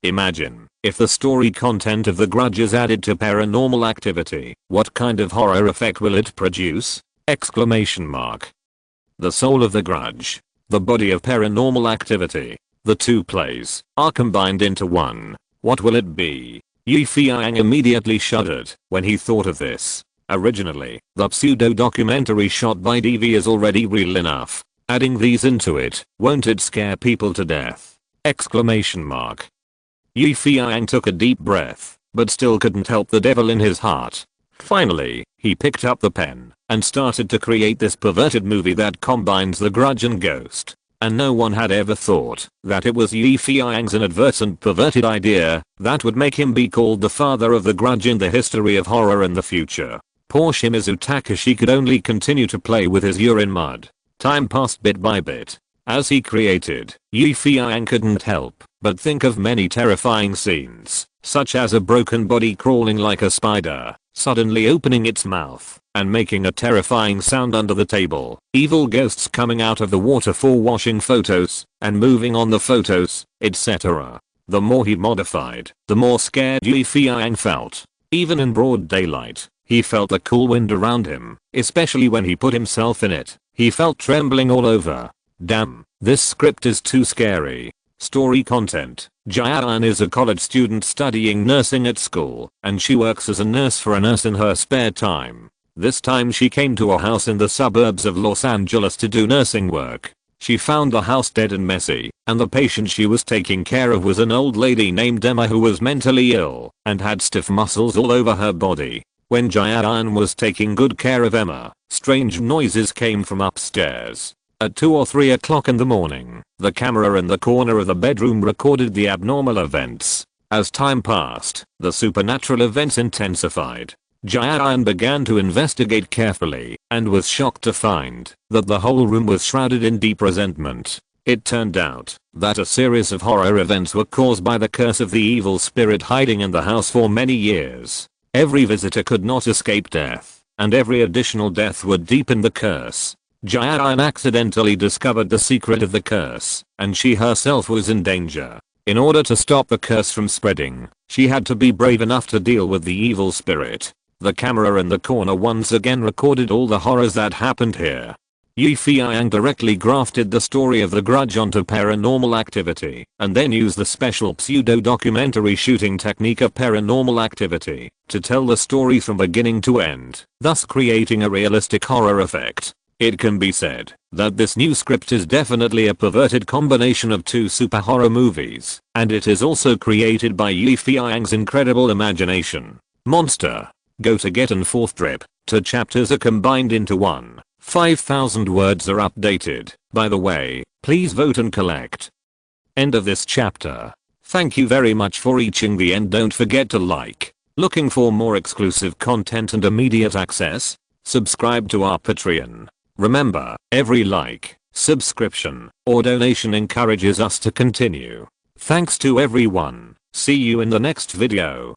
Imagine, if the story content of The Grudge is added to Paranormal Activity, what kind of horror effect will it produce? Exclamation mark. The soul of The Grudge, the body of Paranormal Activity, the two plays, are combined into one. What will it be? Feiyang immediately shuddered when he thought of this. Originally, the pseudo-documentary shot by DV is already real enough. Adding these into it, won't it scare people to death? Exclamation mark. Feiyang took a deep breath, but still couldn't help the devil in his heart. Finally, he picked up the pen and started to create this perverted movie that combines The Grudge and Ghost. And no one had ever thought that it was Feiyang's inadvertent perverted idea that would make him be called the father of The Grudge in the history of horror in the future. Poor Shimizu Takashi could only continue to play with his urine mud. Time passed bit by bit. As he created, Feiyang couldn't help but think of many terrifying scenes, such as a broken body crawling like a spider, suddenly opening its mouth and making a terrifying sound under the table, evil ghosts coming out of the water for washing photos and moving on the photos, etc. The more he modified, the more scared Feiyang felt. Even in broad daylight, he felt the cool wind around him, especially when he put himself in it. He felt trembling all over. Damn, this script is too scary. Story content. Jiayan is a college student studying nursing at school, and she works as a nurse for a nurse in her spare time. This time she came to a house in the suburbs of Los Angeles to do nursing work. She found the house dead and messy, and the patient she was taking care of was an old lady named Emma who was mentally ill and had stiff muscles all over her body. When Jiayan was taking good care of Emma, strange noises came from upstairs. At 2 or 3 o'clock in the morning, the camera in the corner of the bedroom recorded the abnormal events. As time passed, the supernatural events intensified. Jiayan began to investigate carefully and was shocked to find that the whole room was shrouded in deep resentment. It turned out that a series of horror events were caused by the curse of the evil spirit hiding in the house for many years. Every visitor could not escape death, and every additional death would deepen the curse. Jiayan accidentally discovered the secret of the curse, and she herself was in danger. In order to stop the curse from spreading, she had to be brave enough to deal with the evil spirit. The camera in the corner once again recorded all the horrors that happened here. Feiyang directly grafted the story of The Grudge onto Paranormal Activity, and then used the special pseudo-documentary shooting technique of Paranormal Activity to tell the story from beginning to end, thus creating a realistic horror effect. It can be said that this new script is definitely a perverted combination of two super horror movies, and it is also created by Feiyang's incredible imagination. Monster. Go to get and fourth drip. 2 chapters are combined into one. 5,000 words are updated. By the way, please vote and collect. End of this chapter. Thank you very much for reaching the end. Don't forget to like. Looking for more exclusive content and immediate access? Subscribe to our Patreon. Remember, every like, subscription, or donation encourages us to continue. Thanks to everyone. See you in the next video.